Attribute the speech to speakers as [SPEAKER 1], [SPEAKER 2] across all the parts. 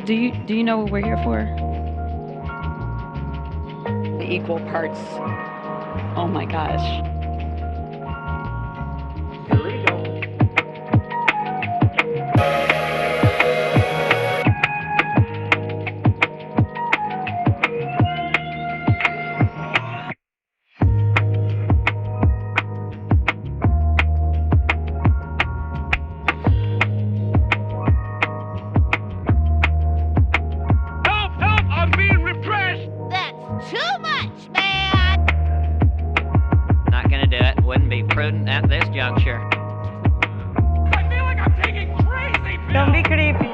[SPEAKER 1] Do you know what we're here for?
[SPEAKER 2] Equal parts. Oh my gosh.
[SPEAKER 3] At this juncture.
[SPEAKER 4] I feel like I'm taking crazy pills.
[SPEAKER 5] Don't be creepy.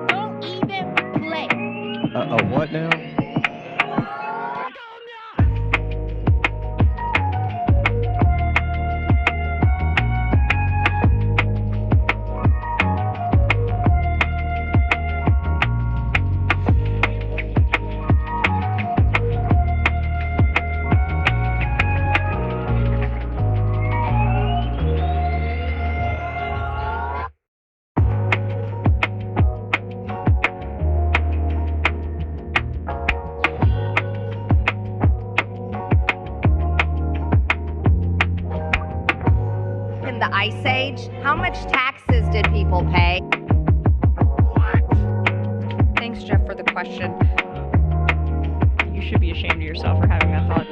[SPEAKER 6] Don't even play.
[SPEAKER 7] What now?
[SPEAKER 6] In the Ice Age, how much taxes did people pay?
[SPEAKER 5] Thanks, Jeff, for the question.
[SPEAKER 1] You should be ashamed of yourself for having that thought.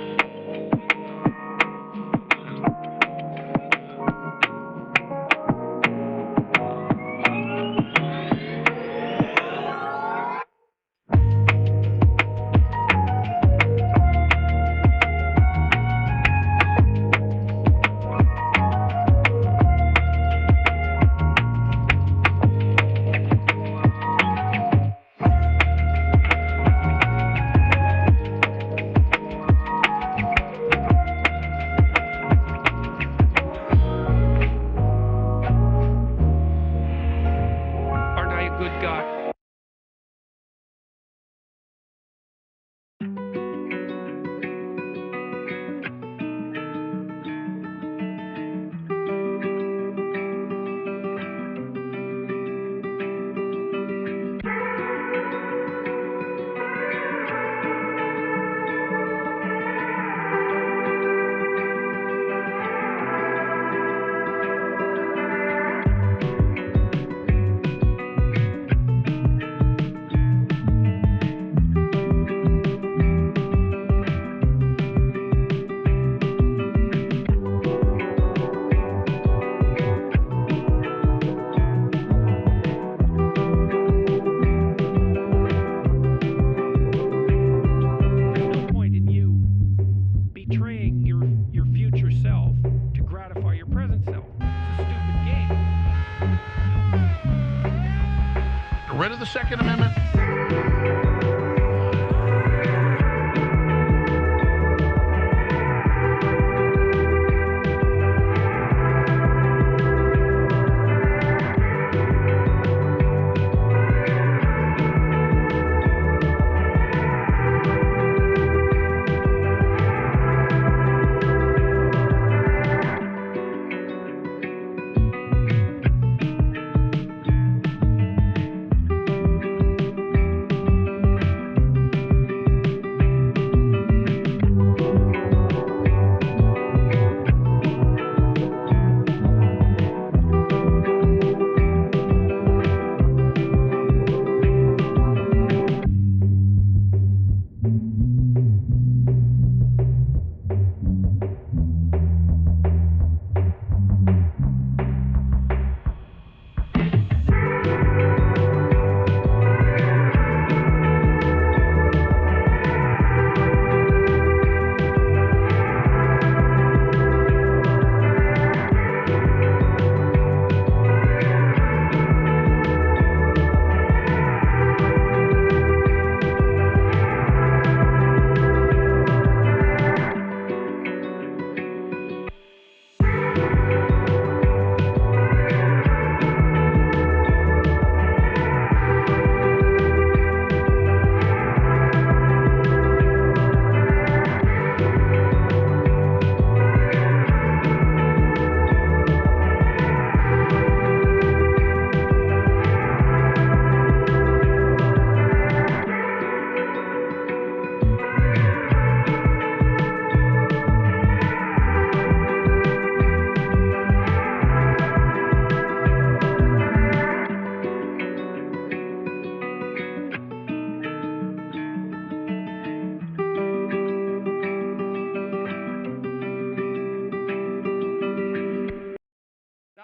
[SPEAKER 4] Rid of the Second Amendment.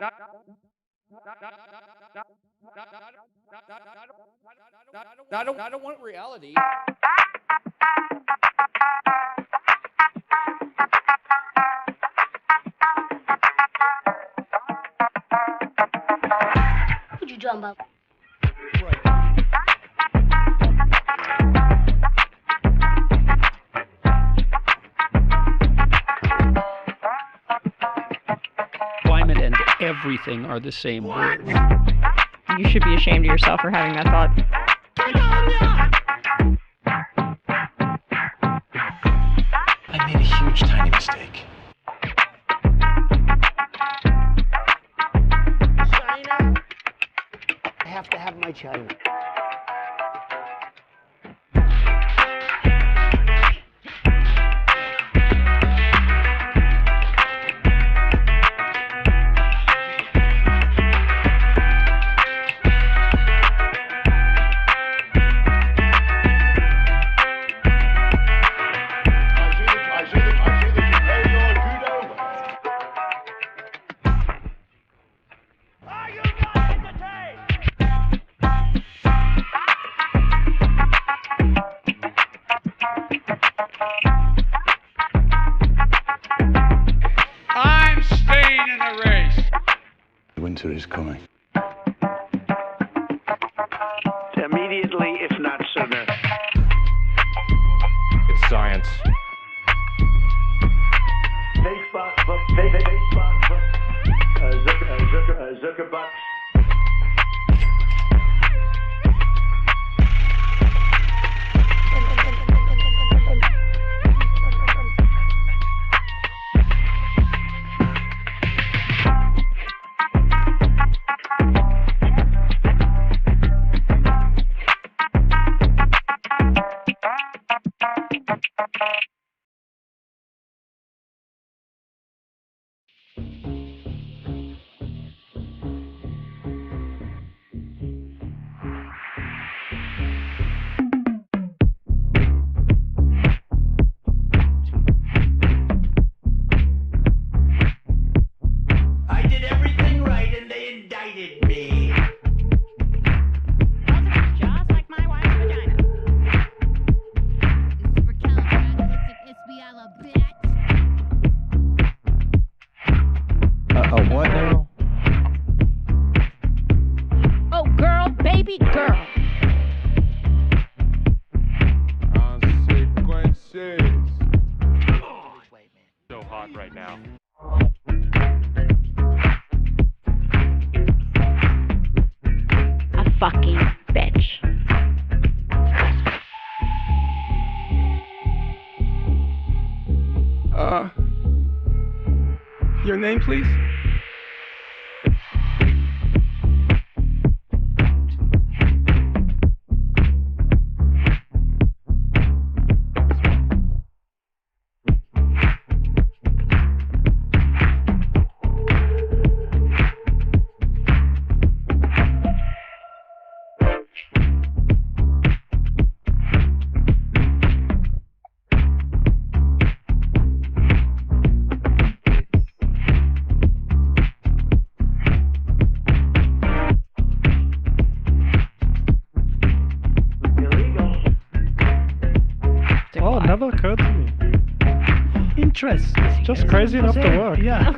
[SPEAKER 7] I don't want reality.
[SPEAKER 8] What you talking about?
[SPEAKER 9] Climate and everything are the same word.
[SPEAKER 1] You should be ashamed of yourself for having that thought.
[SPEAKER 10] I made a huge tiny mistake.
[SPEAKER 8] China. I have to have my China.
[SPEAKER 4] I'm staying in the race.
[SPEAKER 10] Winter is coming.
[SPEAKER 11] Immediately, if not sooner.
[SPEAKER 10] It's science.
[SPEAKER 11] Zuckerbucks.
[SPEAKER 8] I did everything right and they indicted me.
[SPEAKER 1] Just like my wife's vagina.
[SPEAKER 9] What now?
[SPEAKER 1] Oh, girl, baby girl.
[SPEAKER 10] Consequences.
[SPEAKER 4] So hot right now.
[SPEAKER 1] A fucking bitch.
[SPEAKER 10] Your name, please?
[SPEAKER 9] Oh, it never occurred to me. Interest. Just crazy enough to work. Yeah.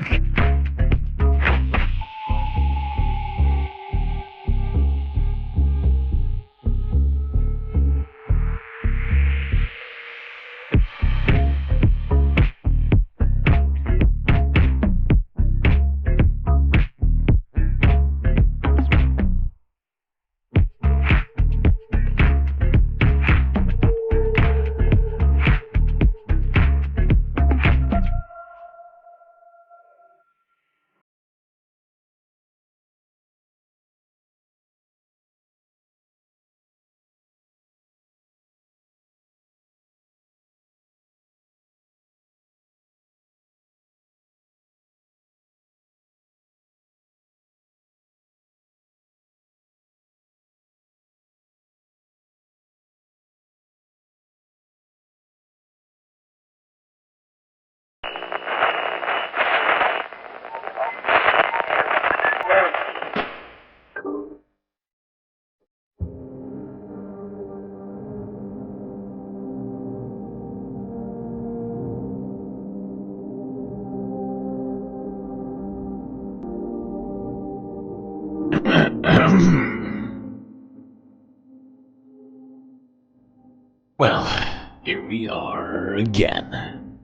[SPEAKER 12] here again.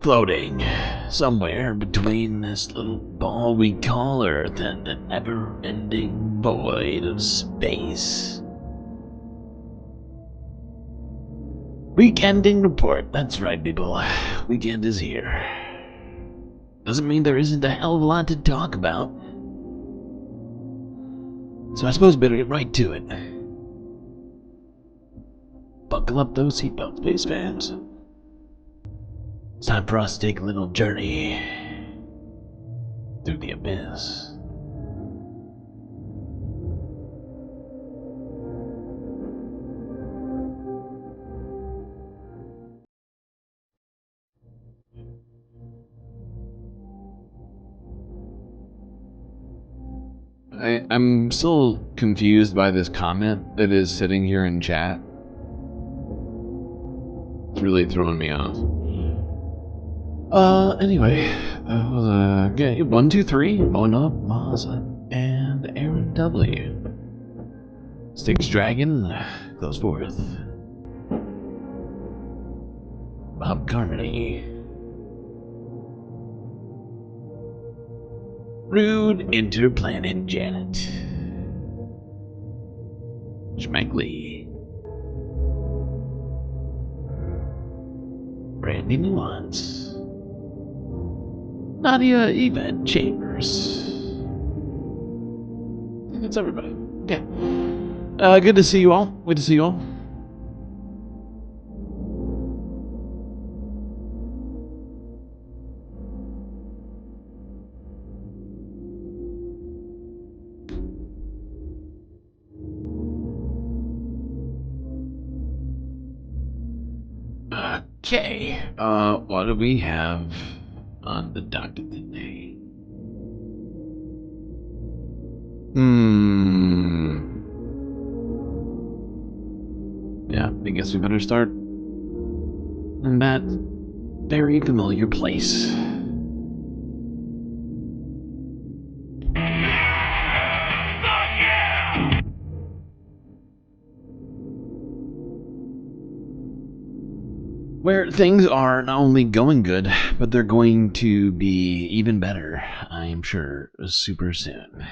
[SPEAKER 12] Floating somewhere between this little ball we call Earth and the never-ending void of space. Weekending report. That's right, people. Weekend is here. Doesn't mean there isn't a hell of a lot to talk about. So I suppose better get right to it. Buckle up those seatbelts, space fans. It's time for us to take a little journey through the abyss.
[SPEAKER 13] I'm still confused by this comment that is sitting here in chat. It's really throwing me off. Anyway, okay, 1, 2, 3, Mona, Maza, and Aaron W. Styx Dragon, goes forth. Bob Carmody. Rude Interplanet Janet. Schmankley. Brandy Nuance. Nadia Yvette Chambers. It's everybody. Okay. Good to see you all. Good to see you all. Okay, what do we have on the docket today? Yeah, I guess we better start in that very familiar place. Where things are not only going good, but they're going to be even better, I am sure, super soon.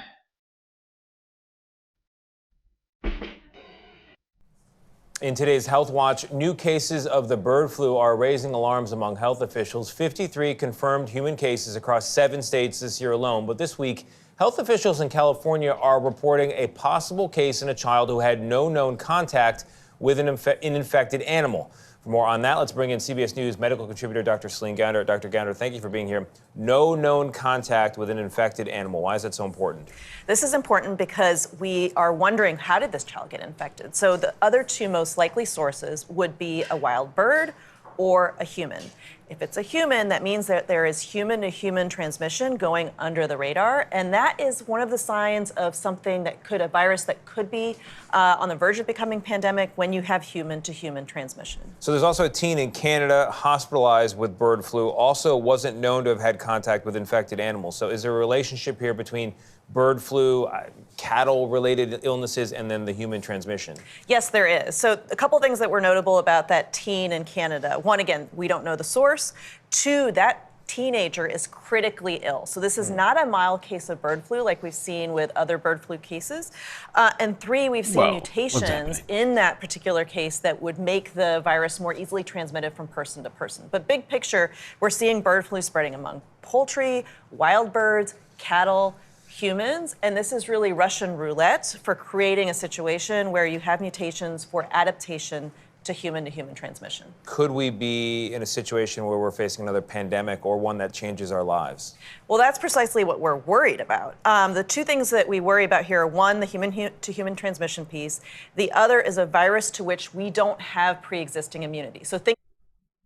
[SPEAKER 14] In today's Health Watch, new cases of the bird flu are raising alarms among health officials. 53 confirmed human cases across 7 states this year alone. But this week, health officials in California are reporting a possible case in a child who had no known contact with an infected animal. For more on that, let's bring in CBS News medical contributor Dr. Celine Gounder. Dr. Gounder, thank you for being here. No known contact with an infected animal. Why is that so important?
[SPEAKER 15] This is important because we are wondering, how did this child get infected? So the other 2 most likely sources would be a wild bird or a human. If it's a human, that means that there is human-to-human transmission going under the radar, and that is one of the signs of something that a virus that could be on the verge of becoming pandemic when you have human-to-human transmission.
[SPEAKER 14] So there's also a teen in Canada hospitalized with bird flu, also wasn't known to have had contact with infected animals. So is there a relationship here between bird flu, cattle-related illnesses, and then the human transmission?
[SPEAKER 15] Yes, there is. So a couple things that were notable about that teen in Canada. 1, again, we don't know the source. 2, that teenager is critically ill. So this is not a mild case of bird flu like we've seen with other bird flu cases. And 3, we've seen mutations in that particular case that would make the virus more easily transmitted from person to person. But big picture, we're seeing bird flu spreading among poultry, wild birds, cattle, humans, and this is really Russian roulette for creating a situation where you have mutations for adaptation to human transmission.
[SPEAKER 14] Could we be in a situation where we're facing another pandemic or one that changes our lives?
[SPEAKER 15] Well, that's precisely what we're worried about. The 2 things that we worry about here are 1, the human-to-human transmission piece. The other is a virus to which we don't have pre-existing immunity. So think.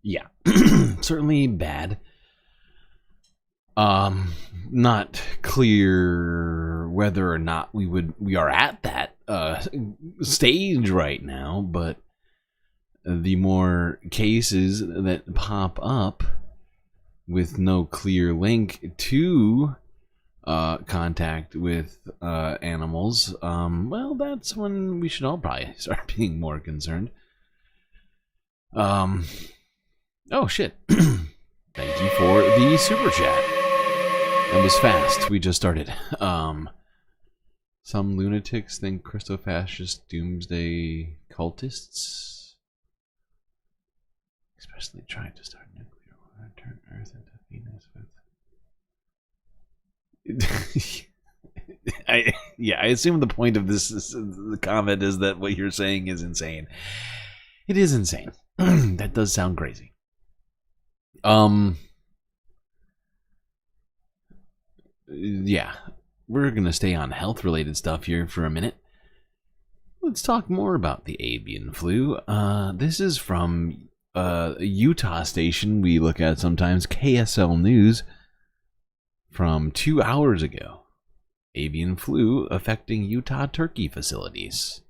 [SPEAKER 12] Yeah, certainly bad. Not clear whether or not we are at that stage right now, but the more cases that pop up with no clear link to contact with animals, well, that's when we should all probably start being more concerned.
[SPEAKER 13] Oh shit. Thank you for the super chat. That was fast. We just started. Some lunatics think Christo-fascist doomsday cultists, especially trying to start nuclear war, turn Earth into Venus with. I assume the point of the comment is that what you're saying is insane. It is insane. That does sound crazy. Yeah, we're gonna stay on health-related stuff here for a minute. Let's talk more about the avian flu. This is from a Utah station we look at sometimes, KSL News, from 2 hours ago. Avian flu affecting Utah turkey facilities.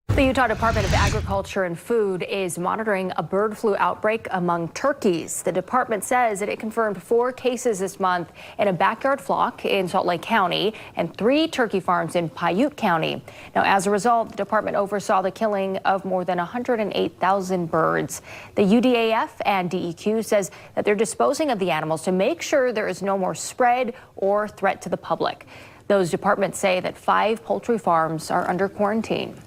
[SPEAKER 16] The Utah Department of Agriculture and Food is monitoring a bird flu outbreak among turkeys. The department says that it confirmed 4 cases this month in a backyard flock in Salt Lake County and 3 turkey farms in Piute County. Now, as a result, the department oversaw the killing of more than 108,000 birds. The UDAF and DEQ says that they're disposing of the animals to make sure there is no more spread or threat to the public. Those departments say that 5 poultry farms are under quarantine.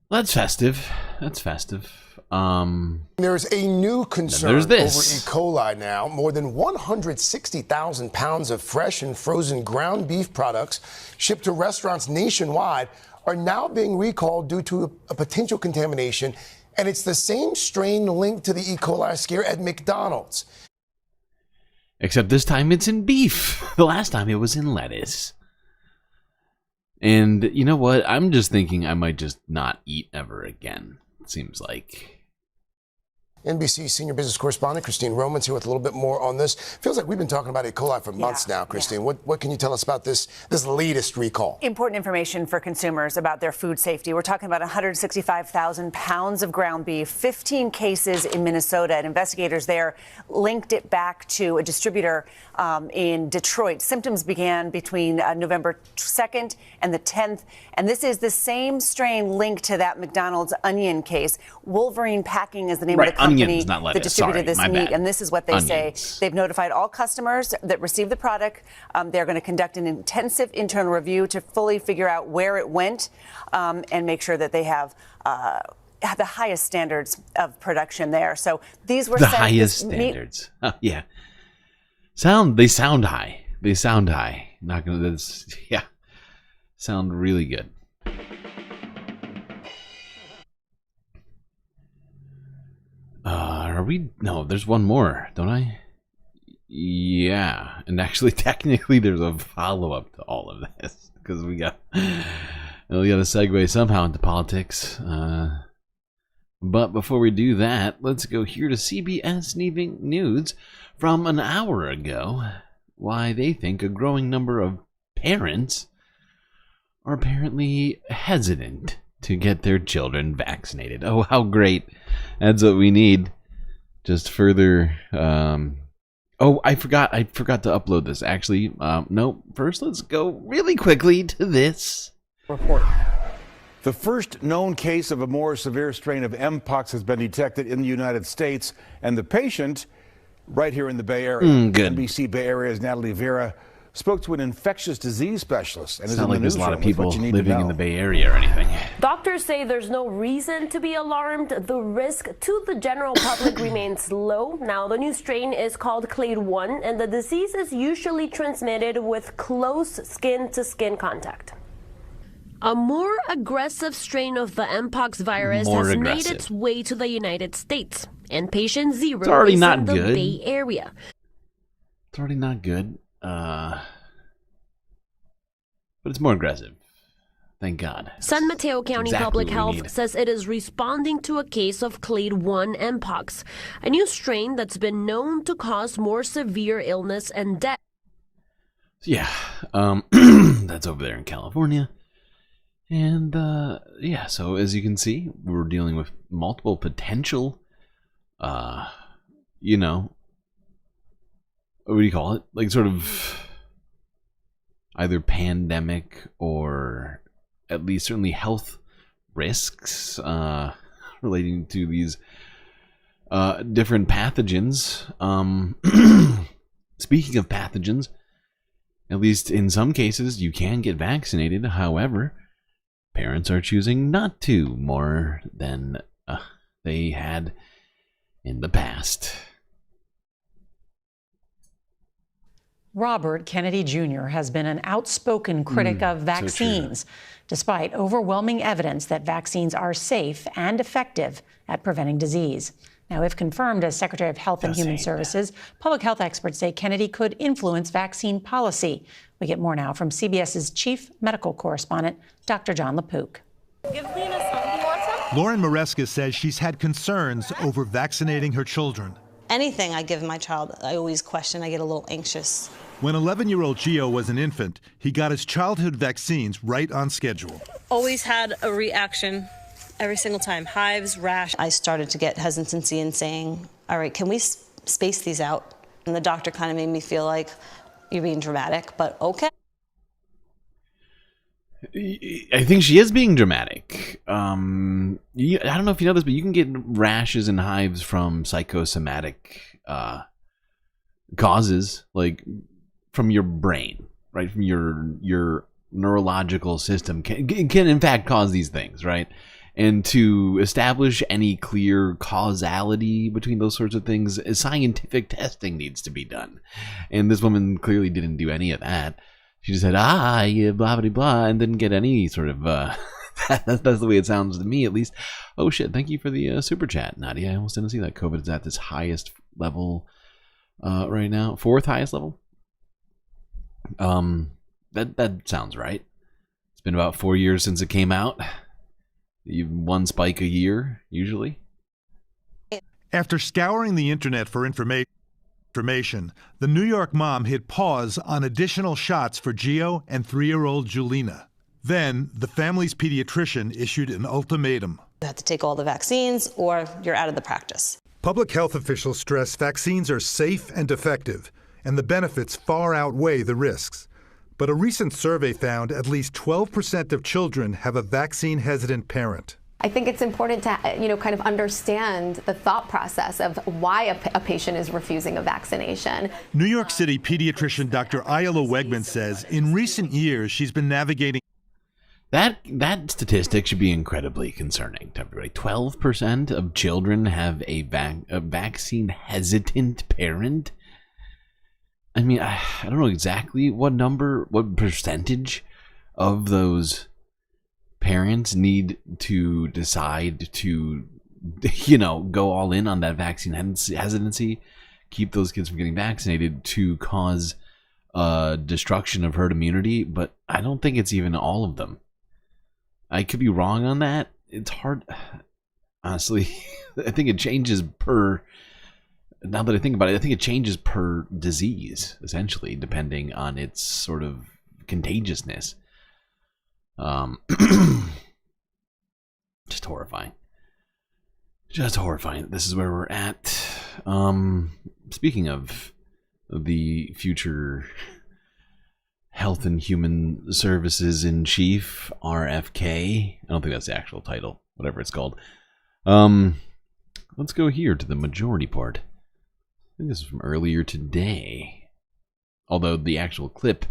[SPEAKER 13] That's festive. That's festive.
[SPEAKER 17] There's a new concern over E. coli now. More than 160,000 pounds of fresh and frozen ground beef products shipped to restaurants nationwide are now being recalled due to a potential contamination. And it's the same strain linked to the E. coli scare at McDonald's.
[SPEAKER 13] Except this time it's in beef. The last time it was in lettuce. And you know what? I'm just thinking I might just not eat ever again. It seems like.
[SPEAKER 17] NBC senior business correspondent Christine Roman's here with a little bit more on this. Feels like we've been talking about E. coli for months now, Christine. What can you tell us about this latest recall?
[SPEAKER 18] Important information for consumers about their food safety. We're talking about 165,000 pounds of ground beef, 15 cases in Minnesota, and investigators there linked it back to a distributor in Detroit. Symptoms began between November 2nd and the 10th, and this is the same strain linked to that McDonald's onion case. Wolverine Packing is the name of the company that distributed this meat, and this is what they say. They've notified all customers that receive the product. They're going to conduct an intensive internal review to fully figure out where it went and make sure that they have the highest standards of production there. So these were
[SPEAKER 13] the highest standards. Yeah, they sound high. They sound high. Not gonna. Sound really good. Are we? No, there's one more, don't I? Yeah, and actually, technically, there's a follow-up to all of this because we got to segue somehow into politics. But before we do that, let's go here to CBS News from an hour ago. Why they think a growing number of parents are apparently hesitant to get their children vaccinated. Oh, how great. That's what we need. Just further... I forgot to upload this, actually. No, first let's go really quickly to this
[SPEAKER 19] report. The first known case of a more severe strain of Mpox has been detected in the United States, and the patient, right here in the Bay Area.
[SPEAKER 13] Good.
[SPEAKER 19] NBC Bay Area's Natalie Vera spoke to an infectious disease specialist. And
[SPEAKER 13] it's not like there's a lot of people living in the Bay Area or anything.
[SPEAKER 20] Doctors say there's no reason to be alarmed. The risk to the general public remains low. Now, the new strain is called Clade 1, and the disease is usually transmitted with close skin-to-skin contact. A more aggressive strain of the Mpox virus made its way to the United States, and patient 0 is in the Bay Area.
[SPEAKER 13] It's already not good. But it's more aggressive. Thank God.
[SPEAKER 20] San Mateo County Public Health says it is responding to a case of Clade 1 Mpox, a new strain that's been known to cause more severe illness and death.
[SPEAKER 13] Yeah, that's over there in California. And, so as you can see, we're dealing with multiple potential, what do you call it? Like, sort of, either pandemic or at least certainly health risks relating to these different pathogens. Speaking of pathogens, at least in some cases, you can get vaccinated. However, parents are choosing not to more than they had in the past.
[SPEAKER 21] Robert Kennedy Jr. has been an outspoken critic of vaccines, despite overwhelming evidence that vaccines are safe and effective at preventing disease. Now, if confirmed as Secretary of Health and Human Services, public health experts say Kennedy could influence vaccine policy. We get more now from CBS's chief medical correspondent, Dr. John LaPook.
[SPEAKER 22] Lauren Maresca says she's had concerns over vaccinating her children.
[SPEAKER 23] Anything I give my child, I always question. I get a little anxious.
[SPEAKER 22] When 11-year-old Gio was an infant, he got his childhood vaccines right on schedule.
[SPEAKER 23] Always had a reaction every single time. Hives, rash. I started to get hesitancy in saying, all right, can we space these out? And the doctor kind of made me feel like, you're being dramatic, but okay.
[SPEAKER 13] I think she is being dramatic. I don't know if you know this, but you can get rashes and hives from psychosomatic causes, like from your brain, right? From your neurological system can in fact cause these things, right? And to establish any clear causality between those sorts of things, scientific testing needs to be done. And this woman clearly didn't do any of that. She just said, yeah, blah, blah, blah, and didn't get any sort of, that's the way it sounds to me, at least. Oh, shit, thank you for the super chat, Nadia. I almost didn't see that. COVID is at this highest level right now. 4th highest level? That sounds right. It's been about 4 years since it came out. One spike a year, usually.
[SPEAKER 22] After scouring the internet for information, the New York mom hit pause on additional shots for Gio and 3-year-old Julina. Then, the family's pediatrician issued an ultimatum.
[SPEAKER 23] You have to take all the vaccines or you're out of the practice.
[SPEAKER 22] Public health officials stress vaccines are safe and effective, and the benefits far outweigh the risks. But a recent survey found at least 12% of children have a vaccine-hesitant parent.
[SPEAKER 24] I think it's important to, kind of understand the thought process of why a patient is refusing a vaccination.
[SPEAKER 22] New York City pediatrician Dr. Ayala Wegman says in recent years she's been navigating.
[SPEAKER 13] That statistic should be incredibly concerning to everybody. 12% of children have a vaccine-hesitant parent. I mean, I don't know exactly what percentage of those parents need to decide to, go all in on that vaccine hesitancy, keep those kids from getting vaccinated to cause destruction of herd immunity. But I don't think it's even all of them. I could be wrong on that. It's hard. Honestly, I think it changes per... Now that I think about it, I think it changes per disease, essentially, depending on its sort of contagiousness. Just horrifying. Just horrifying. This is where we're at. Speaking of the future Health and Human Services in Chief, RFK. I don't think that's the actual title, whatever it's called. Let's go here to the majority part. I think this is from earlier today. Although the actual clip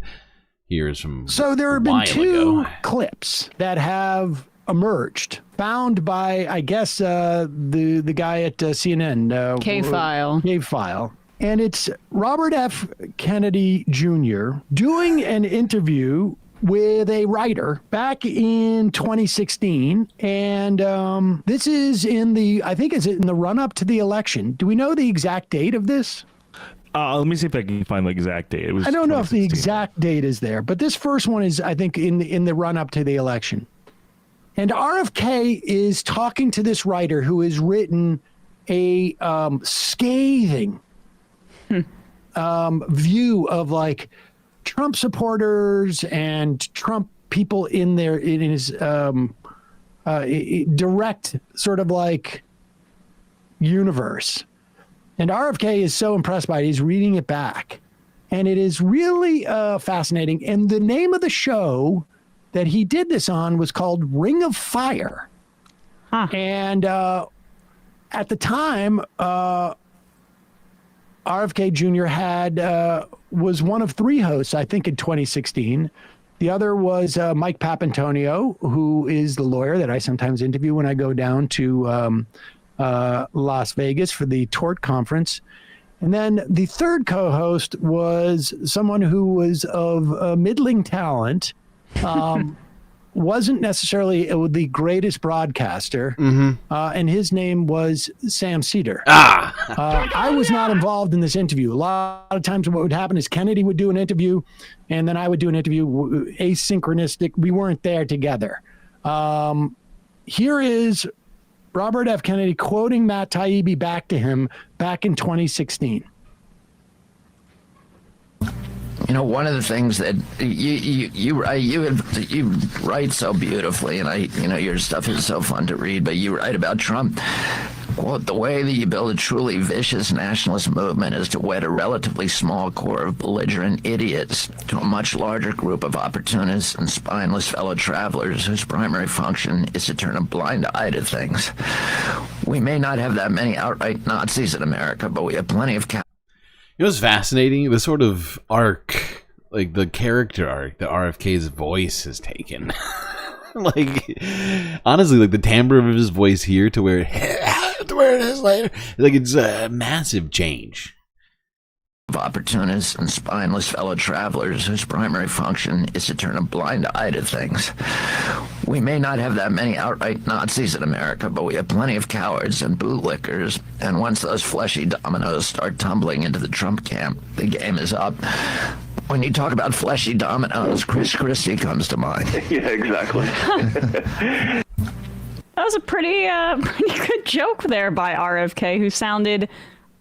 [SPEAKER 13] here is from
[SPEAKER 25] So there have been two clips that have emerged, found by, I guess, the guy at CNN.
[SPEAKER 2] K-File.
[SPEAKER 25] K-File. And it's Robert F. Kennedy Jr. doing an interview with a writer back in 2016. And this is in the run-up to the election. Do we know the exact date of this?
[SPEAKER 9] Let me see if I can find the exact date.
[SPEAKER 25] I don't know if the exact date is there, but this first one is, I think, in the run-up to the election. And RFK is talking to this writer who has written a scathing view of like Trump supporters and Trump people in his direct sort of like universe. And RFK is so impressed by it, he's reading it back. And it is really fascinating. And the name of the show that he did this on was called Ring of Fire. And at the time, RFK Jr. was one of 3 hosts, I think, in 2016. The other was Mike Papantonio, who is the lawyer that I sometimes interview when I go down to Las Vegas for the Tort Conference. And then the third co-host was someone who was of middling talent, wasn't necessarily the greatest broadcaster, and his name was Sam Cedar. I was not involved in this interview. A lot of times what would happen is Kennedy would do an interview, and then I would do an interview asynchronistic. We weren't there together. Here is Robert F. Kennedy quoting Matt Taibbi back to him back in 2016.
[SPEAKER 3] You know, one of the things that you write so beautifully, and your stuff is so fun to read, but you write about Trump. Quote, the way that you build a truly vicious nationalist movement is to wed a relatively small core of belligerent idiots to a much larger group of opportunists and spineless fellow travelers whose primary function is to turn a blind eye to things. We may not have that many outright Nazis in America, but we have plenty of...
[SPEAKER 13] It was fascinating, the sort of arc, like the character arc that RFK's voice has taken. Like, honestly, like the timbre of his voice here to where it is later, like it's a massive change.
[SPEAKER 3] Of opportunists and spineless fellow travelers whose primary function is to turn a blind eye to things. We may not have that many outright Nazis in America, but we have plenty of cowards and bootlickers, and once those fleshy dominoes start tumbling into the Trump camp, the game is up. When you talk about fleshy dominoes, Chris Christie comes to mind.
[SPEAKER 5] Yeah, exactly.
[SPEAKER 1] That was a pretty good joke there by RFK, who sounded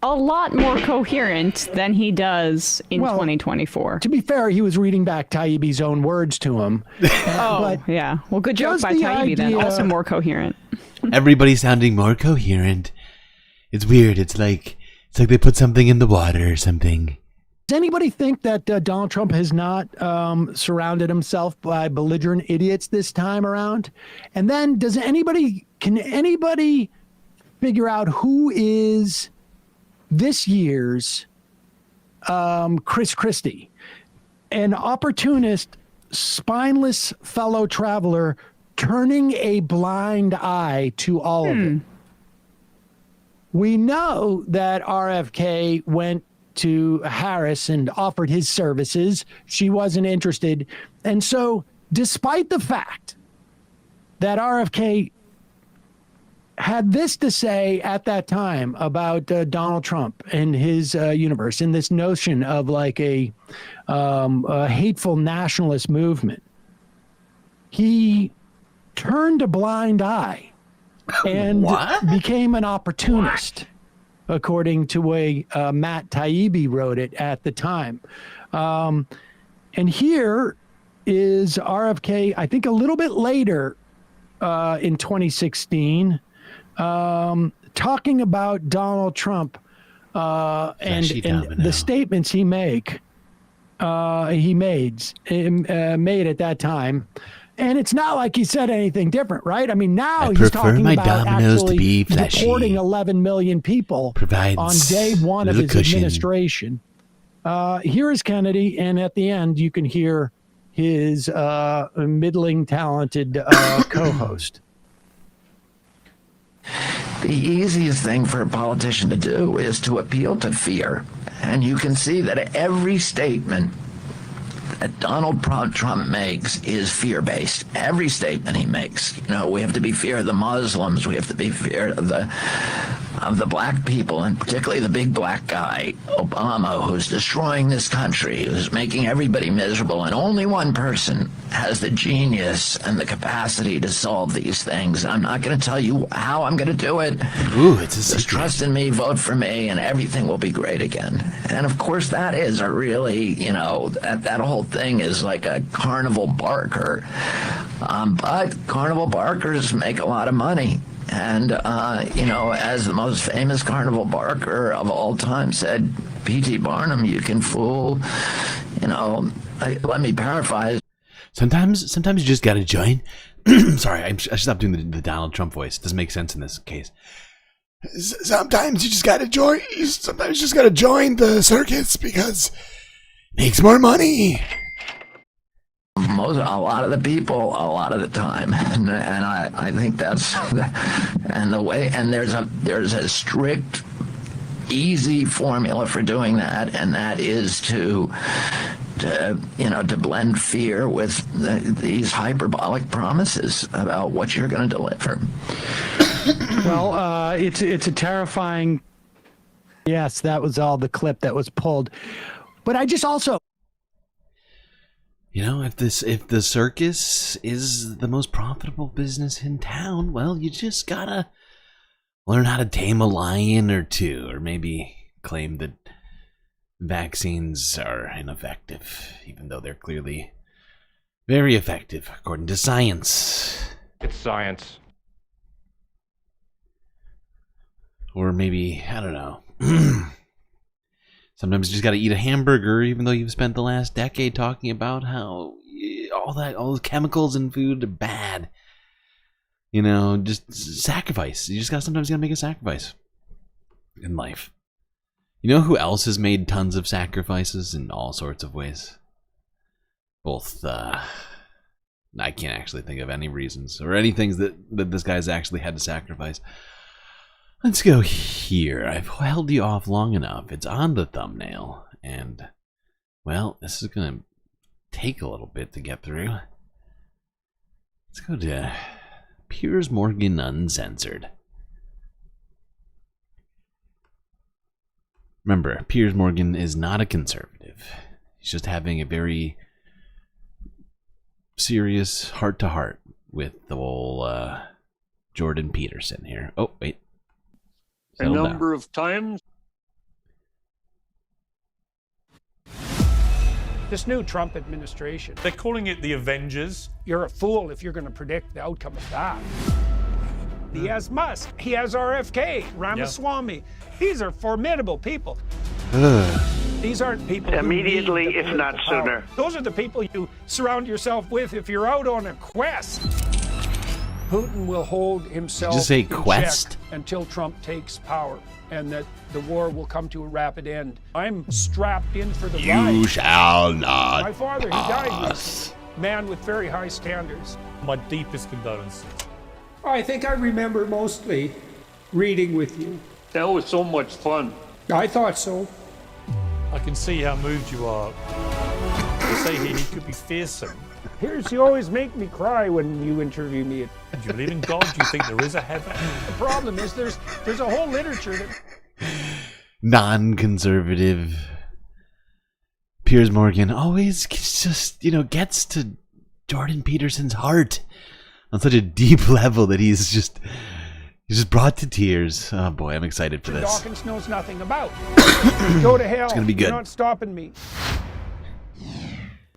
[SPEAKER 1] a lot more coherent than he does in 2024.
[SPEAKER 25] To be fair, he was reading back Taibbi's own words to him.
[SPEAKER 1] Yeah. Well, good joke by Taibbi then. Also more coherent.
[SPEAKER 12] Everybody sounding more coherent. It's weird. It's like they put something in the water or something.
[SPEAKER 25] Does anybody think that Donald Trump has not surrounded himself by belligerent idiots this time around? And then can anybody figure out who is this year's Chris Christie? An opportunist, spineless fellow traveler turning a blind eye to all of it. We know that RFK went to Harris and offered his services. She wasn't interested. And so despite the fact that RFK had this to say at that time about Donald Trump and his universe, and this notion of like a hateful nationalist movement, he turned a blind eye and became an opportunist. According to way Matt Taibbi wrote it at the time. And here is RFK, I think a little bit later in 2016, talking about Donald Trump and the statements he made at that time. And it's not like he said anything different, right? I mean, now he's talking about actually deporting 11 million people on day one of his administration. Here is Kennedy, and at the end, you can hear his middling talented co-host.
[SPEAKER 3] The easiest thing for a politician to do is to appeal to fear. And you can see that every statement that Donald Trump makes is fear-based. Every statement he makes. You know, we have to be fear of the Muslims. We have to be fear of the black people, and particularly the big black guy, Obama, who's destroying this country, who's making everybody miserable, and only one person has the genius and the capacity to solve these things. I'm not going to tell you how I'm going to do it.
[SPEAKER 12] Ooh, it's a secret.
[SPEAKER 3] Just trust in me, vote for me, and everything will be great again. And of course, that is a really, that whole thing is like a carnival barker. But carnival barkers make a lot of money. And, as the most famous carnival barker of all time said, P.T. Barnum, you can fool, let me paraphrase.
[SPEAKER 13] Sometimes you just gotta join. Sorry, I should stop doing the Donald Trump voice. It doesn't make sense in this case.
[SPEAKER 5] Sometimes you just gotta join. Sometimes you just gotta join the circus because it makes more money.
[SPEAKER 3] A lot of the people, a lot of the time, and I think that's and the way. And there's a strict, easy formula for doing that, and that is to blend fear with these hyperbolic promises about what you're going to deliver.
[SPEAKER 25] Well, it's a terrifying. Yes, that was all the clip that was pulled, but I just also.
[SPEAKER 13] If the circus is the most profitable business in town, well, you just gotta learn how to tame a lion or two, or maybe claim that vaccines are ineffective, even though they're clearly very effective, according to science.
[SPEAKER 6] It's science.
[SPEAKER 13] Or maybe, I don't know. Sometimes you just gotta eat a hamburger, even though you've spent the last decade talking about how all those chemicals in food are bad. Just sacrifice. You just sometimes gotta make a sacrifice in life. You know who else has made tons of sacrifices in all sorts of ways? Both, I can't actually think of any reasons or any things that this guy's actually had to sacrifice. Let's go here. I've held you off long enough. It's on the thumbnail. And, well, this is going to take a little bit to get through. Let's go to Piers Morgan Uncensored. Remember, Piers Morgan is not a conservative. He's just having a very serious heart-to-heart with the whole Jordan Peterson here. Oh, wait.
[SPEAKER 7] A number of times.
[SPEAKER 8] This new Trump administration.
[SPEAKER 7] They're calling it the Avengers.
[SPEAKER 8] You're a fool if you're going to predict the outcome of that. He has Musk. He has RFK, Ramaswamy. These are formidable people. These aren't people
[SPEAKER 11] immediately, if not sooner.
[SPEAKER 8] Those are the people you surround yourself with if you're out on a quest. Putin will hold himself
[SPEAKER 13] Did you say
[SPEAKER 8] in
[SPEAKER 13] quest?
[SPEAKER 8] check until Trump takes power, and that the war will come to a rapid end. I'm strapped in for the ride.
[SPEAKER 13] You shall not
[SPEAKER 8] My father, he died recently. Man with very high standards.
[SPEAKER 7] My deepest condolences.
[SPEAKER 8] I think I remember mostly reading with you.
[SPEAKER 7] That was so much fun.
[SPEAKER 8] I thought so.
[SPEAKER 7] I can see how moved you are. They say he could be fearsome.
[SPEAKER 8] Piers, you always make me cry when you interview me.
[SPEAKER 7] Do you believe in God? Do you think there is a heaven?
[SPEAKER 8] The problem is there's a whole literature that...
[SPEAKER 13] Non-conservative Piers Morgan always just, gets to Jordan Peterson's heart on such a deep level that he's just brought to tears. Oh boy, I'm excited for this.
[SPEAKER 8] Dawkins knows nothing about. Go to hell.
[SPEAKER 13] It's gonna be good.
[SPEAKER 8] You're not stopping me.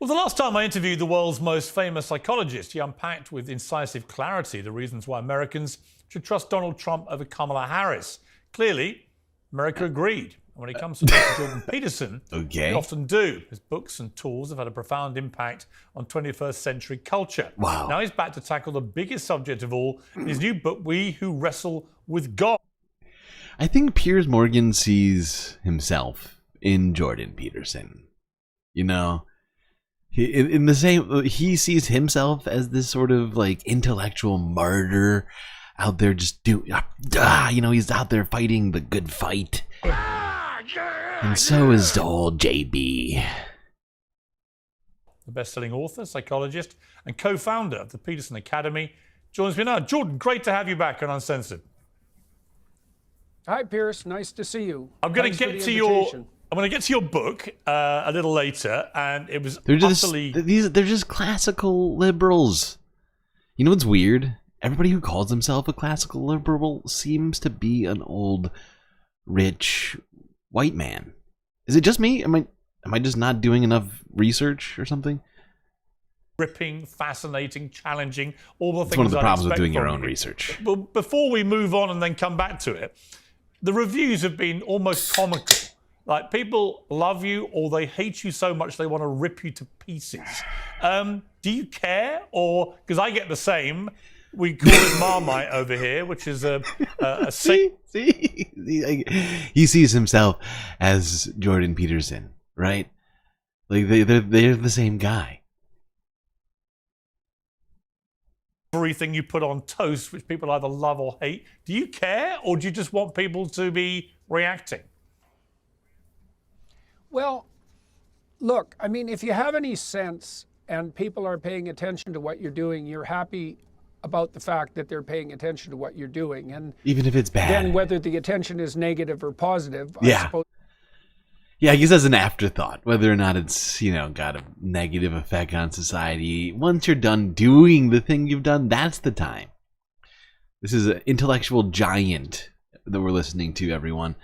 [SPEAKER 7] Well, the last time I interviewed the world's most famous psychologist, he unpacked with incisive clarity the reasons why Americans should trust Donald Trump over Kamala Harris. Clearly, America agreed. And when it comes to Dr. Jordan Peterson,
[SPEAKER 13] Okay.
[SPEAKER 7] they often do. His books and tools have had a profound impact on 21st century culture.
[SPEAKER 13] Wow.
[SPEAKER 7] Now he's back to tackle the biggest subject of all in his new book, We Who Wrestle with God.
[SPEAKER 13] I think Piers Morgan sees himself in Jordan Peterson. In the same, he sees himself as this sort of like intellectual martyr out there just he's out there fighting the good fight. And so is old JB.
[SPEAKER 7] The best-selling author, psychologist, and co-founder of the Peterson Academy, joins me now. Jordan, great to have you back on Uncensored.
[SPEAKER 8] Hi, Piers. Nice to see you.
[SPEAKER 7] I'm going to get to your book a little later, and it was
[SPEAKER 13] They're just classical liberals. You know what's weird? Everybody who calls himself a classical liberal seems to be an old, rich, white man. Is it just me? Am I just not doing enough research or something?
[SPEAKER 7] Ripping, fascinating, challenging, all the things.
[SPEAKER 13] It's one of the
[SPEAKER 7] I'd
[SPEAKER 13] problems with
[SPEAKER 7] expect
[SPEAKER 13] doing your
[SPEAKER 7] from
[SPEAKER 13] own
[SPEAKER 7] you.
[SPEAKER 13] research.
[SPEAKER 7] But before we move on and then come back to it, the reviews have been almost comical. Like, people love you or they hate you so much they want to rip you to pieces. Do you care? Or, because I get the same, we call it Marmite over here, which is a
[SPEAKER 13] see, he sees himself as Jordan Peterson, right? Like they're the same guy.
[SPEAKER 7] Everything you put on toast, which people either love or hate. Do you care, or do you just want people to be reacting?
[SPEAKER 8] Well, look, I mean, if you have any sense and people are paying attention to what you're doing, you're happy about the fact that they're paying attention to what you're doing. And
[SPEAKER 13] even if it's bad.
[SPEAKER 8] Then whether the attention is negative or positive,
[SPEAKER 13] yeah.
[SPEAKER 8] I suppose.
[SPEAKER 13] Yeah, I guess as an afterthought, whether or not it's, got a negative effect on society. Once you're done doing the thing you've done, that's the time. This is an intellectual giant that we're listening to, everyone.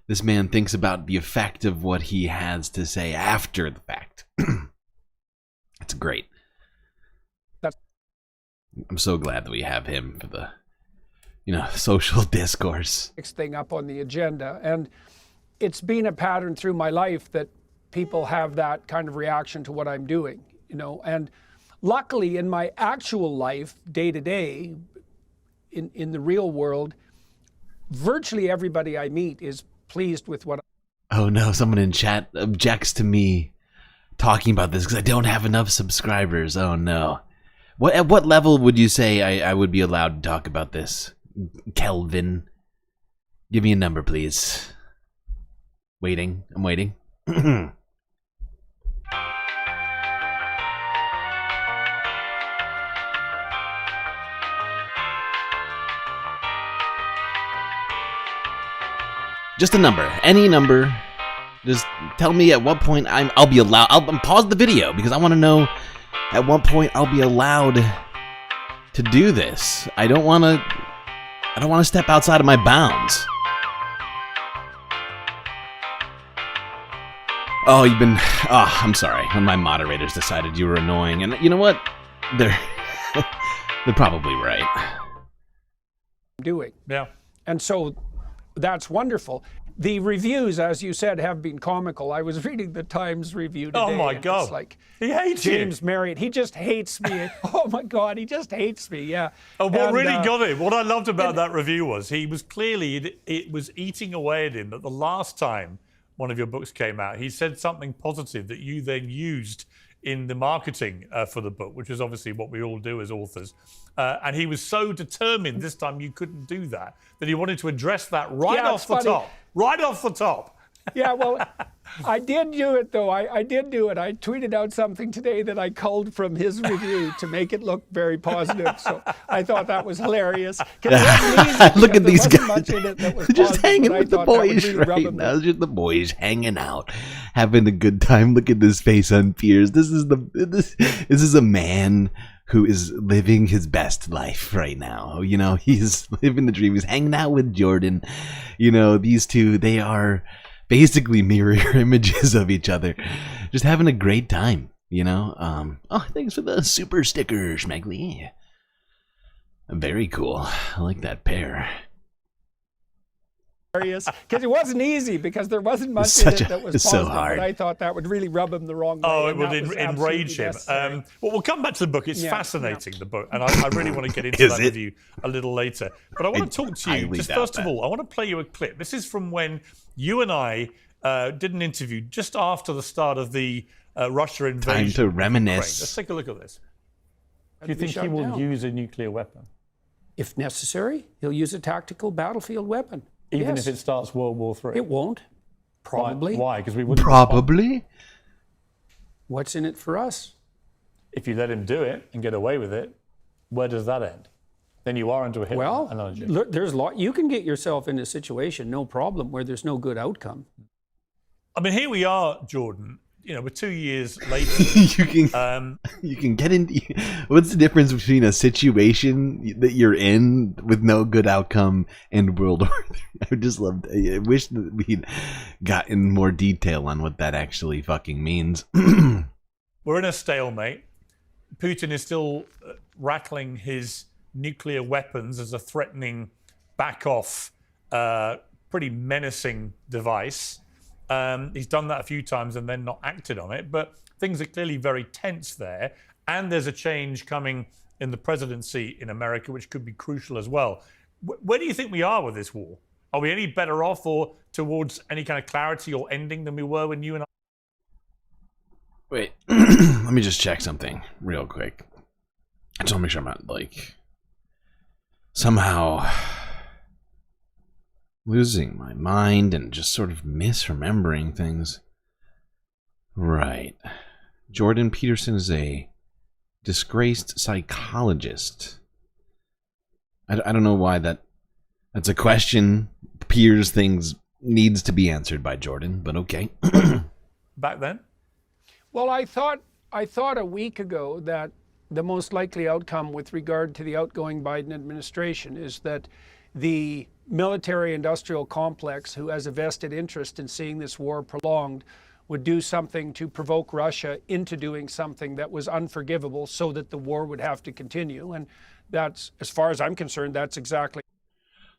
[SPEAKER 13] This man thinks about the effect of what he has to say after the fact. It's great. I'm so glad that we have him for the, social discourse.
[SPEAKER 8] Next thing up on the agenda. And it's been a pattern through my life that people have that kind of reaction to what I'm doing, and luckily in my actual life, day to day, in the real world, virtually everybody I meet is pleased with what.
[SPEAKER 13] Oh no, someone in chat objects to me talking about this because I don't have enough subscribers. Oh no. At what level would you say I would be allowed to talk about this? Kelvin? Give me a number, please. Waiting. I'm waiting. Just a number. Any number. Just tell me at what point I'll be allowed. I'll pause the video because I want to know at what point I'll be allowed to do this. I don't want to step outside of my bounds. Oh, I'm sorry. When my moderators decided you were annoying, and you know what? They're probably right.
[SPEAKER 8] Doing.
[SPEAKER 7] Yeah.
[SPEAKER 8] And so that's wonderful. The reviews, as you said, have been comical. I was reading the Times review today.
[SPEAKER 7] Oh my God.
[SPEAKER 8] It's like,
[SPEAKER 7] he hates
[SPEAKER 8] James
[SPEAKER 7] you.
[SPEAKER 8] Marriott. He just hates me. Oh my God, he just hates me. Yeah.
[SPEAKER 7] And what really got him, what I loved about that review was he was clearly, it was eating away at him that the last time one of your books came out, he said something positive that you then used in the marketing for the book, which is obviously what we all do as authors. And he was so determined this time you couldn't do that he wanted to address that right off the top. Right off the top.
[SPEAKER 8] Yeah, well, I did do it, though. I did do it. I tweeted out something today that I culled from his review to make it look very positive. So I thought that was hilarious.
[SPEAKER 13] Look at these guys. Just hanging with the boys
[SPEAKER 8] really
[SPEAKER 13] right now. Just the boys hanging out, having a good time. Look at this face on Piers. This is a man who is living his best life right now. He's living the dream. He's hanging out with Jordan. These two, they are basically mirror images of each other. Just having a great time, Oh, thanks for the super sticker, Schmegley. Very cool. I like that pair.
[SPEAKER 8] Because it wasn't easy, because there wasn't much in it that was positive,
[SPEAKER 13] so hard.
[SPEAKER 8] But I thought that would really rub him the wrong way.
[SPEAKER 7] Oh, it would enrage him. Well, we'll come back to the book. It's fascinating, the book, and I really want to get into that with you a little later. But I want to talk to you, just first of all, I want to play you a clip. This is from when you and I did an interview just after the start of the Russia invasion.
[SPEAKER 13] Time to reminisce.
[SPEAKER 7] Let's take a look at this. Do you think he will use a nuclear weapon?
[SPEAKER 8] If necessary, he'll use a tactical battlefield weapon.
[SPEAKER 7] Even if it starts World War III?
[SPEAKER 8] It won't. Probably.
[SPEAKER 7] Why? Because we wouldn't.
[SPEAKER 13] Probably.
[SPEAKER 8] What's in it for us?
[SPEAKER 7] If you let him do it and get away with it, where does that end? Then you are into a Hitler analogy.
[SPEAKER 8] Look, there's a lot. You can get yourself in a situation, no problem, where there's no good outcome.
[SPEAKER 7] I mean, here we are, Jordan. We're 2 years later.
[SPEAKER 13] you can get into. What's the difference between a situation that you're in with no good outcome and World War III? I wish that we'd gotten more detail on what that actually fucking means.
[SPEAKER 7] We're in a stalemate. Putin is still rattling his nuclear weapons as a threatening, back-off, pretty menacing device. He's done that a few times and then not acted on it, but things are clearly very tense there. And there's a change coming in the presidency in America, which could be crucial as well. Where do you think we are with this war? Are we any better off or towards any kind of clarity or ending than we were when you and I...
[SPEAKER 13] Wait, let me just check something real quick. I just want to make sure I'm not, like, somehow losing my mind and just sort of misremembering things. Right. Jordan Peterson is a disgraced psychologist. I don't know why that's a question. Piers things needs to be answered by Jordan, but okay.
[SPEAKER 7] Back then?
[SPEAKER 8] Well, I thought a week ago that the most likely outcome with regard to the outgoing Biden administration is that the military-industrial complex, who has a vested interest in seeing this war prolonged, would do something to provoke Russia into doing something that was unforgivable so that the war would have to continue. And that's, as far as I'm concerned, that's exactly...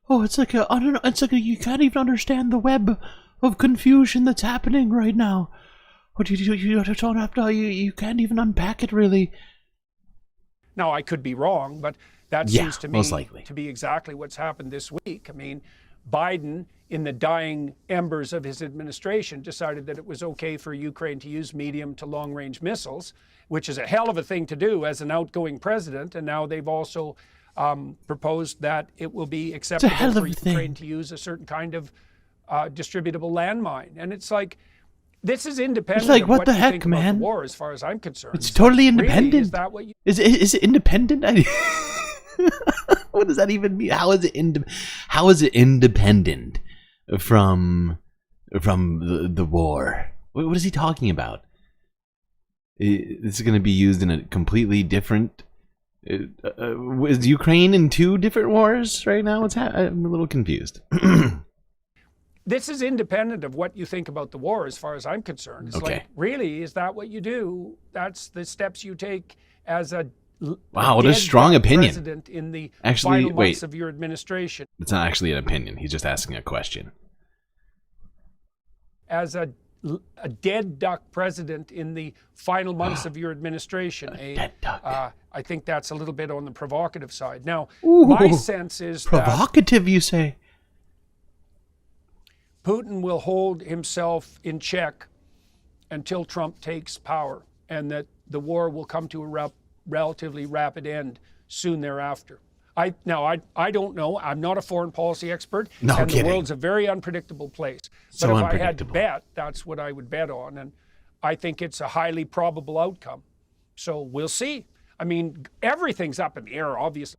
[SPEAKER 4] Oh, it's like you can't even understand the web of confusion that's happening right now. What you don't have to, you can't even unpack it really.
[SPEAKER 8] Now, I could be wrong, but that seems to me
[SPEAKER 13] most likely
[SPEAKER 8] to be exactly what's happened this week. I mean, Biden, in the dying embers of his administration, decided that it was okay for Ukraine to use medium to long-range missiles, which is a hell of a thing to do as an outgoing president. And now they've also proposed that it will be acceptable for Ukraine to use a certain kind of distributable landmine. And it's like, this is independent
[SPEAKER 4] like,
[SPEAKER 8] of
[SPEAKER 4] what
[SPEAKER 8] what
[SPEAKER 4] the
[SPEAKER 8] you
[SPEAKER 4] heck,
[SPEAKER 8] think
[SPEAKER 4] man?
[SPEAKER 8] about the war, as far as I'm concerned.
[SPEAKER 4] It's totally independent.
[SPEAKER 8] Really, is that what you...
[SPEAKER 4] Is it independent? What does that even mean? How is it independent from the war? What is he talking about? This is going to be used in a completely different... is Ukraine in two different wars right now? I'm a little confused.
[SPEAKER 8] This is independent of what you think about the war, as far as I'm concerned. It's like, really, is that what you do? That's the steps you take as a
[SPEAKER 13] wow, what a strong opinion.
[SPEAKER 8] President in the
[SPEAKER 13] Actually,
[SPEAKER 8] final months of your administration.
[SPEAKER 13] It's not actually an opinion. He's just asking a question.
[SPEAKER 8] As a dead duck president in the final months of your administration.
[SPEAKER 13] Dead duck.
[SPEAKER 8] I think that's a little bit on the provocative side. Now,
[SPEAKER 4] Ooh,
[SPEAKER 8] my sense is
[SPEAKER 4] provocative, you say?
[SPEAKER 8] Putin will hold himself in check until Trump takes power, and that the war will come to a relatively rapid end soon thereafter. I don't know. I'm not a foreign policy expert, and the world's a very unpredictable place. But if I had to bet, that's what I would bet on, and I think it's a highly probable outcome. So we'll see. I mean, everything's up in the air, obviously.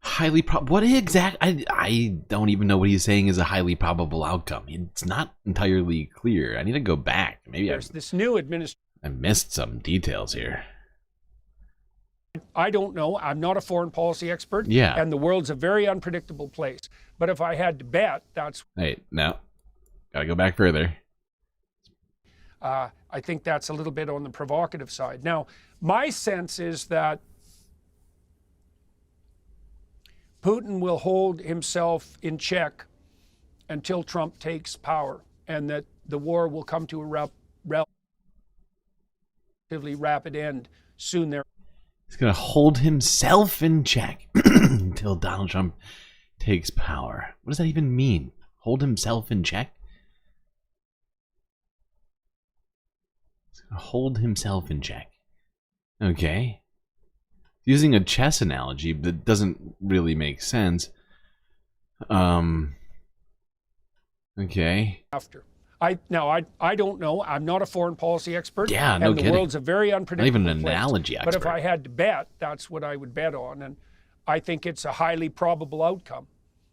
[SPEAKER 13] Highly what exactly? I don't even know what he's saying is a highly probable outcome. It's not entirely clear. I need to go back. Maybe
[SPEAKER 8] there's this new administration.
[SPEAKER 13] I missed some details here.
[SPEAKER 8] I don't know. I'm not a foreign policy expert.
[SPEAKER 13] Yeah.
[SPEAKER 8] And the world's a very unpredictable place. But if I had to bet, that's...
[SPEAKER 13] Hey, no. Gotta go back further.
[SPEAKER 8] I think that's a little bit on the provocative side. Now, my sense is that Putin will hold himself in check until Trump takes power, and that the war will come to a relatively rapid end soon there.
[SPEAKER 13] He's going to hold himself in check until Donald Trump takes power. What does that even mean? Hold himself in check? He's going to hold himself in check. Okay. Using a chess analogy that doesn't really make sense. Okay.
[SPEAKER 8] After. I don't know. I'm not a foreign policy expert.
[SPEAKER 13] Yeah, no
[SPEAKER 8] and
[SPEAKER 13] kidding.
[SPEAKER 8] The world's a very unpredictable
[SPEAKER 13] Not even an
[SPEAKER 8] place.
[SPEAKER 13] analogy expert.
[SPEAKER 8] But if I had to bet, that's what I would bet on, and I think it's a highly probable outcome.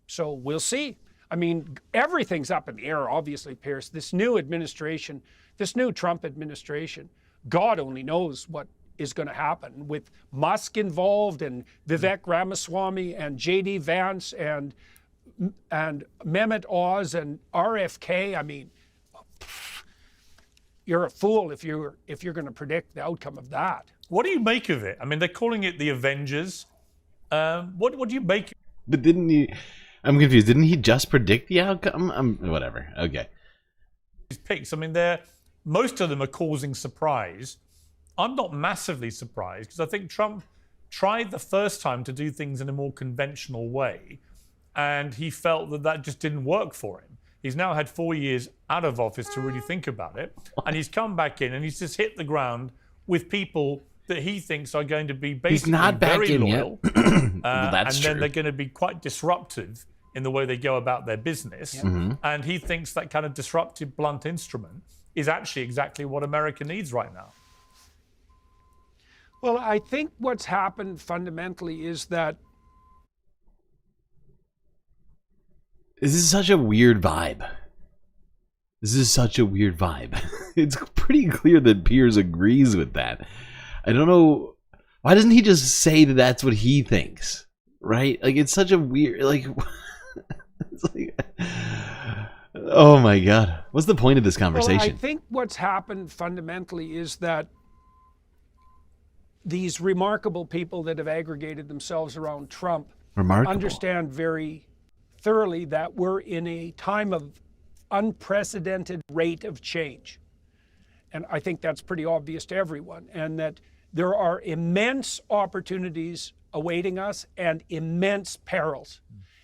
[SPEAKER 8] So we'll see. I mean, everything's up in the air, obviously, Piers. This new administration, this new Trump administration, God only knows what is going to happen with Musk involved and Vivek Ramaswamy and J.D. Vance and Mehmet Oz and RFK. I mean, you're a fool if you're going to predict the outcome of that.
[SPEAKER 7] What do you make of it? I mean, they're calling it the Avengers. What do you make?
[SPEAKER 13] But didn't he? I'm confused. Didn't he just predict the outcome? Whatever. Okay.
[SPEAKER 7] These picks. I mean, most of them are causing surprise. I'm not massively surprised because I think Trump tried the first time to do things in a more conventional way, and he felt that just didn't work for him. He's now had 4 years out of office to really think about it, and he's come back in and he's just hit the ground with people that he thinks are going to be basically very loyal, and then they're going to be quite disruptive in the way they go about their business. And he thinks that kind of disruptive, blunt instrument is actually exactly what America needs right now.
[SPEAKER 8] Well, I think what's happened fundamentally is that
[SPEAKER 13] this is such a weird vibe. It's pretty clear that Piers agrees with that. I don't know. Why doesn't he just say that that's what he thinks? Right? Like, it's such a weird, like, it's like, oh my God. What's the point of this conversation?
[SPEAKER 8] Well, I think what's happened fundamentally is that these remarkable people that have aggregated themselves around Trump understand very thoroughly that we're in a time of unprecedented rate of change. And I think that's pretty obvious to everyone. And that there are immense opportunities awaiting us and immense perils.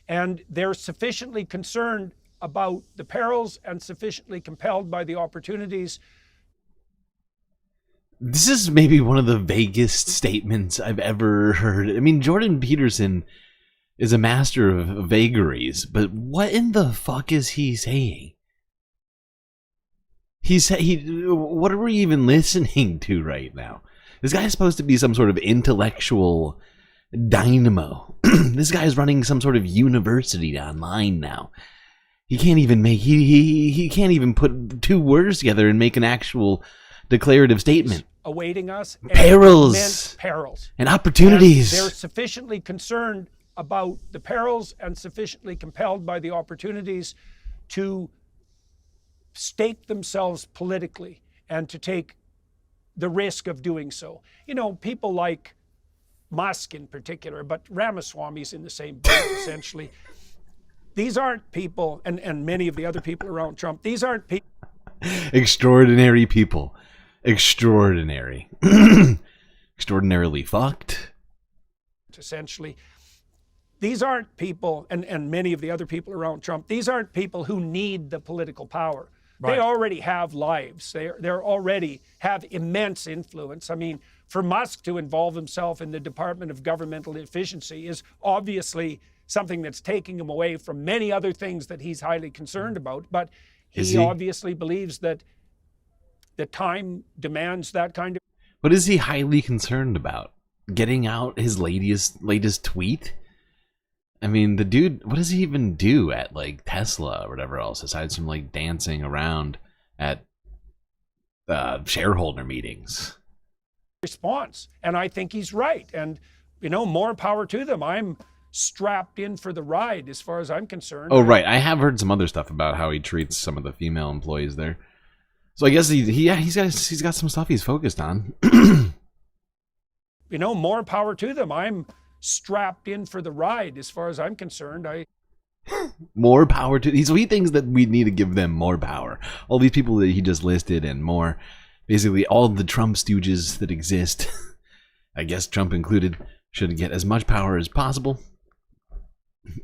[SPEAKER 8] And they're sufficiently concerned about the perils and sufficiently compelled by the opportunities.
[SPEAKER 13] This is maybe one of the vaguest statements I've ever heard. I mean, Jordan Peterson is a master of vagaries, but what in the fuck is he saying? What are we even listening to right now? This guy is supposed to be some sort of intellectual dynamo. This guy is running some sort of university online now. He can't even make he can't even put two words together and make an actual declarative statement.
[SPEAKER 8] Awaiting us and
[SPEAKER 13] perils,
[SPEAKER 8] immense perils
[SPEAKER 13] and opportunities.
[SPEAKER 8] And they're sufficiently concerned about the perils and sufficiently compelled by the opportunities to stake themselves politically and to take the risk of doing so. You know, people like Musk in particular, but Ramaswamy's in the same boat essentially. These aren't people, and many of the other people around Trump, these aren't people.
[SPEAKER 13] Extraordinary people. Extraordinary. Extraordinarily fucked.
[SPEAKER 8] Essentially. These aren't people, and many of the other people around Trump, these aren't people who need the political power. Right. They already have lives. They're already have immense influence. I mean, for Musk to involve himself in the Department of Governmental Efficiency is obviously something that's taking him away from many other things that he's highly concerned about. But he obviously believes that the time demands that kind of...
[SPEAKER 13] What is he highly concerned about? Getting out his latest tweet? I mean, the dude, what does he even do at, like, Tesla or whatever else, aside from, like, dancing around at shareholder meetings?
[SPEAKER 8] Response. And I think he's right. And, you know, more power to them. I'm strapped in for the ride as far as I'm concerned.
[SPEAKER 13] Oh, right. I have heard some other stuff about how he treats some of the female employees there. So I guess he's got some stuff he's focused on.
[SPEAKER 8] You know, more power to them. I'm strapped in for the ride as far as I'm concerned.
[SPEAKER 13] More power to he thinks that we need to give them more power. All these people that he just listed and more, basically all the Trump stooges that exist, I guess Trump included, should get as much power as possible.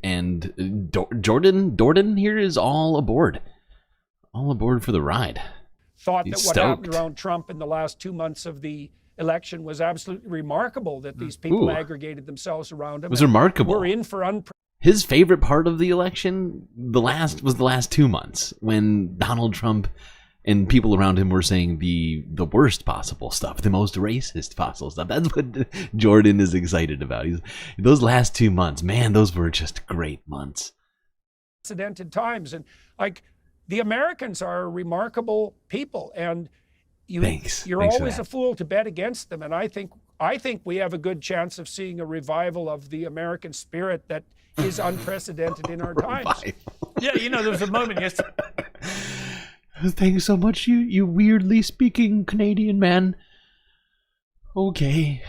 [SPEAKER 13] And Jordan here is all aboard for the ride.
[SPEAKER 8] Thought that what happened around Trump in the last 2 months of the election was absolutely remarkable, that these people aggregated themselves around him.
[SPEAKER 13] It was remarkable.
[SPEAKER 8] We're in for
[SPEAKER 13] his favorite part of the election, the last 2 months, when Donald Trump and people around him were saying the worst possible stuff, the most racist possible stuff. That's what Jordan is excited about. Those last 2 months, man, those were just great months.
[SPEAKER 8] Unprecedented times, and like the Americans are remarkable people, and you're always a fool to bet against them. And I think we have a good chance of seeing a revival of the American spirit that is unprecedented in our times.
[SPEAKER 7] Yeah, you know, there was a moment yesterday.
[SPEAKER 13] Thank you so much, you weirdly speaking Canadian man. Okay.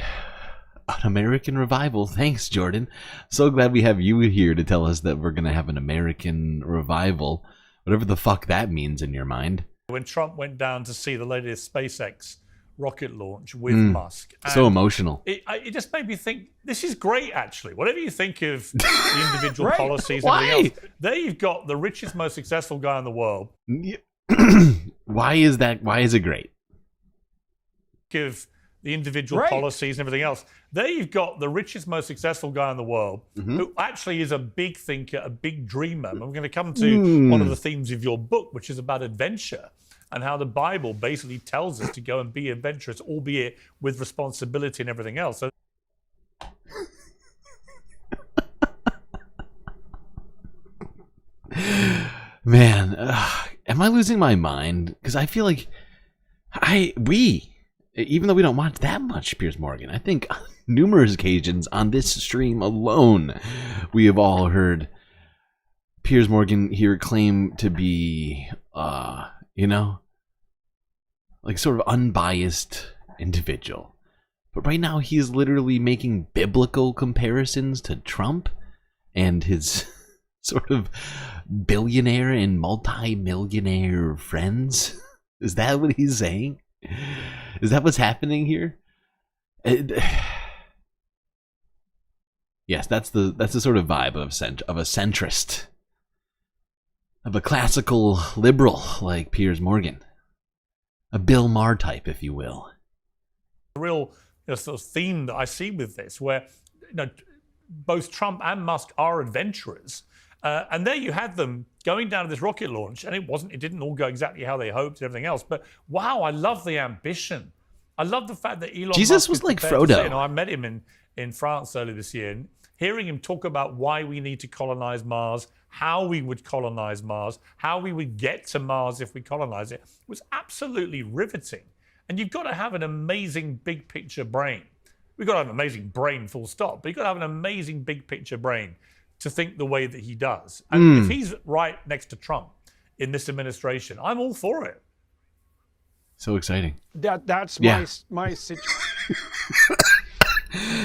[SPEAKER 13] An American revival. Thanks, Jordan. So glad we have you here to tell us that we're going to have an American revival. Whatever the fuck that means in your mind.
[SPEAKER 7] When Trump went down to see the latest SpaceX rocket launch with Musk.
[SPEAKER 13] So emotional.
[SPEAKER 7] It just made me think, this is great, actually. Whatever you think of the individual
[SPEAKER 13] Right.
[SPEAKER 7] policies and
[SPEAKER 13] Why?
[SPEAKER 7] everything else, there you've got the richest, most successful guy in the world.
[SPEAKER 13] Why is that? Why is it great?
[SPEAKER 7] Of the individual policies and everything else, there you've got the richest, most successful guy in the world who actually is a big thinker, a big dreamer. And we're going to come to one of the themes of your book, which is about adventure and how the Bible basically tells us to go and be adventurous, albeit with responsibility and everything else. So
[SPEAKER 13] Man, am I losing my mind? Because I feel like even though we don't watch that much Piers Morgan, I think on numerous occasions on this stream alone, we have all heard Piers Morgan here claim to be, like sort of unbiased individual. But right now he is literally making biblical comparisons to Trump and his sort of billionaire and multi-millionaire friends. Is that what he's saying? Is that what's happening here? Yes, that's the sort of vibe of a centrist, of a classical liberal like Piers Morgan, a Bill Maher type, if you will.
[SPEAKER 7] the real sort of theme that I see with this, where both Trump and Musk are adventurers. And there you had them going down to this rocket launch, and it didn't all go exactly how they hoped and everything else. But wow, I love the ambition. I love the fact that Elon
[SPEAKER 13] Jesus
[SPEAKER 7] Musk
[SPEAKER 13] was
[SPEAKER 7] is
[SPEAKER 13] like
[SPEAKER 7] prepared to say,
[SPEAKER 13] Frodo.
[SPEAKER 7] I met him in France earlier this year, and hearing him talk about why we need to colonize Mars, how we would colonize Mars, how we would get to Mars if we colonize it, was absolutely riveting. And you've got to have an amazing big picture brain. We've got to have an amazing brain, full stop, but you've got to have an amazing big picture brain to think the way that he does. And if he's right next to Trump in this administration, I'm all for it.
[SPEAKER 13] So exciting.
[SPEAKER 8] That's
[SPEAKER 13] Yeah.
[SPEAKER 8] my situation.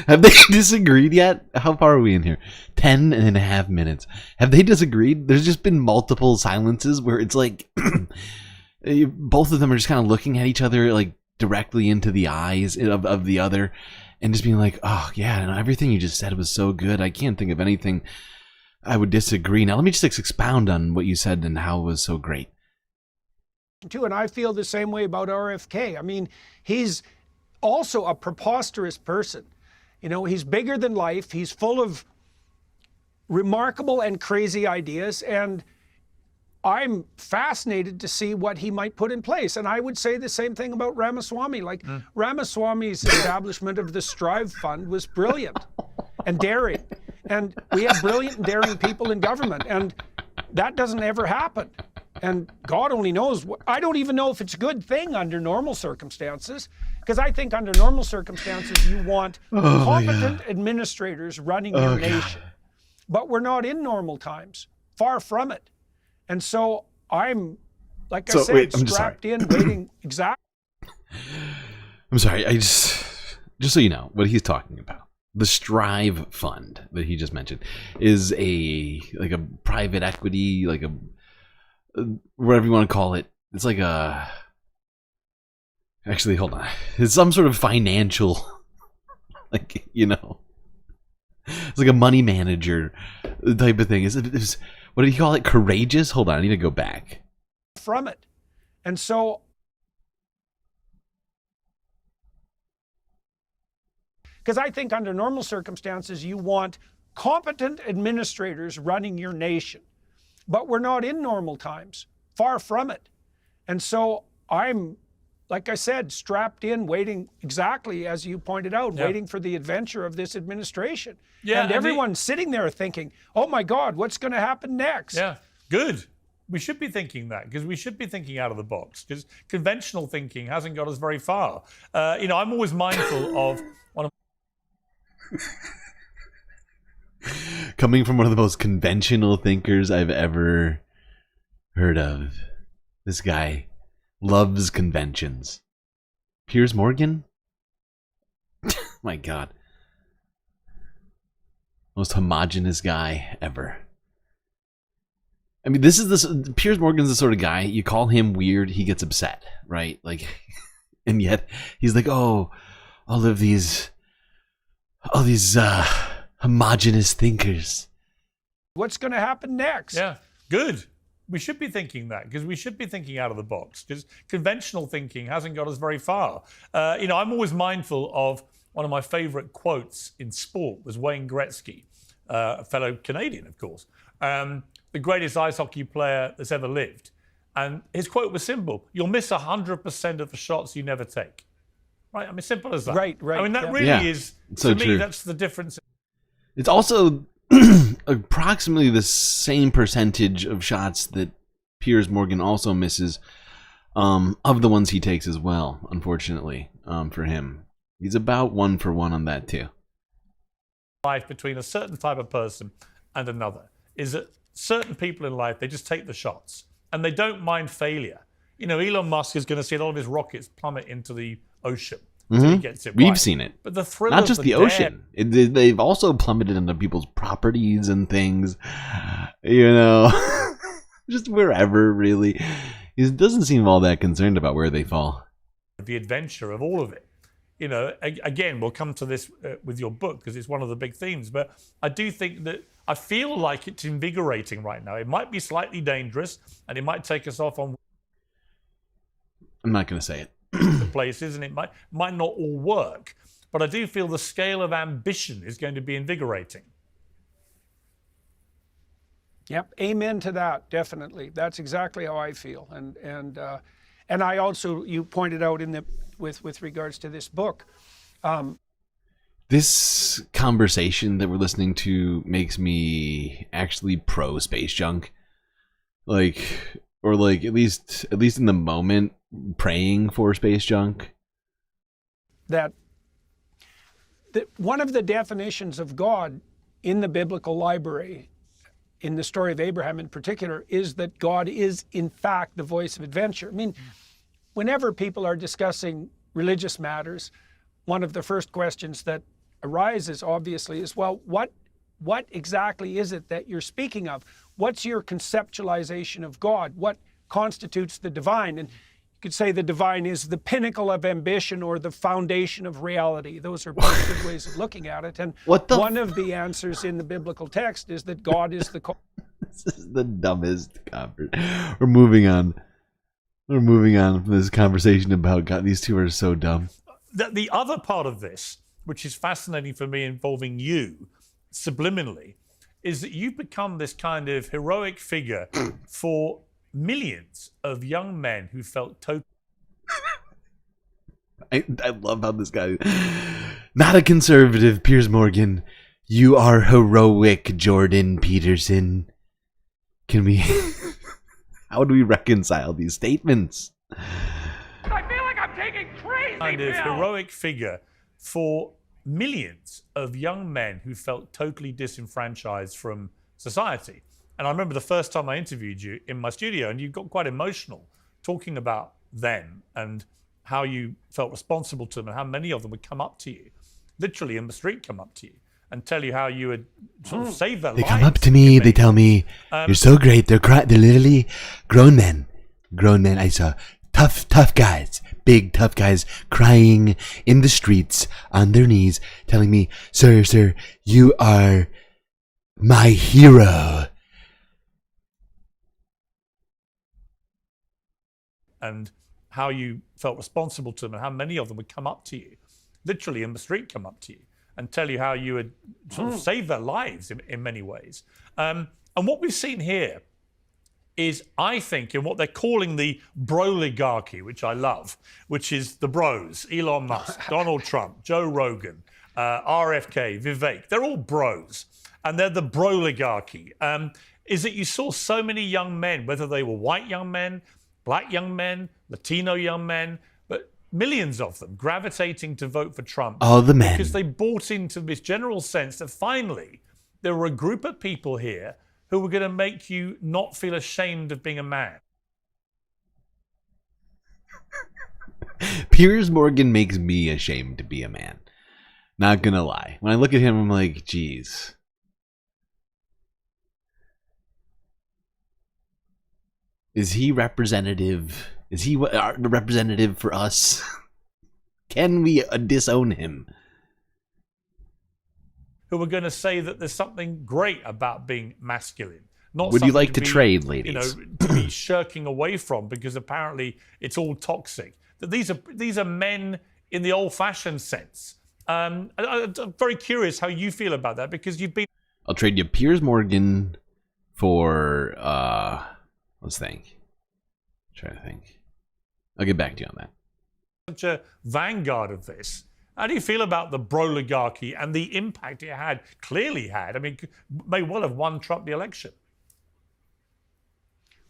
[SPEAKER 13] Have they disagreed yet? How far are we in here? 10.5 minutes. Have they disagreed? There's just been multiple silences where it's like both of them are just kind of looking at each other like directly into the eyes of the other and just being like, oh yeah, and everything you just said was so good. I can't think of anything I would disagree. Now let me just expound on what you said and how it was so great.
[SPEAKER 8] Too, and I feel the same way about RFK. I mean, he's also a preposterous person. You know, he's bigger than life. He's full of remarkable and crazy ideas, and I'm fascinated to see what he might put in place. And I would say the same thing about Ramaswamy. Like, Ramaswamy's establishment of the Strive Fund was brilliant and daring. And we have brilliant and daring people in government, and that doesn't ever happen. And God only knows. I don't even know if it's a good thing under normal circumstances, because I think under normal circumstances you want competent administrators running your nation. But we're not in normal times. Far from it. And so I'm, like I said, strapped in, waiting exactly.
[SPEAKER 13] I'm sorry. I just so you know what he's talking about. The Strive Fund that he just mentioned is a private equity, like a whatever you want to call it. It's like a actually hold on. It's some sort of financial, like it's like a money manager type of thing. Is what did he call it? Courageous? Hold on, I need to go back.
[SPEAKER 8] From it. And so because I think under normal circumstances you want competent administrators running your nation. But we're not in normal times. Far from it. And so I'm, like I said, strapped in, waiting exactly as you pointed out, waiting for the adventure of this administration.
[SPEAKER 7] Yeah,
[SPEAKER 8] and everyone's sitting there thinking, oh my God, what's going to happen next?
[SPEAKER 7] Yeah, good. We should be thinking that, because we should be thinking out of the box, because conventional thinking hasn't got us very far. I'm always mindful of one of
[SPEAKER 13] coming from one of the most conventional thinkers I've ever heard of. This guy loves conventions. Piers Morgan? my God. Most homogenous guy ever. I mean, Piers Morgan's the sort of guy, you call him weird, he gets upset, right? Like, and yet he's like, oh, all these homogenous thinkers.
[SPEAKER 8] What's going to happen next?
[SPEAKER 7] Yeah, good. We should be thinking that, because we should be thinking out of the box, because conventional thinking hasn't got us very far. I'm always mindful of one of my favorite quotes in sport was Wayne Gretzky, a fellow Canadian, of course, the greatest ice hockey player that's ever lived. And his quote was simple: you'll miss 100% of the shots you never take. Right? I mean, simple as that.
[SPEAKER 8] Right.
[SPEAKER 7] I mean, that really is,
[SPEAKER 13] so
[SPEAKER 7] to me,
[SPEAKER 13] true.
[SPEAKER 7] that's the difference.
[SPEAKER 13] It's also approximately the same percentage of shots that Piers Morgan also misses, of the ones he takes as well, unfortunately, for him. He's about 1 for 1 on that too.
[SPEAKER 7] Life between a certain type of person and another is that certain people in life, they just take the shots and they don't mind failure. Elon Musk is going to see a lot of his rockets plummet into the ocean until he gets it right.
[SPEAKER 13] We've seen it.
[SPEAKER 7] But the thrill
[SPEAKER 13] not
[SPEAKER 7] of
[SPEAKER 13] just the ocean. They've also plummeted into people's properties and things, just wherever, really. He doesn't seem all that concerned about where they fall.
[SPEAKER 7] The adventure of all of it. Again, we'll come to this with your book because it's one of the big themes, but I do think that I feel like it's invigorating right now. It might be slightly dangerous and it might take us off on
[SPEAKER 13] I'm not going to say it.
[SPEAKER 7] places, and it might not all work, but I do feel the scale of ambition is going to be invigorating.
[SPEAKER 8] Yep, amen to that. Definitely, that's exactly how I feel. And I also, you pointed out with regards to this book.
[SPEAKER 13] This conversation that we're listening to makes me actually pro space junk, or at least in the moment, praying for space junk.
[SPEAKER 8] That one of the definitions of God in the biblical library, in the story of Abraham in particular, is that God is in fact the voice of adventure. I mean, whenever people are discussing religious matters, one of the first questions that arises obviously is, well, what exactly is it that you're speaking of? What's your conceptualization of God? What constitutes the divine? And you could say the divine is the pinnacle of ambition or the foundation of reality. Those are both good ways of looking at it. And one of the answers in the biblical text is that God is the
[SPEAKER 13] This is the dumbest conversation. We're moving on. We're moving on from this conversation about God. These two are so dumb.
[SPEAKER 7] The other part of this, which is fascinating for me, involving you subliminally, is that you've become this kind of heroic figure for millions of young men who felt totally...
[SPEAKER 13] I love how this guy... Not a conservative, Piers Morgan. You are heroic, Jordan Peterson. Can we... How do we reconcile these statements?
[SPEAKER 7] I feel like I'm taking crazy kind of heroic figure for millions of young men who felt totally disenfranchised from society. And I remember the first time I interviewed you in my studio, and you got quite emotional talking about them and how you felt responsible to them and how many of them would come up to you, literally in the street come up to you and tell you how you had sort of saved their lives.
[SPEAKER 13] They come up to me, they tell me, you're so great. They're literally grown men. I saw tough guys, big tough guys crying in the streets on their knees, telling me, sir, you are my hero.
[SPEAKER 7] And how you felt responsible to them and how many of them would come up to you, literally in the street come up to you and tell you how you had sort of saved their lives in many ways. And what we've seen here is, I think, in what they're calling the broligarchy, which I love, which is the bros, Elon Musk, Donald Trump, Joe Rogan, RFK, Vivek, they're all bros, and they're the broligarchy. Is that you saw so many young men, whether they were white young men, black young men, Latino young men, but millions of them gravitating to vote for Trump.
[SPEAKER 13] All the men.
[SPEAKER 7] Because they bought into this general sense that finally there were a group of people here who were going to make you not feel ashamed of being a man.
[SPEAKER 13] Piers Morgan makes me ashamed to be a man. Not gonna lie. When I look at him, I'm like, geez. Is he representative? Is he representative for us? Can we disown him?
[SPEAKER 7] Who are going to say that there's something great about being masculine. Not
[SPEAKER 13] Would you like to
[SPEAKER 7] be,
[SPEAKER 13] trade, ladies?
[SPEAKER 7] To be shirking away from, because apparently it's all toxic. That these are men in the old-fashioned sense. I'm very curious how you feel about that, because you've been...
[SPEAKER 13] I'll trade you Piers Morgan for, let's think. Try to think. I'll get back to you on that.
[SPEAKER 7] Such a vanguard of this. How do you feel about the broligarchy and the impact it clearly had? I mean, may well have won Trump the election.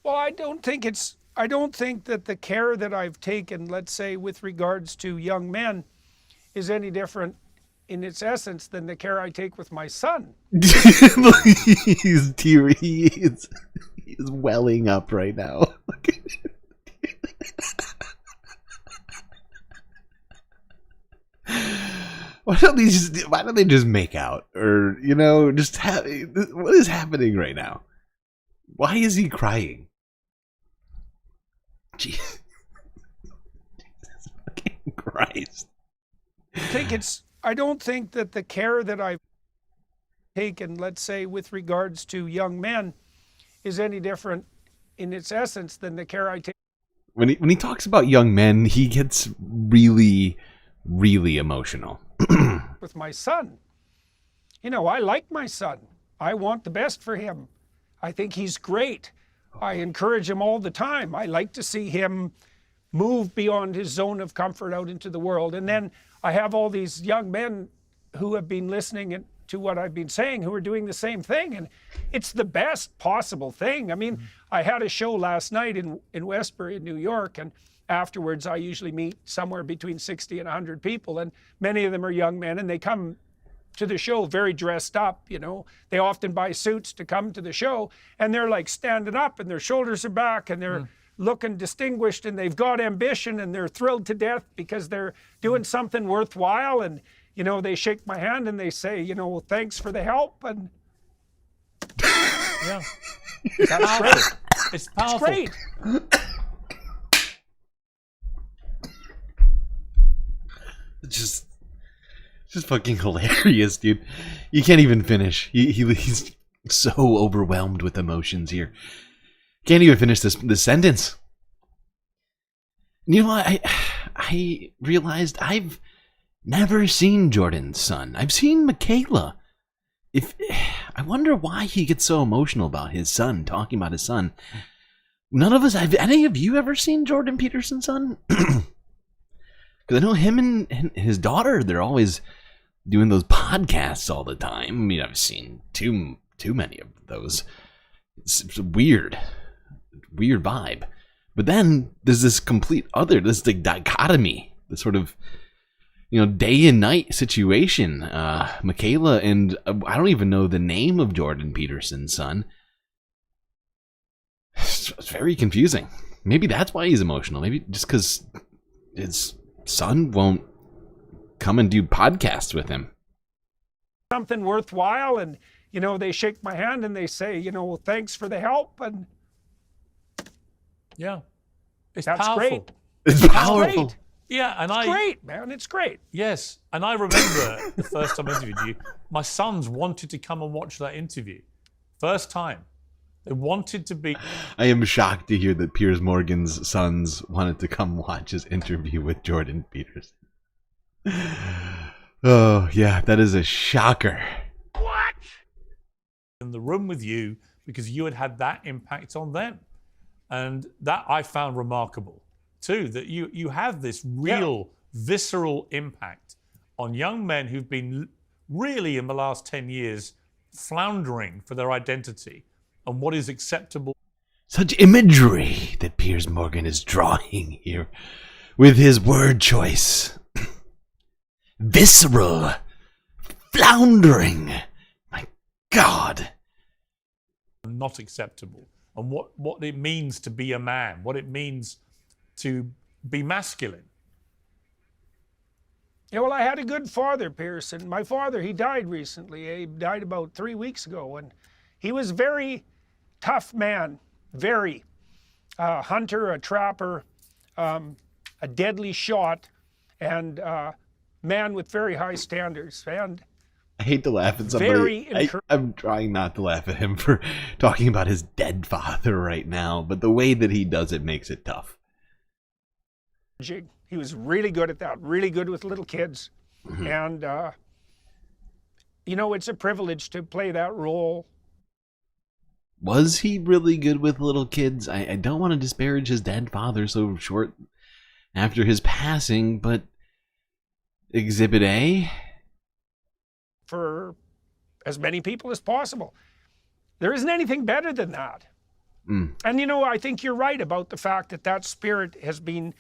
[SPEAKER 8] Well, I don't think that the care that I've taken, let's say, with regards to young men is any different in its essence than the care I take with my son.
[SPEAKER 13] He's teary. He's welling up right now. Why don't they just make out? Or, just what is happening right now? Why is he crying? Jesus fucking Christ.
[SPEAKER 8] I don't think that the care that I've taken, let's say, with regards to young men is any different in its essence than the care I take.
[SPEAKER 13] When he talks about young men, he gets really, really emotional.
[SPEAKER 8] With my son. I like my son. I want the best for him. I think he's great. I encourage him all the time. I like to see him move beyond his zone of comfort out into the world. And then I have all these young men who have been listening to what I've been saying, who are doing the same thing. And it's the best possible thing. I mean, I had a show last night in Westbury, in New York, and afterwards I usually meet somewhere between 60 and 100 people, and many of them are young men, and they come to the show very dressed up. They often buy suits to come to the show, and they're like standing up and their shoulders are back and they're looking distinguished, and they've got ambition, and they're thrilled to death because they're doing something worthwhile. And they shake my hand and they say, thanks for the help. And
[SPEAKER 7] yeah,
[SPEAKER 8] that's great.
[SPEAKER 7] It's powerful.
[SPEAKER 8] It's great.
[SPEAKER 13] Just fucking hilarious, dude. You can't even finish. He's so overwhelmed with emotions here. Can't even finish this sentence. I realized I've never seen Jordan's son. I've seen Michaela. I wonder why he gets so emotional about his son, talking about his son. None of us, have any of you ever seen Jordan Peterson's son? Because I know him and his daughter, they're always doing those podcasts all the time. I mean, I've seen too many of those. It's a weird vibe. But then there's this this like dichotomy, this sort of, day and night situation. Michaela and I don't even know the name of Jordan Peterson's son. It's very confusing. Maybe that's why he's emotional. Maybe just because his son won't come and do podcasts with him.
[SPEAKER 8] Something worthwhile, and they shake my hand and they say, thanks for the help. And
[SPEAKER 7] yeah, it's
[SPEAKER 8] that's
[SPEAKER 7] powerful.
[SPEAKER 8] Great.
[SPEAKER 13] It's powerful.
[SPEAKER 8] Great.
[SPEAKER 7] Yeah, and
[SPEAKER 8] it's great, man. It's great.
[SPEAKER 7] Yes, and I remember the first time I interviewed you, my sons wanted to come and watch that interview. First time. They wanted to be...
[SPEAKER 13] I am shocked to hear that Piers Morgan's sons wanted to come watch his interview with Jordan Peterson. Oh, yeah, that is a shocker.
[SPEAKER 7] What? In the room with you because you had that impact on them. And that I found remarkable, too, that you have this real, visceral impact on young men who've been really, in the last 10 years, floundering for their identity and what is acceptable.
[SPEAKER 13] Such imagery that Piers Morgan is drawing here with his word choice. Visceral. Floundering. My God.
[SPEAKER 7] Not acceptable. And what it means to be a man, what it means to be masculine.
[SPEAKER 8] Yeah, well, I had a good father, Pearson. My father, he died recently. He died about 3 weeks ago, and he was a very tough man, very. Hunter, a trapper, a deadly shot, and man with very high standards. And
[SPEAKER 4] I hate to laugh at somebody. I'm trying not to laugh at him for talking about his dead father right now, but the way that he does it makes it tough.
[SPEAKER 8] He was really good at that, really good with little kids. Mm-hmm. And, you know, it's a privilege to play that role.
[SPEAKER 4] Was he really good with little kids? I don't want to disparage his dead father so short after his passing, but Exhibit A?
[SPEAKER 8] For as many people as possible. There isn't anything better than that. Mm. And, you know, I think you're right about the fact that that spirit has been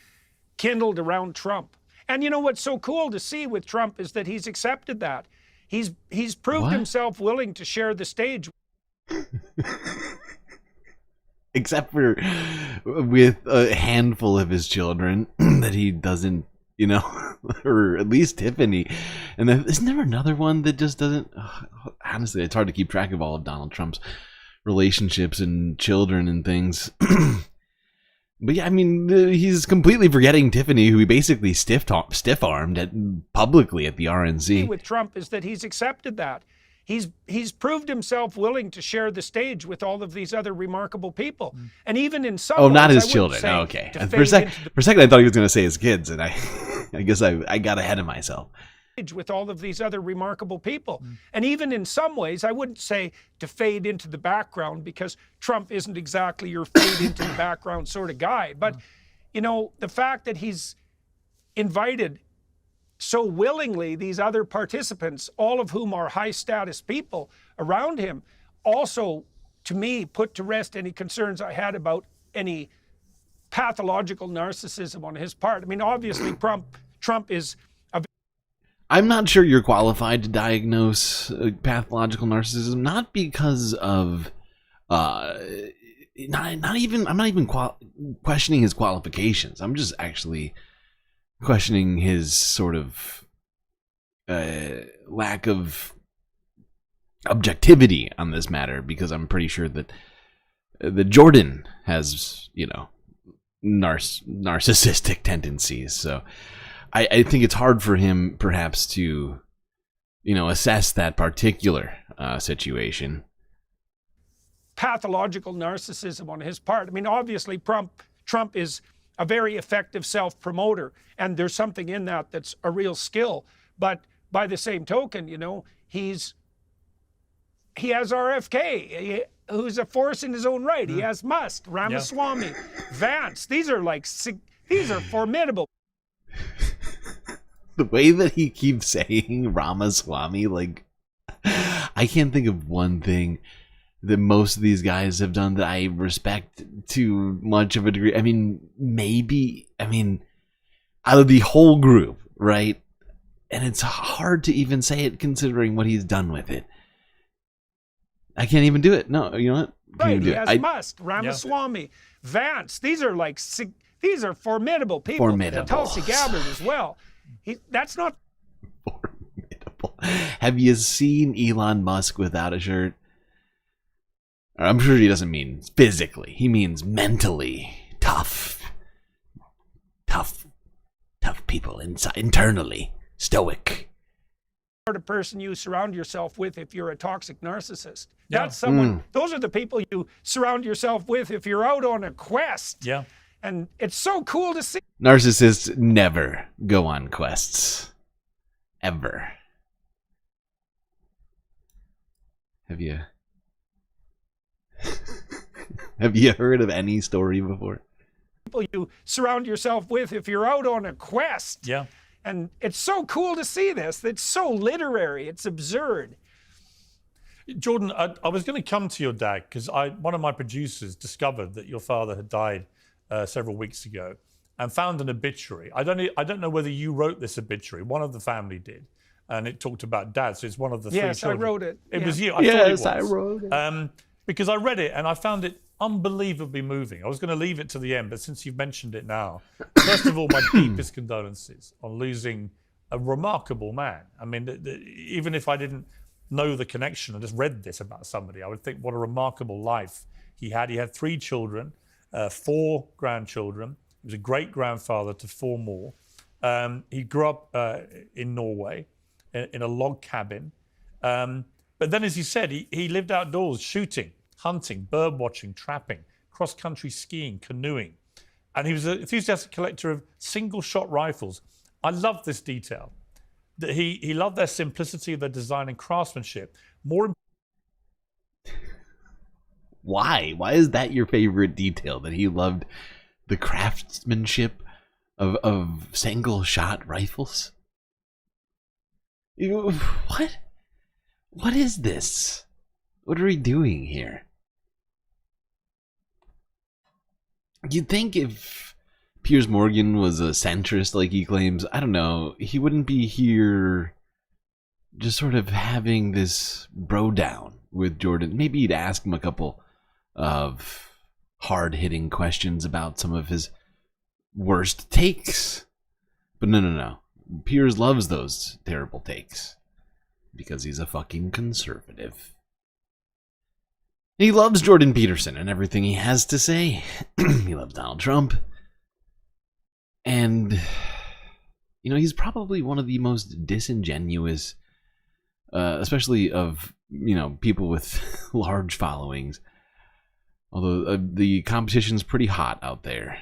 [SPEAKER 8] kindled around Trump. And you know what's so cool to see with Trump is that he's accepted that. He's proved himself willing to share the stage.
[SPEAKER 4] Except for with a handful of his children that he doesn't, you know, or at least Tiffany. And then isn't there another one that just doesn't? Honestly, it's hard to keep track of all of Donald Trump's relationships and children and things. But yeah, I mean, he's completely forgetting Tiffany, who he basically stiff-armed publicly at the RNC.
[SPEAKER 8] With Trump is that he's accepted that. He's proved himself willing to share the stage with all of these other remarkable people. And even in some ways,
[SPEAKER 4] not his children. Oh, okay. For a second, I thought he was going to say his kids, and I guess I got ahead of myself.
[SPEAKER 8] With all of these other remarkable people. And even in some ways, I wouldn't say to fade into the background, because Trump isn't exactly your fade into the background sort of guy. But, you know, the fact that he's invited so willingly these other participants, all of whom are high status people around him, also, to me, put to rest any concerns I had about any pathological narcissism on his part. I mean, obviously, Trump is...
[SPEAKER 4] I'm not sure you're qualified to diagnose pathological narcissism, not because of, I'm not even questioning his qualifications. I'm just actually questioning his sort of lack of objectivity on this matter, because I'm pretty sure that Jordan has, you know, narcissistic tendencies. So I think it's hard for him, perhaps, to, you know, assess that particular situation.
[SPEAKER 8] Pathological narcissism on his part. I mean, obviously, Trump is a very effective self-promoter, and there's something in that that's a real skill. But by the same token, you know, he has RFK, who's a force in his own right. He has Musk, Ramaswamy, Vance. These are formidable.
[SPEAKER 4] The way that he keeps saying Ramaswamy, like, I can't think of one thing that most of these guys have done that I respect to much of a degree. I mean, out of the whole group, right? And it's hard to even say it considering what he's done with it. I can't even do it. No, you know what?
[SPEAKER 8] Right, he has Musk, Ramaswamy, Vance. These are formidable people.
[SPEAKER 4] Formidable.
[SPEAKER 8] Tulsi Gabbard as well. That's not
[SPEAKER 4] formidable. Have you seen Elon Musk without a shirt? I'm sure he doesn't mean physically. He means mentally tough people internally, stoic.
[SPEAKER 8] The person you surround yourself with if you're a toxic narcissist. That's someone. Those are the people you surround yourself with if you're out on a quest.
[SPEAKER 7] Yeah.
[SPEAKER 8] And it's so cool to see.
[SPEAKER 4] Narcissists never go on quests. Ever. Have you heard of any story before?
[SPEAKER 8] People you surround yourself with if you're out on a quest.
[SPEAKER 7] Yeah.
[SPEAKER 8] And it's so cool to see this. It's so literary. It's absurd.
[SPEAKER 7] Jordan, I was going to come to your dad because one of my producers discovered that your father had died several weeks ago and found an obituary. I don't know whether you wrote this obituary. One of the family did. And it talked about dad. So it's one of the three children.
[SPEAKER 8] Yes, I wrote it.
[SPEAKER 7] It was you.
[SPEAKER 8] I wrote it.
[SPEAKER 7] Because I read it and I found it unbelievably moving. I was going to leave it to the end, but since you've mentioned it now, first of all, my deepest condolences on losing a remarkable man. I mean, even if I didn't know the connection, I just read this about somebody, I would think what a remarkable life he had. He had 3 children, 4 grandchildren. He was a great-grandfather to 4 more. He grew up in Norway in a log cabin. But then, as you said, he lived outdoors, shooting, hunting, bird watching, trapping, cross-country skiing, canoeing. And he was an enthusiastic collector of single-shot rifles. I love this detail, that he loved their simplicity, their design and craftsmanship.
[SPEAKER 4] Why? Why is that your favorite detail? That he loved the craftsmanship of single-shot rifles? What? What is this? What are we doing here? You'd think if Piers Morgan was a centrist like he claims, I don't know, he wouldn't be here just sort of having this bro down with Jordan. Maybe he'd ask him a couple of hard-hitting questions about some of his worst takes. But no. Piers loves those terrible takes because he's a fucking conservative. He loves Jordan Peterson and everything he has to say. He loves Donald Trump. And, you know, he's probably one of the most disingenuous, especially of, you know, people with large followings. Although the competition's pretty hot out there.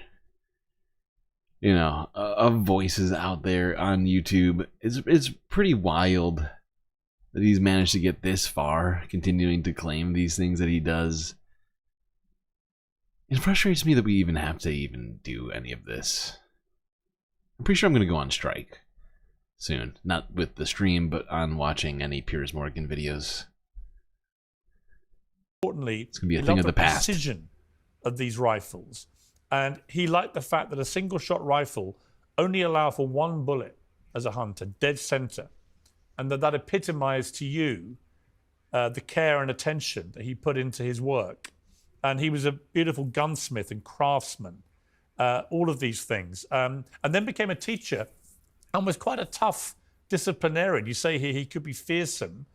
[SPEAKER 4] You know, of voices out there on YouTube. It's pretty wild that he's managed to get this far, continuing to claim these things that he does. It frustrates me that we even have to even do any of this. I'm pretty sure I'm going to go on strike soon. Not with the stream, but on watching any Piers Morgan videos.
[SPEAKER 7] Importantly,
[SPEAKER 4] it's going to be a thing of the past.
[SPEAKER 7] Precision of these rifles. And he liked the fact that a single-shot rifle only allowed for 1 bullet as a hunter, dead center. And that epitomized to you the care and attention that he put into his work. And he was a beautiful gunsmith and craftsman, all of these things. And then became a teacher and was quite a tough disciplinarian. You say he could be fearsome.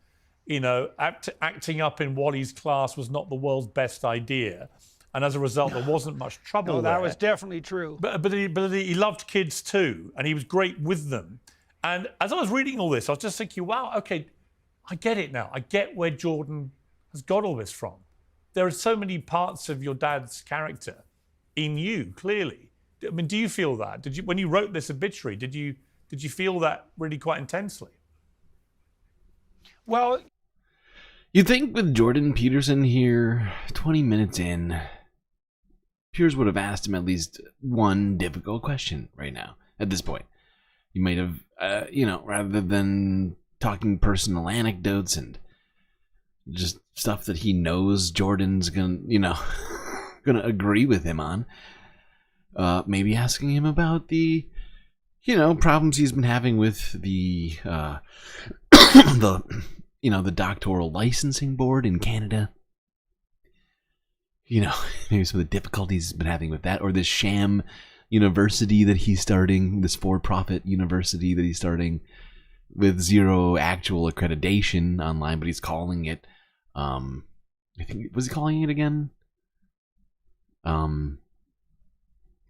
[SPEAKER 7] You know, acting up in Wally's class was not the world's best idea. And as a result, there wasn't much trouble
[SPEAKER 8] No, that
[SPEAKER 7] there.
[SPEAKER 8] was definitely true.
[SPEAKER 7] But he loved kids too, and he was great with them. And as I was reading all this, I was just thinking, wow, okay, I get it now. I get where Jordan has got all this from. There are so many parts of your dad's character in you, clearly. I mean, do you feel that? Did you, when you wrote this obituary, did you feel that really quite intensely?
[SPEAKER 8] Well,
[SPEAKER 4] you think with Jordan Peterson here, 20 minutes in, Piers would have asked him at least one difficult question right now, at this point. He might have, you know, rather than talking personal anecdotes and just stuff that he knows Jordan's gonna, you know, gonna agree with him on, maybe asking him about the, you know, problems he's been having with the, the doctoral licensing board in Canada. You know, maybe some of the difficulties he's been having with that, or this sham university that he's starting, this for-profit university that he's starting with zero actual accreditation online, but he's calling it, I think, was he calling it again?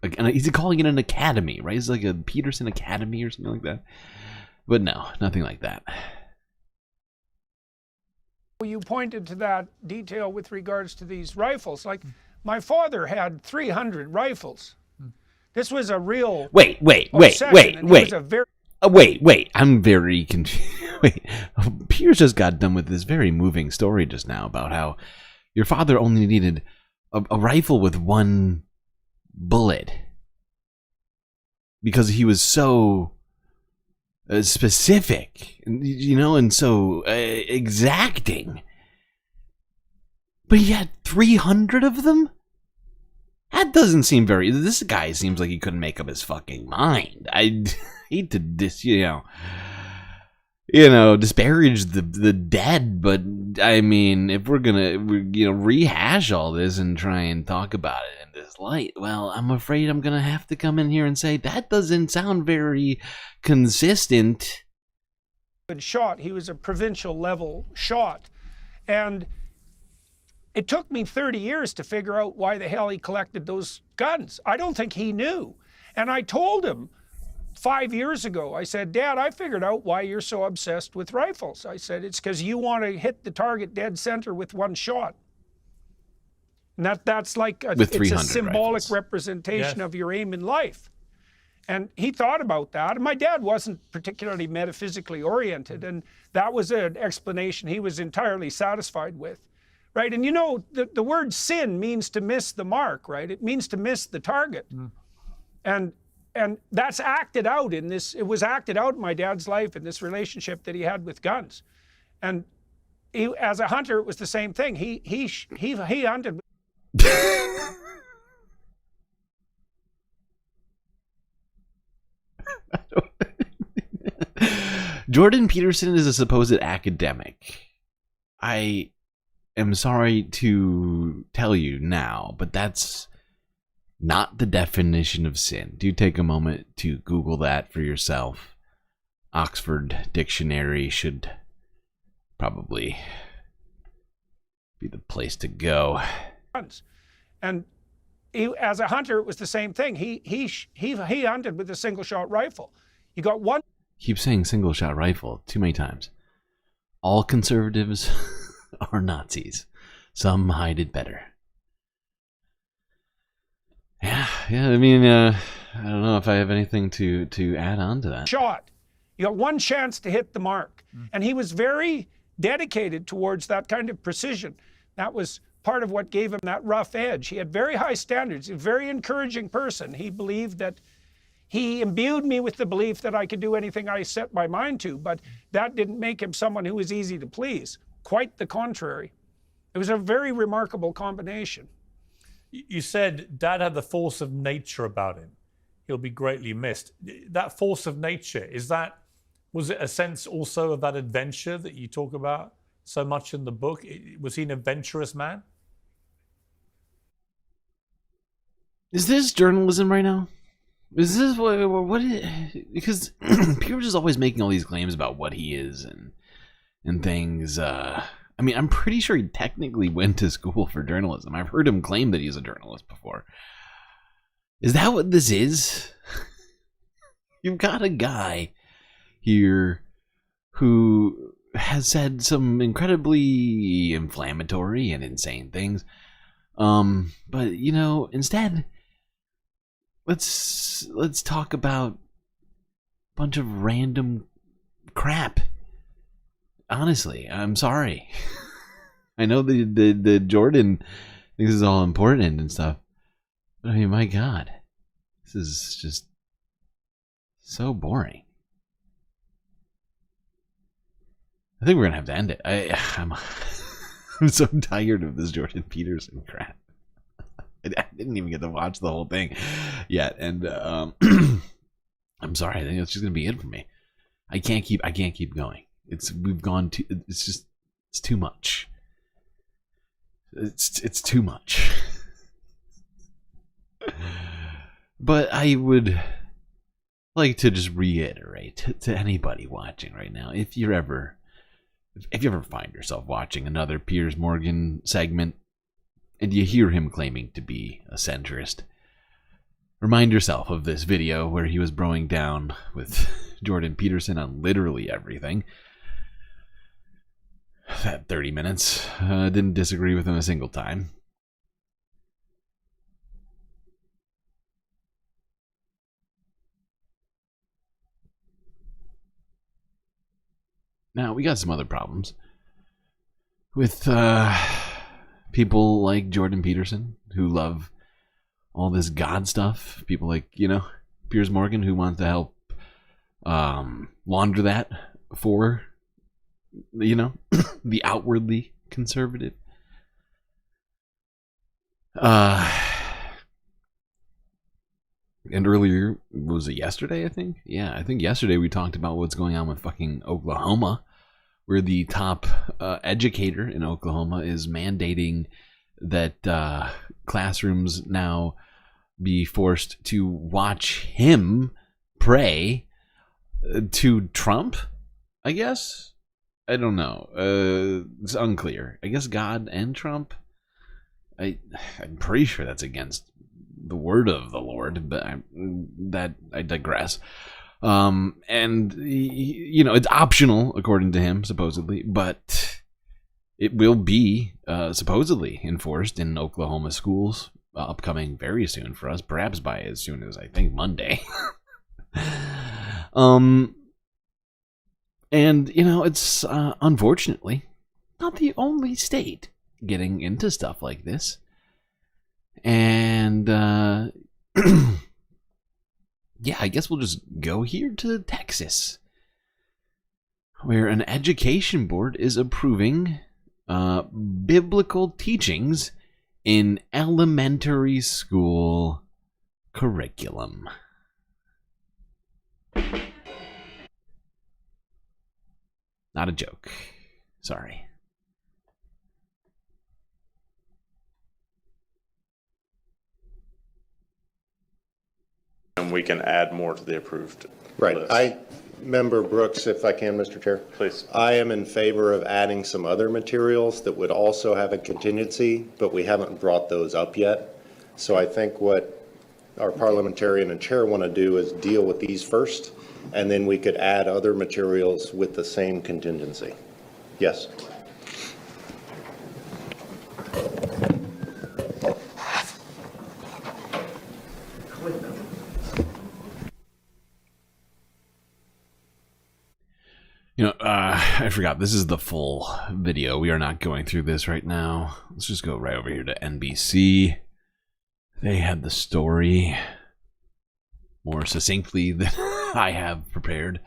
[SPEAKER 4] He's calling it an academy, right? It's like a Peterson Academy or something like that. But no, nothing like that.
[SPEAKER 8] You pointed to that detail with regards to these rifles. Like, my father had 300 rifles. This was a real
[SPEAKER 4] Wait. I'm very confused. Wait, Piers just got done with this very moving story just now about how your father only needed a rifle with 1 bullet because he was so specific, you know, and so exacting. But he had 300 of them? That doesn't seem very... This guy seems like he couldn't make up his fucking mind. I hate to disparage the dead, but I mean, if we're gonna rehash all this and try and talk about it in
[SPEAKER 13] this light. Well, I'm afraid I'm gonna have to come in here and say that doesn't sound very consistent.
[SPEAKER 8] Shot. He was a provincial level shot. And it took me 30 years to figure out why the hell he collected those guns. I don't think he knew. And I told him 5 years ago, I said, Dad, I figured out why you're so obsessed with rifles. I said, it's because you want to hit the target dead center with one shot. And that's like it's a symbolic rifles. Representation of your aim in life. And he thought about that. And my dad wasn't particularly metaphysically oriented. And that was an explanation he was entirely satisfied with. Right? And you know, the word sin means to miss the mark, right? It means to miss the target. And that's acted out in this, it was acted out in my dad's life in this relationship that he had with guns. And he, as a hunter, it was the same thing. He hunted.
[SPEAKER 13] Jordan Peterson is a supposed academic. I am sorry to tell you now, but that's not the definition of sin. Do take a moment to Google that for yourself. Oxford Dictionary should probably be the place to go.
[SPEAKER 8] And he, as a hunter, it was the same thing. He hunted with a single shot rifle. You got one.
[SPEAKER 13] Keep saying single shot rifle too many times. All conservatives are Nazis. Some hide it better. Yeah. I mean, I don't know if I have anything to add on to that.
[SPEAKER 8] Shot. You got one chance to hit the mark, and he was very dedicated towards that kind of precision. That was part of what gave him that rough edge. He had very high standards. A very encouraging person. He believed that. He imbued me with the belief that I could do anything I set my mind to, but that didn't make him someone who was easy to please. Quite the contrary. It was a very remarkable combination.
[SPEAKER 7] You said Dad had the force of nature about him. He'll be greatly missed. That force of nature, was it a sense also of that adventure that you talk about so much in the book? Was he an adventurous man?
[SPEAKER 13] Is this journalism right now? Is this what because Piers is always making all these claims about what he is and things. I mean, I'm pretty sure he technically went to school for journalism. I've heard him claim that he's a journalist before. Is that what this is? You've got a guy here who has said some incredibly inflammatory and insane things. But you know, instead, let's talk about a bunch of random crap. Honestly, I'm sorry. I know the Jordan thinks is all important and stuff, but I mean, my God, this is just so boring. I think we're gonna have to end it. I'm so tired of this Jordan Peterson crap. I didn't even get to watch the whole thing yet, and I'm sorry. I think that's just gonna be it for me. I can't keep going. It's too much. It's too much. But I would like to just reiterate to anybody watching right now, if you ever find yourself watching another Piers Morgan segment and you hear him claiming to be a centrist, remind yourself of this video where he was broing down with Jordan Peterson on literally everything. That 30 minutes. Didn't disagree with him a single time. Now, we got some other problems with people like Jordan Peterson who love all this God stuff. People like, Piers Morgan who wants to help launder that for, the outwardly conservative. And earlier, was it yesterday, I think? Yeah, I think yesterday we talked about what's going on with fucking Oklahoma, where the top educator in Oklahoma is mandating that
[SPEAKER 4] classrooms now be forced to watch him pray to Trump, I guess? I don't know. It's unclear. I guess God and Trump? I'm pretty sure that's against the word of the Lord, but I digress. And, you know, it's optional, according to him, supposedly, but it will be supposedly enforced in Oklahoma schools upcoming very soon for us, perhaps by as soon as, I think, Monday. And, you know, it's unfortunately not the only state getting into stuff like this. And, yeah, I guess we'll just go here to Texas, where an education board is approving biblical teachings in elementary school curriculum. Not a joke. Sorry.
[SPEAKER 6] And we can add more to the approved
[SPEAKER 10] Right.
[SPEAKER 6] list.
[SPEAKER 10] Member Brooks, if I can, Mr. Chair.
[SPEAKER 6] Please.
[SPEAKER 10] I am in favor of adding some other materials that would also have a contingency, but we haven't brought those up yet. So I think what our parliamentarian and chair want to do is deal with these first, and then we could add other materials with the same contingency. Yes.
[SPEAKER 4] You know, I forgot. This is the full video. We are not going through this right now. Let's just go right over here to NBC. They had the story more succinctly than I have prepared.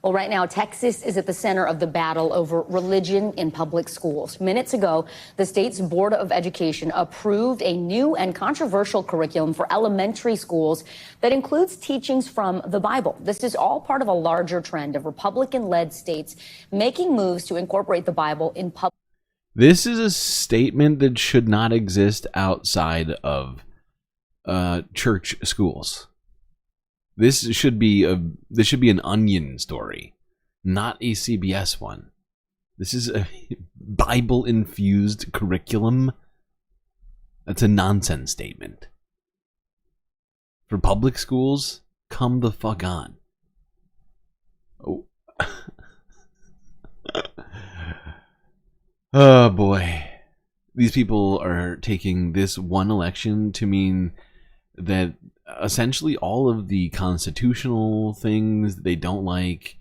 [SPEAKER 14] Well, right now, Texas is at the center of the battle over religion in public schools. Minutes ago, the state's Board of Education approved a new and controversial curriculum for elementary schools that includes teachings from the Bible. This is all part of a larger trend of Republican-led states making moves to incorporate the Bible in public.
[SPEAKER 4] This is a statement that should not exist outside of church schools. This should be an Onion story, not a CBS one. This is a Bible-infused curriculum. That's a nonsense statement. For public schools, come the fuck on. Oh. Oh boy. These people are taking this one election to mean that essentially all of the constitutional things they don't like,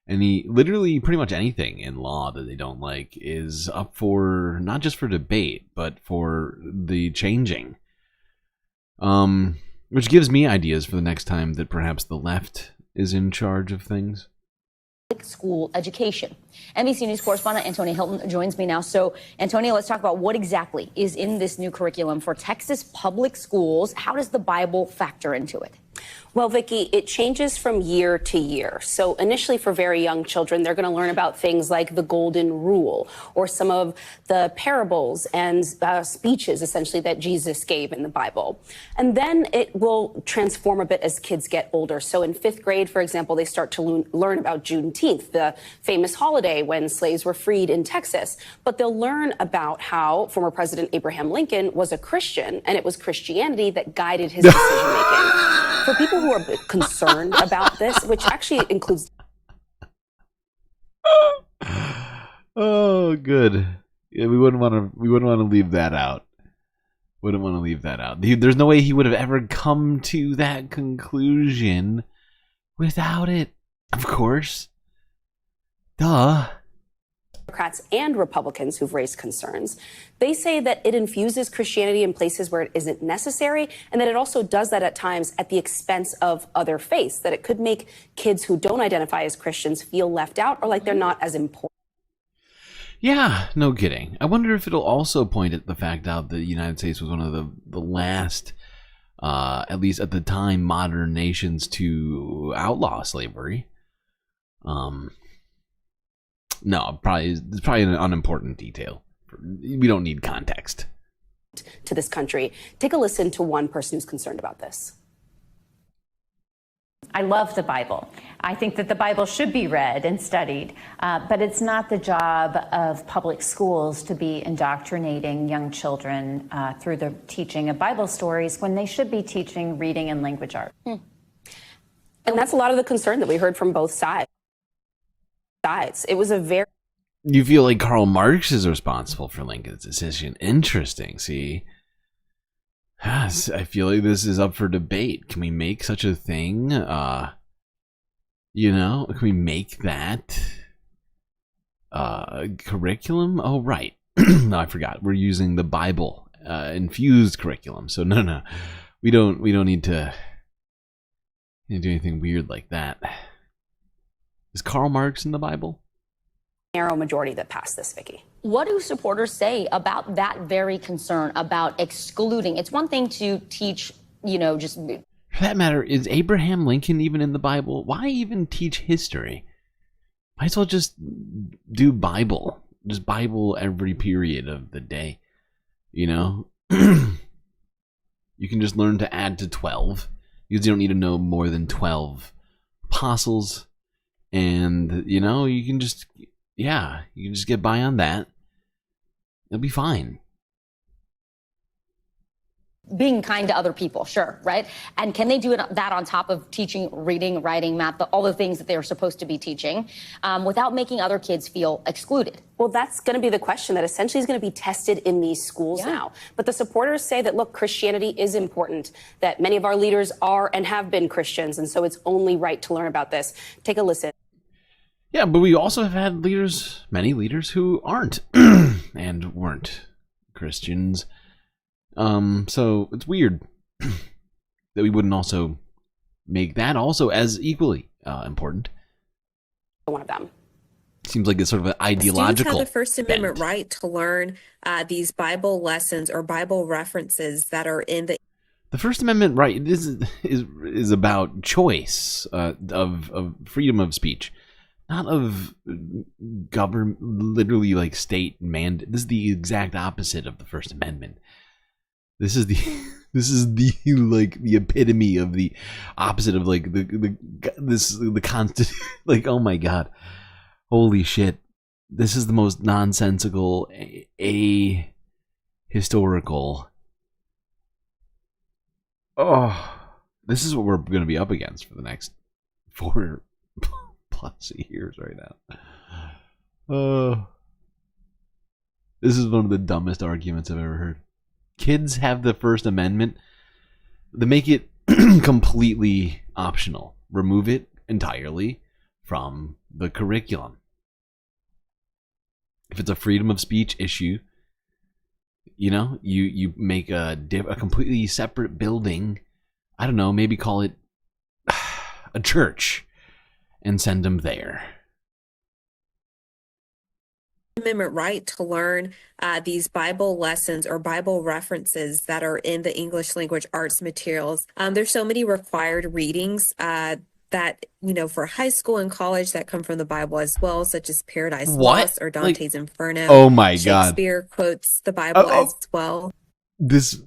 [SPEAKER 4] literally pretty much anything in law that they don't like, is up for not just for debate, but for the changing. Which gives me ideas for the next time that perhaps the left is in charge of things.
[SPEAKER 14] School education. NBC News correspondent Antonia Hilton joins me now. So, Antonia, let's talk about what exactly is in this new curriculum for Texas public schools. How does the Bible factor into it?
[SPEAKER 15] Well, Vicki, it changes from year to year. So initially for very young children, they're going to learn about things like the Golden Rule or some of the parables and speeches, essentially, that Jesus gave in the Bible. And then it will transform a bit as kids get older. So in 5th grade, for example, they start to learn about Juneteenth, the famous holiday when slaves were freed in Texas. But they'll learn about how former President Abraham Lincoln was a Christian, and it was Christianity that guided his decision-making. For people who are concerned about this, which actually includes...
[SPEAKER 4] Oh, good. Yeah, we wouldn't want to leave that out. Wouldn't want to leave that out. There's no way he would have ever come to that conclusion without it. Of course. Duh.
[SPEAKER 15] Democrats and Republicans who've raised concerns. They say that it infuses Christianity in places where it isn't necessary, and that it also does that at times at the expense of other faiths, that it could make kids who don't identify as Christians feel left out or like they're not as important.
[SPEAKER 4] Yeah, no kidding. I wonder if it'll also point at the fact out that the United States was one of the last, at least at the time, modern nations to outlaw slavery. No, it's probably an unimportant detail. We don't need context.
[SPEAKER 15] to this country. Take a listen to one person who's concerned about this.
[SPEAKER 16] I love the Bible. I think that the Bible should be read and studied, but it's not the job of public schools to be indoctrinating young children through the teaching of Bible stories when they should be teaching reading and language arts.
[SPEAKER 15] And that's a lot of the concern that we heard from both sides. It was a very...
[SPEAKER 4] You feel like Karl Marx is responsible for Lincoln's decision. Interesting, see? Yes, I feel like this is up for debate. Can we make such a thing? Can we make that curriculum? Oh, right. No, I forgot. We're using the Bible infused curriculum. So no. We don't need to do anything weird like that. Is Karl Marx in the Bible?
[SPEAKER 15] Narrow majority that passed this, Vicky.
[SPEAKER 14] What do supporters say about that very concern about excluding? It's one thing to teach, just...
[SPEAKER 4] For that matter, is Abraham Lincoln even in the Bible? Why even teach history? Might as well just do Bible. Just Bible every period of the day. You can just learn to add to 12. Because you don't need to know more than 12 apostles. And, you can just... Yeah, you can just get by on that. It'll be fine.
[SPEAKER 14] Being kind to other people, sure, right? And can they do that on top of teaching reading, writing, math, all the things that they're supposed to be teaching, without making other kids feel excluded?
[SPEAKER 15] Well, that's going to be the question that essentially is going to be tested in these schools now. But the supporters say that, look, Christianity is important, that many of our leaders are and have been Christians, and so it's only right to learn about this. Take a listen.
[SPEAKER 4] Yeah, but we also have had many leaders who aren't and weren't Christians. So it's weird that we wouldn't also make that also as equally important.
[SPEAKER 15] One of them.
[SPEAKER 4] Seems like it's sort of an ideological.
[SPEAKER 17] Students have the First Amendment right to learn these Bible lessons or Bible references that are in the...
[SPEAKER 4] The First Amendment right is about choice of freedom of speech. Not of government, literally like state mandate. This is the exact opposite of the First Amendment. This is the like the epitome of the opposite of like the constant. Like, oh my god, holy shit! This is the most nonsensical, historical. Oh, this is what we're going to be up against for the next 4+ years right now. This is one of the dumbest arguments I've ever heard. Kids have the First Amendment. They make it completely optional. Remove it entirely from the curriculum. If it's a freedom of speech issue, you make a completely separate building. I don't know, maybe call it a church. And send them there.
[SPEAKER 17] Amendment right to learn these Bible lessons or Bible references that are in the English language arts materials. There's so many required readings that, for high school and college that come from the Bible as well, such as Paradise Lost or Dante's Inferno.
[SPEAKER 4] Oh my God.
[SPEAKER 17] Shakespeare quotes the Bible as well.
[SPEAKER 4] This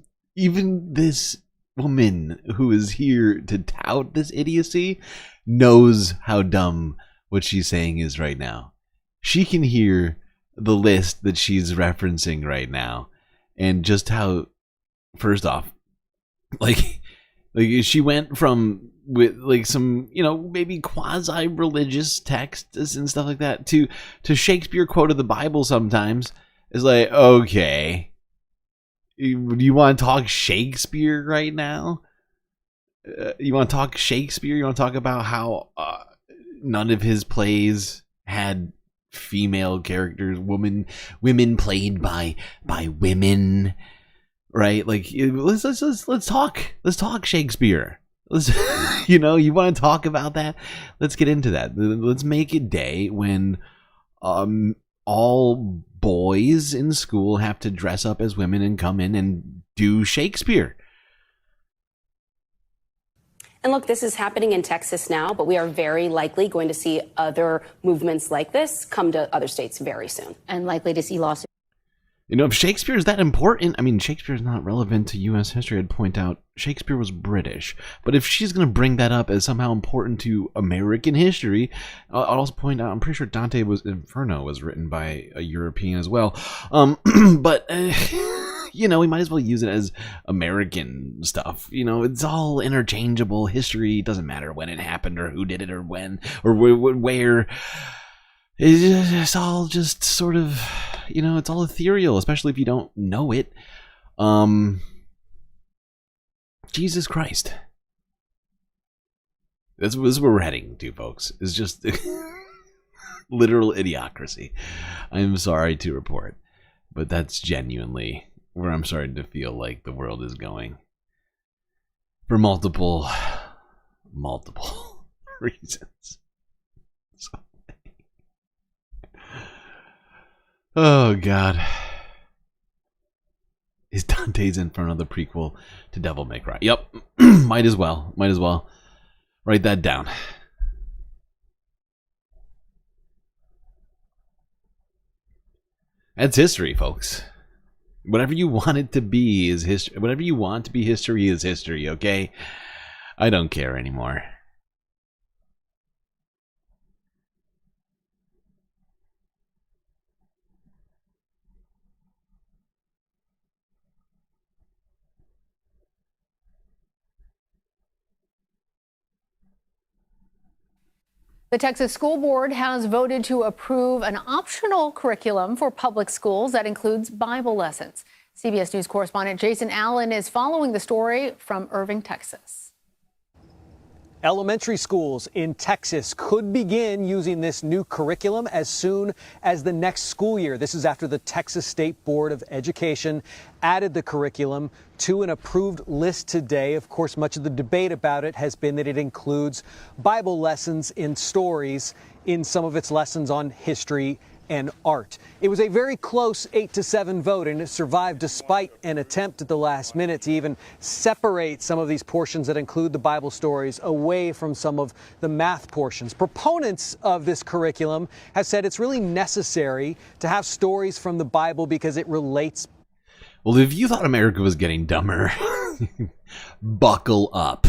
[SPEAKER 4] woman who is here to tout this idiocy knows how dumb what she's saying is right now. She can hear the list that she's referencing right now, and just how, first off, like she went from with like some maybe quasi-religious texts and stuff like that to Shakespeare quoted the Bible sometimes. Is like, okay, you want to talk Shakespeare right now? You want to talk Shakespeare? You want to talk about how none of his plays had female characters, women played by women, right? Like, let's talk Shakespeare. Let's you want to talk about that? Let's get into that. Let's make a day when all boys in school have to dress up as women and come in and do Shakespeare.
[SPEAKER 15] And look, this is happening in Texas now, but we are very likely going to see other movements like this come to other states very soon.
[SPEAKER 14] And likely to see lawsuits.
[SPEAKER 13] You know, if Shakespeare is that important, I mean, Shakespeare is not relevant to U.S. history. I'd point out Shakespeare was British. But if she's going to bring that up as somehow important to American history, I'll also point out, I'm pretty sure Inferno was written by a European as well. But, you know, we might as well use it as American stuff. You know, it's all interchangeable. History doesn't matter when it happened or who did it or when or where. It's all just sort of, you know, it's all ethereal, especially if you don't know it. Jesus Christ. This is where we're heading to, folks. It's just literal idiocracy. I'm sorry to report, but that's genuinely where I'm starting to feel like the world is going. For multiple reasons. So. Oh, God. Is Dante's Inferno the prequel to Devil May Cry? Yep. Might as well. Write that down. That's history, folks. Whatever you want it to be is history. Whatever you want to be history is history, okay? I don't care anymore.
[SPEAKER 18] The Texas School Board has voted to approve an optional curriculum for public schools that includes Bible lessons. CBS News correspondent Jason Allen is following the story from Irving, Texas.
[SPEAKER 19] Elementary schools in Texas could begin using this new curriculum as soon as the next school year. This is after the Texas State Board of Education added the curriculum to an approved list today. Of course, much of the debate about it has been that it includes Bible lessons in stories in some of its lessons on history and art. It was a very close 8-7 vote, and it survived despite an attempt at the last minute to even separate some of these portions that include the Bible stories away from some of the math portions. Proponents of this curriculum have said it's really necessary to have stories from the Bible because it relates.
[SPEAKER 13] Well, if you thought America was getting dumber, buckle up.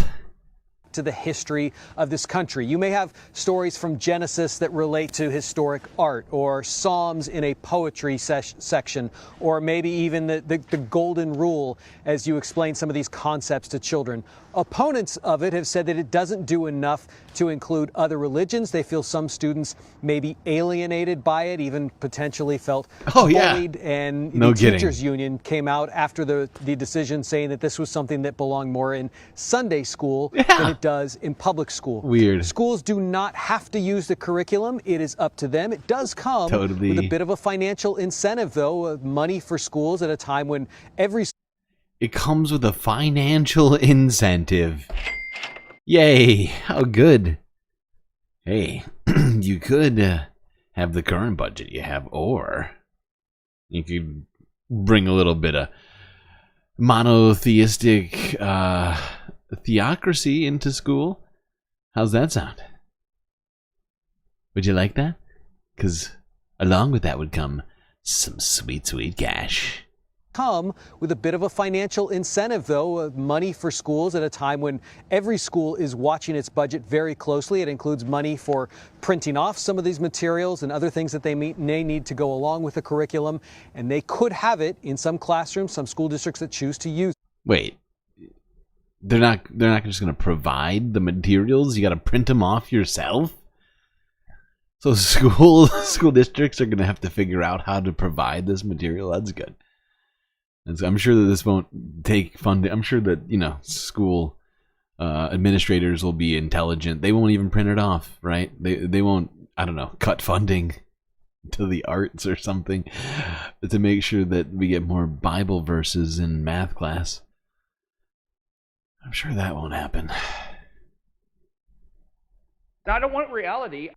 [SPEAKER 19] To the history of this country. You may have stories from Genesis that relate to historic art, or Psalms in a poetry section, or maybe even the Golden Rule as you explain some of these concepts to children. Opponents of it have said that it doesn't do enough to include other religions. They feel some students may be alienated by it, even potentially felt bullied. And the teachers union came out after the decision saying that this was something that belonged more in Sunday school than it does in public school.
[SPEAKER 13] Weird.
[SPEAKER 19] Schools do not have to use the curriculum. It is up to them. It does come with a bit of a financial incentive, though, money for schools at a time when
[SPEAKER 13] It comes with a financial incentive. Yay, how good. Hey, you could have the current budget you have, or you could bring a little bit of monotheistic theocracy into school. How's that sound? Would you like that? Because along with that would come some sweet, sweet cash.
[SPEAKER 19] Come with a bit of a financial incentive, though, money for schools at a time when every school is watching its budget very closely. It includes money for printing off some of these materials and other things that they may need to go along with the curriculum, and they could have it in some classrooms, some school districts that choose to use.
[SPEAKER 13] Wait, they're not just going to provide the materials? You got to print them off yourself? So school districts are going to have to figure out how to provide this material. That's good. And so I'm sure that this won't take funding. I'm sure that, school administrators will be intelligent. They won't even print it off, right? They won't, I don't know, cut funding to the arts or something to make sure that we get more Bible verses in math class. I'm sure that won't happen.
[SPEAKER 20] I don't want reality.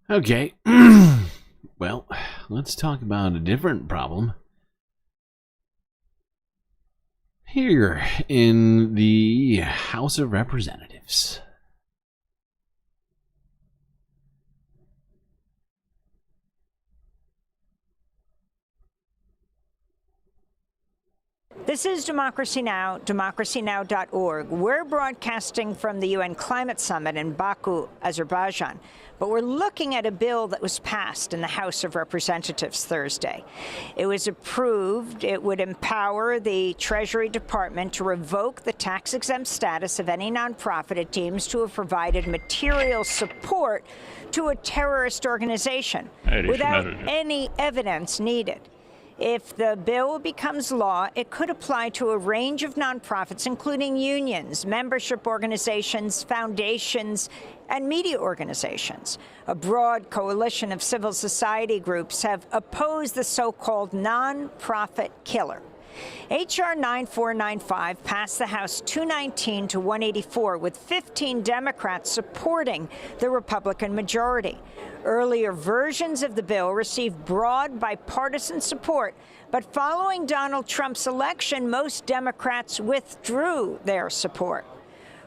[SPEAKER 13] Okay. Well, let's talk about a different problem. Here in the House of Representatives.
[SPEAKER 2] This is Democracy Now!, democracynow.org. We're broadcasting from the UN Climate Summit in Baku, Azerbaijan. But we're looking at a bill that was passed in the House of Representatives Thursday. It was approved. It would empower the Treasury Department to revoke the tax-exempt status of any nonprofit it deems to have provided material support to a terrorist organization without any evidence needed. If the bill becomes law, it could apply to a range of nonprofits, including unions, membership organizations, foundations, and media organizations. A broad coalition of civil society groups have opposed the so-called nonprofit killer. H.R. 9495 passed the House 219 to 184, with 15 Democrats supporting the Republican majority. Earlier versions of the bill received broad bipartisan support, but following Donald Trump's election, most Democrats withdrew their support.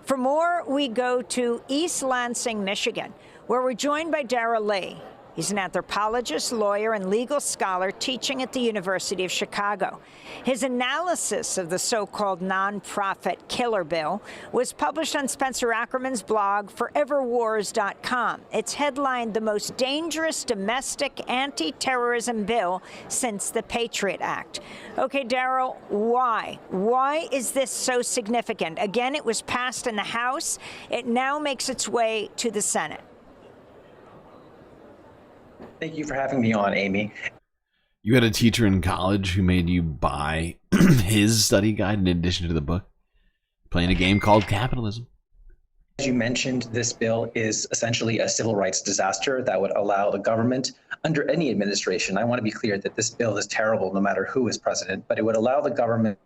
[SPEAKER 2] For more, we go to East Lansing, Michigan, where we're joined by Darrell Lee. He's an anthropologist, lawyer, and legal scholar teaching at the University of Chicago. His analysis of the so-called nonprofit killer bill was published on Spencer Ackerman's blog, foreverwars.com. It's headlined "The Most Dangerous Domestic Anti-Terrorism Bill Since the Patriot Act." Okay, Darrell, why? Why is this so significant? Again, it was passed in the House. It now makes its way to the Senate.
[SPEAKER 21] Thank you for having me on, Amy.
[SPEAKER 4] You had a teacher in college who made you buy his study guide in addition to the book, playing a game called capitalism.
[SPEAKER 21] As you mentioned, this bill is essentially a civil rights disaster that would allow the government, under any administration, I want to be clear that this bill is terrible no matter who is president, but it would allow the government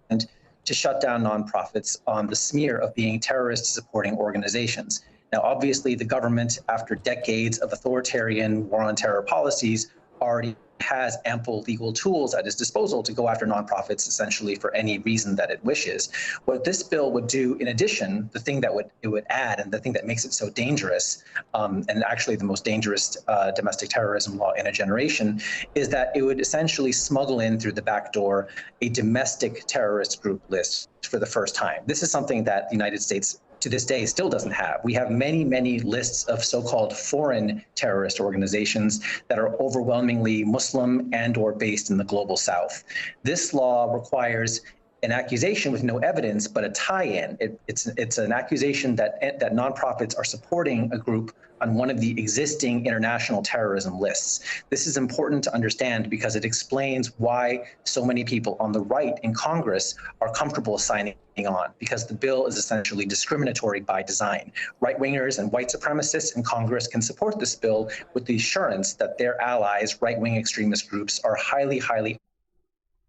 [SPEAKER 21] to shut down nonprofits on the smear of being terrorist supporting organizations. Now, obviously, the government, after decades of authoritarian war on terror policies, already has ample legal tools at its disposal to go after nonprofits essentially for any reason that it wishes. What this bill would do, in addition, the thing that it would add, and the thing that makes it so dangerous, and actually the most dangerous domestic terrorism law in a generation, is that it would essentially smuggle in through the back door a domestic terrorist group list for the first time. This is something that the United States to this day still doesn't have. We have many, many lists of so-called foreign terrorist organizations that are overwhelmingly Muslim and or based in the global South. This law requires an accusation with no evidence, but a tie-in. It's an accusation that nonprofits are supporting a group on one of the existing international terrorism lists. This is important to understand because it explains why so many people on the right in Congress are comfortable signing on, because the bill is essentially discriminatory by design. Right-wingers and white supremacists in Congress can support this bill with the assurance that their allies, right-wing extremist groups, are highly, highly...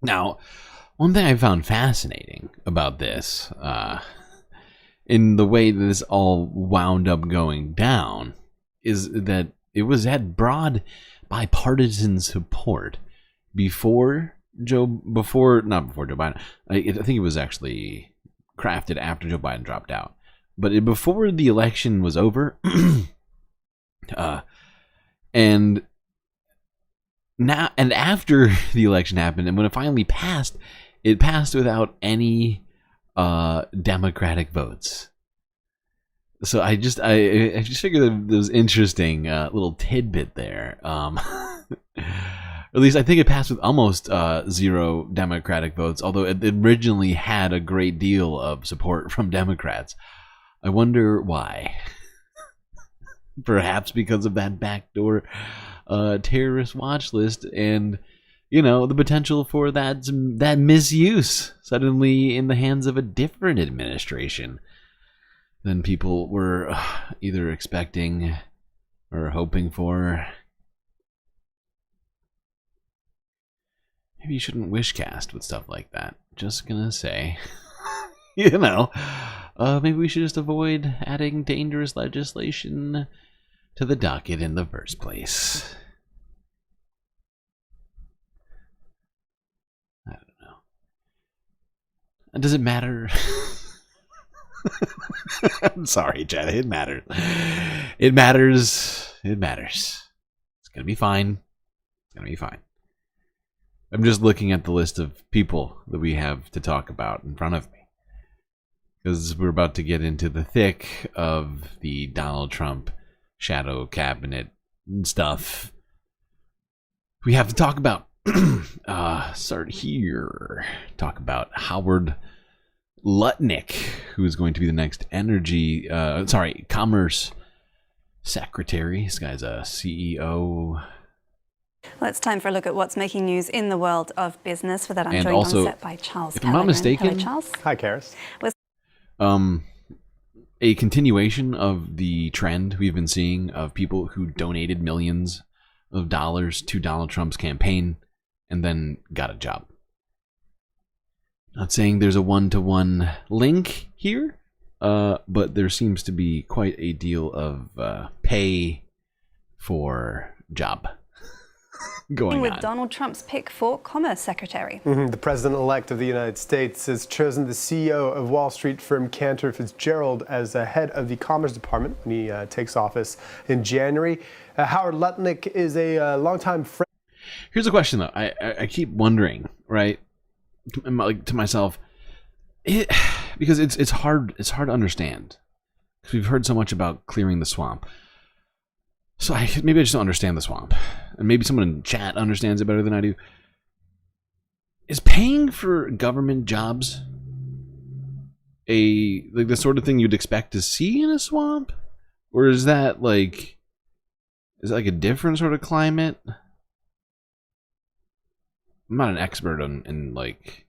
[SPEAKER 4] Now, one thing I found fascinating about this, in the way that this all wound up going down, is that it had broad bipartisan support not before Joe Biden. I think it was actually crafted after Joe Biden dropped out, but before the election was over, and after the election happened, and when it finally passed, it passed without any Democratic votes. So I just figured that was interesting little tidbit there. Or at least I think it passed with almost 0 Democratic votes, although it originally had a great deal of support from Democrats. I wonder why. Perhaps because of that backdoor terrorist watch list and, the potential for that misuse suddenly in the hands of a different administration than people were either expecting or hoping for. Maybe you shouldn't wishcast with stuff like that. Just gonna say. Maybe we should just avoid adding dangerous legislation to the docket in the first place. I don't know. Does it matter? I'm sorry, Chad. It matters. It matters. It matters. It's gonna be fine. It's gonna be fine.
[SPEAKER 13] I'm just looking at the list of people that we have to talk about in front of me. Because we're about to get into the thick of the Donald Trump shadow cabinet stuff. We have to talk about, start here, talk about Howard Lutnick, who is going to be the next Commerce Secretary. This guy's a CEO.
[SPEAKER 1] Well, it's time for a look at what's making news in the world of business. For that, I'm
[SPEAKER 13] And
[SPEAKER 1] joined
[SPEAKER 13] also,
[SPEAKER 1] on set by Charles
[SPEAKER 13] if I'm not
[SPEAKER 1] Pellegrin.
[SPEAKER 13] mistaken-
[SPEAKER 1] Hello, Charles.
[SPEAKER 9] Hi, Karis.
[SPEAKER 13] A continuation of the trend we've been seeing of people who donated millions of dollars to Donald Trump's campaign and then got a job. Not saying there's a one-to-one link here, but there seems to be quite a deal of pay for job going
[SPEAKER 1] with
[SPEAKER 13] on.
[SPEAKER 1] Donald Trump's pick for Commerce Secretary.
[SPEAKER 9] The president-elect of the United States has chosen the CEO of Wall Street firm Cantor Fitzgerald as the head of the Commerce Department when he takes office in January. Howard Lutnick is a longtime friend.
[SPEAKER 13] Here's a question, though. I keep wondering, right, to myself, because it's hard to understand, because we've heard so much about clearing the swamp. So maybe I just don't understand the swamp, and maybe someone in chat understands it better than I do. Is paying for government jobs like the sort of thing you'd expect to see in a swamp, or is that like a different sort of climate? I'm not an expert in like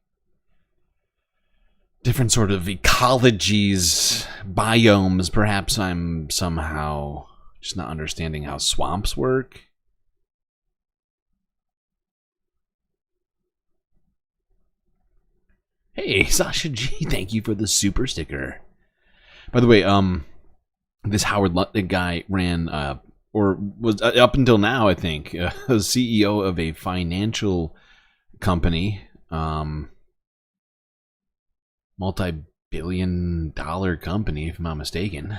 [SPEAKER 13] different sort of ecologies, biomes. Perhaps I'm somehow just not understanding how swamps work. Hey, Sasha G, thank you for the super sticker. By the way, this Howard Lutnick guy ran, or was up until now, I think, a CEO of a financial company, multi-billion-dollar company, if I'm not mistaken.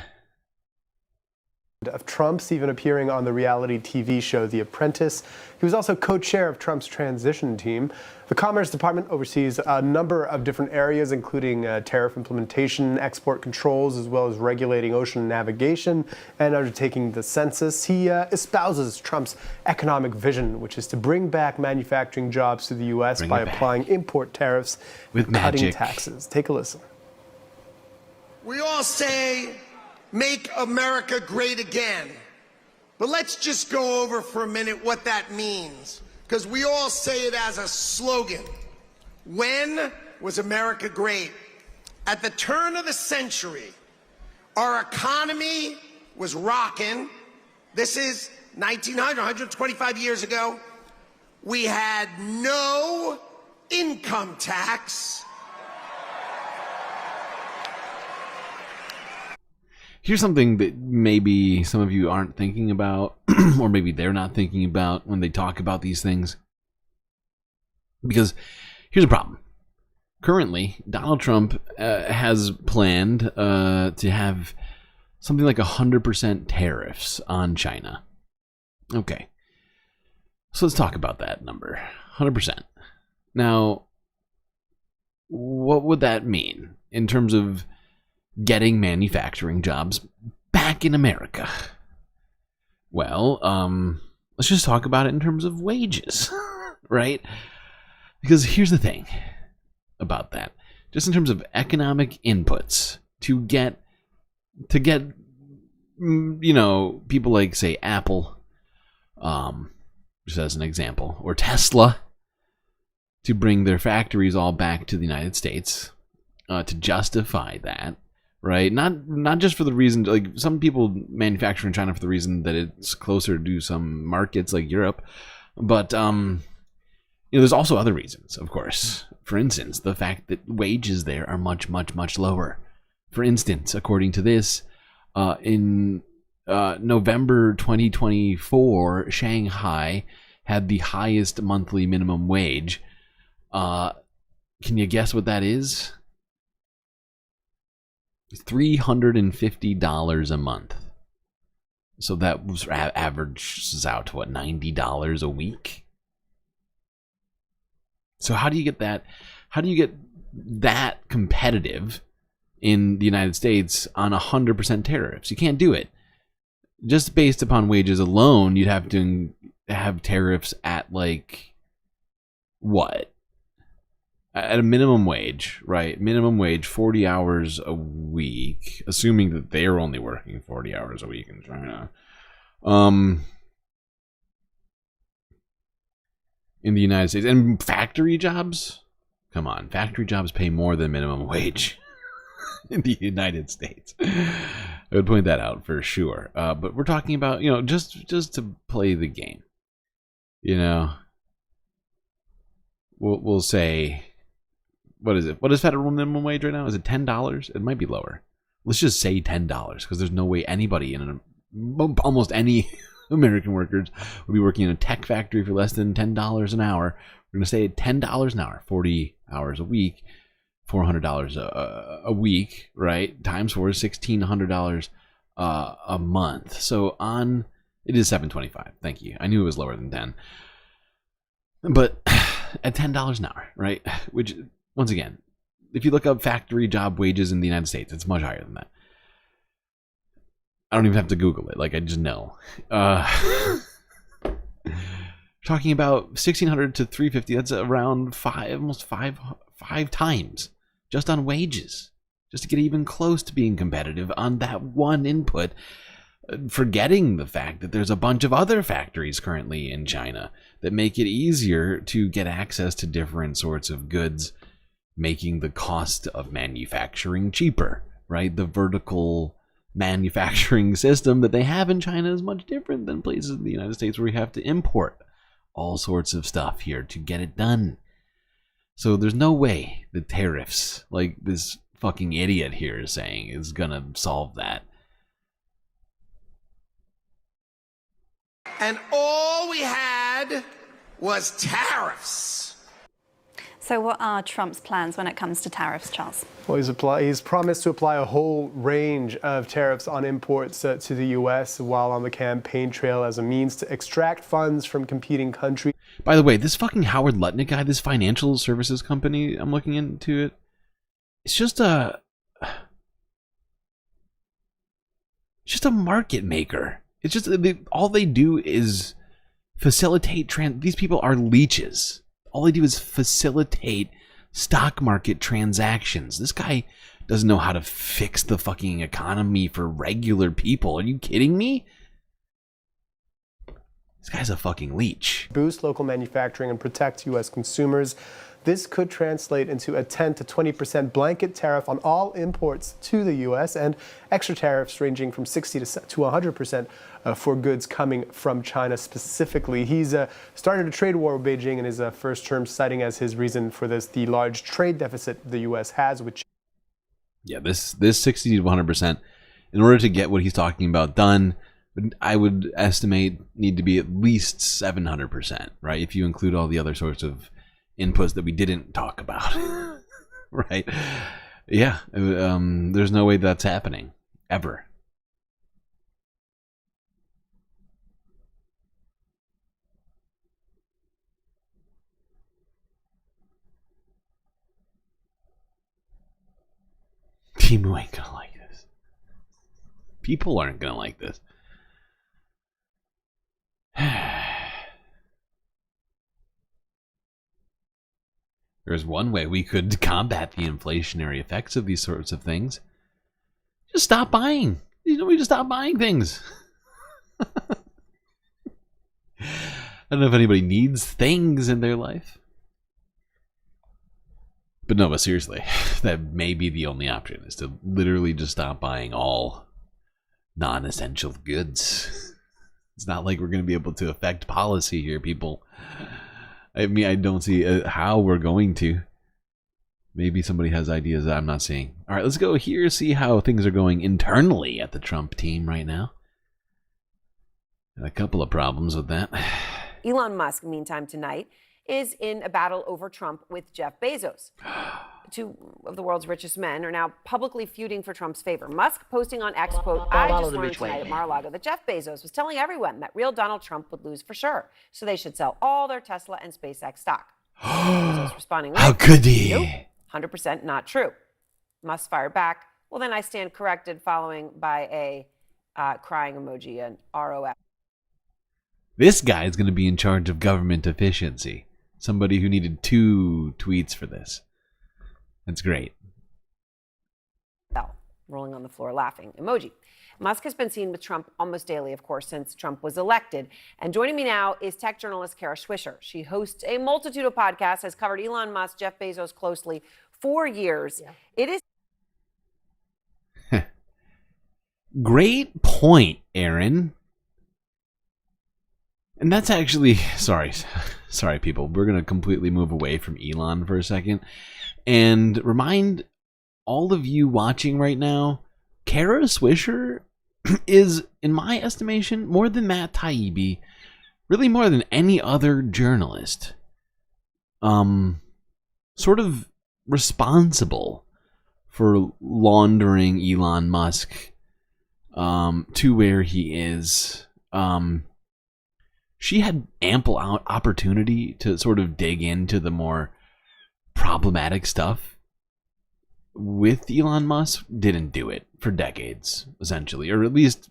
[SPEAKER 9] Of Trump's, even appearing on the reality TV show The Apprentice. He was also co-chair of Trump's transition team. The Commerce Department oversees a number of different areas, including tariff implementation, export controls, as well as regulating ocean navigation and undertaking the census. He espouses Trump's economic vision, which is to bring back manufacturing jobs to the U.S. by applying import tariffs
[SPEAKER 13] with
[SPEAKER 9] cutting
[SPEAKER 13] magic.
[SPEAKER 9] taxes. Take a listen.
[SPEAKER 22] We all say, make America great again. But let's just go over for a minute what that means, because we all say it as a slogan. When was America great? At the turn of the century, our economy was rocking. This is 1900, 125 years ago. We had no income tax.
[SPEAKER 13] Here's something that maybe some of you aren't thinking about, or maybe they're not thinking about when they talk about these things. Because here's a problem. Currently, Donald Trump has planned to have something like 100% tariffs on China. Okay. So let's talk about that number. 100%. Now, what would that mean in terms of getting manufacturing jobs back in America? Well, let's just talk about it in terms of wages, right? Because here's the thing about that. Just in terms of economic inputs to get you know, people like, say, Apple, just as an example, or Tesla, to bring their factories all back to the United States, to justify that. Right, not just for the reason, like some people manufacture in China for the reason that it's closer to some markets like Europe, but you know, there's also other reasons, of course. For instance, the fact that wages there are much lower. For instance, according to this, in November 2024, Shanghai had the highest monthly minimum wage. Can you guess what that is? $350 a month. So that was averages out to what, $90 a week?
[SPEAKER 4] So how do you get that? How do you get that competitive in the United States on 100% tariffs? You can't do it. Just based upon wages alone, you'd have to have tariffs at like what? At a minimum wage, right? Minimum wage, 40 hours a week, assuming that they're only working 40 hours a week in China. In the United States. And factory jobs? Come on, factory jobs pay more than minimum wage in the United States. I would point that out for sure. But we're talking about, you know, just to play the game. You know, we'll say, what is it? What is federal minimum wage right now? Is it $10? It might be lower. Let's just say $10, because there's no way anybody almost any American workers would be working in a tech factory for less than $10 an hour. We're going to say $10 an hour, 40 hours a week, $400 a week, right? Times 4 is $1,600 a month. So it is $725. Thank you. I knew it was lower than 10. But at $10 an hour, right? Which, once again, if you look up factory job wages in the United States, it's much higher than that. I don't even have to Google it. Like, I just know. Talking about 1,600 to 350. That's around almost five times just on wages, just to get even close to being competitive on that one input. Forgetting the fact that there's a bunch of other factories currently in China that make it easier to get access to different sorts of goods, making the cost of manufacturing cheaper, right? The vertical manufacturing system that they have in China is much different than places in the United States where we have to import all sorts of stuff here to get it done. So there's no way the tariffs, like this fucking idiot here is saying, is gonna solve that.
[SPEAKER 22] And all we had was tariffs.
[SPEAKER 1] So what are Trump's plans when it comes to tariffs, Charles?
[SPEAKER 9] Well, he's promised to apply a whole range of tariffs on imports to the U.S. while on the campaign trail as a means to extract funds from competing countries.
[SPEAKER 4] By the way, this fucking Howard Lutnick guy, this financial services company, I'm looking into it. It's just a market maker. It's just all they do is facilitate. These people are leeches. All they do is facilitate stock market transactions. This guy doesn't know how to fix the fucking economy for regular people. Are you kidding me? This guy's a fucking leech.
[SPEAKER 9] Boost local manufacturing and protect U.S. consumers. This could translate into a 10 to 20% blanket tariff on all imports to the U.S. and extra tariffs ranging from 60 to 100% for goods coming from China specifically. He's started a trade war with Beijing in his first term, citing as his reason for this the large trade deficit the U.S. has with China.
[SPEAKER 4] Yeah, this 60 to 100%, in order to get what he's talking about done, I would estimate need to be at least 700%, right? If you include all the other sorts of inputs that we didn't talk about, right? Yeah, there's no way that's happening, ever. Timu ain't gonna like this. People aren't gonna like this. There's one way we could combat the inflationary effects of these sorts of things. Just stop buying. We just stop buying things. I don't know if anybody needs things in their life. But no, but seriously, that may be the only option, is to literally just stop buying all non-essential goods. It's not like we're going to be able to affect policy here, people. I mean, I don't see how we're going to. Maybe somebody has ideas that I'm not seeing. All right, let's go here, see how things are going internally at the Trump team right now. Got a couple of problems with that.
[SPEAKER 3] Elon Musk, meantime, tonight, is in a battle over Trump with Jeff Bezos. Two of the world's richest men are now publicly feuding for Trump's favor. Musk posting on X, quote, I just learned tonight at Mar-a-Lago that Jeff Bezos was telling everyone that real Donald Trump would lose for sure, so they should sell all their Tesla and SpaceX stock. Bezos responding,
[SPEAKER 4] How could he?
[SPEAKER 3] Nope, 100% not true. Musk fired back. Well, then I stand corrected, following by a crying emoji and ROF.
[SPEAKER 4] This guy is going to be in charge of government efficiency. Somebody who needed 2 tweets for this. That's great.
[SPEAKER 3] Rolling on the floor laughing emoji. Musk has been seen with Trump almost daily, of course, since Trump was elected. And joining me now is tech journalist Kara Swisher. She hosts a multitude of podcasts, has covered Elon Musk, Jeff Bezos closely for years. Yeah. It is
[SPEAKER 4] great point, Aaron. And that's actually, sorry people, we're going to completely move away from Elon for a second and remind all of you watching right now, Kara Swisher is, in my estimation, more than Matt Taibbi, really more than any other journalist, sort of responsible for laundering Elon Musk to where he is. She had ample opportunity to sort of dig into the more problematic stuff with Elon Musk, didn't do it for decades, essentially, or at least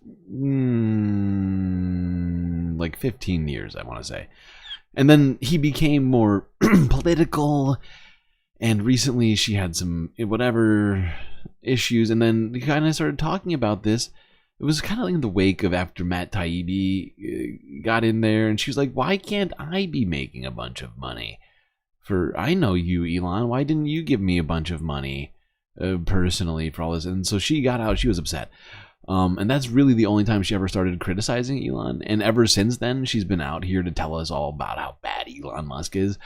[SPEAKER 4] like 15 years, I want to say. And then he became more political, and recently she had some whatever issues, and then he kind of started talking about this. It was kind of like in the wake of after Matt Taibbi got in there, and she was like, why can't I be making a bunch of money? I know you, Elon, why didn't you give me a bunch of money personally for all this? And so she got out, she was upset. And that's really the only time she ever started criticizing Elon. And ever since then, she's been out here to tell us all about how bad Elon Musk is.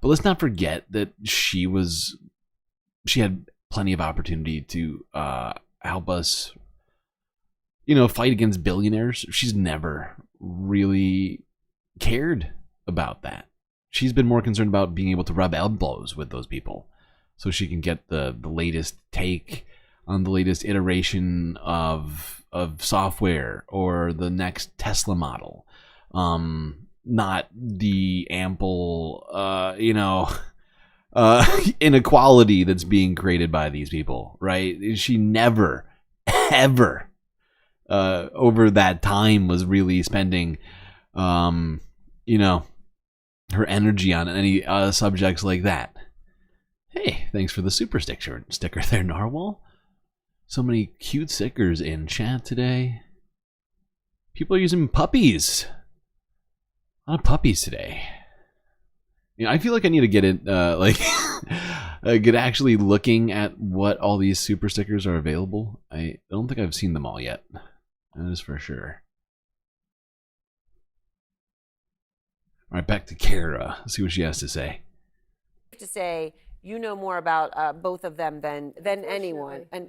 [SPEAKER 4] But let's not forget that she had plenty of opportunity to help us, fight against billionaires. She's never really cared about that. She's been more concerned about being able to rub elbows with those people so she can get the latest take on the latest iteration of software or the next Tesla model. Not the ample, inequality that's being created by these people, right? She never, ever, over that time was really spending, her energy on any subjects like that. Hey, thanks for the super sticker there, Narwhal. So many cute stickers in chat today. People are using puppies. A lot of puppies today. I feel like I need to get it, get actually looking at what all these super stickers are available. I don't think I've seen them all yet. That is for sure. All right, back to Kara. Let's see what she has to say.
[SPEAKER 3] To say you know more about both of them than anyone, and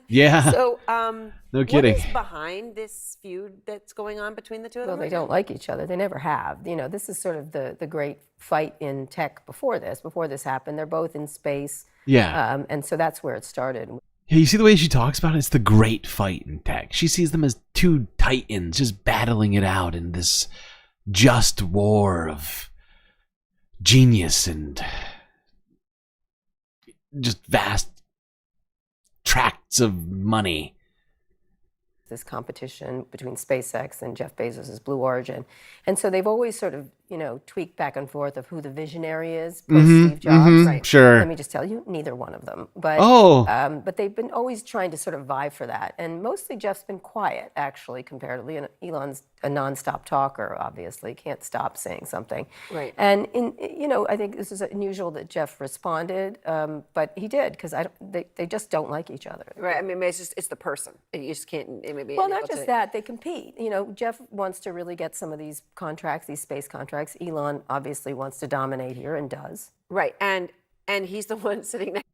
[SPEAKER 4] yeah.
[SPEAKER 3] So
[SPEAKER 5] no kidding.
[SPEAKER 3] What is behind this feud that's going on between the two of them?
[SPEAKER 5] Well, they don't like each other. They never have. This is sort of the great fight in tech before this happened. They're both in space.
[SPEAKER 4] Yeah.
[SPEAKER 5] And so that's where it started.
[SPEAKER 4] Yeah, you see the way she talks about it? It's the great fight in tech. She sees them as two titans just battling it out in this just war of genius and just vast tracts of money.
[SPEAKER 5] This competition between SpaceX and Jeff Bezos' Blue Origin. And so they've always sort of, tweaked back and forth of who the visionary is, post Steve Jobs. Right?
[SPEAKER 4] Sure.
[SPEAKER 5] Let me just tell you, neither one of them. But, but they've been always trying to sort of vie for that. And mostly Jeff's been quiet, actually, comparatively. And Elon's a nonstop talker, obviously, can't stop saying something.
[SPEAKER 3] Right.
[SPEAKER 5] And, I think this is unusual that Jeff responded, but he did, because they just don't like each other.
[SPEAKER 3] Right. I mean, it's the person. You just can't.
[SPEAKER 5] Well, not just that. They compete. Jeff wants to really get some of these contracts, these space contracts. Elon obviously wants to dominate here and does.
[SPEAKER 3] Right. And he's the one sitting next.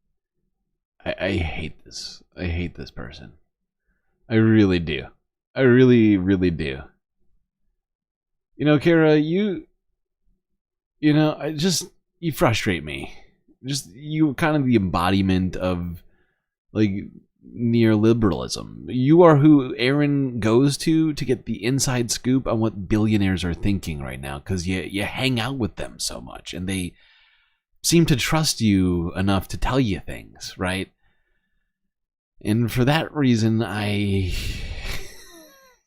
[SPEAKER 4] I hate this. I hate this person. I really do. I really, really do. Kara, you frustrate me. You kind of the embodiment of, neoliberalism. You are who Aaron goes to get the inside scoop on what billionaires are thinking right now, because you hang out with them so much and they seem to trust you enough to tell you things, right? And for that reason, I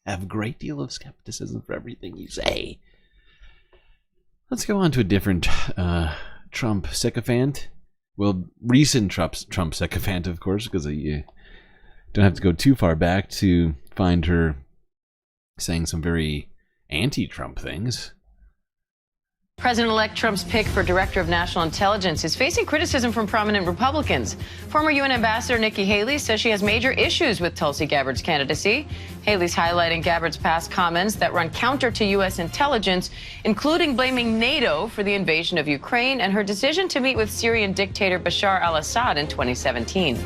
[SPEAKER 4] have a great deal of skepticism for everything you say. Let's go on to a different Trump sycophant. Well, recent Trump sycophant, of course, because you don't have to go too far back to find her saying some very anti-Trump things.
[SPEAKER 11] President-elect Trump's pick for Director of National Intelligence is facing criticism from prominent Republicans. Former UN Ambassador Nikki Haley says she has major issues with Tulsi Gabbard's candidacy. Haley's highlighting Gabbard's past comments that run counter to U.S. intelligence, including blaming NATO for the invasion of Ukraine and her decision to meet with Syrian dictator Bashar al-Assad in 2017.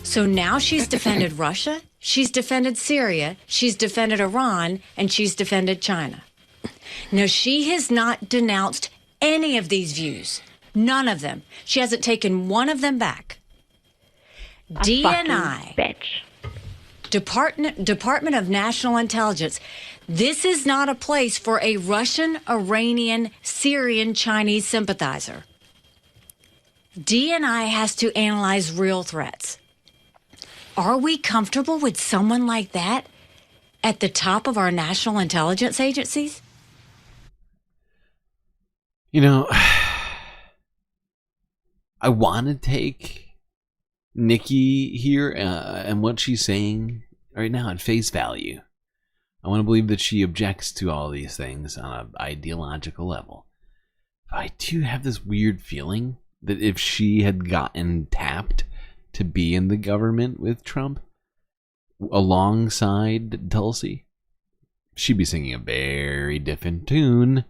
[SPEAKER 12] So now she's defended Russia, she's defended Syria, she's defended Iran, and she's defended China. Now, she has not denounced any of these views. None of them. She hasn't taken one of them back. DNI, Department of National Intelligence, this is not a place for a Russian, Iranian, Syrian, Chinese sympathizer. DNI has to analyze real threats. Are we comfortable with someone like that at the top of our national intelligence agencies?
[SPEAKER 4] You know, I want to take Nikki here and what she's saying right now at face value. I want to believe that she objects to all these things on an ideological level. But I do have this weird feeling that if she had gotten tapped to be in the government with Trump alongside Tulsi, she'd be singing a very different tune.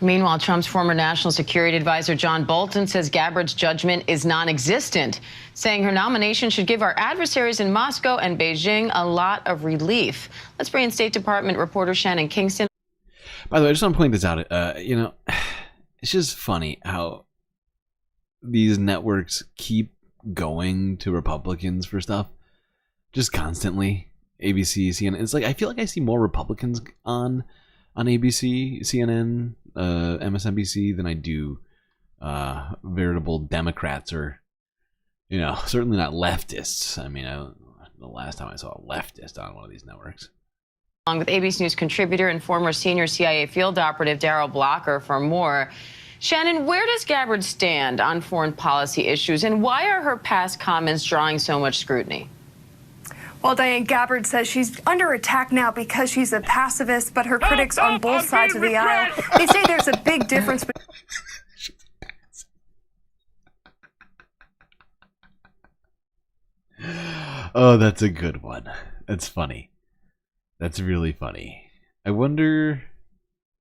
[SPEAKER 11] Meanwhile, Trump's former national security advisor John Bolton says Gabbard's judgment is non-existent, saying her nomination should give our adversaries in Moscow and Beijing a lot of relief. Let's bring in State Department reporter Shannon Kingston.
[SPEAKER 4] By the way, I just want to point this out. It's just funny how these networks keep going to Republicans for stuff just constantly. ABC, CNN. It's like I feel like I see more Republicans on ABC, CNN, MSNBC than I do veritable Democrats or, certainly not leftists. I mean, the last time I saw a leftist on one of these networks.
[SPEAKER 11] Along with ABC News contributor and former senior CIA field operative Darrell Blocker for more. Shannon, where does Gabbard stand on foreign policy issues, and why are her past comments drawing so much scrutiny?
[SPEAKER 23] Well, Diane, Gabbard says she's under attack now because she's a pacifist, but her critics on both sides of the aisle, they say there's a big difference between...
[SPEAKER 4] Oh, that's a good one. That's funny. That's really funny. I wonder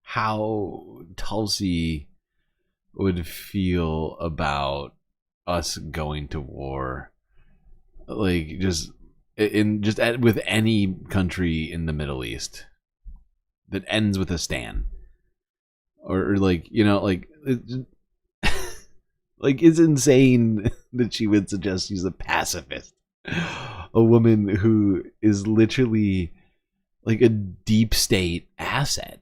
[SPEAKER 4] how Tulsi would feel about us going to war. Like, with any country in the Middle East that ends with a stan, or it's insane that she would suggest she's a pacifist, a woman who is literally like a deep state asset,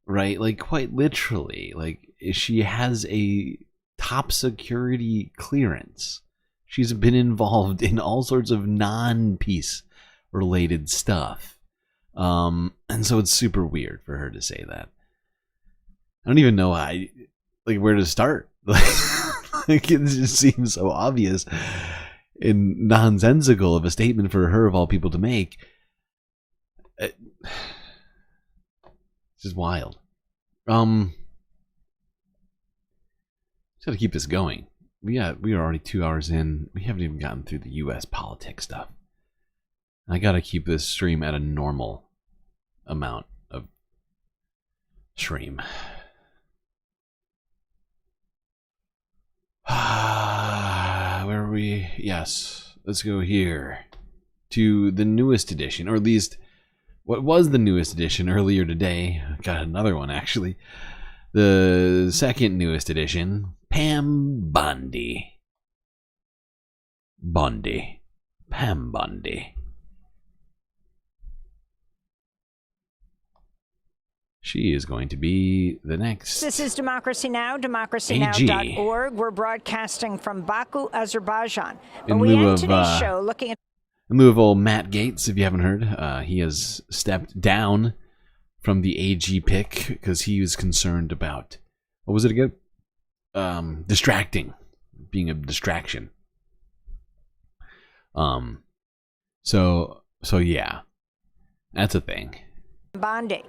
[SPEAKER 4] right? Like quite literally, like she has a top security clearance. She's been involved in all sorts of non-peace related stuff. And so it's super weird for her to say that. I don't even know where to start. Like it just seems so obvious and nonsensical of a statement for her of all people to make. It's just wild. Just gotta keep this going. We are already 2 hours in. We haven't even gotten through the U.S. politics stuff. I gotta keep this stream at a normal amount of stream. Where are we? Yes, let's go here to the newest edition, or at least what was the newest edition earlier today. Got another one actually. The second newest edition, Pam Bondi. Bondi. Pam Bondi. She is going to be the next.
[SPEAKER 2] This is Democracy Now!, democracynow.org. We're broadcasting from Baku, Azerbaijan. But we end today's show looking at...
[SPEAKER 4] In lieu of old Matt Gaetz, if you haven't heard, he has stepped down from the AG pick because he was concerned about, what was it again? Distracting. Being a distraction. So yeah. That's a thing.
[SPEAKER 2] Bondi.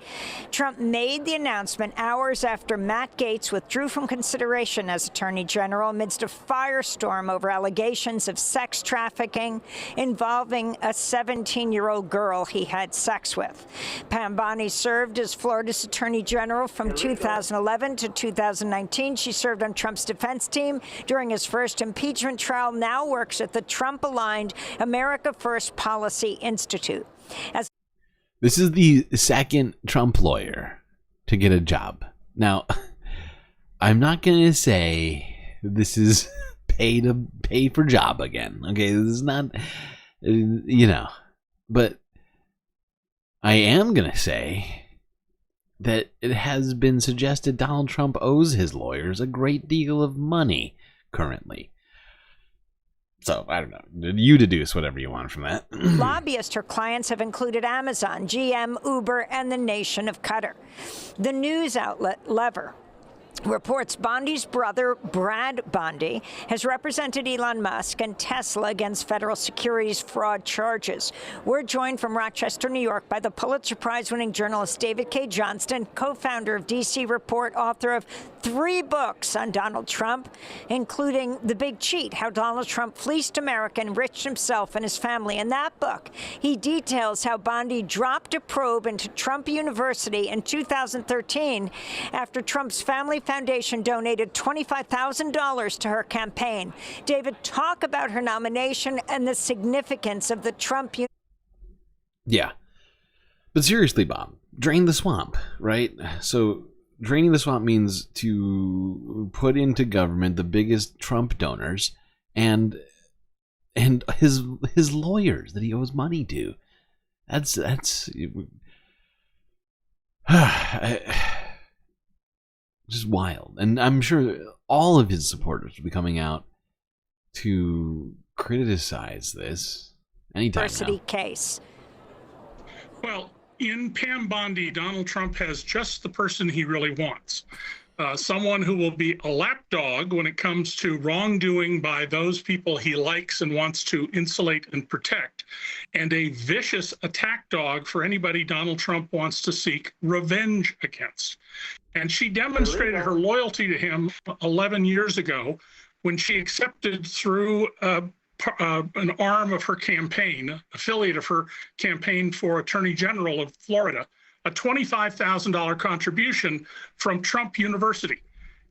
[SPEAKER 2] Trump made the announcement hours after Matt Gaetz withdrew from consideration as Attorney General amidst a firestorm over allegations of sex trafficking involving a 17-year-old girl he had sex with. Pam Bondi served as Florida's Attorney General from 2011 to 2019. She served on Trump's defense team during his first impeachment trial, now works at the Trump-aligned America First Policy Institute.
[SPEAKER 4] This is the second Trump lawyer to get a job. Now, I'm not going to say this is pay for job again. Okay, this is not, but I am going to say that it has been suggested Donald Trump owes his lawyers a great deal of money currently. So, I don't know. You deduce whatever you want from that.
[SPEAKER 2] Lobbyists her clients have included Amazon, GM, Uber, and the nation of Qatar. The news outlet Lever reports Bondi's brother, Brad Bondi, has represented Elon Musk and Tesla against federal securities fraud charges. We're joined from Rochester, New York, by the Pulitzer Prize-winning journalist David K. Johnston, co-founder of DC Report, author of 3 books on Donald Trump, including The Big Cheat, How Donald Trump Fleeced America and Enriched Himself and His Family. In that book, he details how Bondi dropped a probe into Trump University in 2013 after Trump's family Foundation donated $25,000 to her campaign. David, talk about her nomination and the significance of the Trump.
[SPEAKER 4] Yeah. But seriously, Bob, drain the swamp, right? So draining the swamp means to put into government the biggest Trump donors and his lawyers that he owes money to. That's just wild. And I'm sure all of his supporters will be coming out to criticize this anytime now.
[SPEAKER 2] Case.
[SPEAKER 6] Well, in Pam Bondi, Donald Trump has just the person he really wants. Someone who will be a lapdog when it comes to wrongdoing by those people he likes and wants to insulate and protect, and a vicious attack dog for anybody Donald Trump wants to seek revenge against. And she demonstrated her loyalty to him 11 years ago when she accepted through an arm of her campaign, affiliate of her campaign for Attorney General of Florida, a $25,000 contribution from Trump University,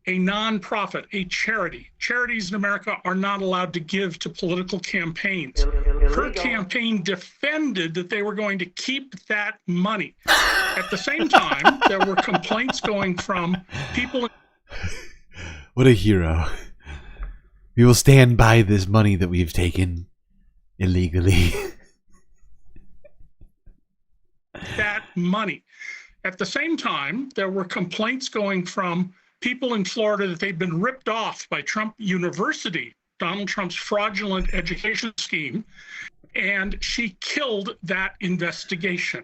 [SPEAKER 6] a nonprofit, a charity. Charities in America are not allowed to give to political campaigns. Her campaign defended that they were going to keep that money. At the same time, there were complaints going from people.
[SPEAKER 4] What a hero. We will stand by this money that we've taken illegally.
[SPEAKER 6] That money. At the same time, there were complaints going from people in Florida that they'd been ripped off by Trump University, Donald Trump's fraudulent education scheme, and she killed that investigation.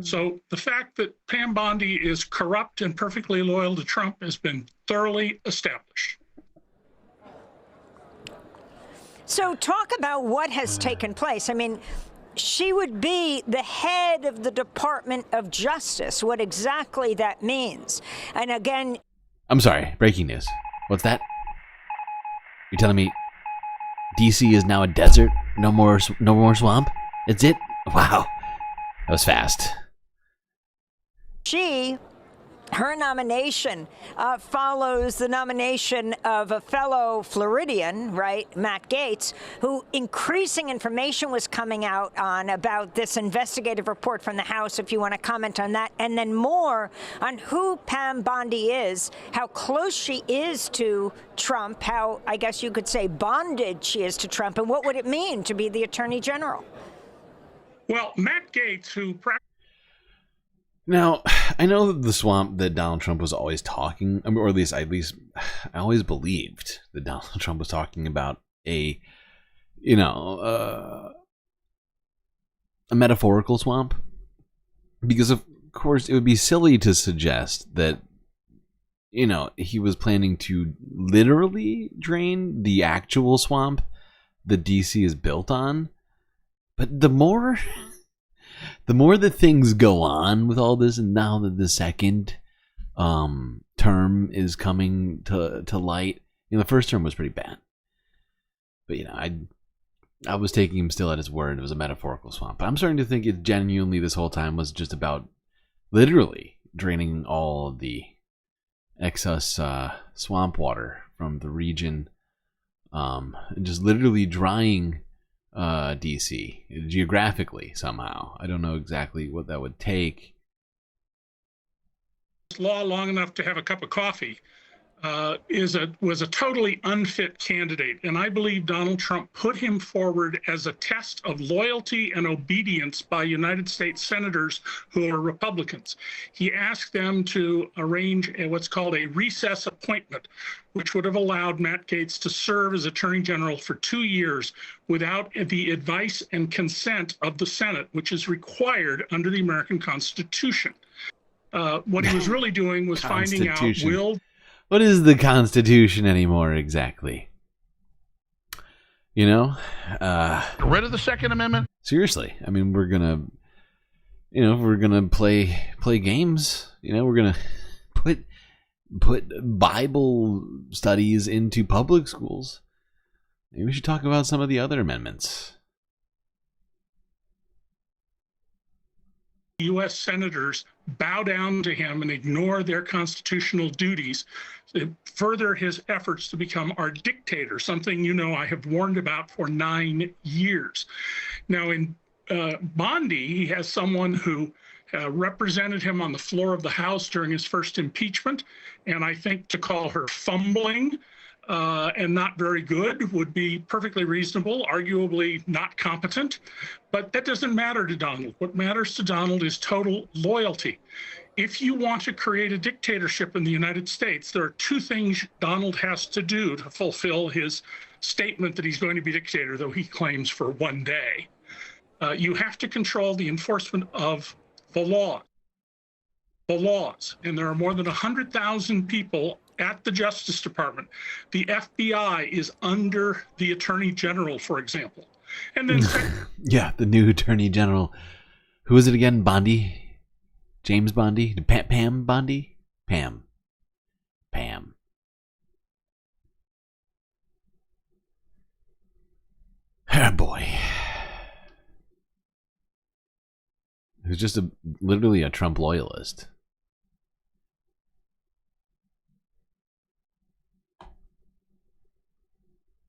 [SPEAKER 6] So the fact that Pam Bondi is corrupt and perfectly loyal to Trump has been thoroughly established.
[SPEAKER 2] So talk about what has taken place. I mean, she would be the head of the Department of Justice, what exactly that means. And again...
[SPEAKER 4] I'm sorry, breaking news. What's that? You're telling me DC is now a desert? No more swamp? It's it? Wow. That was fast.
[SPEAKER 2] She Her nomination follows the nomination of a fellow Floridian, right, Matt Gaetz, who increasing information was coming out on about this investigative report from the House, if you want to comment on that, and then more on who Pam Bondi is, how close she is to Trump, how, I guess you could say, bonded she is to Trump, and what would it mean to be the Attorney General?
[SPEAKER 6] Well, Matt Gaetz, who
[SPEAKER 4] Now, I know that the swamp that Donald Trump was always talking, or at least I always believed that Donald Trump was talking about a metaphorical swamp, because of course it would be silly to suggest that he was planning to literally drain the actual swamp that DC is built on. But the more that things go on with all this, and now that the second term is coming to light, the first term was pretty bad. But I was taking him still at his word. It was a metaphorical swamp. But I'm starting to think it genuinely this whole time was just about literally draining all of the excess swamp water from the region, and just literally drying DC geographically somehow. I don't know exactly what that would take.
[SPEAKER 6] Law long enough to have a cup of coffee was a totally unfit candidate, and I believe Donald Trump put him forward as a test of loyalty and obedience by United States senators who are Republicans. He asked them to arrange what's called a recess appointment, which would have allowed Matt Gaetz to serve as Attorney General for 2 years without the advice and consent of the Senate, which is required under the American Constitution. What he was really doing was finding out
[SPEAKER 4] what is the Constitution anymore exactly? Get
[SPEAKER 7] rid of the Second Amendment?
[SPEAKER 4] Seriously. I mean, we're gonna play games. We're gonna put Bible studies into public schools. Maybe we should talk about some of the other amendments.
[SPEAKER 6] U.S. senators bow down to him and ignore their constitutional duties to further his efforts to become our dictator, something I have warned about for 9 years. Now, in Bondi, he has someone who represented him on the floor of the House during his first impeachment, and I think to call her fumbling and not very good would be perfectly reasonable, arguably not competent. But that doesn't matter to Donald. What matters to Donald is total loyalty. If you want to create a dictatorship in the United States, there are 2 things Donald has to do to fulfill his statement that he's going to be dictator, though he claims for 1 day. You have to control the enforcement of the law. The laws. And there are more than 100,000 people at the Justice Department. The FBI is under the Attorney General, for example. And then
[SPEAKER 4] yeah, the new Attorney General. Who is it again? Bondi? James Bondi? Pam Bondi? Pam. Oh boy. Who's just literally a Trump loyalist.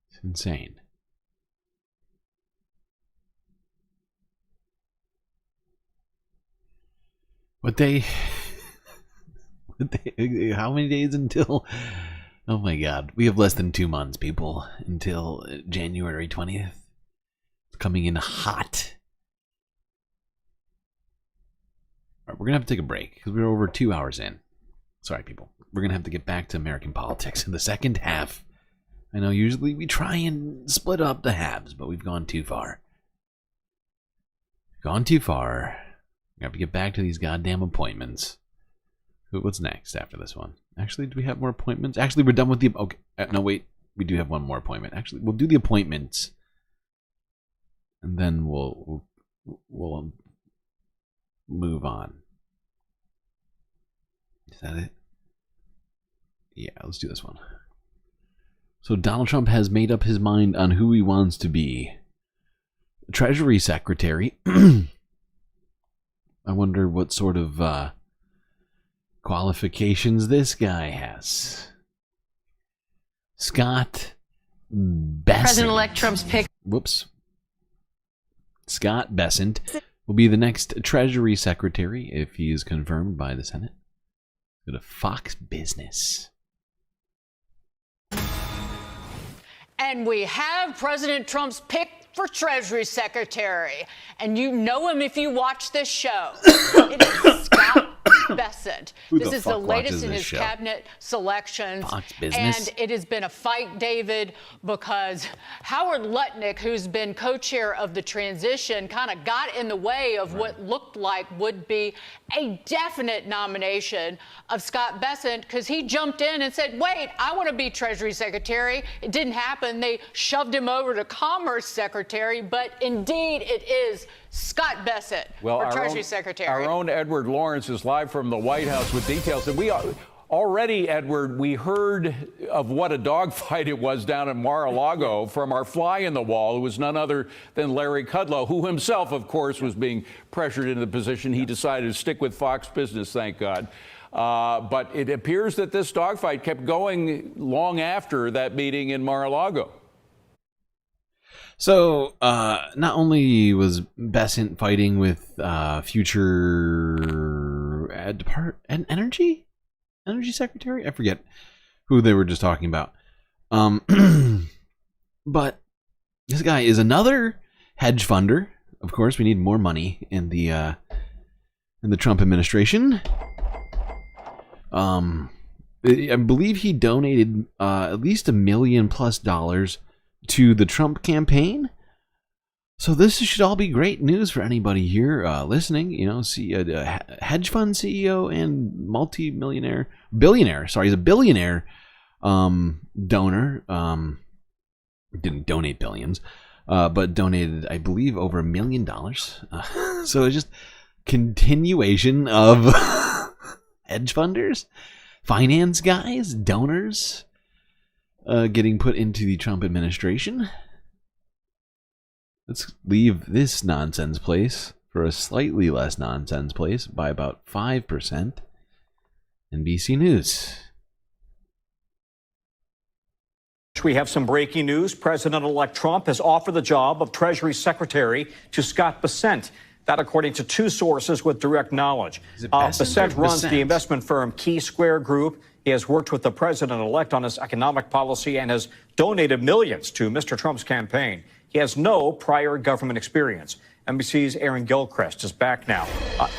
[SPEAKER 4] It's insane. How many days until? Oh my God. We have less than 2 months, people, until January 20th. It's coming in hot. All right, we're going to have to take a break because we're over 2 hours in. Sorry, people. We're going to have to get back to American politics in the second half. I know usually we try and split up the halves, but we've gone too far. We have to get back to these goddamn appointments. What's next after this one? Actually, do we have more appointments? Actually, we're done with the... Okay, no, wait. We do have one more appointment. Actually, we'll do the appointments. And then we'll move on. Is that it? Yeah, let's do this one. So Donald Trump has made up his mind on who he wants to be Treasury Secretary. I wonder what sort of qualifications this guy has. Scott Bessent.
[SPEAKER 11] President-elect Trump's pick.
[SPEAKER 4] Whoops. Scott Bessent will be the next Treasury Secretary if he is confirmed by the Senate. Go to Fox Business.
[SPEAKER 8] And we have President Trump's pick for Treasury Secretary. And you know him if you watch this show. It is Scott Bessent. This is the latest in his cabinet selections. And it has been a fight, David, because Howard Lutnick, who's been co-chair of the transition, kind of got in the way of what looked like would be a definite nomination of Scott Bessent, because he jumped in and said, wait, I want to be Treasury Secretary. It didn't happen. They shoved him over to Commerce Secretary, but indeed it is Scott Bessent for Treasury Secretary.
[SPEAKER 10] Our own Edward Lawrence is live from the White House with details. And we already, Edward, we heard of what a dogfight it was down in Mar-a-Lago from our fly in the wall, who was none other than Larry Kudlow, who himself, of course, was being pressured into the position. He decided to stick with Fox Business, thank God. But it appears that this dogfight kept going long after that meeting in Mar-a-Lago.
[SPEAKER 4] So, not only was Bessent fighting with future energy secretary? I forget who they were just talking about. But this guy is another hedge funder. Of course, we need more money in the Trump administration. I believe he donated at least $1 million+ to the Trump campaign. So this should all be great news for anybody here listening. You know, see a hedge fund CEO and billionaire. Sorry, he's a billionaire donor. Didn't donate billions, but donated, I believe, over $1 million. So it's just continuation of hedge funders, finance guys, donors getting put into the Trump administration. Let's leave this nonsense place for a slightly less nonsense place by about 5%. NBC News.
[SPEAKER 16] We have some breaking news. President-elect Trump has offered the job of Treasury Secretary to Scott Bessent. That, according to two sources with direct knowledge. Bessent runs the investment firm Key Square Group. He has worked with the president-elect on his economic policy and has donated millions to Mr. Trump's campaign. He has no prior government experience. NBC's Aaron Gilchrist is back now.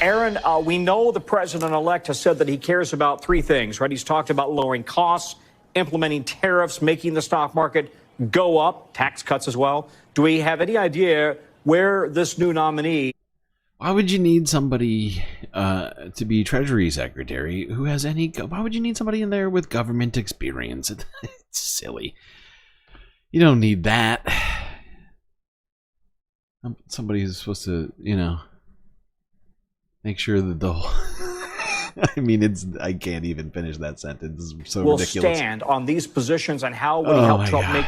[SPEAKER 16] Aaron, we know the president-elect has said that he cares about three things, right? He's talked about lowering costs, implementing tariffs, making the stock market go up, tax cuts as well. Do we have any idea where this new nominee...
[SPEAKER 4] Why would you need somebody to be Treasury Secretary who has any... Why would you need somebody in there with government experience? It's silly. You don't need that. Somebody who's supposed to, you know, make sure that the whole... I mean, I can't even finish that sentence. It's so ridiculous.
[SPEAKER 16] Will stand on these positions, and how will he help Trump make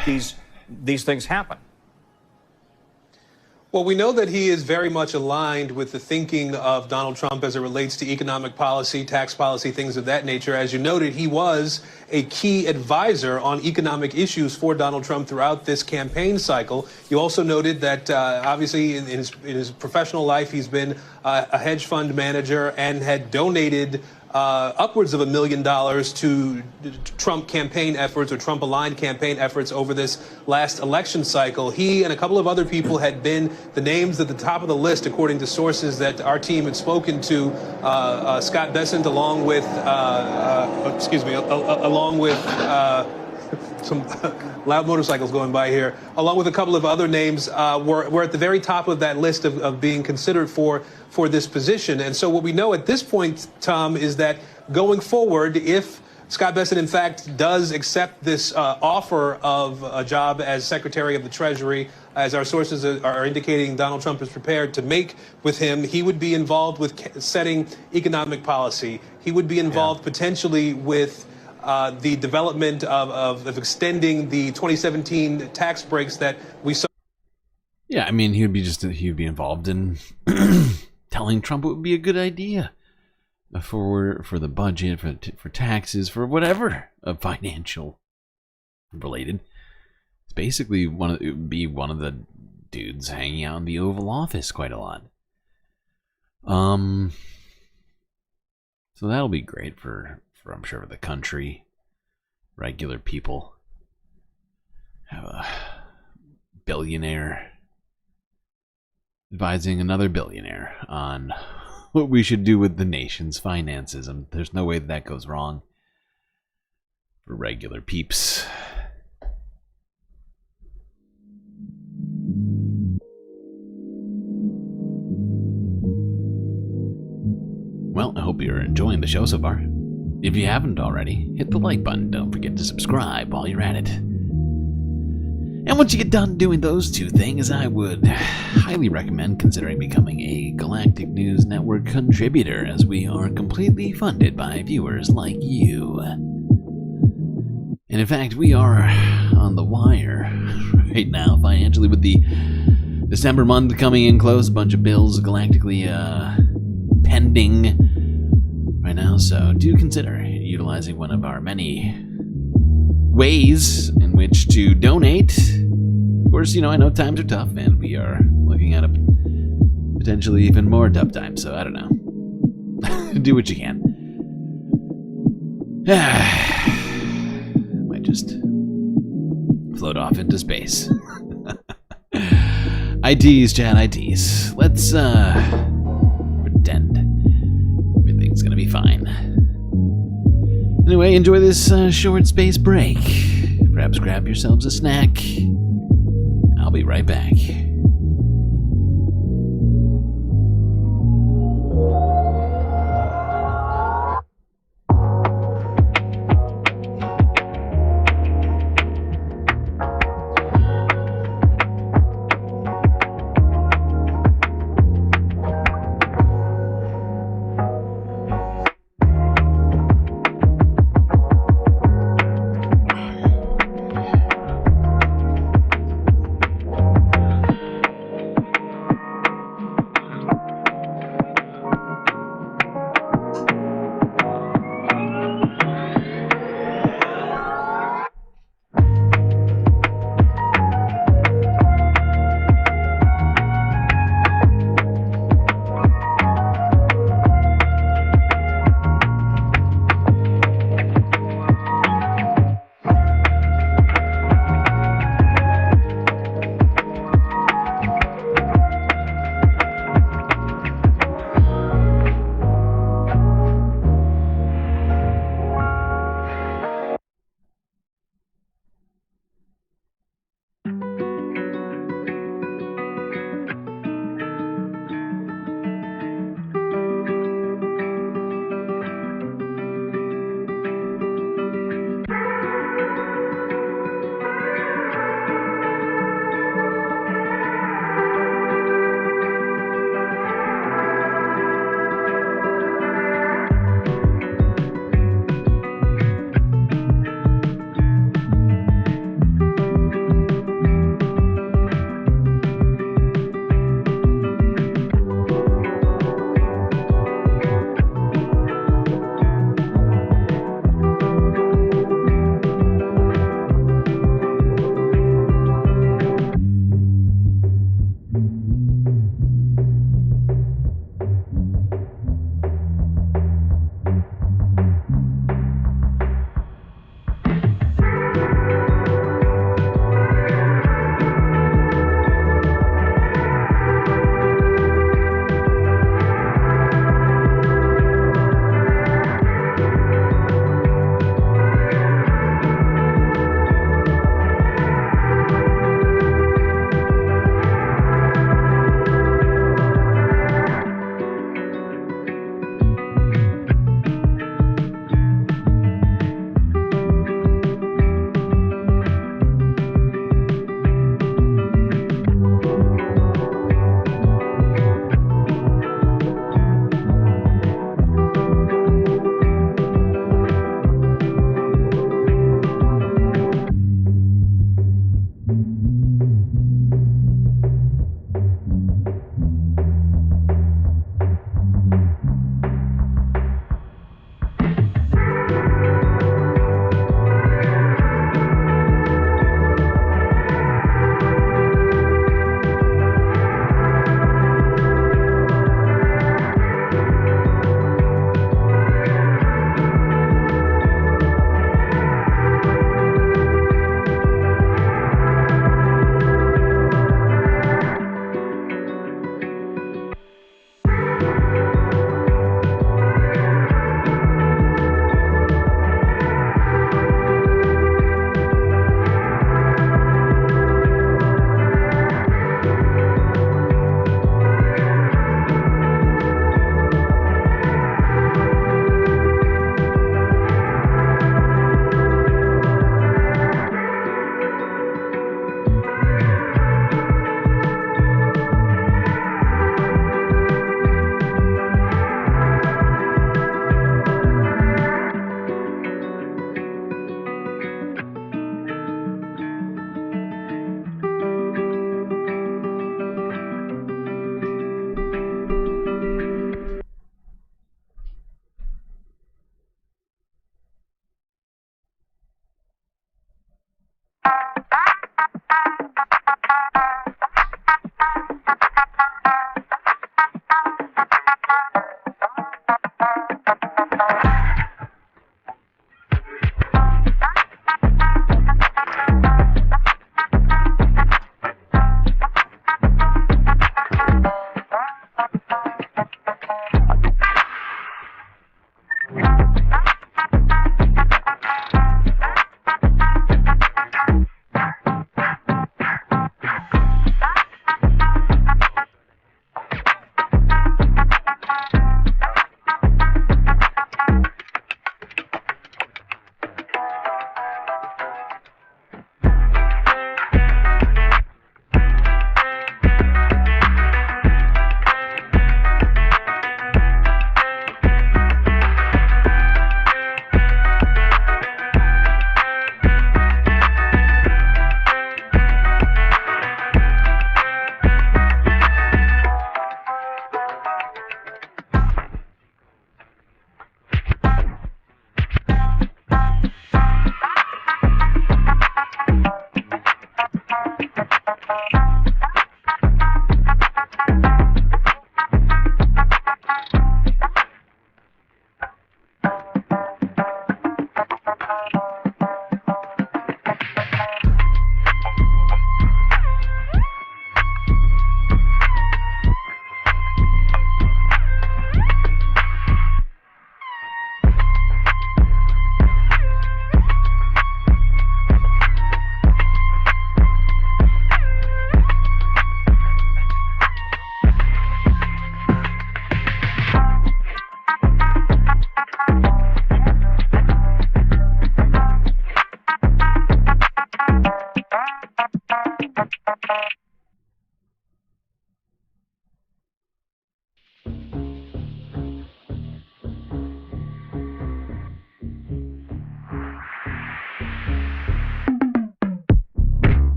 [SPEAKER 16] these things happen?
[SPEAKER 24] Well, we know that he is very much aligned with the thinking of Donald Trump as it relates to economic policy, tax policy, things of that nature. As you noted, he was a key advisor on economic issues for Donald Trump throughout this campaign cycle. You also noted that obviously in his professional life, he's been a hedge fund manager and had donated upwards of $1 million to Trump campaign efforts or Trump-aligned campaign efforts over this last election cycle. He and a couple of other people had been the names at the top of the list, according to sources that our team had spoken to. Scott Bessent, along with, some loud motorcycles going by here, along with a couple of other names, were at the very top of that list of being considered for this position. And so what we know at this point, Tom, is that going forward, if Scott Bessent, in fact, does accept this offer of a job as Secretary of the Treasury, as our sources are indicating Donald Trump is prepared to make with him, he would be involved with setting economic policy. He would be involved potentially with the development of extending the 2017 tax breaks that we saw.
[SPEAKER 4] Yeah, I mean, he would be involved in telling Trump it would be a good idea
[SPEAKER 13] for the budget, for taxes, for whatever financial related. It's basically one of the dudes hanging out in the Oval Office quite a lot. So that'll be great for I'm sure the country, regular people. Have a billionaire advising another billionaire on what we should do with the nation's finances, and there's no way that goes wrong for regular peeps. Well, I hope you're enjoying the show so far. If you haven't already, hit the like button. Don't forget to subscribe while you're at it. And once you get done doing those two things, I would highly recommend considering becoming a Galactic News Network contributor, as we are completely funded by viewers like you. And in fact, we are on the wire right now financially, with the December month coming in close. A bunch of bills galactically pending right now, so do consider utilizing one of our many ways in which to donate. Of course, I know times are tough, and we are looking at a potentially even more tough time, so I don't know. Do what you can. Might just float off into space. ITs, chat, ITs. Let's pretend everything's gonna be fine. Anyway, enjoy this short space break. Perhaps grab yourselves a snack. I'll be right back.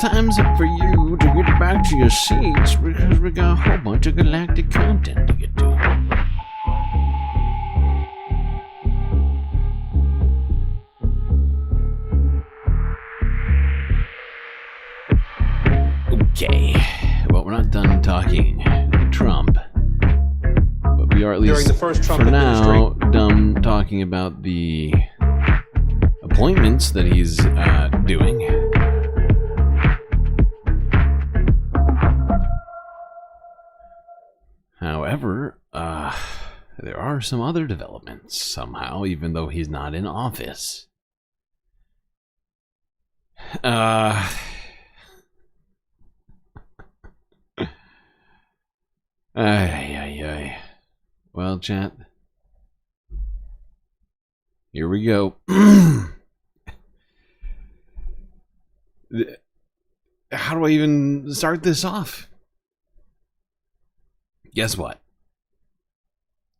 [SPEAKER 13] time's up for you to get back to your seats because we got a whole bunch of galactic content to get to. Okay, well, we're not done talking Trump, but we are at least,
[SPEAKER 24] the first Trump
[SPEAKER 13] for now, done talking about the appointments that he's doing. However, there are some other developments somehow, even though he's not in office. Well, chat. Here we go. How do I even start this off? Guess what?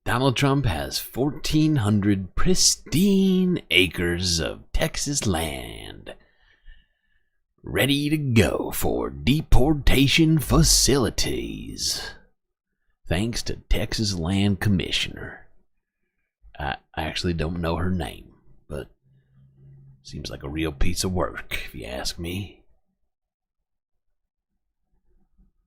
[SPEAKER 13] Donald Trump has 1,400 pristine acres of Texas land ready to go for deportation facilities. Thanks to Texas Land Commissioner. I actually don't know her name, but seems like a real piece of work, if you ask me.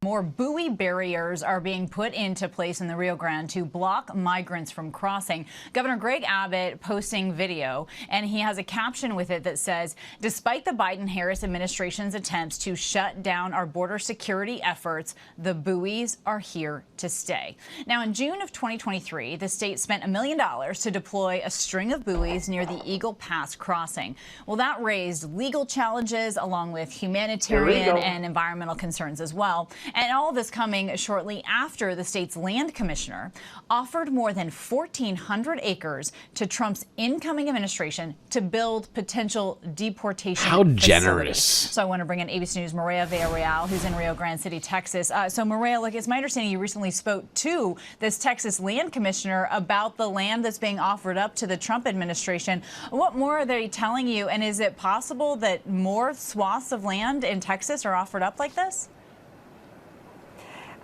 [SPEAKER 14] More buoy barriers are being put into place in the Rio Grande to block migrants from crossing. Governor Greg Abbott posting video, and he has a caption with it that says, despite the Biden-Harris administration's attempts to shut down our border security efforts, the buoys are here to stay. Now, in June of 2023, the state spent $1 million to deploy a string of buoys near the Eagle Pass crossing. Well, that raised legal challenges along with humanitarian and environmental concerns as well. And all this coming shortly after the state's land commissioner offered more than 1,400 acres to Trump's incoming administration to build potential deportation facilities.
[SPEAKER 13] Generous.
[SPEAKER 14] So I want to bring in ABC News' Maria Villarreal, who's in Rio Grande City, Texas. So Maria, look, it's my understanding you recently spoke to this Texas land commissioner about the land that's being offered up to the Trump administration. What more are they telling you? And is it possible that more swaths of land in Texas are offered up like this?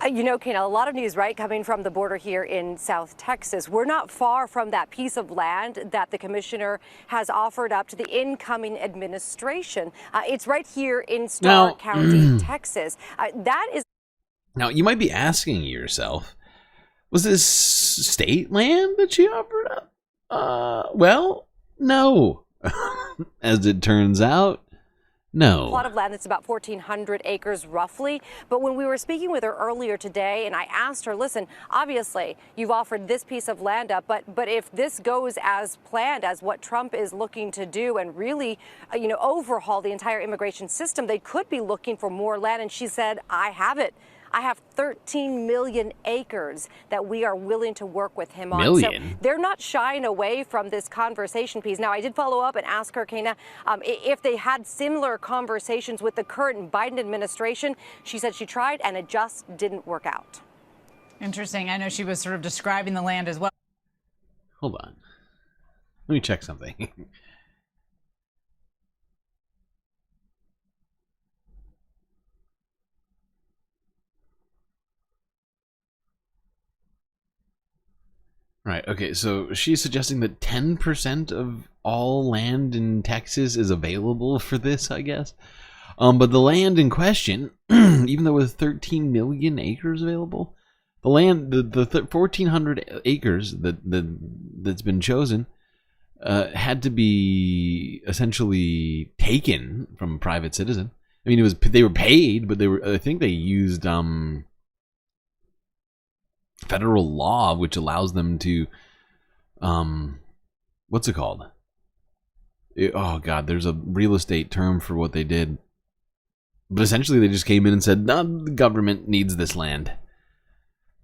[SPEAKER 15] You know, Kayna, a lot of news, right, coming from the border here in South Texas. We're not far from that piece of land that the commissioner has offered up to the incoming administration. It's right here in Starr County, Texas. That is.
[SPEAKER 13] Now, you might be asking yourself, was this state land that she offered up? Well, no. As it turns out, no.
[SPEAKER 15] A plot of land that's about 1,400 acres roughly. But when we were speaking with her earlier today and I asked her, listen, obviously you've offered this piece of land up, but if this goes as planned, as what Trump is looking to do and really, overhaul the entire immigration system, they could be looking for more land. And she said, I have it. I have 13 million acres that we are willing to work with him on. So they're not shying away from this conversation piece. Now, I did follow up and ask her, Kayna, if they had similar conversations with the current Biden administration. She said she tried and it just didn't work out.
[SPEAKER 14] Interesting. I know she was sort of describing the land as well.
[SPEAKER 13] Hold on. Let me check something. Right, okay, so she's suggesting that 10% of all land in Texas is available for this, I guess. But the land in question, even though with 13 million acres available, the land, the 1,400 acres that's been chosen, had to be essentially taken from a private citizen. I mean, they were paid, but I think they used federal law, which allows them to, what's it called? Oh God, there's a real estate term for what they did. But essentially they just came in and said, no, the government needs this land.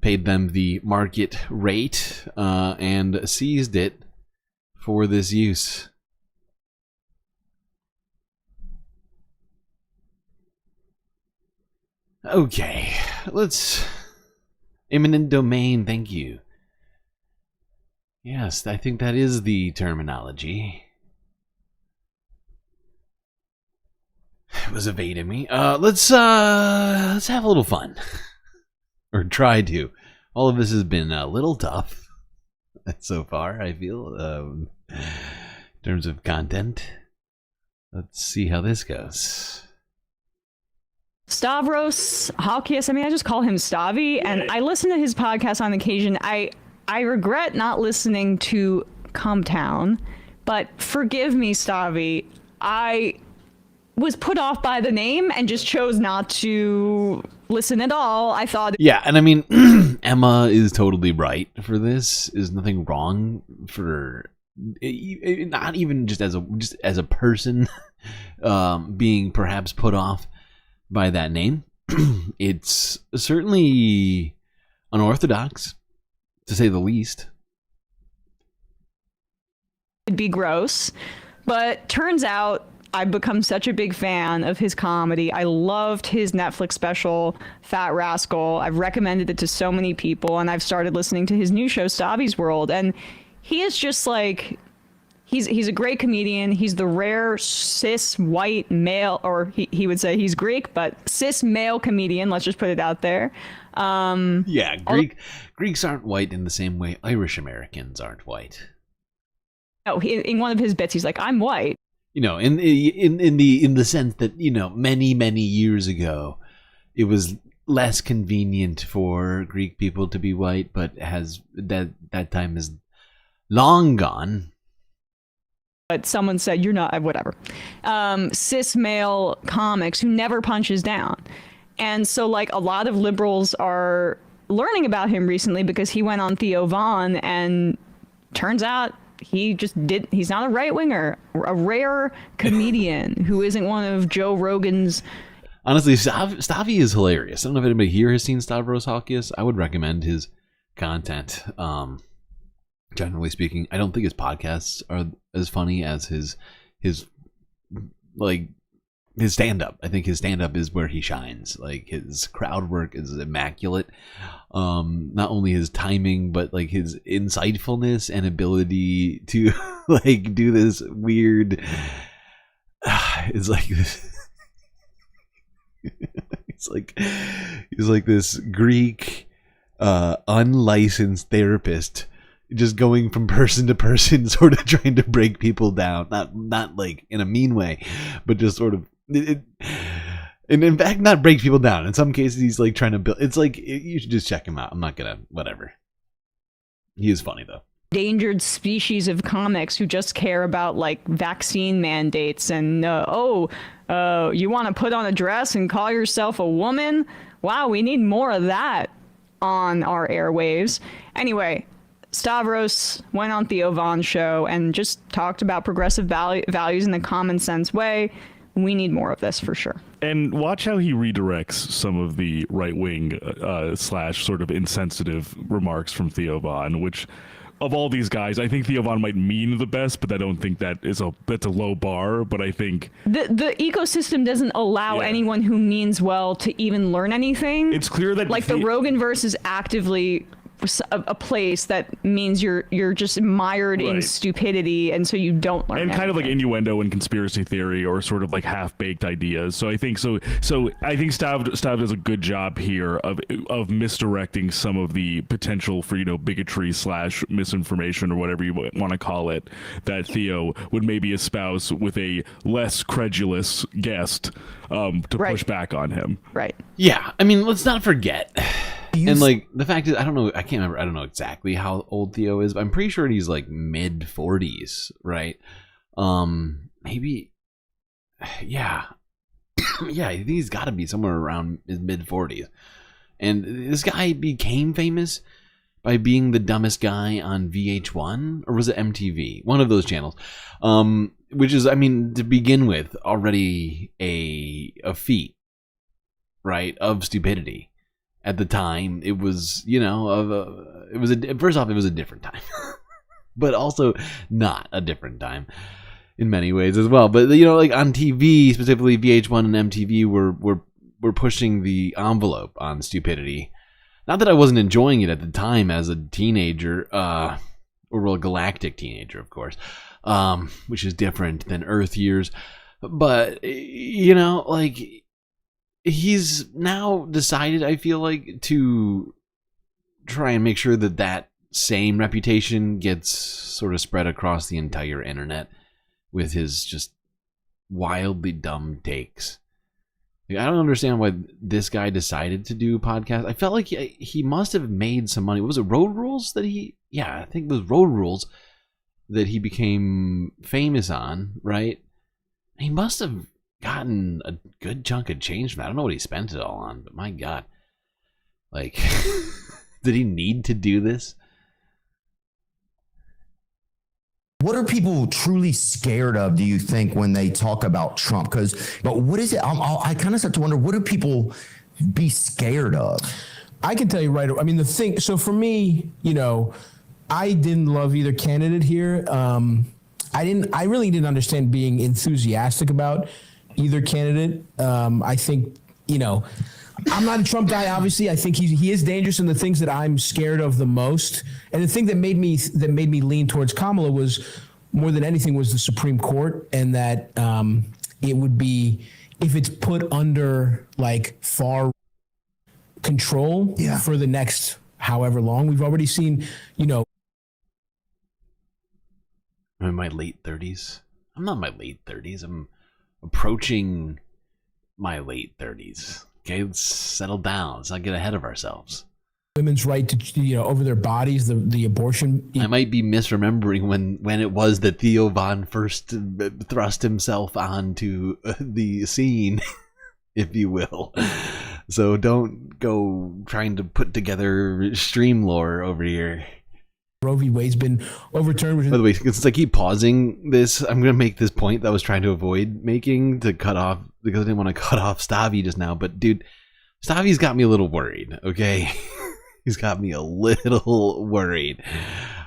[SPEAKER 13] Paid them the market rate, and seized it for this use. Okay, let's... Eminent domain, thank you. Yes, I think that is the terminology. was evading me. Let's have a little fun, or try to. All of this has been a little tough so far, I feel, in terms of content. Let's see how this goes.
[SPEAKER 17] Stavros Halkias, I mean, I just call him Stavi, and I listen to his podcast on occasion. I regret not listening to Cometown, but forgive me, Stavi. I was put off by the name and just chose not to listen at all. I thought...
[SPEAKER 13] Yeah, and I mean, Emma is totally right for this. There's nothing wrong for... not even just as a person being perhaps put off by that name. It's certainly unorthodox, to say the least.
[SPEAKER 17] It'd be gross, but turns out I've become such a big fan of his comedy. I loved his Netflix special, Fat Rascal. I've recommended it to so many people, and I've started listening to his new show, Stavi's World, and he is just like... He's a great comedian. He's the rare cis white male, or he would say he's Greek, but cis male comedian. Let's just put it out there.
[SPEAKER 13] Yeah, Greeks aren't white in the same way Irish Americans aren't white.
[SPEAKER 17] No, in one of his bits, he's like, "I'm white."
[SPEAKER 13] You know, in the sense that, you know, many years ago, it was less convenient for Greek people to be white, but that time is long gone.
[SPEAKER 17] But someone said, you're not, whatever. Cis male comics who never punches down. And so, like, a lot of liberals are learning about him recently because he went on Theo Von, and turns out he's not a right-winger, a rare comedian who isn't one of Joe Rogan's.
[SPEAKER 13] Honestly, Stavi is hilarious. I don't know if anybody here has seen Stavros Halkias. I would recommend his content. Generally speaking, I don't think his podcasts are as funny as his stand-up. I think his stand-up is where he shines. Like, his crowd work is immaculate. Not only his timing, but like his insightfulness and ability to like do this weird. It's like this. He's like this Greek, unlicensed therapist, just going from person to person, sort of trying to break people down. Not like in a mean way, but just sort of, and in fact, not break people down. In some cases, he's like trying to build. It's like, you should just check him out. I'm not gonna, whatever. He is funny though.
[SPEAKER 17] Endangered species of comics who just care about like vaccine mandates and you want to put on a dress and call yourself a woman? Wow, we need more of that on our airwaves. Anyway, Stavros went on Theo Von's show and just talked about progressive values in a common sense way. We need more of this for sure.
[SPEAKER 18] And watch how he redirects some of the right-wing slash sort of insensitive remarks from Theo Von, which, of all these guys, I think Theo Von might mean the best, but I don't think that's a low bar. But I think
[SPEAKER 17] the ecosystem doesn't allow anyone who means well to even learn anything.
[SPEAKER 18] It's clear that
[SPEAKER 17] like the Roganverse is actively a place that means you're just mired in stupidity, and so you don't learn.
[SPEAKER 18] And kind of like innuendo and conspiracy theory, or sort of like half-baked ideas. So I think I think Stav does a good job here of misdirecting some of the potential for, bigotry / misinformation, or whatever you want to call it, that Theo would maybe espouse with a less credulous guest to push back on him.
[SPEAKER 17] Right.
[SPEAKER 13] Yeah, I mean, let's not forget. And like, the fact is, I don't know exactly how old Theo is, but I'm pretty sure he's like mid 40s, right? Maybe, yeah, I think he's got to be somewhere around his mid 40s. And this guy became famous by being the dumbest guy on VH1, or was it MTV? One of those channels, which is, I mean, to begin with, already a feat, right, of stupidity. At the time, it was, first off, it was a different time, but also not a different time in many ways as well. But, like on TV, specifically VH1 and MTV were pushing the envelope on stupidity. Not that I wasn't enjoying it at the time as a teenager, or a galactic teenager, of course, which is different than Earth years.
[SPEAKER 4] But, you know, like, he's now decided, I feel like, to try and make sure that that same reputation gets sort of spread across the entire internet with his just wildly dumb takes. Like, I don't understand why this guy decided to do podcasts. I felt like he must have made some money. Was it Road Rules that I think it was Road Rules that he became famous on, right? He must have gotten a good chunk of change from that. I don't know what he spent it all on, but my God. Like, did he need to do this?
[SPEAKER 19] What are people truly scared of, do you think, when they talk about Trump? But what is it? I kind of start to wonder, what do people be scared of?
[SPEAKER 20] I can tell you right away. I mean, so for me, you know, I didn't love either candidate here. I really didn't understand being enthusiastic about either candidate. I think, you know, I'm not a Trump guy, obviously. I think he is dangerous, and the things that I'm scared of the most, and the thing that made me lean towards Kamala was, more than anything, was the Supreme Court, and that it would be, if it's put under like far control for the next however long. We've already seen, you know.
[SPEAKER 4] I'm in my late 30s. I'm not in my late 30s. I'm approaching my late 30s. Okay, let's settle down. Let's not get ahead of ourselves.
[SPEAKER 20] Women's right to, you know, over their bodies, the abortion.
[SPEAKER 4] I might be misremembering when it was that Theo Von first thrust himself onto the scene, if you will. So don't go trying to put together StreamLord over here.
[SPEAKER 20] Roe v. Wade's been overturned.
[SPEAKER 4] By the way, since I keep pausing this, I'm going to make this point that I was trying to avoid making to cut off, because I didn't want to cut off Stavi just now. But dude, Stavi's got me a little worried, okay? He's got me a little worried.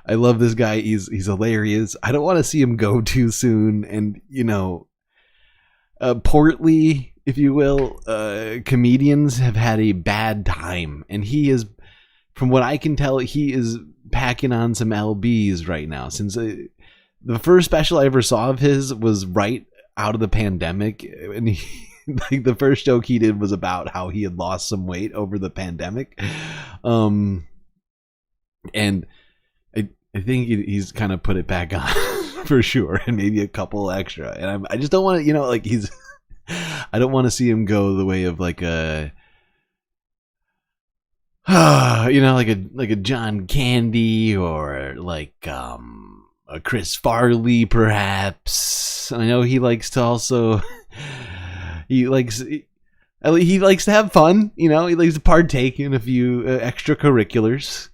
[SPEAKER 4] I love this guy. He's hilarious. I don't want to see him go too soon. And, you know, portly, if you will, comedians have had a bad time. And he is, from what I can tell, he is packing on some LBs right now. Since the first special I ever saw of his was right out of the pandemic, and like the first joke he did was about how he had lost some weight over the pandemic, and I think he's kind of put it back on for sure, and maybe a couple extra. And I just don't want to, you know, like I don't want to see him go the way of like a, you know, like a John Candy, or like a Chris Farley, perhaps. I know he likes to also he likes to have fun, you know. He likes to partake in a few extracurriculars.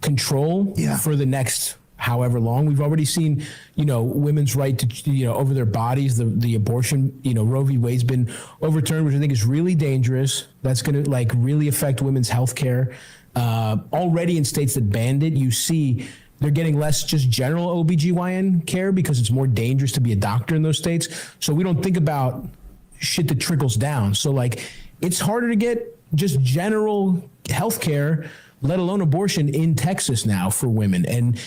[SPEAKER 20] Control for the next however long. We've already seen, you know, women's right to, you know, over their bodies, the abortion, you know, Roe v. Wade's been overturned, which I think is really dangerous. That's going to like really affect women's health care. Already in states that banned it, you see they're getting less just general OBGYN care because it's more dangerous to be a doctor in those states. So we don't think about shit that trickles down. So like, it's harder to get just general health care, let alone abortion, in Texas now for women. And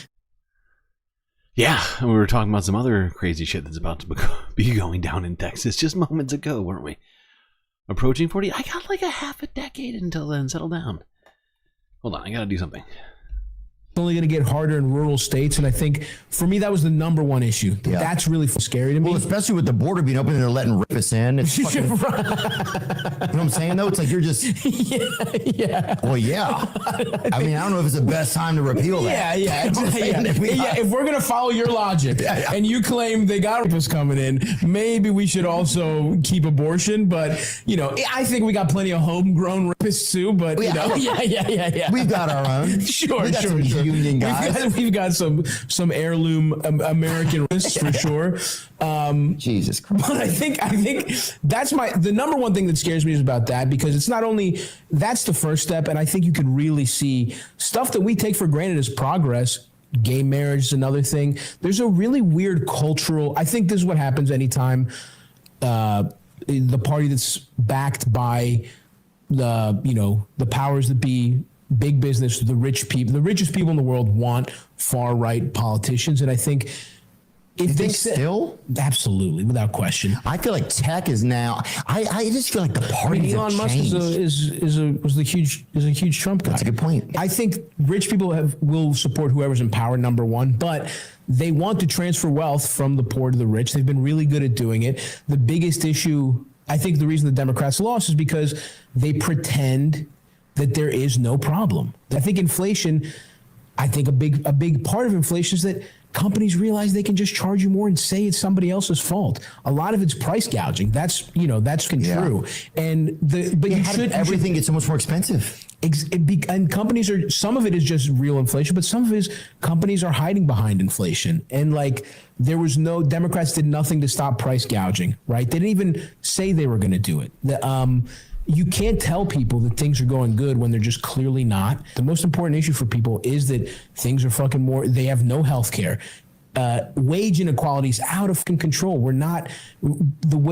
[SPEAKER 4] yeah, we were talking about some other crazy shit that's about to be going down in Texas just moments ago, weren't we? Approaching 40. I got like a half a decade until then. Settle down. Hold on, I gotta do something.
[SPEAKER 20] It's only going to get harder in rural states, and I think for me that was the number one issue. Yeah. That's really scary to me.
[SPEAKER 19] Well, especially with the border being open and they're letting rapists in. It's fucking, you know what I'm saying, though? It's like you're just...
[SPEAKER 20] yeah.
[SPEAKER 19] Well, yeah. I mean, I don't know if it's the best time to repeal that.
[SPEAKER 20] Yeah. If we're going to follow your logic and you claim they got rapists coming in, maybe we should also keep abortion. But, you know, I think we got plenty of homegrown rapists too. But, you know, yeah.
[SPEAKER 19] We've got our own.
[SPEAKER 20] Sure.
[SPEAKER 19] Union guys.
[SPEAKER 20] We've got some heirloom American rapists for sure.
[SPEAKER 19] Jesus Christ.
[SPEAKER 20] But I think that's the number one thing that scares me is about that, because it's not only that's the first step, and I think you could really see stuff that we take for granted as progress. Gay marriage is another thing. There's a really weird cultural. I think this is what happens anytime the party that's backed by the powers that be, big business, the rich people, the richest people in the world want far right politicians, and I think If
[SPEAKER 19] You
[SPEAKER 20] they
[SPEAKER 19] think
[SPEAKER 20] said,
[SPEAKER 19] still?
[SPEAKER 20] absolutely, without question.
[SPEAKER 19] I feel like tech is now. I just feel like the parties
[SPEAKER 20] Elon
[SPEAKER 19] have
[SPEAKER 20] Musk
[SPEAKER 19] changed.
[SPEAKER 20] is a huge Trump guy.
[SPEAKER 19] That's a good point.
[SPEAKER 20] I think rich people will support whoever's in power, number one, but they want to transfer wealth from the poor to the rich. They've been really good at doing it. The biggest issue, I think, the reason the Democrats lost is because they pretend that there is no problem. I think inflation. I think a big part of inflation is that companies realize they can just charge you more and say it's somebody else's fault. A lot of it's price gouging. That's true. And
[SPEAKER 19] everything gets so much more expensive.
[SPEAKER 20] And companies are, some of it is just real inflation, but some of it is companies are hiding behind inflation. And like Democrats did nothing to stop price gouging, right? They didn't even say they were going to do it. You can't tell people that things are going good when they're just clearly not. The most important issue for people is that things are fucking more, they have no health care. Wage inequality is out of control.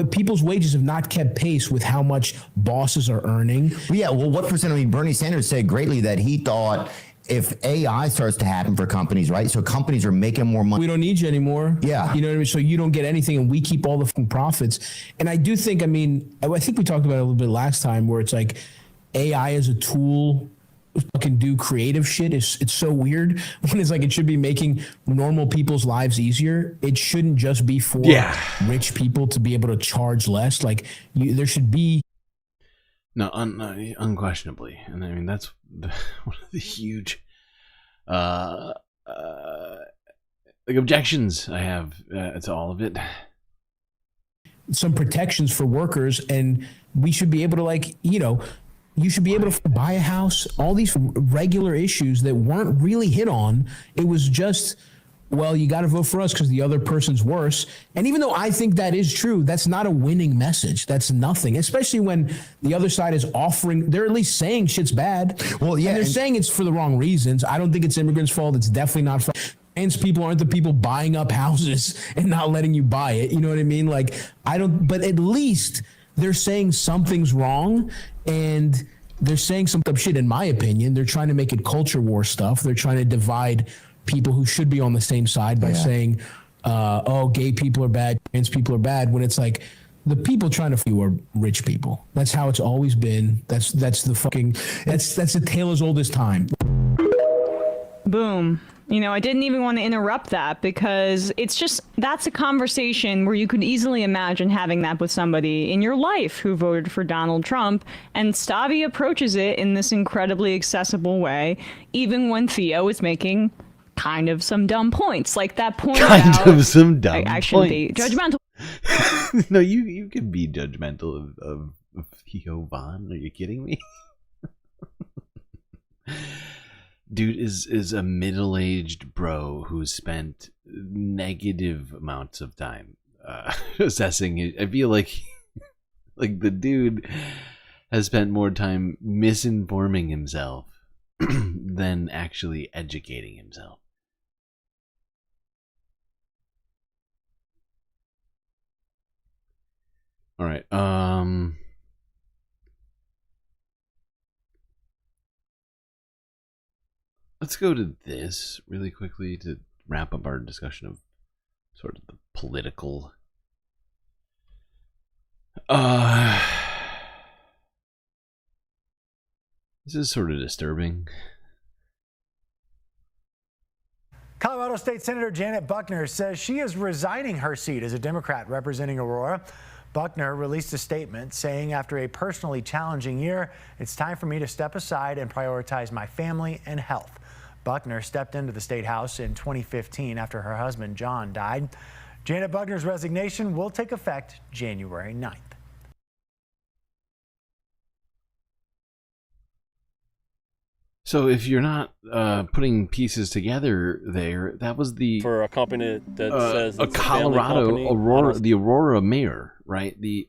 [SPEAKER 20] People's wages have not kept pace with how much bosses are earning.
[SPEAKER 19] Yeah, well, what percent? Bernie Sanders said greatly that he thought if AI starts to happen for companies, right? So companies are making more money.
[SPEAKER 20] We don't need you anymore.
[SPEAKER 19] Yeah.
[SPEAKER 20] You know what I mean? So you don't get anything and we keep all the fucking profits. And I do think, I think we talked about it a little bit last time where it's like AI as a tool fucking do creative shit. It's so weird when it's like it should be making normal people's lives easier. It shouldn't just be for rich people to be able to charge less. Like there should be.
[SPEAKER 13] No, unquestionably. And I mean, that's one of the huge objections I have to all of it.
[SPEAKER 20] Some protections for workers, and we should be able to you should be able to buy a house, all these regular issues that weren't really hit on. It was just, well, you got to vote for us because the other person's worse. And even though I think that is true, that's not a winning message. That's nothing, especially when the other side is offering, they're at least saying shit's bad. Well, yeah. And they're saying it's for the wrong reasons. I don't think it's immigrants' fault. It's definitely not. Trans people aren't the people buying up houses and not letting you buy it. You know what I mean? Like, but at least they're saying something's wrong, and they're saying some shit, in my opinion. They're trying to make it culture war stuff. They're trying to divide people who should be on the same side by saying, gay people are bad, trans people are bad, when it's like the people trying to you are rich people. That's how it's always been. That's the tale as old as time.
[SPEAKER 17] Boom. I didn't even want to interrupt that because that's a conversation where you could easily imagine having that with somebody in your life who voted for Donald Trump, and Stavi approaches it in this incredibly accessible way, even when Theo is making kind of some dumb points, like that point
[SPEAKER 13] some dumb
[SPEAKER 17] I shouldn't be
[SPEAKER 13] points.
[SPEAKER 17] judgmental.
[SPEAKER 13] No, you can be judgmental of Theo Von. Are you kidding me? Dude is a middle-aged bro who's spent negative amounts of time assessing it. I feel like the dude has spent more time misinforming himself than actually educating himself. All right. Let's go to this really quickly to wrap up our discussion of sort of the political. This is sort of disturbing.
[SPEAKER 1] Colorado State Senator Janet Buckner says she is resigning her seat as a Democrat representing Aurora. Buckner released a statement saying, after a personally challenging year, it's time for me to step aside and prioritize my family and health. Buckner stepped into the state house in 2015 after her husband, John, died. Janet Buckner's resignation will take effect January 9th.
[SPEAKER 13] So if you're not putting pieces together there, that was
[SPEAKER 9] for a company that says
[SPEAKER 13] a Colorado Aurora, the Aurora mayor, right? The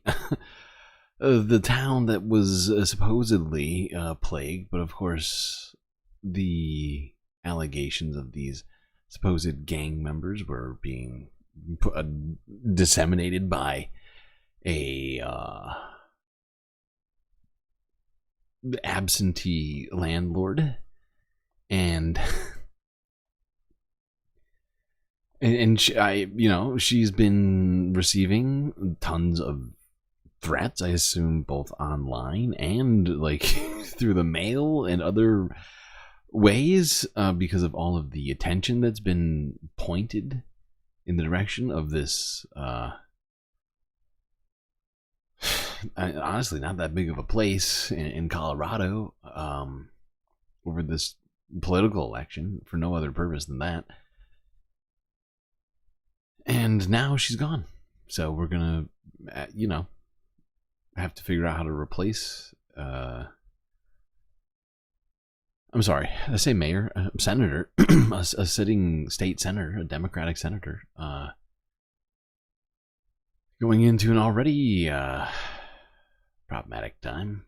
[SPEAKER 13] the town that was supposedly plagued, but of course the allegations of these supposed gang members were being disseminated by a absentee landlord, and And she's been receiving tons of threats, I assume, both online and like through the mail and other ways, because of all of the attention that's been pointed in the direction of this honestly not that big of a place in Colorado, over this political election for no other purpose than that. And now she's gone. So we're gonna, have to figure out how to replace, I'm sorry, I say mayor, senator, a sitting state senator, a Democratic senator, going into an already problematic time.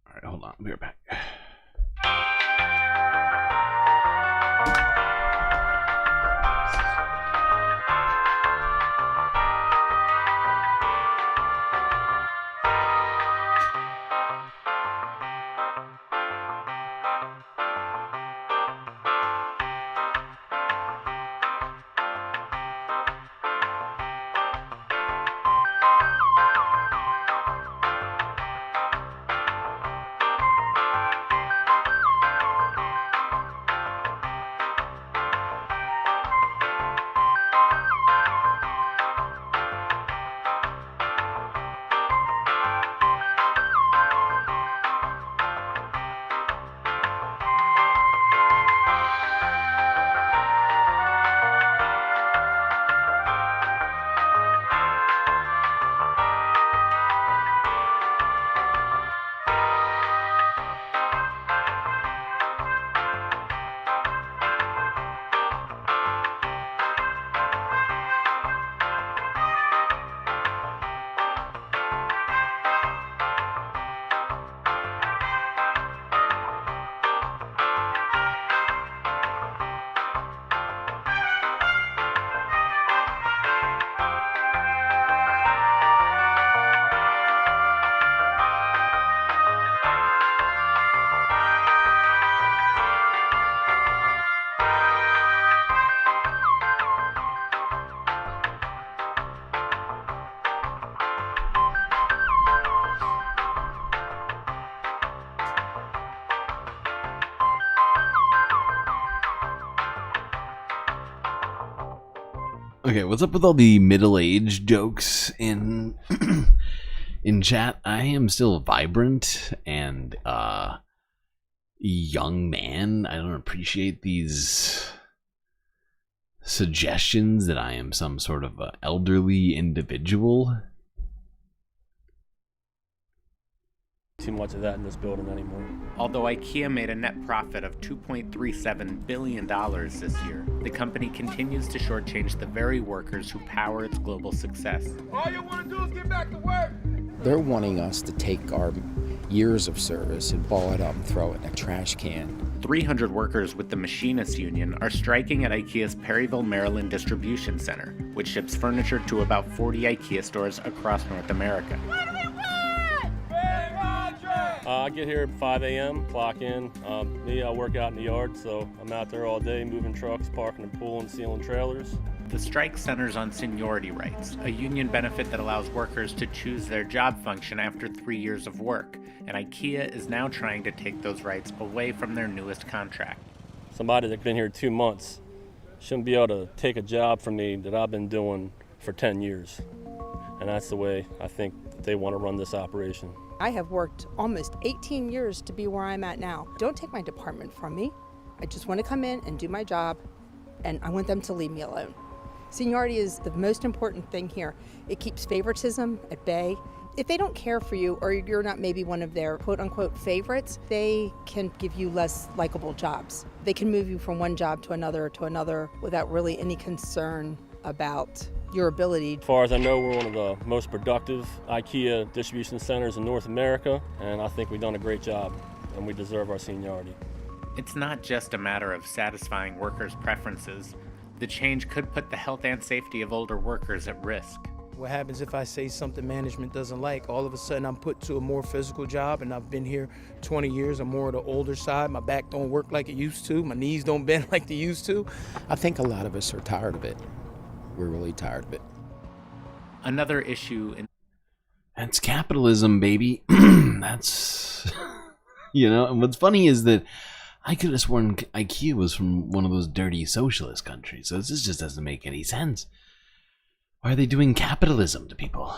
[SPEAKER 13] All right, hold on. We're back. Okay, what's up with all the middle-aged jokes in in chat? I am still vibrant and young man. I don't appreciate these suggestions that I am some sort of elderly individual.
[SPEAKER 9] Too much of that in this building anymore.
[SPEAKER 3] Although IKEA made a net profit of $2.37 billion this year, the company continues to shortchange the very workers who power its global success.
[SPEAKER 5] All you want to do is get back to work.
[SPEAKER 21] They're wanting us to take our years of service and ball it up and throw it in a trash can.
[SPEAKER 3] 300 workers with the Machinists Union are striking at IKEA's Perryville, Maryland distribution center, which ships furniture to about 40 IKEA stores across North America.
[SPEAKER 9] I get here at 5 a.m., clock in. I work out in the yard, so I'm out there all day moving trucks, parking the pool, and sealing trailers.
[SPEAKER 3] The strike centers on seniority rights, a union benefit that allows workers to choose their job function after 3 years of work, and IKEA is now trying to take those rights away from their newest contract.
[SPEAKER 9] Somebody that's been here 2 months shouldn't be able to take a job from me that I've been doing for 10 years. And that's the way I think that they want to run this operation.
[SPEAKER 22] I have worked almost 18 years to be where I'm at now. Don't take my department from me. I just want to come in and do my job, and I want them to leave me alone. Seniority is the most important thing here. It keeps favoritism at bay. If they don't care for you, or you're not maybe one of their quote-unquote favorites, they can give you less likable jobs. They can move you from one job to another without really any concern about your ability.
[SPEAKER 9] As far as I know, we're one of the most productive IKEA distribution centers in North America, and I think we've done a great job, and we deserve our seniority.
[SPEAKER 3] It's not just a matter of satisfying workers' preferences. The change could put the health and safety of older workers at risk.
[SPEAKER 2] What happens if I say something management doesn't like? All of a sudden I'm put to a more physical job, and I've been here 20 years. I'm more of the older side. My back don't work like it used to. My knees don't bend like they used to.
[SPEAKER 21] I think a lot of us are tired of it. We're really tired of it.
[SPEAKER 3] Another issue in
[SPEAKER 13] That's capitalism, baby. That's, you know, and what's funny is that I could have sworn IKEA was from one of those dirty socialist countries, so this just doesn't make any sense. Why are they doing capitalism to people?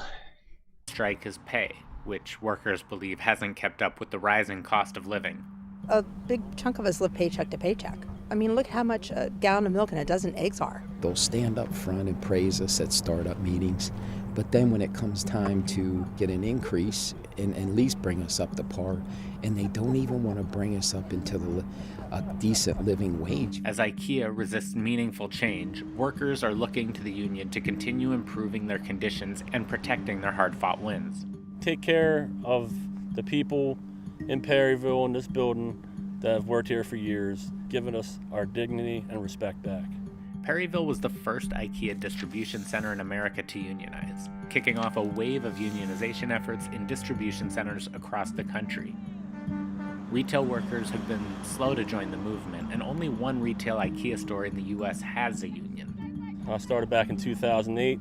[SPEAKER 3] strike is pay, which workers believe hasn't kept up with the rising cost of living.
[SPEAKER 22] A big chunk of us live paycheck to paycheck. I mean, look how much a gallon of milk and a dozen eggs are.
[SPEAKER 21] They'll stand up front and praise us at startup meetings, but then when it comes time to get an increase and at least bring us up to par, and they don't even want to bring us up into a decent living wage.
[SPEAKER 3] As IKEA resists meaningful change, workers are looking to the union to continue improving their conditions and protecting their hard-fought wins.
[SPEAKER 9] Take care of the people in Perryville in this building that have worked here for years, giving us our dignity and respect back.
[SPEAKER 3] Perryville was the first IKEA distribution center in America to unionize, kicking off a wave of unionization efforts in distribution centers across the country. Retail workers have been slow to join the movement, and only one retail IKEA store in the U.S. has a union.
[SPEAKER 9] I started back in 2008.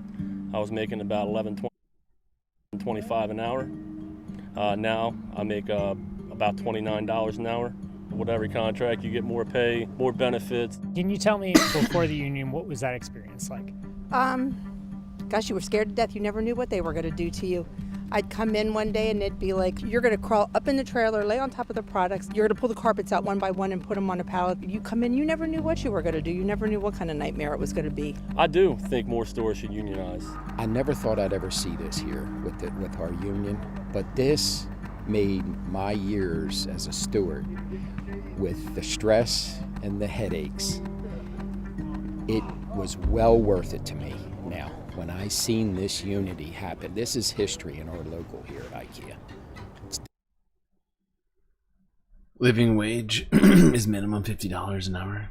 [SPEAKER 9] I was making about $11.25 an hour. Now I make about $29 an hour. With every contract, you get more pay, more benefits.
[SPEAKER 7] Can you tell me, before the union, what was that experience like?
[SPEAKER 22] Gosh, you were scared to death. You never knew what they were going to do to you. I'd come in one day and it'd be like, you're going to crawl up in the trailer, lay on top of the products. You're going to pull the carpets out one by one and put them on a pallet. You come in, you never knew what you were going to do. You never knew what kind of nightmare it was going to be.
[SPEAKER 9] I do think more stores should unionize.
[SPEAKER 21] I never thought I'd ever see this here with our union, but this made my years as a steward, with the stress and the headaches, it was well worth it to me now. When I seen this unity happen, this is history in our local here at IKEA.
[SPEAKER 13] Living wage is minimum $50 an hour.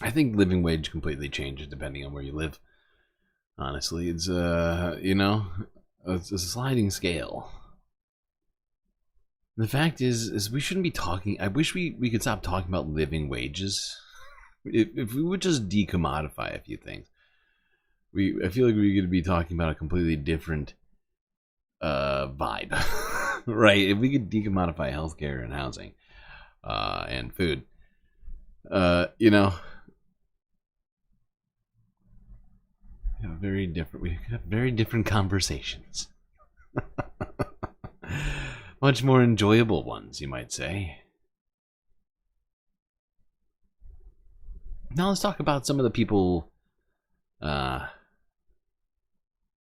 [SPEAKER 13] I think living wage completely changes depending on where you live. Honestly, it's you know, it's a sliding scale. The fact is we shouldn't be talking. I wish we could stop talking about living wages. If we would just decommodify a few things, I feel like we could be talking about a completely different vibe, right? If we could decommodify healthcare and housing and food, you know, we could have very different conversations. Much more enjoyable ones, you might say. Now let's talk about some of the people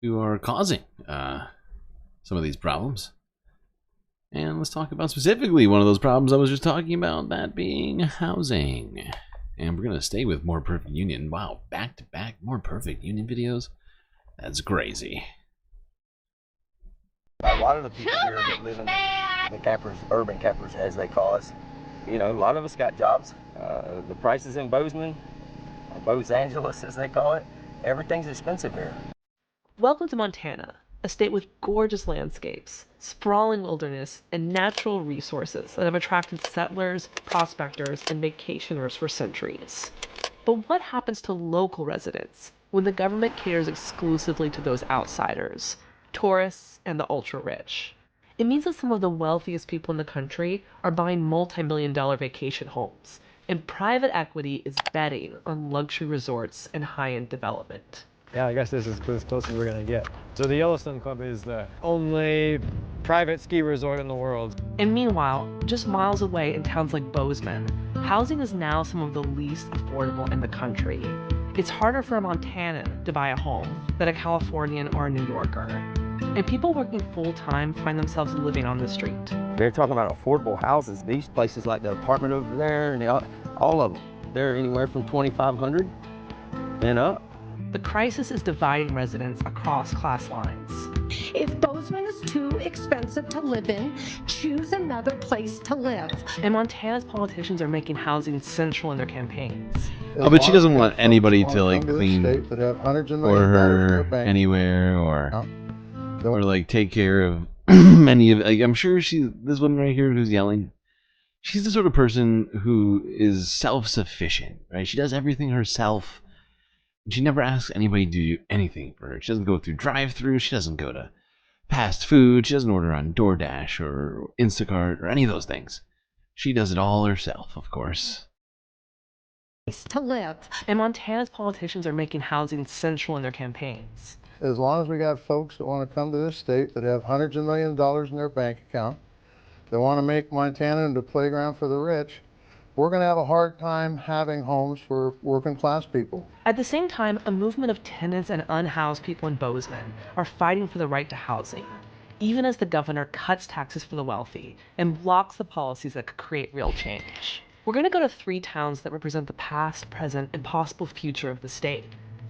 [SPEAKER 13] who are causing some of these problems. And let's talk about specifically one of those problems I was just talking about, that being housing. And we're going to stay with More Perfect Union. Wow, back-to-back More Perfect Union videos? That's crazy.
[SPEAKER 12] A lot of the people here that live in the campers, urban campers as they call us, you know, a lot of us got jobs. The prices in Bozeman, or Bose Angeles as they call it, everything's expensive here.
[SPEAKER 23] Welcome to Montana, a state with gorgeous landscapes, sprawling wilderness, and natural resources that have attracted settlers, prospectors, and vacationers for centuries. But what happens to local residents when the government caters exclusively to those outsiders, tourists, and the ultra-rich? It means that some of the wealthiest people in the country are buying multi-million-dollar vacation homes, and private equity is betting on luxury resorts and high-end development.
[SPEAKER 25] Yeah, I guess this is as close as we're gonna get. So the Yellowstone Club is the only private ski resort in the world.
[SPEAKER 23] And meanwhile, just miles away in towns like Bozeman, housing is now some of the least affordable in the country. It's harder for a Montanan to buy a home than a Californian or a New Yorker. And people working full-time find themselves living on the street.
[SPEAKER 12] They're talking about affordable houses. These places like the apartment over there, and all of them, they're anywhere from $2,500 and up.
[SPEAKER 23] The crisis is dividing residents across class lines.
[SPEAKER 6] If Bozeman is too expensive to live in, choose another place to live.
[SPEAKER 23] And Montana's politicians are making housing central in their campaigns.
[SPEAKER 13] Oh, but she doesn't want anybody to like clean
[SPEAKER 8] that have hundreds of
[SPEAKER 13] or
[SPEAKER 8] millions of dollars in
[SPEAKER 13] her
[SPEAKER 8] their bank.
[SPEAKER 13] anywhere or like take care of many of. Like, I'm sure this woman right here who's yelling. She's the sort of person who is self-sufficient, right? She does everything herself. She never asks anybody to do anything for her. She doesn't go through drive-thru. She doesn't go to fast food. She doesn't order on DoorDash or Instacart or any of those things. She does it all herself, of course.
[SPEAKER 6] To live.
[SPEAKER 23] And Montana's politicians are making housing central in their campaigns.
[SPEAKER 8] As long as we got folks that want to come to this state that have hundreds of millions of dollars in their bank account, that want to make Montana into a playground for the rich, we're going to have a hard time having homes for working class people.
[SPEAKER 23] At the same time, a movement of tenants and unhoused people in Bozeman are fighting for the right to housing, even as the governor cuts taxes for the wealthy and blocks the policies that could create real change. We're going to go to 3 towns that represent the past, present, and possible future of the state.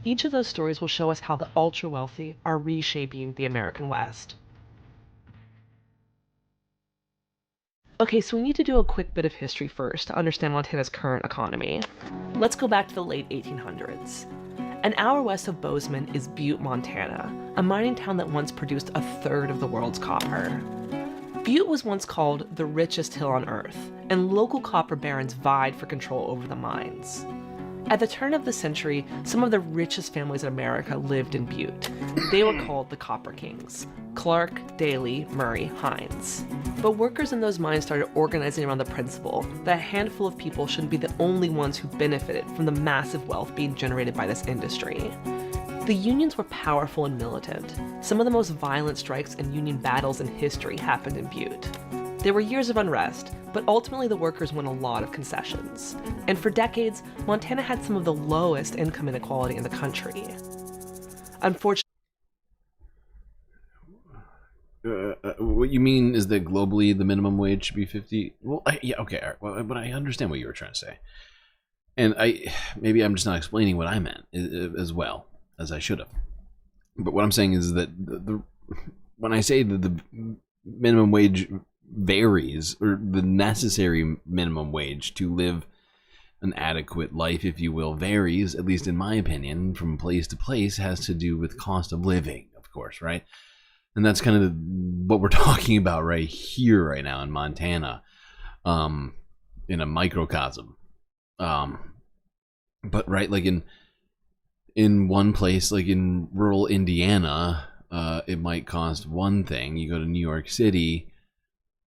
[SPEAKER 23] Each of those stories will show us how the ultra-wealthy are reshaping the American West. Okay, so we need to do a quick bit of history first to understand Montana's current economy. Let's go back to the late 1800s. An hour west of Bozeman is Butte, Montana, a mining town that once produced 1/3 of the world's copper. Butte was once called the richest hill on earth, and local copper barons vied for control over the mines. At the turn of the century, some of the richest families in America lived in Butte. They were called the Copper Kings: Clark, Daly, Murray, Hines. But workers in those mines started organizing around the principle that a handful of people shouldn't be the only ones who benefited from the massive wealth being generated by this industry. The unions were powerful and militant. Some of the most violent strikes and union battles in history happened in Butte. There were years of unrest, but ultimately the workers won a lot of concessions. And for decades, Montana had some of the lowest income inequality in the country. Unfortunately,
[SPEAKER 13] What you mean is that globally the minimum wage should be 50? Well, yeah, okay, all right. Well, but I understand what you were trying to say. And maybe I'm just not explaining what I meant as well as I should have. But what I'm saying is that when I say that the minimum wage varies, or the necessary minimum wage to live an adequate life, if you will, varies, at least in my opinion, from place to place, has to do with cost of living, of course, right? And that's kind of what we're talking about right here, right now in Montana, in a microcosm. But right, like in one place, like in rural Indiana, it might cost one thing. You go to New York City,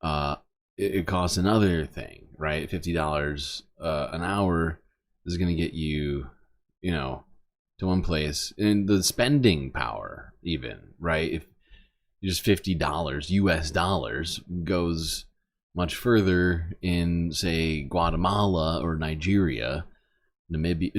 [SPEAKER 13] it costs another thing, right? $50 an hour is going to get you, to one place. And the spending power, even, right? If just $50 US dollars goes much further in, say, Guatemala or Nigeria, Namibia,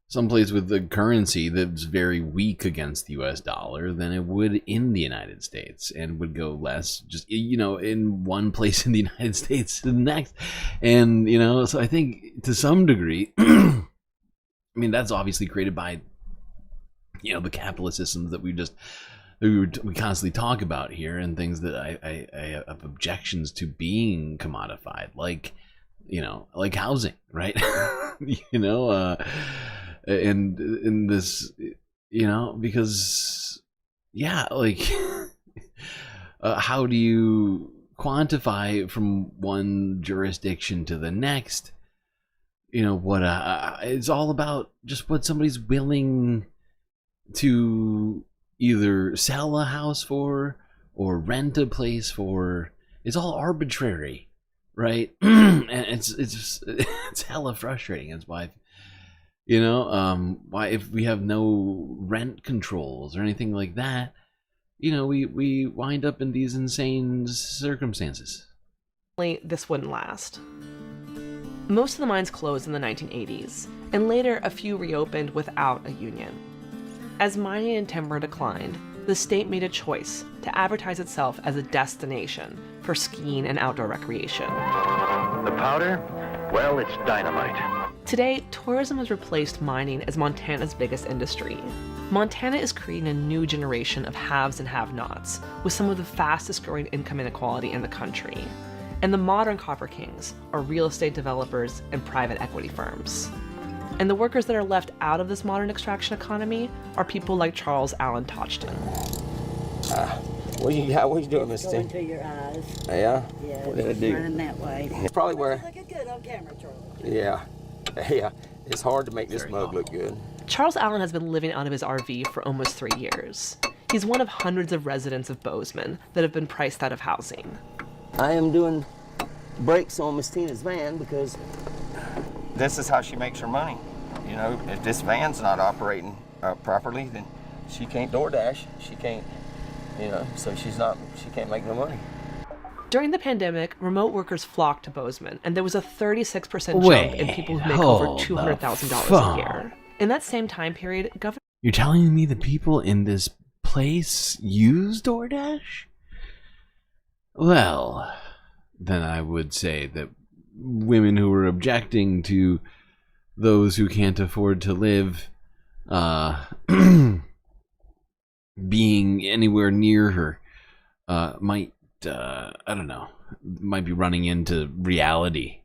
[SPEAKER 13] some place with the currency that's very weak against the US dollar than it would in the United States, and would go less just, in one place in the United States to the next. And, so I think to some degree, I mean, that's obviously created by, the capitalist systems that we constantly talk about here, and things that I have objections to being commodified, like housing, right? And in this, because, how do you quantify from one jurisdiction to the next? It's all about just what somebody's willing to either sell a house for or rent a place for. It's all arbitrary, right? And it's hella frustrating. That's why, why if we have no rent controls or anything like that, we wind up in these insane circumstances.
[SPEAKER 23] This wouldn't last. Most of the mines closed in the 1980s, and later a few reopened without a union. As mining and timber declined, the state made a choice to advertise itself as a destination for skiing and outdoor recreation.
[SPEAKER 10] The powder? Well, it's dynamite.
[SPEAKER 23] Today, tourism has replaced mining as Montana's biggest industry. Montana is creating a new generation of haves and have-nots, with some of the fastest growing income inequality in the country. And the modern copper kings are real estate developers and private equity firms. And the workers that are left out of this modern extraction economy are people like Charles Allen Totchton.
[SPEAKER 12] What you got? What you doing, Miss Tim?
[SPEAKER 11] Going to your eyes.
[SPEAKER 12] Yeah?
[SPEAKER 11] Yeah,
[SPEAKER 12] What did I
[SPEAKER 11] just
[SPEAKER 12] do?
[SPEAKER 11] running that way.
[SPEAKER 12] It's probably where...
[SPEAKER 11] Looking good on camera, Charlie.
[SPEAKER 12] Yeah. Yeah. It's hard to make this mug look good.
[SPEAKER 23] Charles Allen has been living out of his RV for almost 3 years. He's one of hundreds of residents of Bozeman that have been priced out of housing.
[SPEAKER 12] I am doing brakes on Miss Tina's van because this is how she makes her money. You know, if this van's not operating properly, then she can't DoorDash. She can't, you know, so she can't make no money.
[SPEAKER 23] During the pandemic, remote workers flocked to Bozeman, and there was a 36% jump in people who make over $200,000 a year. In that same time period, Governor...
[SPEAKER 13] You're telling me the people in this place use DoorDash? Well, then I would say that women who were objecting to those who can't afford to live being anywhere near her might, I don't know, might be running into reality.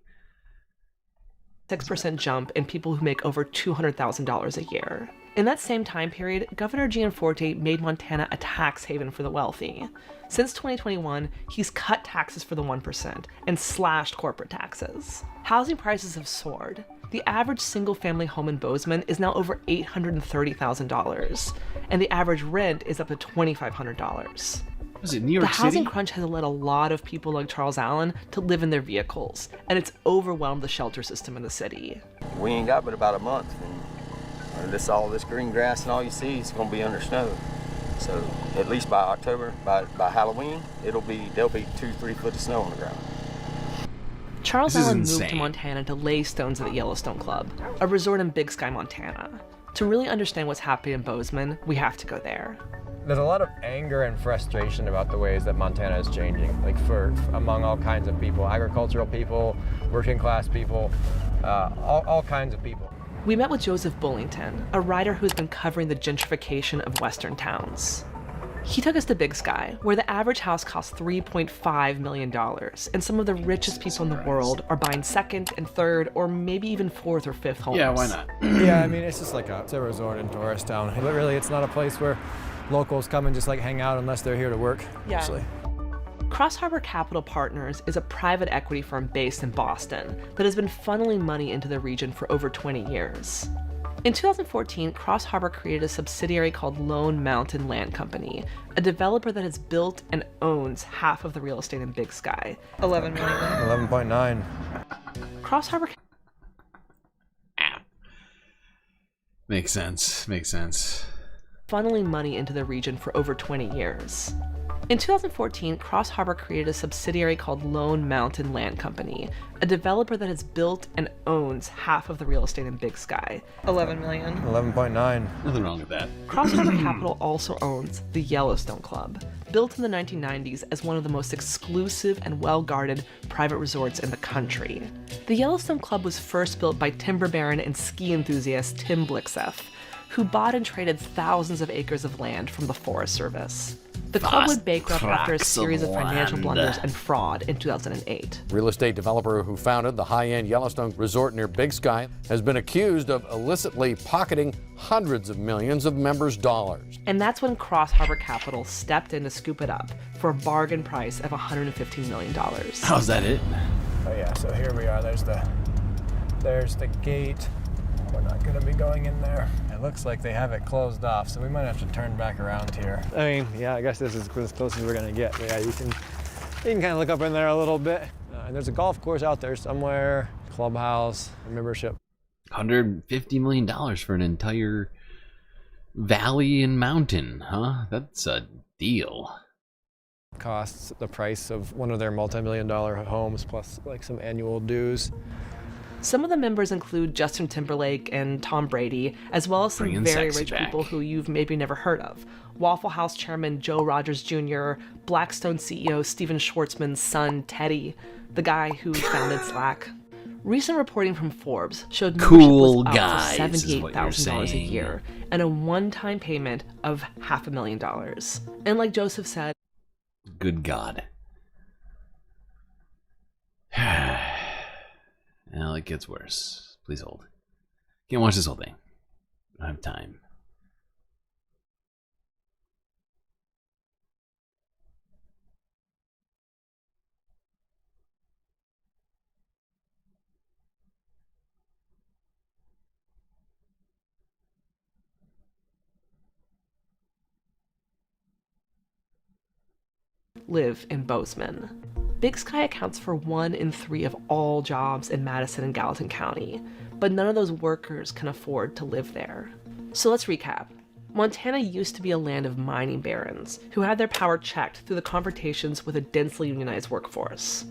[SPEAKER 23] 6% jump in people who make over $200,000 a year. In that same time period, Governor Gianforte made Montana a tax haven for the wealthy. Since 2021, he's cut taxes for the 1% and slashed corporate taxes. Housing prices have soared. The average single-family home in Bozeman is now over $830,000, and the average rent is up to $2,500.
[SPEAKER 13] Was it New York
[SPEAKER 23] City? The housing
[SPEAKER 13] City?
[SPEAKER 23] crunch has led a lot of people like Charles Allen to live in their vehicles, and it's overwhelmed the shelter system in the city.
[SPEAKER 12] We ain't got but about a month, and all this green grass and all you see is gonna be under snow. So at least by October, by Halloween, there'll be 2-3 foot of snow on the ground.
[SPEAKER 23] Charles Allen moved to Montana to lay stones at the Yellowstone Club, a resort in Big Sky, Montana. To really understand what's happening in Bozeman, we have to go there.
[SPEAKER 25] There's a lot of anger and frustration about the ways that Montana is changing, like among all kinds of people, agricultural people, working class people, all kinds of people.
[SPEAKER 23] We met with Joseph Bullington, a writer who's been covering the gentrification of Western towns. He took us to Big Sky, where the average house costs $3.5 million, and some of the richest people in the world are buying second and third, or maybe even fourth or fifth homes.
[SPEAKER 13] Yeah, why not?
[SPEAKER 25] Yeah, I mean, it's just it's a resort and tourist town. But really, it's not a place where locals come and just hang out unless they're here to work.
[SPEAKER 23] Yeah.
[SPEAKER 25] Actually.
[SPEAKER 23] Cross Harbor Capital Partners is a private equity firm based in Boston that has been funneling money into the region for over 20 years. In 2014, Cross Harbor created a subsidiary called Lone Mountain Land Company, a developer that has built and owns half of the real estate in Big Sky. 11 million.
[SPEAKER 25] 11.9.
[SPEAKER 23] Cross Harbor...
[SPEAKER 13] Makes sense.
[SPEAKER 23] Funneling money into the region for over 20 years. In 2014, Cross Harbor created a subsidiary called Lone Mountain Land Company, a developer that has built and owns half of the real estate in Big Sky. 11 million.
[SPEAKER 25] 11.9.
[SPEAKER 13] Nothing wrong with that.
[SPEAKER 23] Cross Harbor Capital also owns the Yellowstone Club, built in the 1990s as one of the most exclusive and well-guarded private resorts in the country. The Yellowstone Club was first built by timber baron and ski enthusiast Tim Blixeth, who bought and traded thousands of acres of land from the Forest Service. The club went bankrupt after a series of financial blunders and fraud in 2008.
[SPEAKER 14] Real estate developer who founded the high-end Yellowstone resort near Big Sky has been accused of illicitly pocketing hundreds of millions of members' dollars.
[SPEAKER 23] And that's when Cross Harbor Capital stepped in to scoop it up for a bargain price of $115 million.
[SPEAKER 13] How's that it?
[SPEAKER 25] Oh yeah, so here we are. There's the gate. We're not going to be going in there. It looks like they have it closed off, so we might have to turn back around here. I mean, yeah, I guess this is as close as we're going to get. But yeah, you can kind of look up in there a little bit. And there's a golf course out there somewhere, clubhouse, membership.
[SPEAKER 13] $150 million for an entire valley and mountain, huh? That's a deal.
[SPEAKER 25] Costs the price of one of their multi-million-dollar homes, plus some annual dues.
[SPEAKER 23] Some of the members include Justin Timberlake and Tom Brady, as well as some very rich people who you've maybe never heard of. Waffle House chairman Joe Rogers Jr., Blackstone CEO Steven Schwartzman's son Teddy, the guy who founded Slack. Recent reporting from Forbes showed membership
[SPEAKER 13] Cool
[SPEAKER 23] was up
[SPEAKER 13] guys,
[SPEAKER 23] to
[SPEAKER 13] is what you're
[SPEAKER 23] $78,000 a
[SPEAKER 13] saying.
[SPEAKER 23] year and a one-time payment of $500,000. And like Joseph said,
[SPEAKER 13] Good God. Well, it gets worse. Please hold. Can't watch this whole thing. I don't have time.
[SPEAKER 23] live in Bozeman. Big Sky accounts for 1 in 3 of all jobs in Madison and Gallatin County, but none of those workers can afford to live there. So let's recap. Montana used to be a land of mining barons who had their power checked through the confrontations with a densely unionized workforce.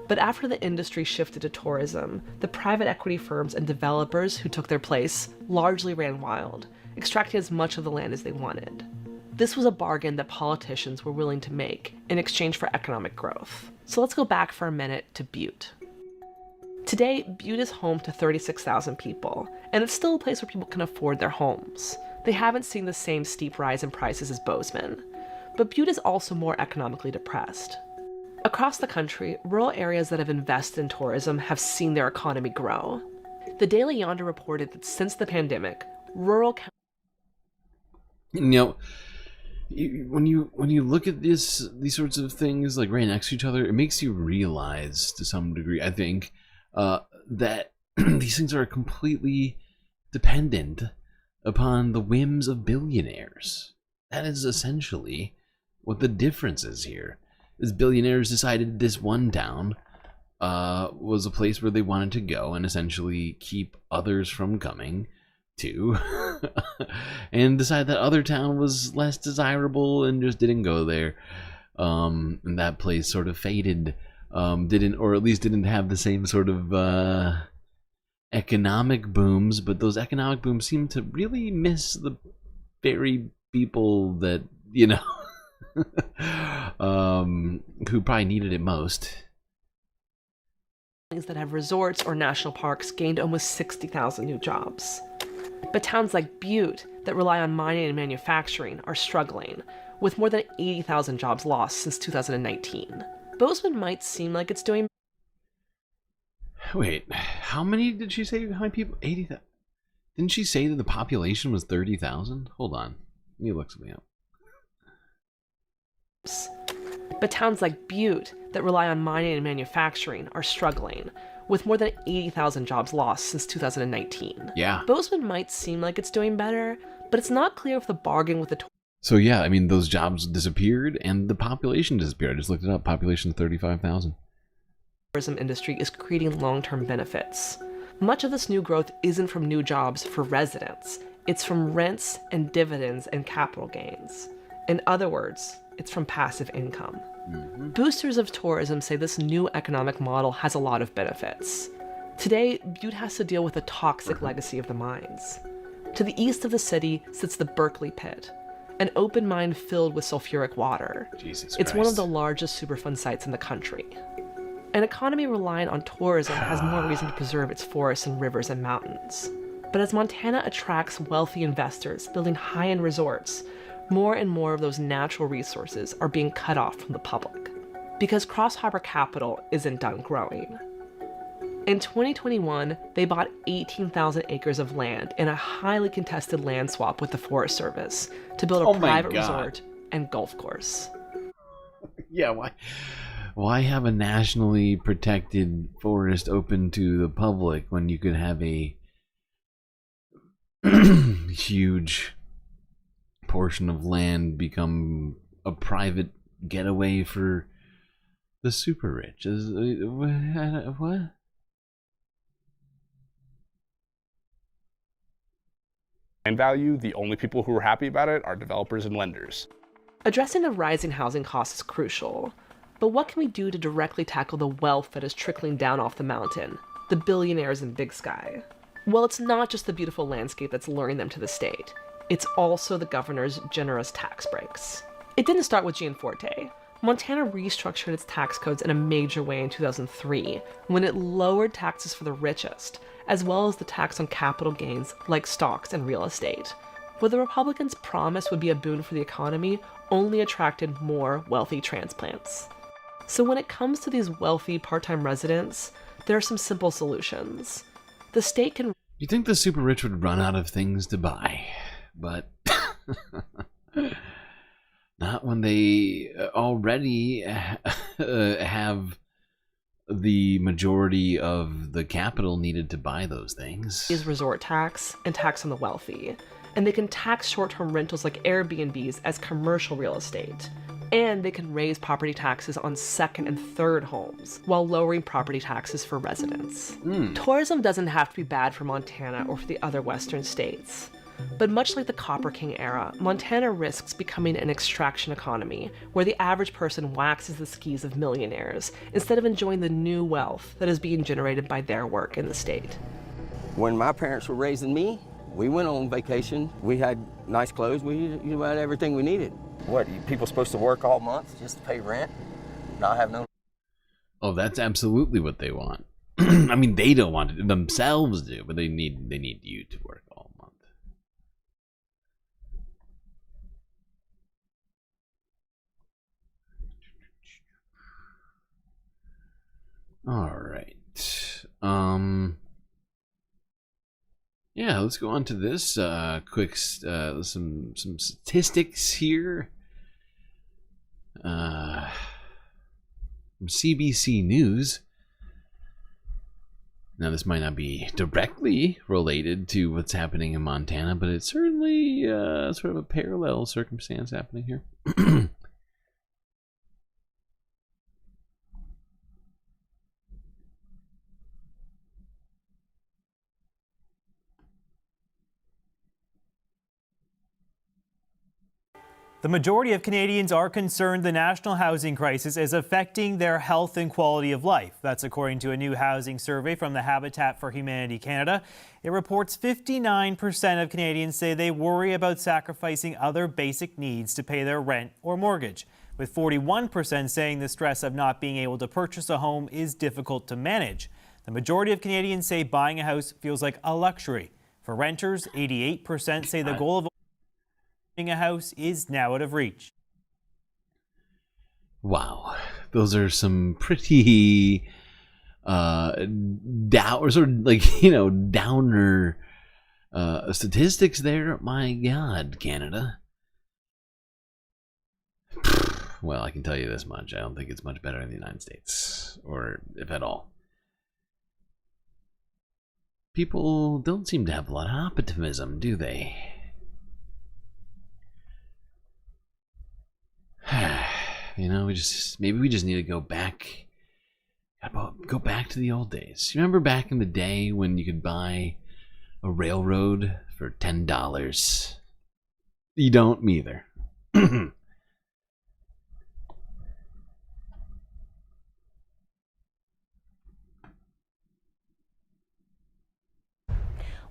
[SPEAKER 23] But after the industry shifted to tourism, the private equity firms and developers who took their place largely ran wild, extracting as much of the land as they wanted. This was a bargain that politicians were willing to make in exchange for economic growth. So let's go back for a minute to Butte. Today, Butte is home to 36,000 people, and it's still a place where people can afford their homes. They haven't seen the same steep rise in prices as Bozeman, but Butte is also more economically depressed. Across the country, rural areas that have invested in tourism have seen their economy grow. The Daily Yonder reported that since the pandemic, rural
[SPEAKER 13] when you look at these sorts of things like right next to each other, it makes you realize to some degree, I think, that these things are completely dependent upon the whims of billionaires. That is essentially what the difference is here. Is billionaires decided this one town was a place where they wanted to go and essentially keep others from coming to and decide that other town was less desirable and just didn't go there, and that place sort of faded, didn't have the same sort of economic booms, but those economic booms seem to really miss the very people that who probably needed it most.
[SPEAKER 23] that have resorts or national parks gained almost 60,000 new jobs. But towns like Butte that rely on mining and manufacturing are struggling, with more than 80,000 jobs lost since 2019. Bozeman might seem like it's doing...
[SPEAKER 13] Wait, how many did she say? How many people? 80,000? Didn't she say that the population was 30,000? Hold on. Let me look something up.
[SPEAKER 23] But towns like Butte that rely on mining and manufacturing are struggling, with more than 80,000 jobs lost since 2019.
[SPEAKER 13] Yeah.
[SPEAKER 23] Bozeman might seem like it's doing better, but it's not clear if the bargain with the
[SPEAKER 13] So yeah, I mean, those jobs disappeared and the population disappeared. I just looked it up. Population 35,000.
[SPEAKER 23] tourism industry is creating long-term benefits. Much of this new growth isn't from new jobs for residents. It's from rents and dividends and capital gains. In other words, it's from passive income.
[SPEAKER 13] Mm-hmm.
[SPEAKER 23] Boosters of tourism say this new economic model has a lot of benefits. Today, Butte has to deal with a toxic legacy of the mines. To the east of the city sits the Berkeley Pit, an open mine filled with sulfuric water.
[SPEAKER 13] Jesus
[SPEAKER 23] It's one of
[SPEAKER 13] Christ.
[SPEAKER 23] the largest Superfund sites in the country. An economy reliant on tourism has more reason to preserve its forests and rivers and mountains. But as Montana attracts wealthy investors building high-end resorts, more and more of those natural resources are being cut off from the public. Because Cross Harbor Capital isn't done growing. In 2021, they bought 18,000 acres of land in a highly contested land swap with the Forest Service to build a
[SPEAKER 13] Oh my
[SPEAKER 23] private
[SPEAKER 13] God.
[SPEAKER 23] resort and golf course.
[SPEAKER 13] Yeah, why have a nationally protected forest open to the public when you could have a huge portion of land become a private getaway for the super rich? What?
[SPEAKER 4] Land value, the only people who are happy about it are developers and lenders.
[SPEAKER 23] Addressing the rising housing costs is crucial, but what can we do to directly tackle the wealth that is trickling down off the mountain, the billionaires in Big Sky? Well, it's not just the beautiful landscape that's luring them to the state. It's also the governor's generous tax breaks. It didn't start with Gianforte. Montana restructured its tax codes in a major way in 2003, when it lowered taxes for the richest, as well as the tax on capital gains like stocks and real estate. What the Republicans promised would be a boon for the economy only attracted more wealthy transplants. So when it comes to these wealthy part-time residents, there are some simple solutions. The state can...
[SPEAKER 13] You'd think the super rich would run out of things to buy, but not when they already have the majority of the capital needed to buy those things.
[SPEAKER 23] Is resort tax and tax on the wealthy, and they can tax short-term rentals like Airbnbs as commercial real estate. And they can raise property taxes on second and third homes while lowering property taxes for residents. Tourism doesn't have to be bad for Montana or for the other western states. But much like the Copper King era, Montana risks becoming an extraction economy where the average person waxes the skis of millionaires instead of enjoying the new wealth that is being generated by their work in the state.
[SPEAKER 12] When my parents were raising me, we went on vacation. We had nice clothes. We had everything we needed. What, people supposed to work all month just to pay rent? Not have no...
[SPEAKER 13] Oh, that's absolutely what they want. I mean, they don't want it. Themselves do, but they need you to work all month. All right. Yeah, let's go on to this quick some statistics here. From CBC News. Now, this might not be directly related to what's happening in Montana, but it's certainly sort of a parallel circumstance happening here.
[SPEAKER 15] The majority of Canadians are concerned the national housing crisis is affecting their health and quality of life. That's according to a new housing survey from the Habitat for Humanity Canada. It reports 59% of Canadians say they worry about sacrificing other basic needs to pay their rent or mortgage, with 41% saying the stress of not being able to purchase a home is difficult to manage. The majority of Canadians say buying a house feels like a luxury. For renters, 88% say the goal of a house is now out of reach.
[SPEAKER 13] Wow, those are some pretty down, sort of like, downer statistics there. My God, Canada. Well, I can tell you this much: I don't think it's much better in the United States, or if at all. People don't seem to have a lot of optimism, do they? Maybe we just need to go back to the old days. You remember back in the day when you could buy a railroad for $10? You don't, me either.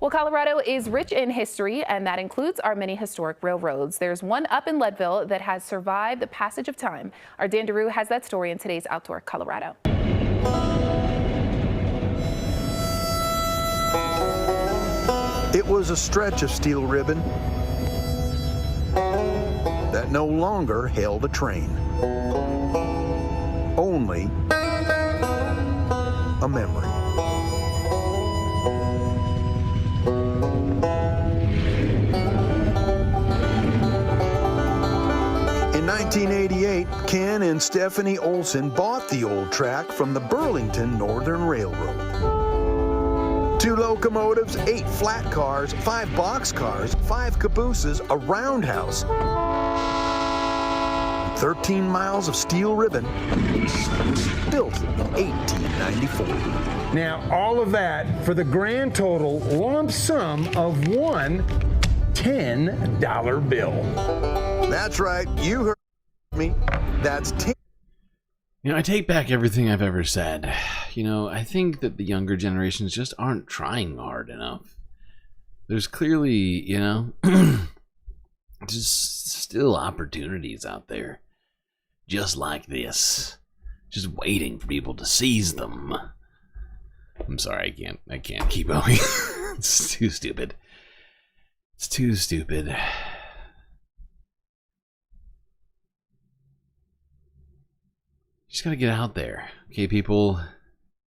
[SPEAKER 16] Well, Colorado is rich in history, and that includes our many historic railroads. There's one up in Leadville that has survived the passage of time. Our Dan DeRue has that story in today's Outdoor Colorado.
[SPEAKER 18] It was a stretch of steel ribbon that no longer held a train. Only a memory. In 1988, Ken and Stephanie Olson bought the old track from the Burlington Northern Railroad. 2 locomotives, 8 flat cars, 5 boxcars, 5 cabooses, a roundhouse, 13 miles of steel ribbon, built in 1894.
[SPEAKER 5] Now, all of that for the grand total lump sum of one $10 bill.
[SPEAKER 18] That's right, you heard me. That's 10.
[SPEAKER 13] I take back everything I've ever said. I think that the younger generations just aren't trying hard enough. There's clearly, just still opportunities out there. just like this, just waiting for people to seize them. I'm sorry, I can't keep going. It's too stupid. It's too stupid. You just gotta get out there, okay, people?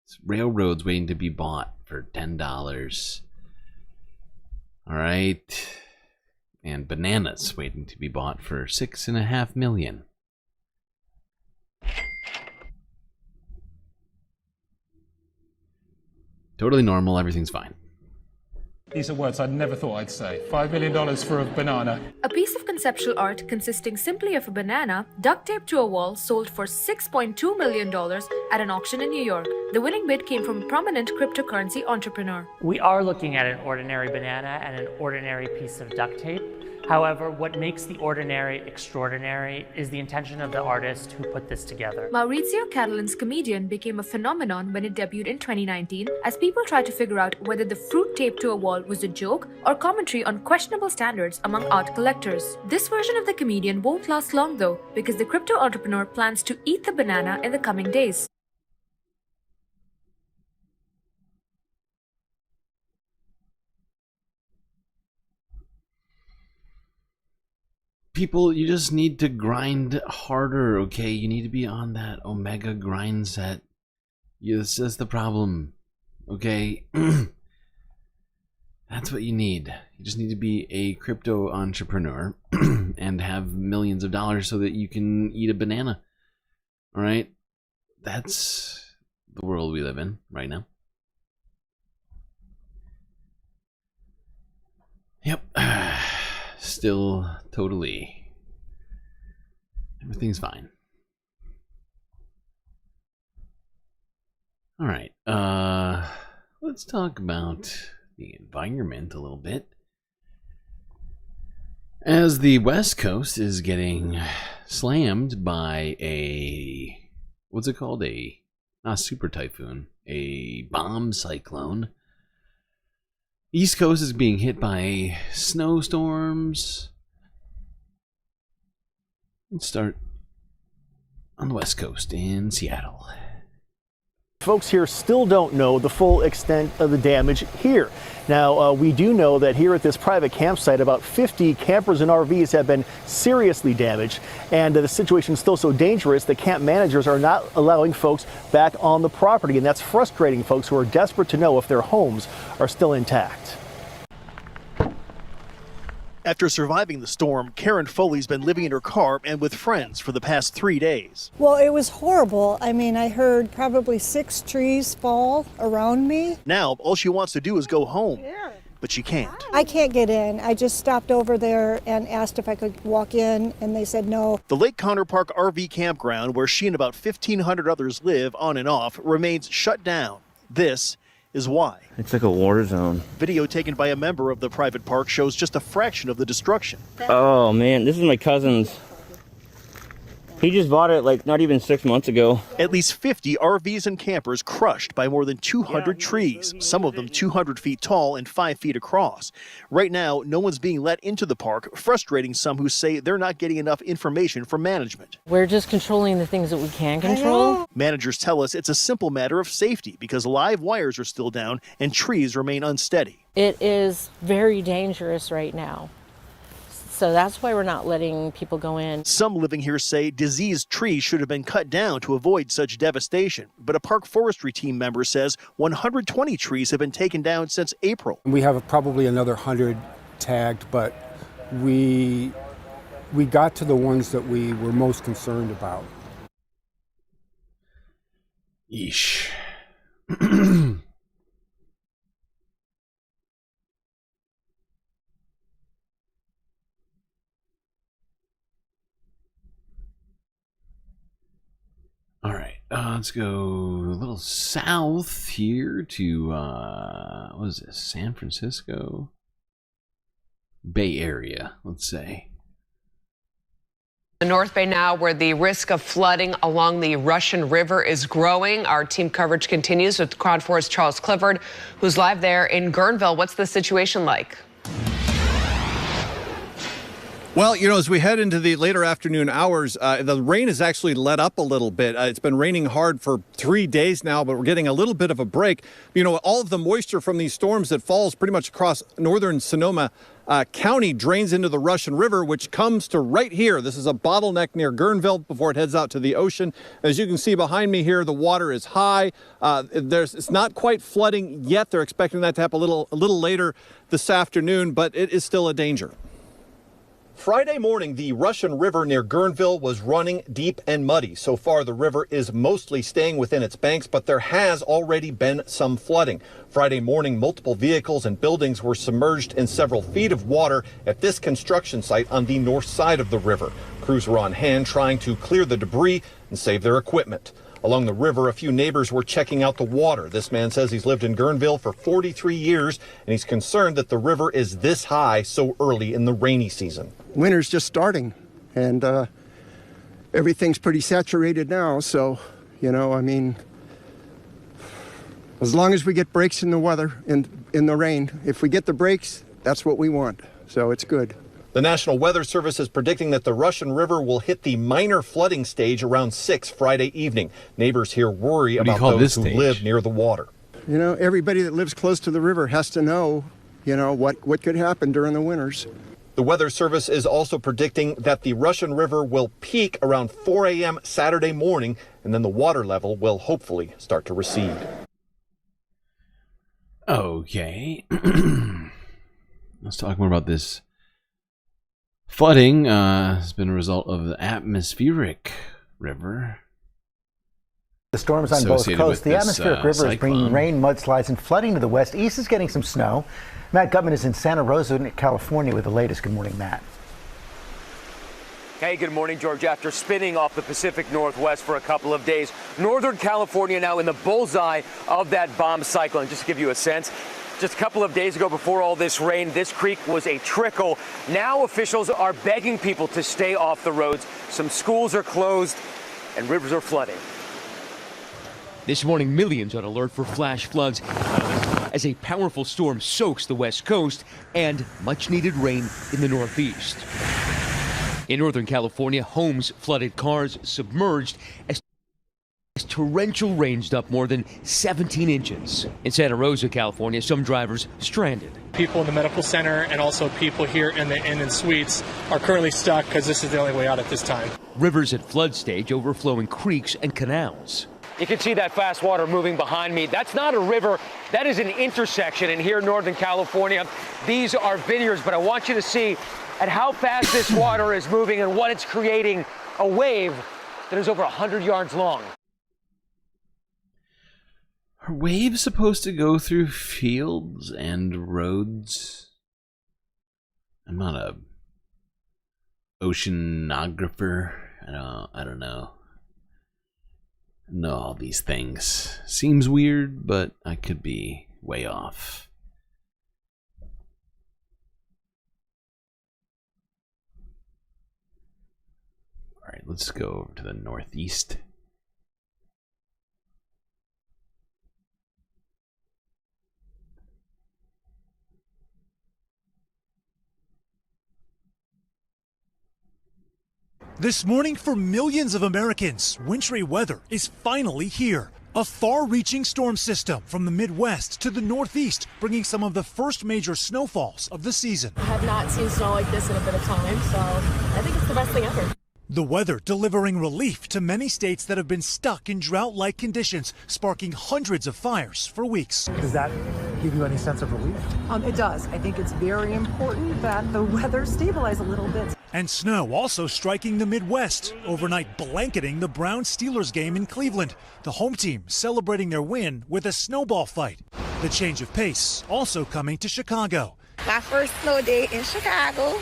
[SPEAKER 13] It's railroads waiting to be bought for $10. All right, and bananas waiting to be bought for $6.5 million. Totally normal. Everything's fine.
[SPEAKER 1] These are words I never thought I'd say. $5 million for a banana.
[SPEAKER 17] A piece of conceptual art consisting simply of a banana duct taped to a wall sold for $6.2 million at an auction in New York. The winning bid came from a prominent cryptocurrency entrepreneur.
[SPEAKER 19] We are looking at an ordinary banana and an ordinary piece of duct tape. However, what makes the ordinary extraordinary is the intention of the artist who put this together.
[SPEAKER 17] Maurizio Catalan's Comedian became a phenomenon when it debuted in 2019 as people tried to figure out whether the fruit taped to a wall was a joke or commentary on questionable standards among art collectors. This version of the Comedian won't last long though, because the crypto entrepreneur plans to eat the banana in the coming days.
[SPEAKER 13] People, you just need to grind harder, okay? You need to be on that Omega grind set. This is the problem, okay? That's what you need. You just need to be a crypto entrepreneur and have millions of dollars so that you can eat a banana. All right? That's the world we live in right now. Yep. Still totally. Everything's fine. All right. Let's talk about the environment a little bit. As the West Coast is getting slammed by a, what's it called? Not a super typhoon, a bomb cyclone. East Coast is being hit by snowstorms. Let's start on the West Coast in Seattle.
[SPEAKER 20] Folks here still don't know the full extent of the damage here. Now, we do know that here at this private campsite, about 50 campers and RVs have been seriously damaged, and the situation is still so dangerous that camp managers are not allowing folks back on the property, and that's frustrating folks who are desperate to know if their homes are still intact.
[SPEAKER 24] After surviving the storm, Karen Foley's been living in her car and with friends for the past 3 days.
[SPEAKER 26] Well, it was horrible. I mean, I heard probably 6 trees fall around me.
[SPEAKER 24] Now, all she wants to do is go home, but she can't.
[SPEAKER 26] I can't get in. I just stopped over there and asked if I could walk in, and they said no.
[SPEAKER 24] The Lake Connor Park RV campground, where she and about 1,500 others live on and off, remains shut down. This is why.
[SPEAKER 27] It's like a war zone.
[SPEAKER 24] Video taken by a member of the private park shows just a fraction of the destruction.
[SPEAKER 27] Oh man, this is my cousin's. He just bought it like not even 6 months ago.
[SPEAKER 24] At least 50 RVs and campers crushed by more than 200 trees, some of them 200 feet tall and 5 feet across. Right now, no one's being let into the park, frustrating some who say they're not getting enough information from management.
[SPEAKER 28] We're just controlling the things that we can control.
[SPEAKER 24] Managers tell us it's a simple matter of safety because live wires are still down and trees remain unsteady.
[SPEAKER 28] It is very dangerous right now. So that's why we're not letting people go in.
[SPEAKER 24] Some living here say diseased trees should have been cut down to avoid such devastation. But a park forestry team member says 120 trees have been taken down since April.
[SPEAKER 29] We have probably another 100 tagged, but we got to the ones that we were most concerned about.
[SPEAKER 13] Yeesh. All right, let's go a little south here to, what is this, San Francisco? Bay Area, let's say.
[SPEAKER 30] The North Bay now, where the risk of flooding along the Russian River is growing. Our team coverage continues with Crown 4's Charles Clifford, who's live there in Guerneville. What's the situation like?
[SPEAKER 2] Well, you know, as we head into the later afternoon hours, the rain has actually let up a little bit. It's been raining hard for 3 days now, but we're getting a little bit of a break. You know, all of the moisture from these storms that falls pretty much across northern Sonoma County drains into the Russian River, which comes to right here. This is a bottleneck near Guerneville before it heads out to the ocean. As you can see behind me here, the water is high. It's not quite flooding yet. They're expecting that to happen a little later this afternoon, but it is still a danger. Friday morning, the Russian River near Guerneville was running deep and muddy. So far, the river is mostly staying within its banks, but there has already been some flooding. Friday morning, multiple vehicles and buildings were submerged in several feet of water at this construction site on the north side of the river. Crews were on hand trying to clear the debris and save their equipment. Along the river, a few neighbors were checking out the water. This man says he's lived in Guerneville for 43 years, and he's concerned that the river is this high so early in the rainy season.
[SPEAKER 3] Winter's just starting, and everything's pretty saturated now. So, you know, I mean, as long as we get breaks in the weather, in the rain, if we get the breaks, that's what we want. So it's good.
[SPEAKER 2] The National Weather Service is predicting that the Russian River will hit the minor flooding stage around 6 Friday evening. Neighbors here worry about those who live near the water.
[SPEAKER 3] You know, everybody that lives close to the river has to know, you know, what could happen during the winters.
[SPEAKER 2] The Weather Service is also predicting that the Russian River will peak around 4 a.m. Saturday morning, and then the water level will hopefully start to recede.
[SPEAKER 13] Okay. Let's talk more about this. Flooding has been a result of the atmospheric river.
[SPEAKER 6] The storms on both coasts. The atmospheric river is bringing rain, mudslides, and flooding to the west. East is getting some snow. Matt Gutman is in Santa Rosa, California, with the latest. Good morning, Matt.
[SPEAKER 7] Hey, good morning, George. After spinning off the Pacific Northwest for a couple of days, Northern California now in the bullseye of that bomb cyclone. Just to give you a sense, just a couple of days ago, before all this rain, this creek was a trickle. Now officials are begging people to stay off the roads. Some schools are closed and rivers are flooding.
[SPEAKER 8] This morning, millions on alert for flash floods as a powerful storm soaks the west coast and much needed rain in the northeast. In Northern California, homes flooded, cars submerged as torrential rains dumped more than 17 inches. In Santa Rosa, California, some drivers stranded.
[SPEAKER 9] People in the medical center and also people here in the inn and suites are currently stuck because this is the only way out at this time.
[SPEAKER 8] Rivers at flood stage, overflowing creeks and canals.
[SPEAKER 7] You can see that fast water moving behind me. That's not a river, that is an intersection. And here in Northern California, these are vineyards, but I want you to see at how fast this water is moving and what it's creating, a wave that is over 100 yards long.
[SPEAKER 13] Are waves supposed to go through fields and roads? I'm not a oceanographer. I don't know. I know all these things. Seems weird, but I could be way off. All right, let's go over to the northeast.
[SPEAKER 10] This morning for millions of Americans, wintry weather is finally here. A far-reaching storm system from the Midwest to the Northeast, bringing some of the first major snowfalls of the season.
[SPEAKER 11] I have not seen snow like this in a bit of time, so I think it's the best thing ever.
[SPEAKER 10] The weather delivering relief to many states that have been stuck in drought-like conditions, sparking hundreds of fires for weeks.
[SPEAKER 21] Does that give you any sense of relief?
[SPEAKER 11] It does. I think it's very important that the weather stabilize a little bit.
[SPEAKER 10] And snow also striking the Midwest, overnight blanketing the Browns Steelers game in Cleveland. The home team celebrating their win with a snowball fight. The change of pace also coming to Chicago.
[SPEAKER 22] My first snow day in Chicago.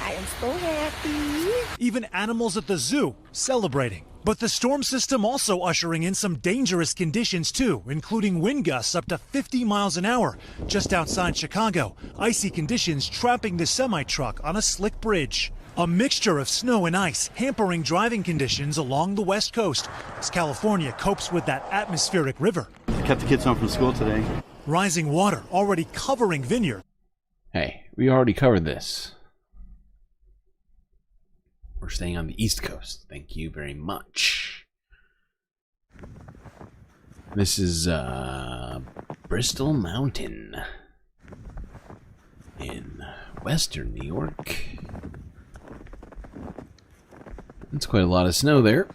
[SPEAKER 22] I am so happy.
[SPEAKER 10] Even animals at the zoo celebrating. But the storm system also ushering in some dangerous conditions too, including wind gusts up to 50 miles an hour. Just outside Chicago, icy conditions trapping the semi-truck on a slick bridge. A mixture of snow and ice hampering driving conditions along the west coast as California copes with that atmospheric river.
[SPEAKER 31] I kept the kids home from school today.
[SPEAKER 10] Rising water already covering vineyards.
[SPEAKER 13] Hey, we already covered this. We're staying on the East Coast. Thank you very much. This is Bristol Mountain in western New York. That's quite a lot of snow there.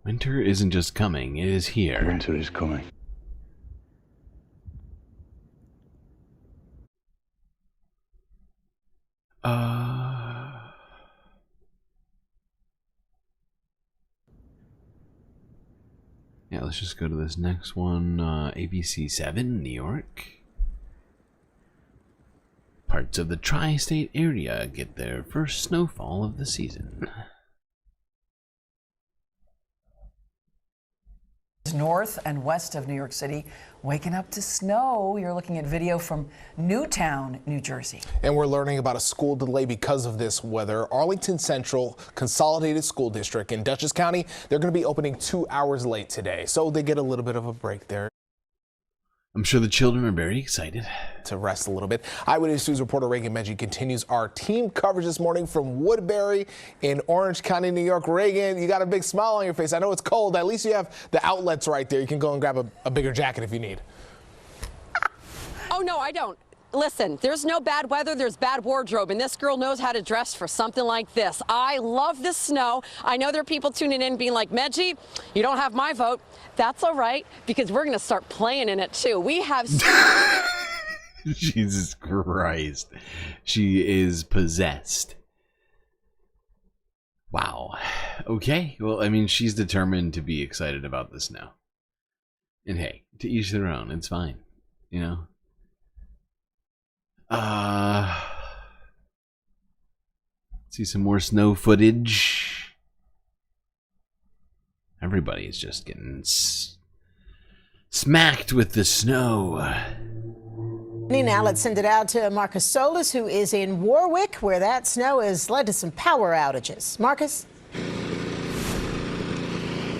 [SPEAKER 13] Winter isn't just coming, it is here.
[SPEAKER 31] Winter is coming.
[SPEAKER 13] Yeah, let's just go to this next one. ABC 7, New York. Parts of the tri-state area get their first snowfall of the season.
[SPEAKER 1] North and west of New York City, waking up to snow. You're looking at video from Newtown, New Jersey.
[SPEAKER 4] And we're learning about a school delay because of this weather. Arlington Central Consolidated School District in Dutchess County, they're going to be opening 2 hours late today, so they get a little bit of a break there.
[SPEAKER 13] I'm sure the children are very excited
[SPEAKER 4] to rest a little bit. Eyewitness News reporter Reagan Medji continues our team coverage this morning from Woodbury in Orange County, New York. Reagan, you got a big smile on your face. I know it's cold. At least you have the outlets right there. You can go and grab a bigger jacket if you need.
[SPEAKER 5] Oh, no, I don't. Listen, there's no bad weather, there's bad wardrobe, and this girl knows how to dress for something like this. I love the snow. I know there are people tuning in being like, Medji, you don't have my vote. That's all right, because we're going to start playing in it, too. We have...
[SPEAKER 13] Jesus Christ. She is possessed. Wow. Okay, well, I mean, she's determined to be excited about this now. And hey, to each their own, it's fine, you know? See some more snow footage. Everybody's just getting smacked with the snow.
[SPEAKER 12] Now let's send it out to Marcus Solis, who is in Warwick, where that snow has led to some power outages. Marcus?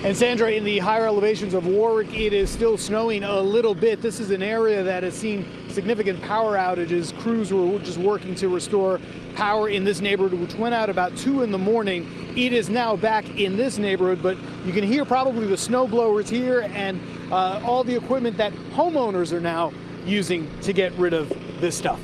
[SPEAKER 14] And Sandra, in the higher elevations of Warwick, it is still snowing a little bit. This is an area that has seen significant power outages. Crews were just working to restore power in this neighborhood, which went out about 2 in the morning. It is now back in this neighborhood, but you can hear probably the snow blowers here and all the equipment that homeowners are now using to get rid of this stuff.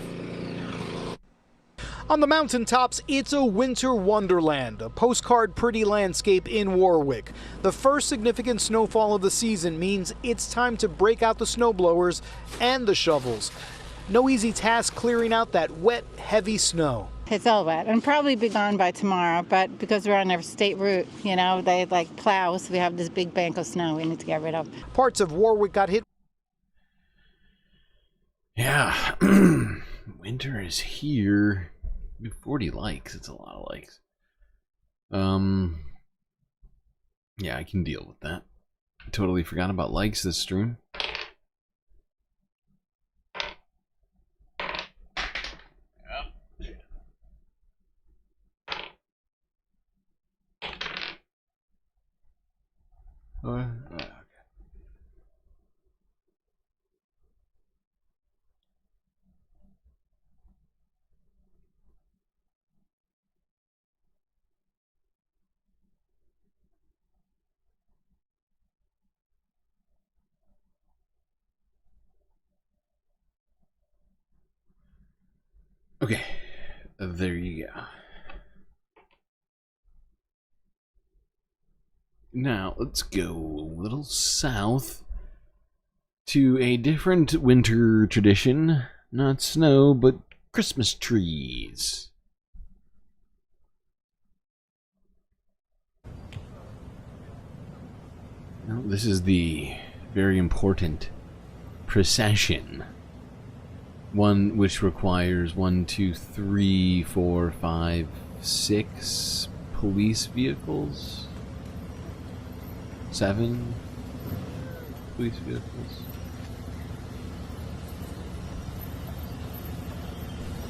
[SPEAKER 14] On the mountaintops, it's a winter wonderland, a postcard pretty landscape in Warwick. The first significant snowfall of the season means it's time to break out the snowblowers and the shovels. No easy task clearing out that wet, heavy snow.
[SPEAKER 15] It's all wet and probably be gone by tomorrow, but because we're on a state route, you know, they like plows. We have this big bank of snow we need to get rid of.
[SPEAKER 14] Parts of Warwick got hit.
[SPEAKER 13] Yeah, winter is here. 40 likes, it's a lot of likes. Yeah, I can deal with that. I totally forgot about likes this stream. Okay, there you go. Now, let's go a little south to a different winter tradition. Not snow, but Christmas trees. Now, this is the very important procession. One which requires 1, 2, 3, 4, 5, 6 police vehicles. 7 police vehicles.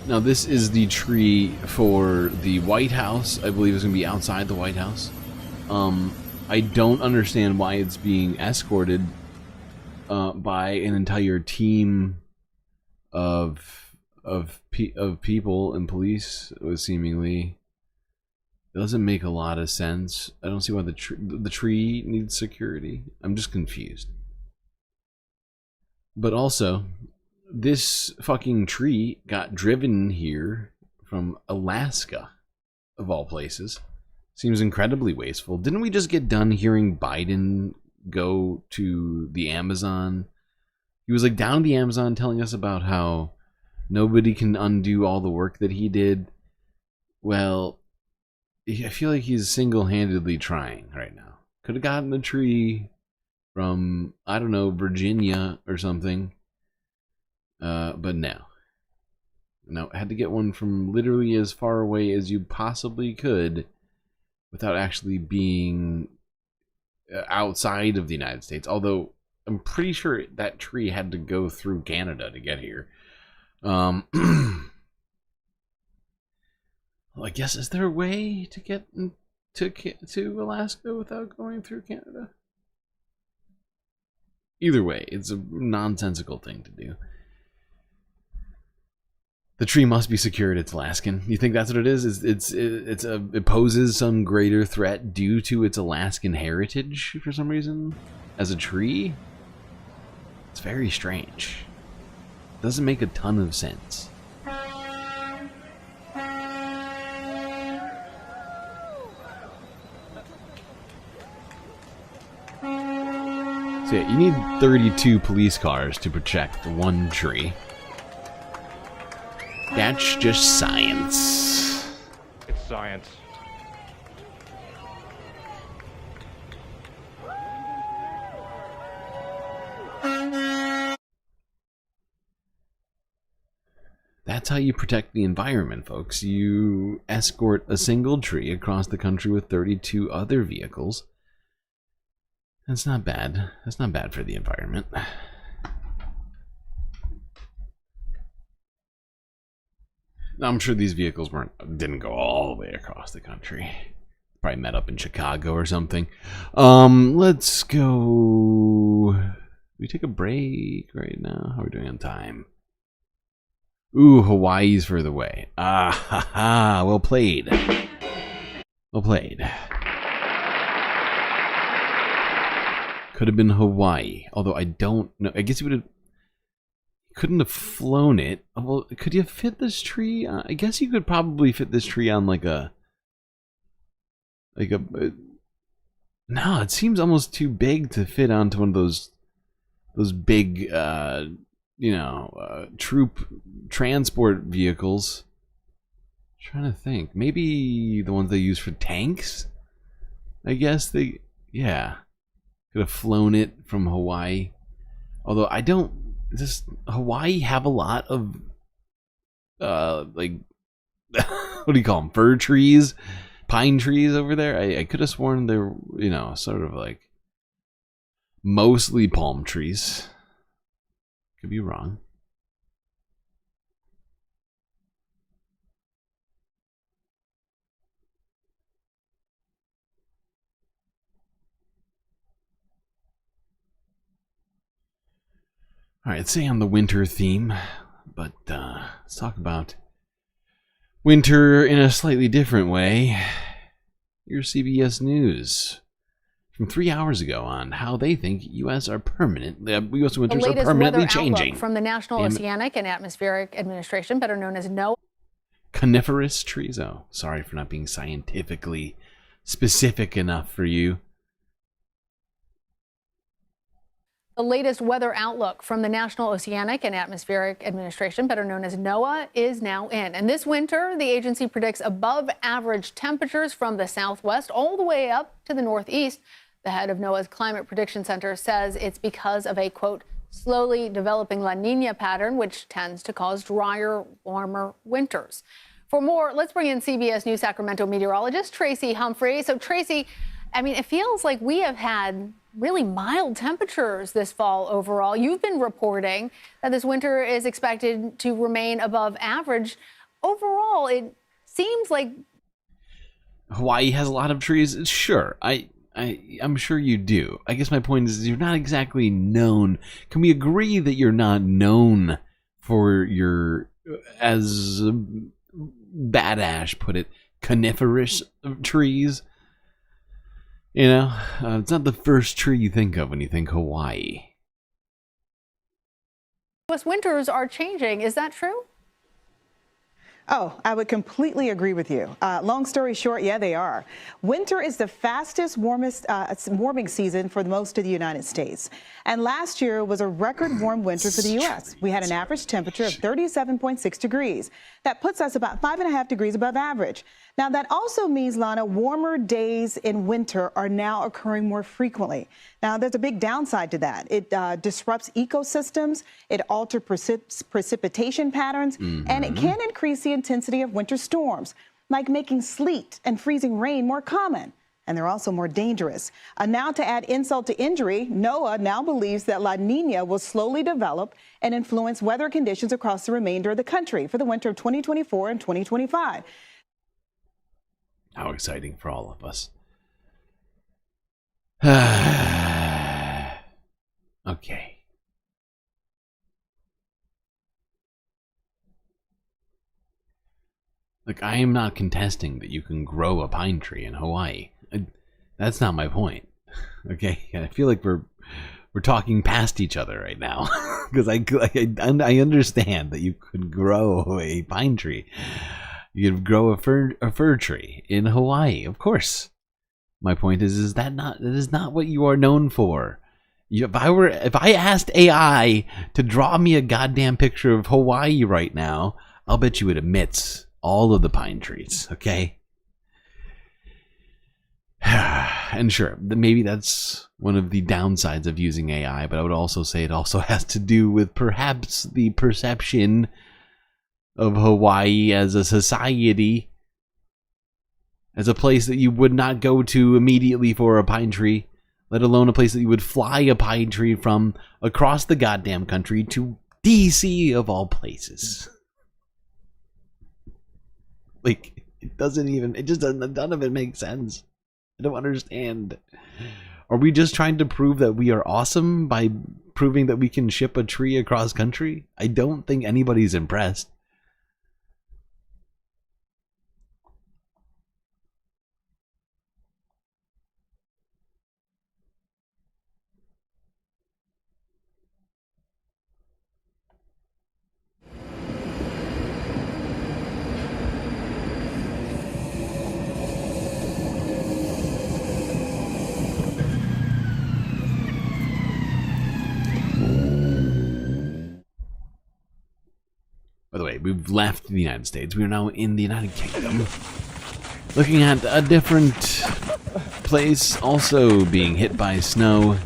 [SPEAKER 13] Now, this is the tree for the White House. I believe it's going to be outside the White House. I don't understand why it's being escorted by an entire team of people and police. Seemingly, it doesn't make a lot of sense. I don't see why the tree needs security. I'm just confused. But also, this fucking tree got driven here from Alaska, of all places. Seems incredibly wasteful. Didn't we just get done hearing Biden go to the Amazon? He was like down the Amazon telling us about how nobody can undo all the work that he did. Well, I feel like he's single-handedly trying right now. Could have gotten a tree from, I don't know, Virginia or something. But no. No, had to get one from literally as far away as you possibly could without actually being outside of the United States. Although, I'm pretty sure that tree had to go through Canada to get here. Well, I guess, is there a way to get to Alaska without going through Canada? Either way, it's a nonsensical thing to do. The tree must be secured. It's Alaskan. You think that's what it is? It poses some greater threat due to its Alaskan heritage for some reason as a tree. It's very strange. Doesn't make a ton of sense. So yeah, you need 32 police cars to protect one tree. That's just science.
[SPEAKER 16] It's science.
[SPEAKER 13] That's how you protect the environment, folks. You escort a single tree across the country with 32 other vehicles. That's not bad. That's not bad for the environment. I'm sure these vehicles didn't go all the way across the country. Probably met up in Chicago or something. Let's go. We take a break right now. How are we doing on time? Ooh, Hawaii's further away. Ah, ha, ha. Well played. Well played. Could have been Hawaii, although I don't know. I guess you would have. Couldn't have flown it. Well, could you fit this tree? I guess you could probably fit this tree on like a. No, it seems almost too big to fit onto one of those big, troop transport vehicles. I'm trying to think. Maybe the ones they use for tanks? I guess yeah. Could have flown it from Hawaii. Although I don't. Does Hawaii have a lot of, what do you call them? Fir trees? Pine trees over there? I could have sworn they're, sort of like mostly palm trees. Could be wrong. All right, let's stay on the winter theme, but let's talk about winter in a slightly different way. Here's CBS News from 3 hours ago on how they think U.S. winters are permanently changing.
[SPEAKER 17] From the National Oceanic and Atmospheric Administration, better known as NOAA.
[SPEAKER 13] Coniferous trees. Oh, sorry for not being scientifically specific enough for you.
[SPEAKER 17] The latest weather outlook from the National Oceanic and Atmospheric Administration, better known as NOAA, is now in. And this winter, the agency predicts above average temperatures from the southwest all the way up to the northeast. The head of NOAA's Climate Prediction Center says it's because of a, quote, slowly developing La Nina pattern, which tends to cause drier, warmer winters. For more, let's bring in CBS News Sacramento meteorologist Tracy Humphrey. So, Tracy, I mean, it feels like we have had really mild temperatures this fall overall. You've been reporting that this winter is expected to remain above average. overall, it seems like
[SPEAKER 13] Hawaii has a lot of trees. Sure, I'm sure you do. I guess my point is you're not exactly known. Can we agree that you're not known for your, as Badash put it, coniferous trees? You know, it's not the first tree you think of when you think Hawaii.
[SPEAKER 17] U.S. winters are changing. Is that true?
[SPEAKER 16] Oh, I would completely agree with you. Long story short, yeah, they are. Winter is the fastest, warmest warming season for most of the United States. And last year was a record warm winter for the U.S. We had an average temperature of 37.6 degrees. That puts us about 5.5 degrees above average. Now, that also means, Lana, warmer days in winter are now occurring more frequently. Now, there's a big downside to that. It disrupts ecosystems, it alters precipitation patterns, and it can increase the intensity of winter storms, like making sleet and freezing rain more common. And they're also more dangerous. Now, to add insult to injury, NOAA now believes that La Nina will slowly develop and influence weather conditions across the remainder of the country for the winter of 2024 and 2025.
[SPEAKER 13] How exciting for all of us. Okay. Look, I am not contesting that you can grow a pine tree in Hawaii. That's not my point. Okay, I feel like we're talking past each other right now because I understand that you could grow a pine tree. You could grow a fir tree in Hawaii, of course. My point is that is not what you are known for. If I asked AI to draw me a goddamn picture of Hawaii right now, I'll bet you it emits all of the pine trees, okay? And sure, maybe that's one of the downsides of using AI, but I would also say it also has to do with perhaps the perception of Hawaii as a society, as a place that you would not go to immediately for a pine tree, let alone a place that you would fly a pine tree from across the goddamn country to DC of all places. Like, none of it makes sense. I don't understand. Are we just trying to prove that we are awesome by proving that we can ship a tree across country? I don't think anybody's impressed. By the way, we've left the United States. We are now in the United Kingdom. Looking at a different place also being hit by snow.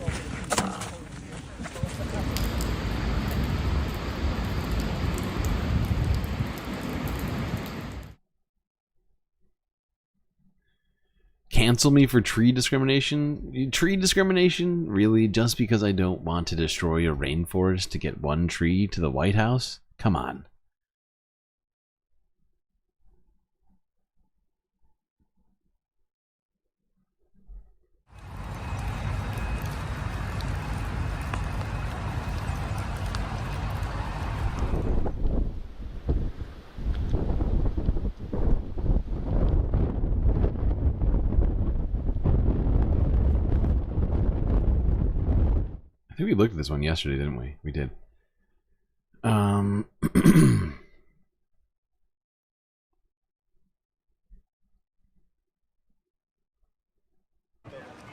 [SPEAKER 13] Cancel me for tree discrimination? Tree discrimination? Really? Just because I don't want to destroy a rainforest to get one tree to the White House? Come on. I think we looked at this one yesterday, didn't we? We did.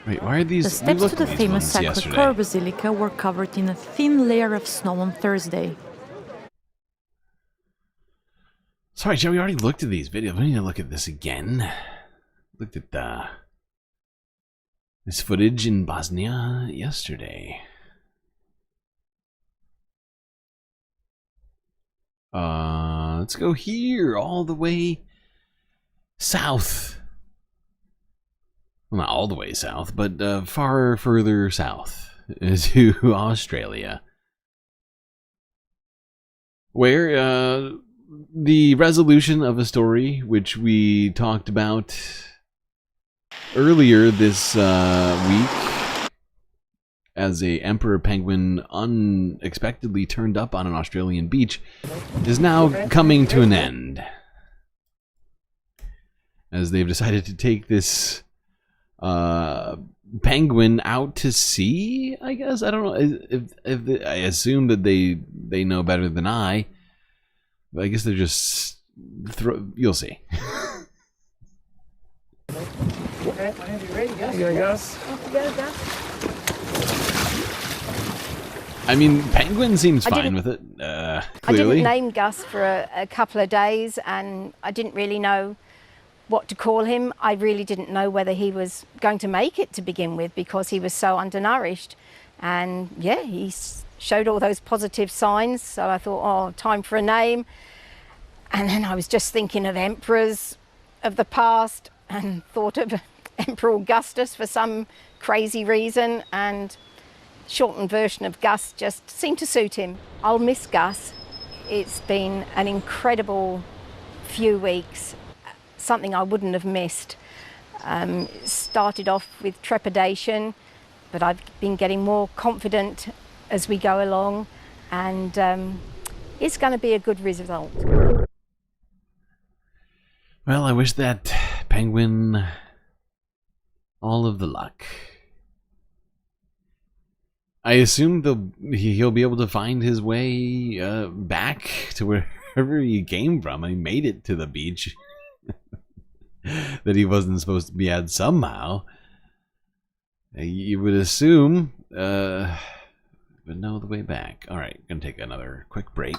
[SPEAKER 13] Wait, why are these?
[SPEAKER 18] The steps to the famous Sacré-Cœur Basilica were covered in a thin layer of snow on Thursday.
[SPEAKER 13] Sorry, Joe, we already looked at these videos. We need to look at this again. Looked at this footage in Bosnia yesterday. Let's go here, all the way south. Well, not all the way south, but far further south to Australia, where the resolution of a story, which we talked about earlier this week, as a emperor penguin unexpectedly turned up on an Australian beach, is now coming to an end, as they've decided to take this penguin out to sea. I guess, I don't know if I assume that they know better than I, but I guess they're just you'll see.
[SPEAKER 21] Okay, whenever you're ready, Gus. You gonna Gus?
[SPEAKER 22] Off you go, Gus.
[SPEAKER 13] I mean, penguin seems fine with it, clearly.
[SPEAKER 22] I didn't name Gus for a couple of days, and I didn't really know what to call him. I really didn't know whether he was going to make it to begin with, because he was so undernourished. And yeah, he showed all those positive signs, so I thought, oh, time for a name. And then I was just thinking of emperors of the past, and thought of Emperor Augustus for some crazy reason, and shortened version of Gus just seemed to suit him. I'll miss Gus. It's been an incredible few weeks, something I wouldn't have missed. It started off with trepidation, but I've been getting more confident as we go along, and it's going to be a good result.
[SPEAKER 13] Well, I wish that penguin all of the luck. I assume he'll be able to find his way back to wherever he came from. He made it to the beach that he wasn't supposed to be at somehow. You would assume, but no, the way back. All right, gonna take another quick break.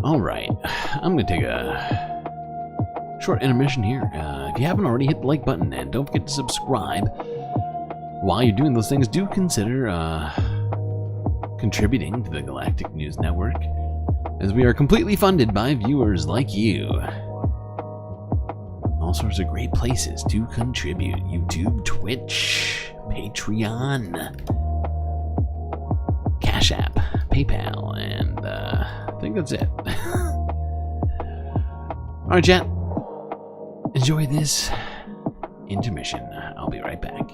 [SPEAKER 13] All right, I'm going to take a short intermission here. If you haven't already, hit the like button and don't forget to subscribe. While you're doing those things, do consider contributing to the Galactic News Network, as we are completely funded by viewers like you. All sorts of great places to contribute: YouTube, Twitch, Patreon, Cash App, PayPal, and I think that's it. Alright, chat. Enjoy this intermission. I'll be right back.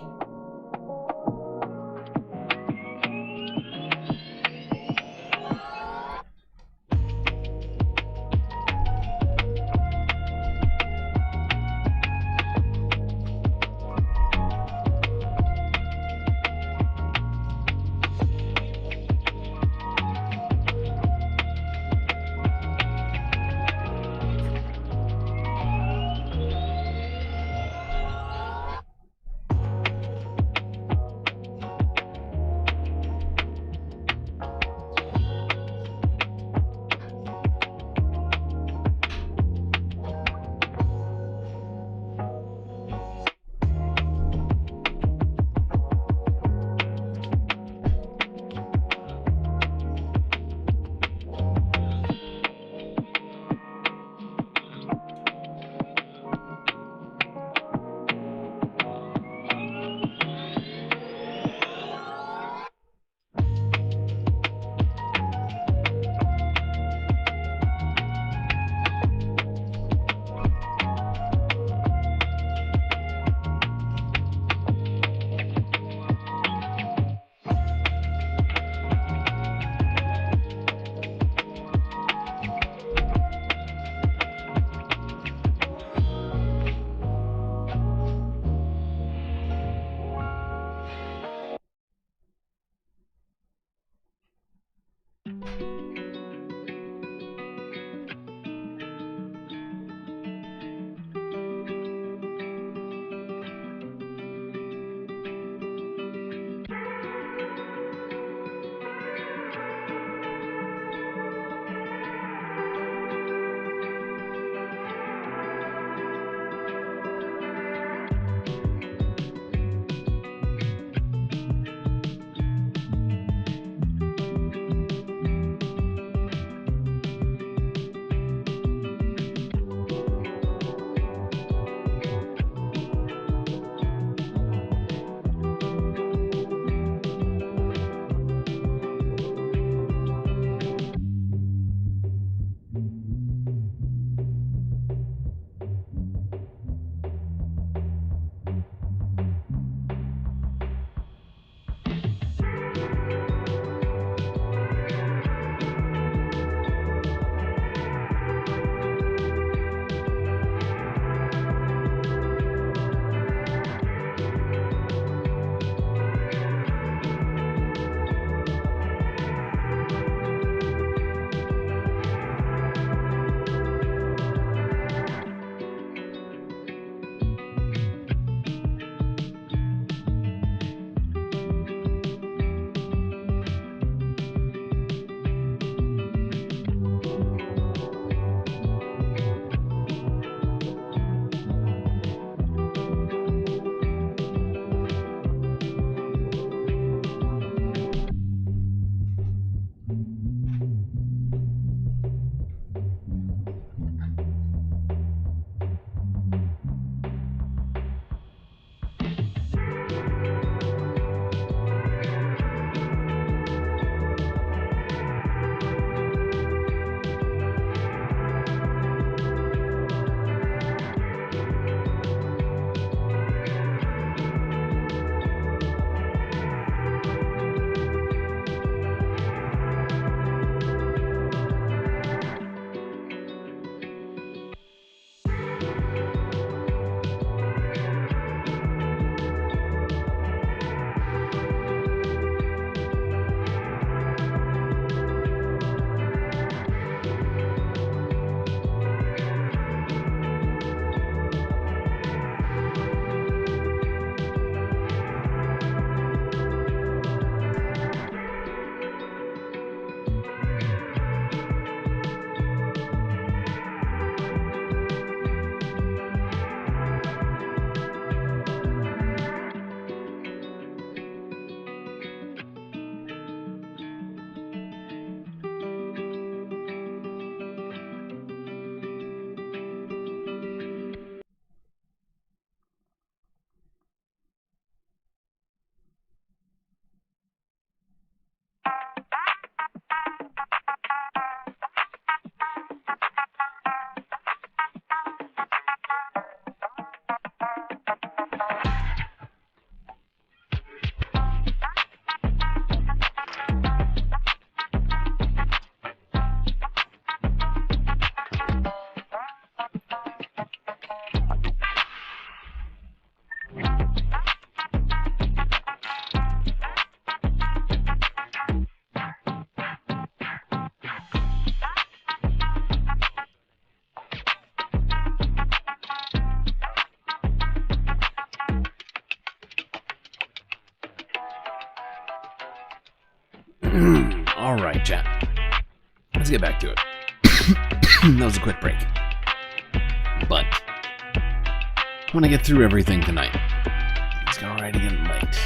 [SPEAKER 13] All right, chat. Let's get back to it. That was a quick break. But I want to get through everything tonight. It's already getting late.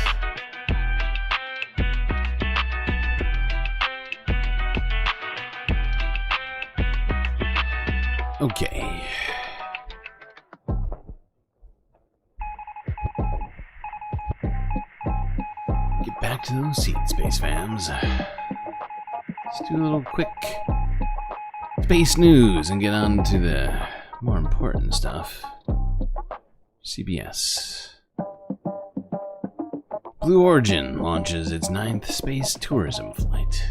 [SPEAKER 13] Okay. Get back to those seats, space fams. Let's do a little quick space news and get on to the more important stuff. CBS. Blue Origin launches its 9th space tourism flight.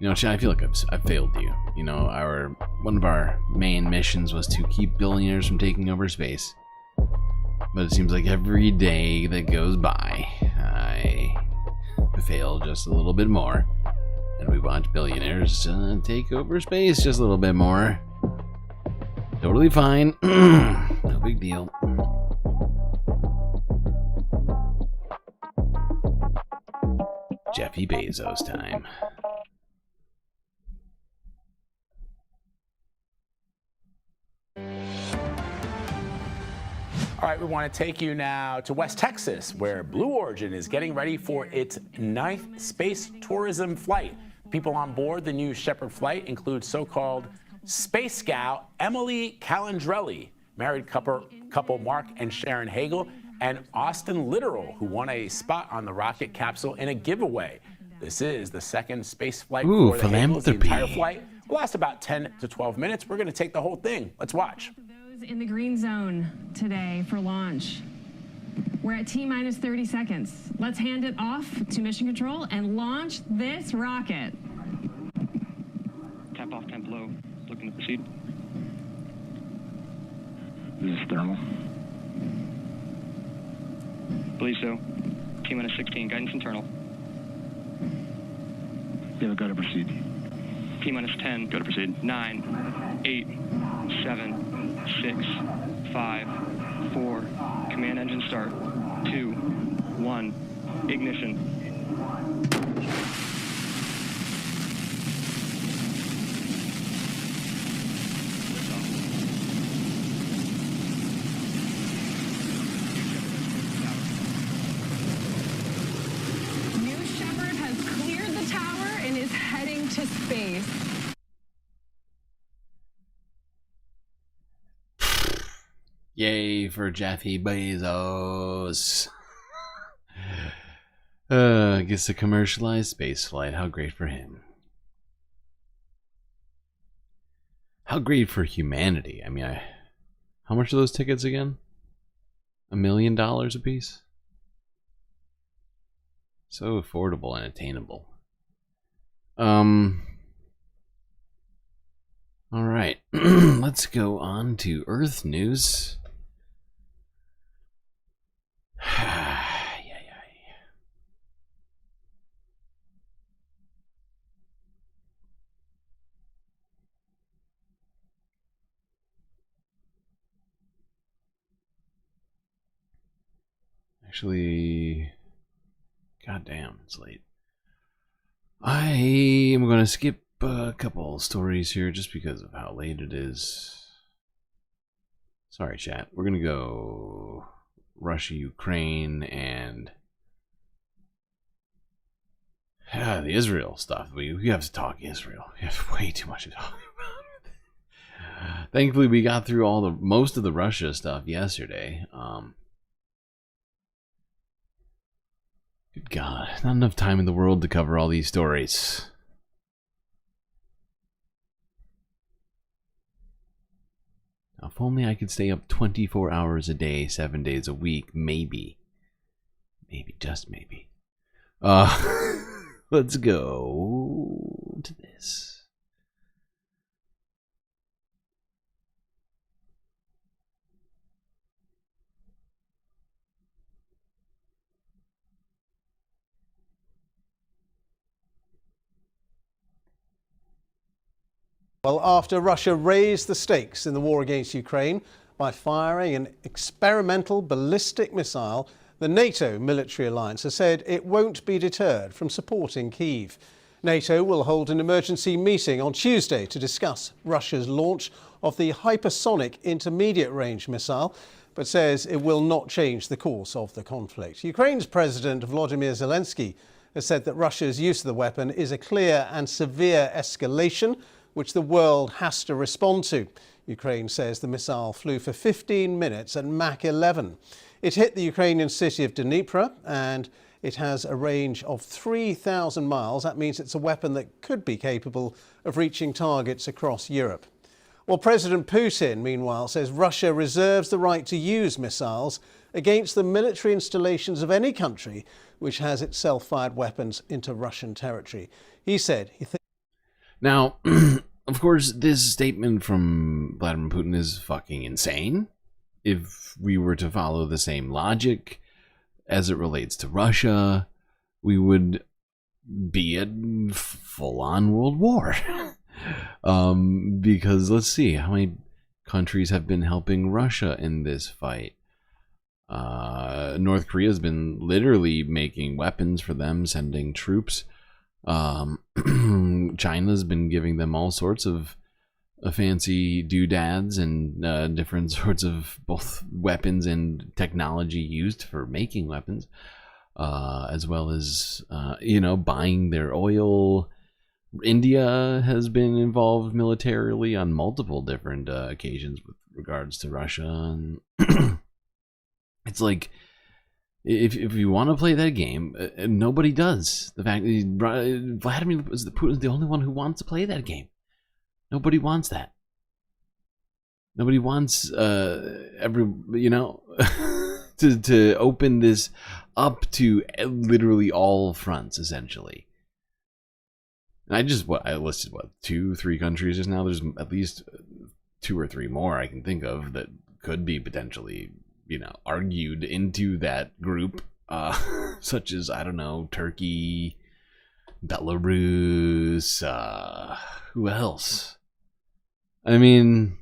[SPEAKER 13] You know, Chad, I feel like I've failed you. You know, one of our main missions was to keep billionaires from taking over space. But it seems like every day that goes by, I fail just a little bit more. And we want billionaires to take over space just a little bit more. Totally fine. No big deal. Jeffy Bezos time.
[SPEAKER 3] All right, we want to take you now to West Texas, where Blue Origin is getting ready for its 9th space tourism flight. People on board the new Shepherd flight include so-called space scout Emily Calandrelli, married couple Mark and Sharon Hagel, and Austin Literal, who won a spot on the rocket capsule in a giveaway. This is the second space flight for the Hagels. The entire flight will last about 10 to 12 minutes. We're going to take the whole thing. Let's watch.
[SPEAKER 19] In the green zone today for launch. We're at T-minus 30 seconds. Let's hand it off to mission control and launch this rocket.
[SPEAKER 20] Tap off, temp low. Looking to proceed. This is thermal. Believe so. T-minus 16. Guidance internal. Yeah, go to proceed. T-minus 10. Go to proceed. 9, 8, 7, 6, 5, 4, command engine start, 2, 1, ignition.
[SPEAKER 19] New Shepard has cleared the tower and is heading to space.
[SPEAKER 13] Yay for Jeffy Bezos. Gets a commercialized space flight. How great for him. How great for humanity. I mean, how much are those tickets again? $1 million a piece? So affordable and attainable. Alright. Let's go on to Earth news. Actually, goddamn, it's late. I am going to skip a couple stories here just because of how late it is. Sorry, chat. We're going to go Russia, Ukraine, and the Israel stuff. We have to talk Israel. We have way too much to talk about. Thankfully, we got through most of the Russia stuff yesterday. Good God, not enough time in the world to cover all these stories. Now, if only I could stay up 24 hours a day, 7 days a week, maybe. Maybe, just maybe. Let's go to this.
[SPEAKER 23] Well, after Russia raised the stakes in the war against Ukraine by firing an experimental ballistic missile The NATO military alliance has said it won't be deterred from supporting Kyiv. NATO will hold an emergency meeting on Tuesday to discuss Russia's launch of the hypersonic intermediate-range missile, but says it will not change the course of the conflict. Ukraine's President Volodymyr Zelensky has said that Russia's use of the weapon is a clear and severe escalation, which the world has to respond to. Ukraine says the missile flew for 15 minutes at Mach 11. It hit the Ukrainian city of Dnipro, and it has a range of 3,000 miles. That means it's a weapon that could be capable of reaching targets across Europe. Well, President Putin, meanwhile, says Russia reserves the right to use missiles against the military installations of any country which has its self-fired weapons into Russian territory. He said he thinks...
[SPEAKER 13] Now, of course, this statement from Vladimir Putin is fucking insane. If we were to follow the same logic as it relates to Russia, we would be at full-on world war. Because let's see, how many countries have been helping Russia in this fight? North Korea has been literally making weapons for them, sending troops. China's been giving them all sorts of fancy doodads and different sorts of both weapons and technology used for making weapons, as well as buying their oil. India has been involved militarily on multiple different occasions with regards to Russia. And it's like, if you want to play that game, nobody does. The fact that Vladimir Putin is the only one who wants to play that game. Nobody wants that. Nobody wants to open this up to literally all fronts, essentially. And I listed 2-3 countries just now. There's at least 2 or 3 more I can think of that could be potentially, argued into that group, such as, I don't know, Turkey, Belarus, who else? I mean,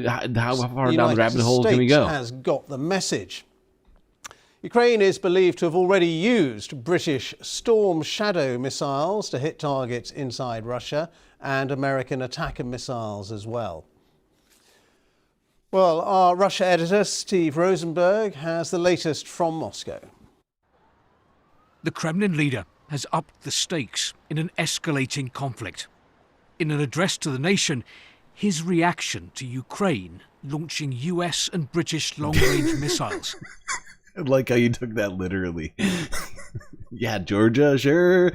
[SPEAKER 13] how far down the rabbit hole can we go?
[SPEAKER 23] Has got the message. Ukraine is believed to have already used British Storm Shadow missiles to hit targets inside Russia and American Attacker missiles as well. Well, our Russia editor, Steve Rosenberg, has the latest from Moscow.
[SPEAKER 2] The Kremlin leader has upped the stakes in an escalating conflict. In an address to the nation, his reaction to Ukraine launching US and British long-range missiles.
[SPEAKER 13] I like how you took that literally. Yeah, Georgia, sure.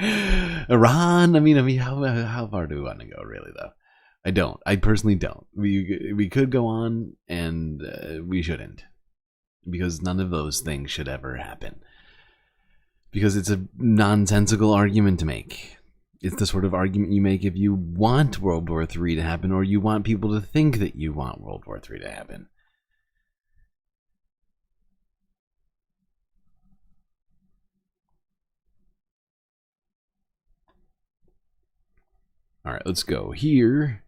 [SPEAKER 13] Iran. I mean, how far do we want to go, really, though? I don't. I personally don't. We could go on, and we shouldn't, because none of those things should ever happen. Because it's a nonsensical argument to make. It's the sort of argument you make if you want World War III to happen, or you want people to think that you want World War III to happen. All right, let's go here.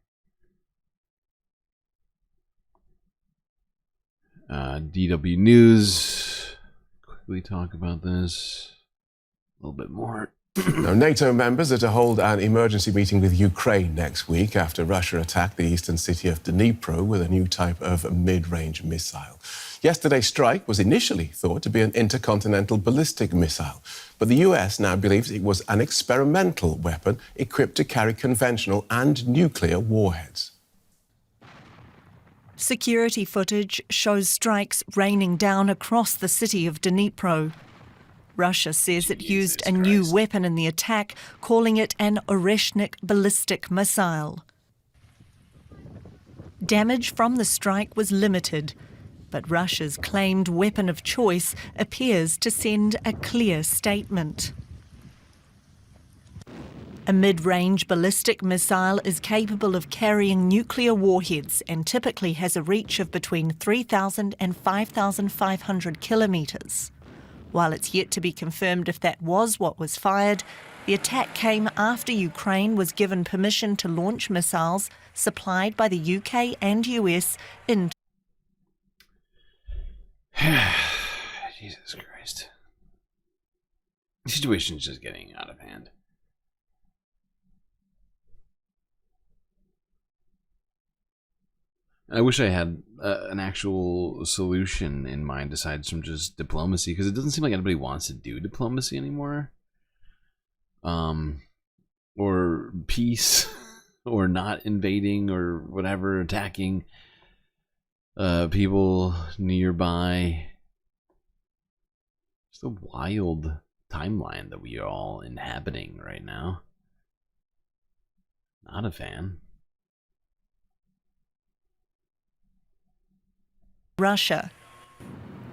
[SPEAKER 13] DW News. Quickly talk about this a little bit more.
[SPEAKER 6] Now, NATO members are to hold an emergency meeting with Ukraine next week after Russia attacked the eastern city of Dnipro with a new type of mid-range missile. Yesterday's strike was initially thought to be an intercontinental ballistic missile, but the US now believes it was an experimental weapon equipped to carry conventional and nuclear warheads.
[SPEAKER 8] Security footage shows strikes raining down across the city of Dnipro. Russia says it used a new weapon in the attack, calling it an Oreshnik ballistic missile. Damage from the strike was limited, but Russia's claimed weapon of choice appears to send a clear statement. A mid-range ballistic missile is capable of carrying nuclear warheads and typically has a reach of between 3,000 and 5,500 kilometres. While it's yet to be confirmed if that was what was fired, the attack came after Ukraine was given permission to launch missiles supplied by the UK and US in...
[SPEAKER 13] Jesus Christ. The situation's just getting out of hand. I wish I had an actual solution in mind aside from just diplomacy, because it doesn't seem like anybody wants to do diplomacy anymore. Or peace, or not invading, or whatever, attacking people nearby. It's a wild timeline that we are all inhabiting right now. Not a fan.
[SPEAKER 8] Russia.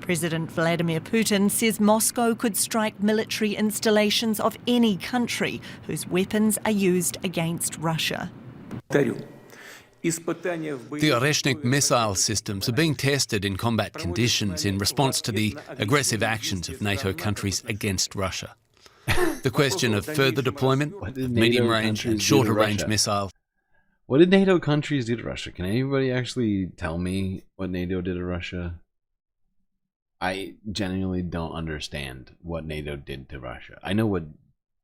[SPEAKER 8] President Vladimir Putin says Moscow could strike military installations of any country whose weapons are used against Russia.
[SPEAKER 7] The Oreshnik missile systems are being tested in combat conditions in response to the aggressive actions of NATO countries against Russia. The question of further deployment of medium-range and shorter-range missiles.
[SPEAKER 13] What did NATO countries do to Russia? Can anybody actually tell me what NATO did to Russia? I genuinely don't understand what NATO did to Russia. I know what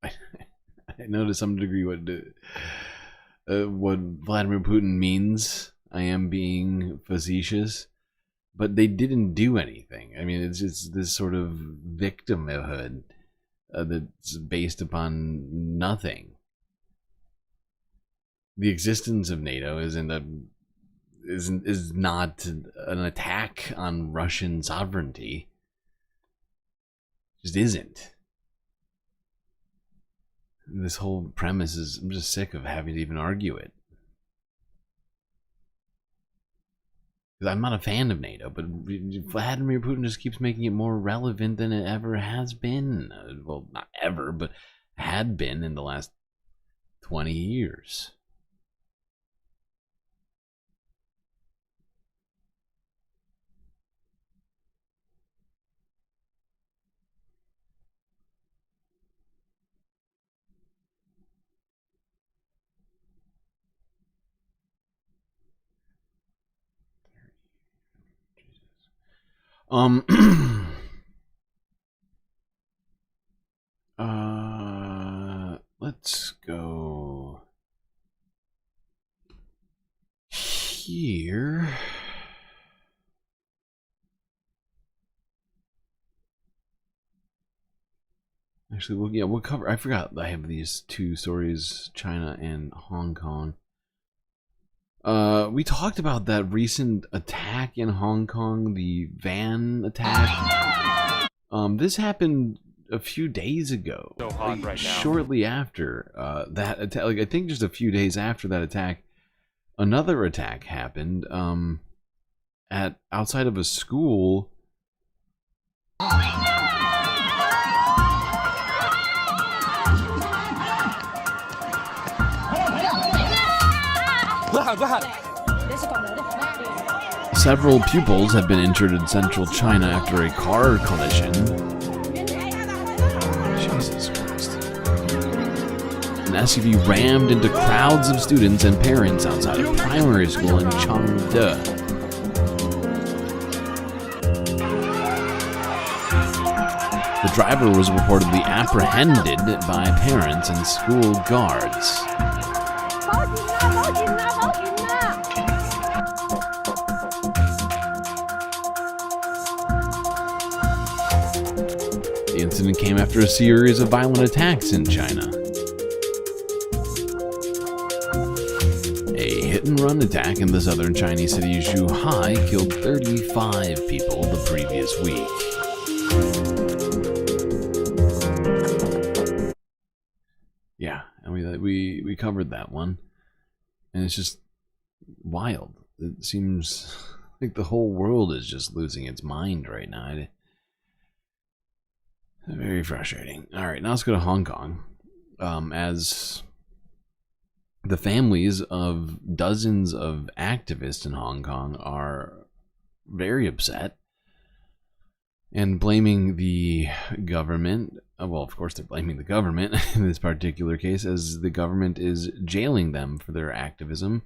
[SPEAKER 13] I know to some degree what Vladimir Putin means. I am being facetious, but they didn't do anything. I mean, it's just this sort of victimhood that's based upon nothing. The existence of NATO is not an attack on Russian sovereignty. It just isn't. This whole premise is, I'm just sick of having to even argue it. Because I'm not a fan of NATO, but Vladimir Putin just keeps making it more relevant than it ever has been. Well, not ever, but had been in the last 20 years. Let's go here. Actually, we'll cover. I forgot I have these two stories, China and Hong Kong. We talked about that recent attack in Hong Kong, the van attack. This happened a few days ago.
[SPEAKER 9] So hot right now.
[SPEAKER 13] Shortly after that attack, like I think just a few days after that attack, another attack happened at outside of a school. Several pupils have been injured in central China after a car collision. Jesus Christ. An SUV rammed into crowds of students and parents outside a primary school in Chengde. The driver was reportedly apprehended by parents and school guards. The incident came after a series of violent attacks in China. A hit-and-run attack in the southern Chinese city Zhuhai killed 35 people the previous week. Yeah, and we covered that one, and it's just wild. It seems like the whole world is just losing its mind right now. Very frustrating. All right, now let's go to Hong Kong. As the families of dozens of activists in Hong Kong are very upset and blaming the government. Well, of course, they're blaming the government in this particular case, as the government is jailing them for their activism.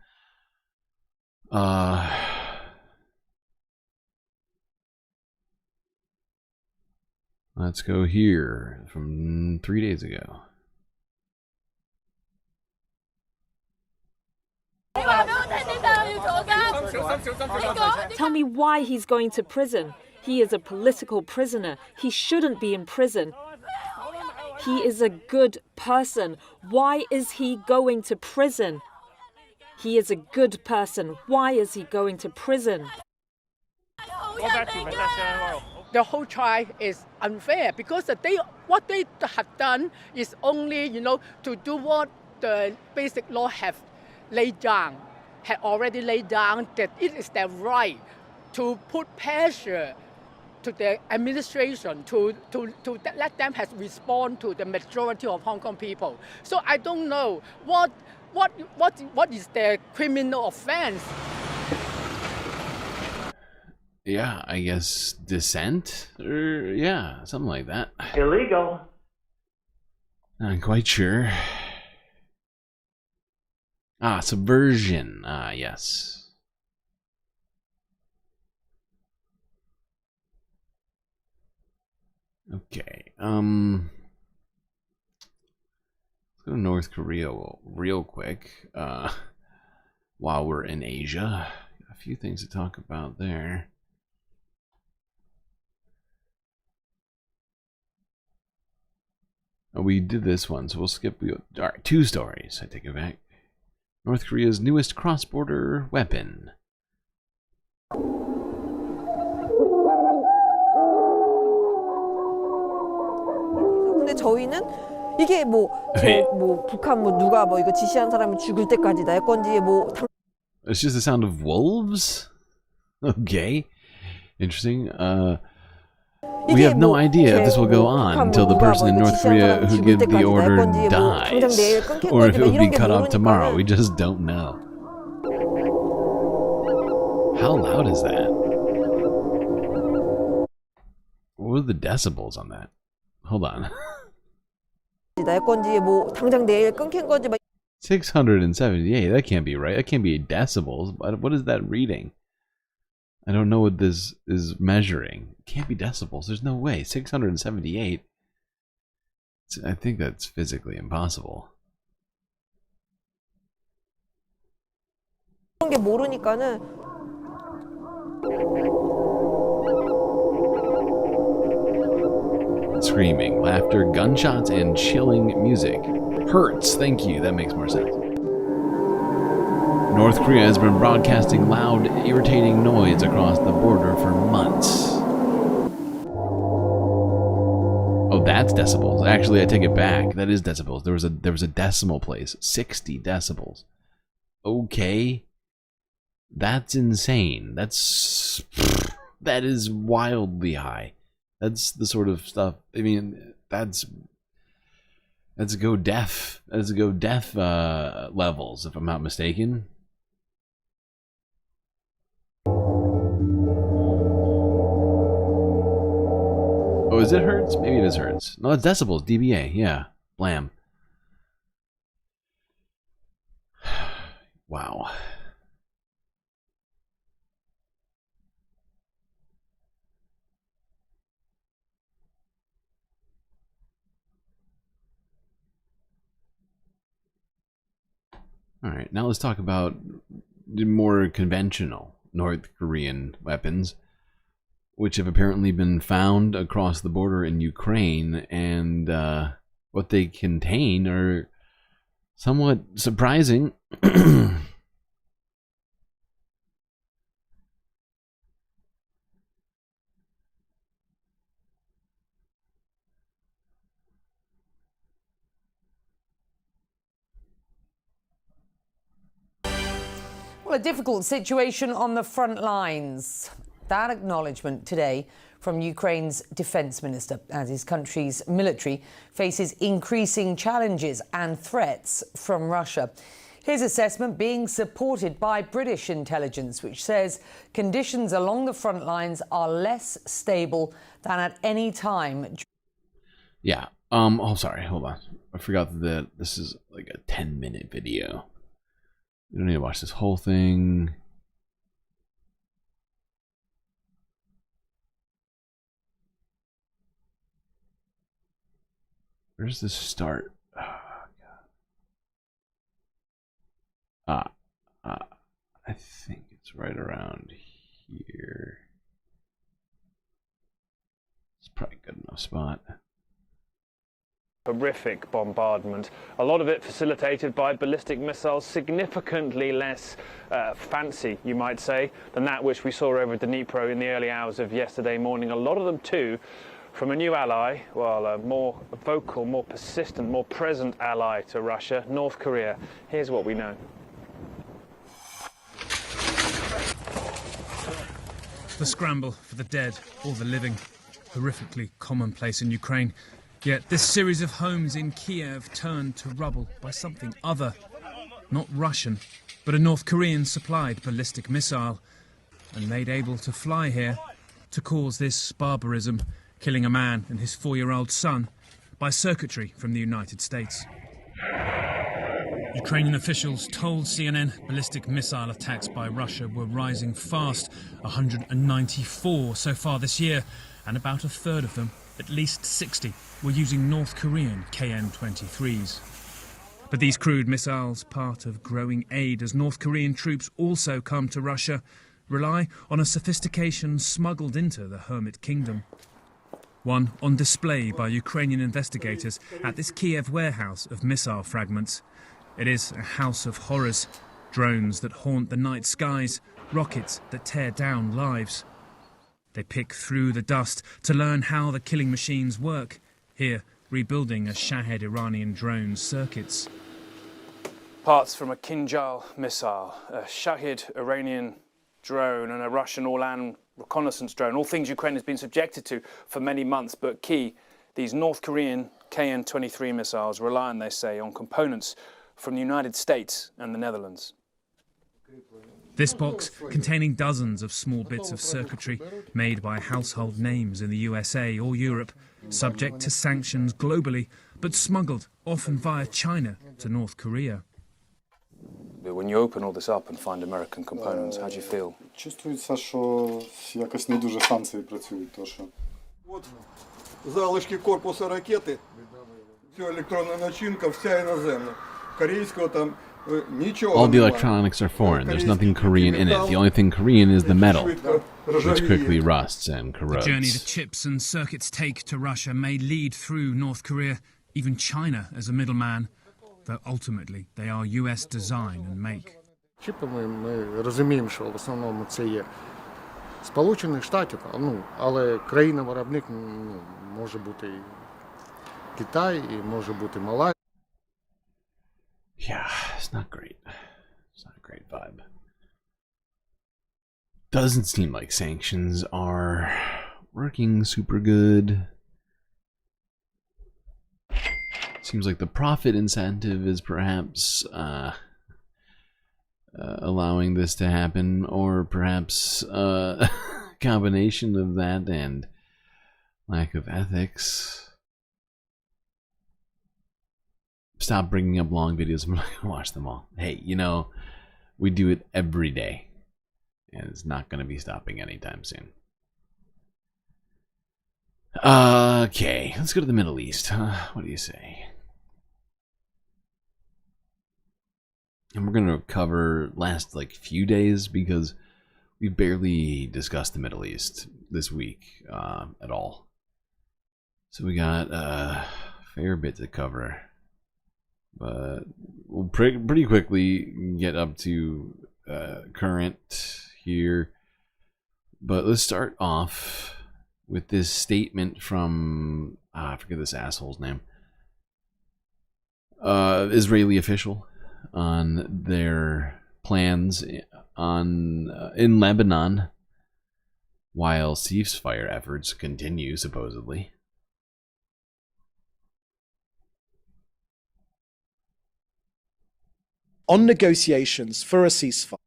[SPEAKER 13] Let's go here from 3 days ago.
[SPEAKER 18] Tell me why he's going to prison. He is a political prisoner. He shouldn't be in prison. He is a good person. Why is he going to prison? He is a good person. Why is he going to prison?
[SPEAKER 9] The whole trial is unfair because what they have done is only, to do what the basic law have already laid down, that it is their right to put pressure to the administration to let them respond to the majority of Hong Kong people. So I don't know what is their criminal offense.
[SPEAKER 13] Yeah, I guess dissent? Or, yeah, something like that.
[SPEAKER 10] Illegal.
[SPEAKER 13] Not quite sure. Ah, subversion. Ah, yes. Okay. Let's go to North Korea real quick. While we're in Asia, a few things to talk about there. Oh, we did this one, so we'll skip. All right, 2 stories. I take it back. North Korea's newest cross-border weapon.
[SPEAKER 11] 근데 저희는 이게 북한 누가 이거 지시한 사람이 죽을 때까지 날 건지
[SPEAKER 13] It's just the sound of wolves? Okay. Interesting. We have no idea if this will go on until the person in North Korea who gave the order dies, or if it will be cut off tomorrow. We just don't know. How loud is that? What are the decibels on that? Hold on. 678. That can't be right. That can't be decibels. What is that reading? I don't know what this is measuring. It can't be decibels. There's no way. 678. I think that's physically impossible.
[SPEAKER 11] 그런 게 모르니까는
[SPEAKER 13] Screaming, laughter, gunshots, and chilling music. Hurts. Thank you. That makes more sense. North Korea has been broadcasting loud, irritating noise across the border for months. Oh, that's decibels. Actually, I take it back. That is decibels. There was a decimal place. 60 decibels. Okay. That's insane. That is wildly high. That's the sort of stuff. I mean, that's go deaf. That's go deaf levels, if I'm not mistaken. Oh, is it hertz? Maybe it is hertz. No, it's decibels. dBA. Yeah. Blam. Wow. All right, now let's talk about the more conventional North Korean weapons, which have apparently been found across the border in Ukraine, and what they contain are somewhat surprising.
[SPEAKER 24] Well, a difficult situation on the front lines. That acknowledgement today from Ukraine's defense minister as his country's military faces increasing challenges and threats from Russia. His assessment being supported by British intelligence, which says conditions along the front lines are less stable than at any time.
[SPEAKER 13] Yeah. Oh, sorry. Hold on. I forgot that this is like a 10-minute video. You don't need to watch this whole thing. Where's the start? Oh, God. I think it's right around here. It's probably a good enough spot.
[SPEAKER 1] Horrific bombardment, a lot of it facilitated by ballistic missiles, significantly less fancy, you might say, than that which we saw over Dnipro in the early hours of yesterday morning. A lot of them too from a new ally, well, a more vocal, more persistent, more present ally to Russia, North Korea. Here's what we know.
[SPEAKER 4] The scramble for the dead or the living, horrifically commonplace in Ukraine. Yet this series of homes in Kiev turned to rubble by something other. Not Russian, but a North Korean supplied ballistic missile, and made able to fly here to cause this barbarism, killing a man and his 4-year-old son by circuitry from the United States. Ukrainian officials told CNN ballistic missile attacks by Russia were rising fast, 194 so far this year, and about a third of them, at least 60, were using North Korean KN-23s. But these crude missiles, part of growing aid as North Korean troops also come to Russia, rely on a sophistication smuggled into the Hermit Kingdom. One on display by Ukrainian investigators at this Kiev warehouse of missile fragments. It is a house of horrors, drones that haunt the night skies, rockets that tear down lives. They pick through the dust to learn how the killing machines work, here rebuilding a Shahed Iranian drone's circuits.
[SPEAKER 1] Parts from a Kinjal missile, a Shahed Iranian drone and a Russian Orlan reconnaissance drone, all things Ukraine has been subjected to for many months, but key, these North Korean KN-23 missiles rely on, they say, on components from the United States and the Netherlands.
[SPEAKER 4] This box, containing dozens of small bits of circuitry made by household names in the USA or Europe, subject to sanctions globally, but smuggled, often via China, to North Korea.
[SPEAKER 1] When you open all this up and find American components, how do you feel?
[SPEAKER 5] Чувствується, що якось не дуже санкції працюють, то що. От залишки корпусу ракети, вся електронна начинка, вся іноземна. Корейського там нічого.
[SPEAKER 13] All the electronics are foreign. There's nothing Korean in it. The only thing Korean is the metal, which quickly rusts and corrodes.
[SPEAKER 4] The journey the chips and circuits take to Russia may lead through North Korea, even China as a middleman, though ultimately they are US design and make.
[SPEAKER 10] Чіпи ми розуміємо, що в основному це є Сполучених Штатів, але країна-виробник може бути і Китай, і може бути Малайзія.
[SPEAKER 13] Yeah, it's not great. It's not a great vibe. Doesn't seem like sanctions are working super good. Seems like the profit incentive is perhaps allowing this to happen, or perhaps a combination of that and lack of ethics. Stop bringing up long videos. I'm not going to watch them all. Hey, you know, we do it every day, and it's not going to be stopping anytime soon. Okay, let's go to the Middle East. What do you say? And we're going to cover last few days because we barely discussed the Middle East this week at all. So we got a fair bit to cover. But we'll pretty quickly get up to current here. But let's start off with this statement from, I forget this asshole's name, Israeli official on their plans in Lebanon while ceasefire efforts continue, supposedly.
[SPEAKER 25] On negotiations for a ceasefire,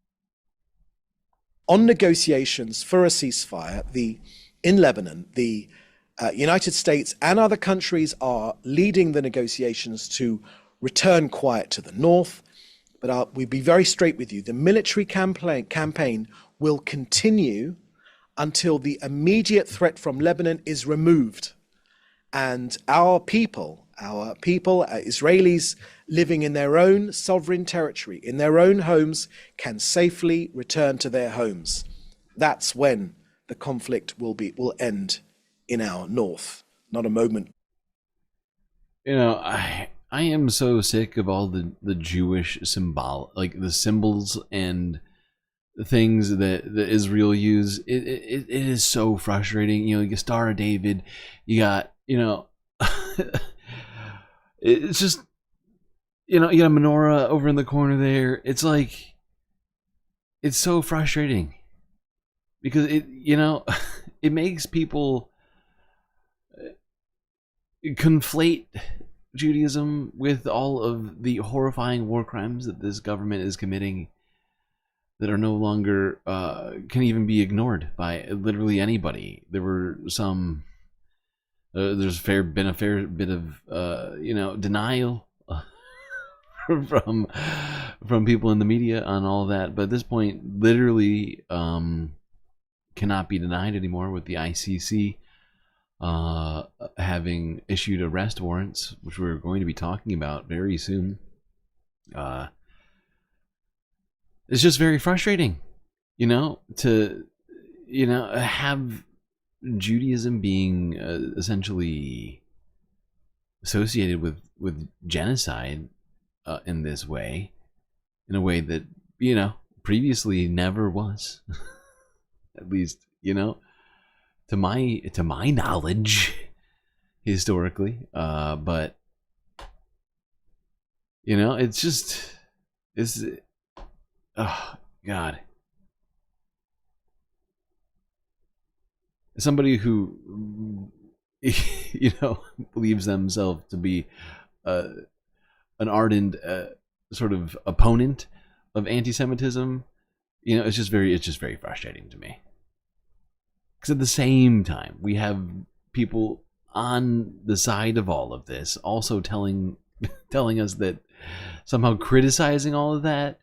[SPEAKER 25] in Lebanon, the United States and other countries are leading the negotiations to return quiet to the north. But we'll be very straight with you. The military campaign will continue until the immediate threat from Lebanon is removed and our people Our people, Israelis living in their own sovereign territory, in their own homes, can safely return to their homes. That's when the conflict will end in our north, not a moment.
[SPEAKER 13] You know, I am so sick of all the Jewish like the symbols and things that Israel use. It is so frustrating. You know, you got Star of David, you got, you know, it's just, you know, you got a menorah over in the corner there. It's like, it's so frustrating because it, you know, it makes people conflate Judaism with all of the horrifying war crimes that this government is committing that are no longer can even be ignored by literally anybody. There were some there's been a fair bit of you know, denial from people in the media on all that, but at this point literally cannot be denied anymore with the ICC having issued arrest warrants, which we're going to be talking about very soon. It's just very frustrating, you know, to, you know, have Judaism being essentially associated with genocide in this way, in a way that, you know, previously never was. At least, you know, to my knowledge, historically. But you know, it's just, it's, oh God. Somebody who, you know, believes themselves to be an ardent sort of opponent of anti-Semitism, you know, it's just very frustrating to me. Because at the same time, we have people on the side of all of this also telling us that somehow criticizing all of that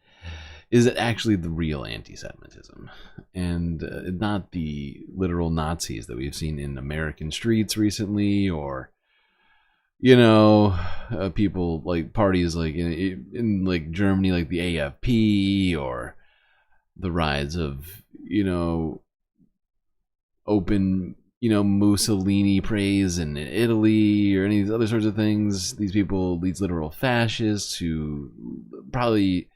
[SPEAKER 13] is actually the real anti-Semitism, and not the literal Nazis that we've seen in American streets recently, or, you know, people like parties like in like Germany, like the AFP, or the rise of, you know, open, you know, Mussolini praise in Italy, or any of these other sorts of things. These people, these literal fascists who probably,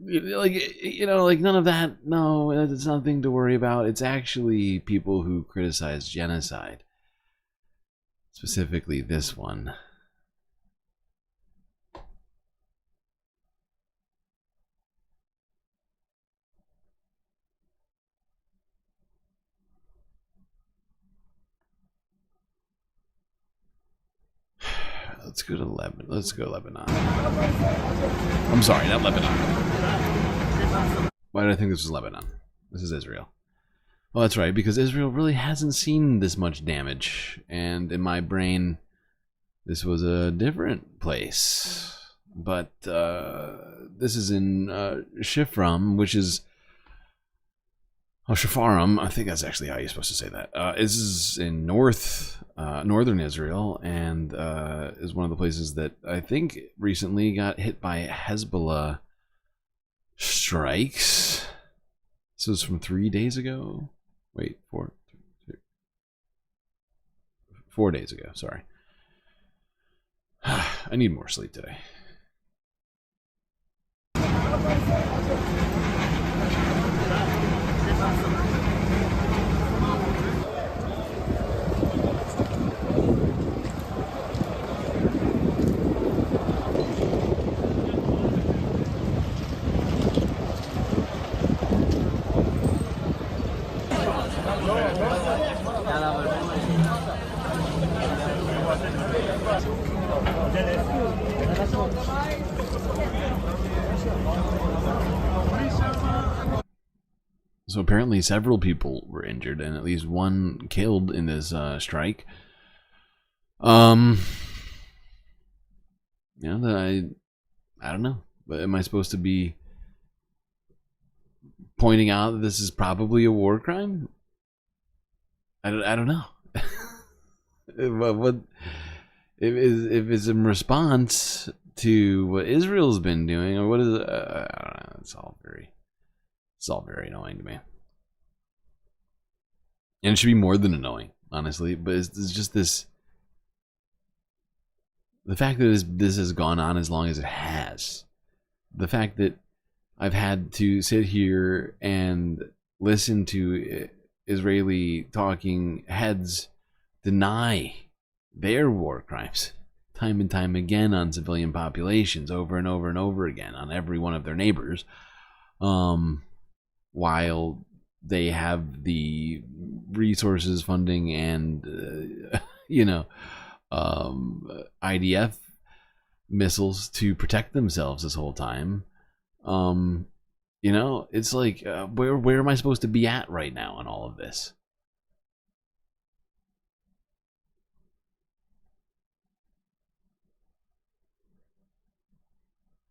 [SPEAKER 13] like, you know, like none of that. No, it's nothing to worry about. It's actually people who criticize genocide, specifically this one. Let's go to Lebanon. Let's go Lebanon. I'm sorry, not Lebanon. Why did I think this was Lebanon? This is Israel. Well, that's right, because Israel really hasn't seen this much damage. And in my brain, this was a different place. But this is in Shifram, which is... Oh, Shafarim, I think that's actually how you're supposed to say that. This is in northern Israel, and is one of the places that I think recently got hit by Hezbollah strikes. This was from 3 days ago. Wait, 4 days ago, sorry. I need more sleep today. So apparently several people were injured and at least one killed in this strike. You know, I don't know, but am I supposed to be pointing out that this is probably a war crime? I don't know. What, if it's in response to what Israel's been doing, or what is it? I don't know. It's all very annoying to me. And it should be more than annoying, honestly. But it's just this. The fact that this has gone on as long as it has. The fact that I've had to sit here and listen to Israeli talking heads deny their war crimes time and time again on civilian populations, over and over and over again on every one of their neighbors, while they have the resources, funding, and IDF missiles to protect themselves this whole time. It's like, where am I supposed to be at right now in all of this?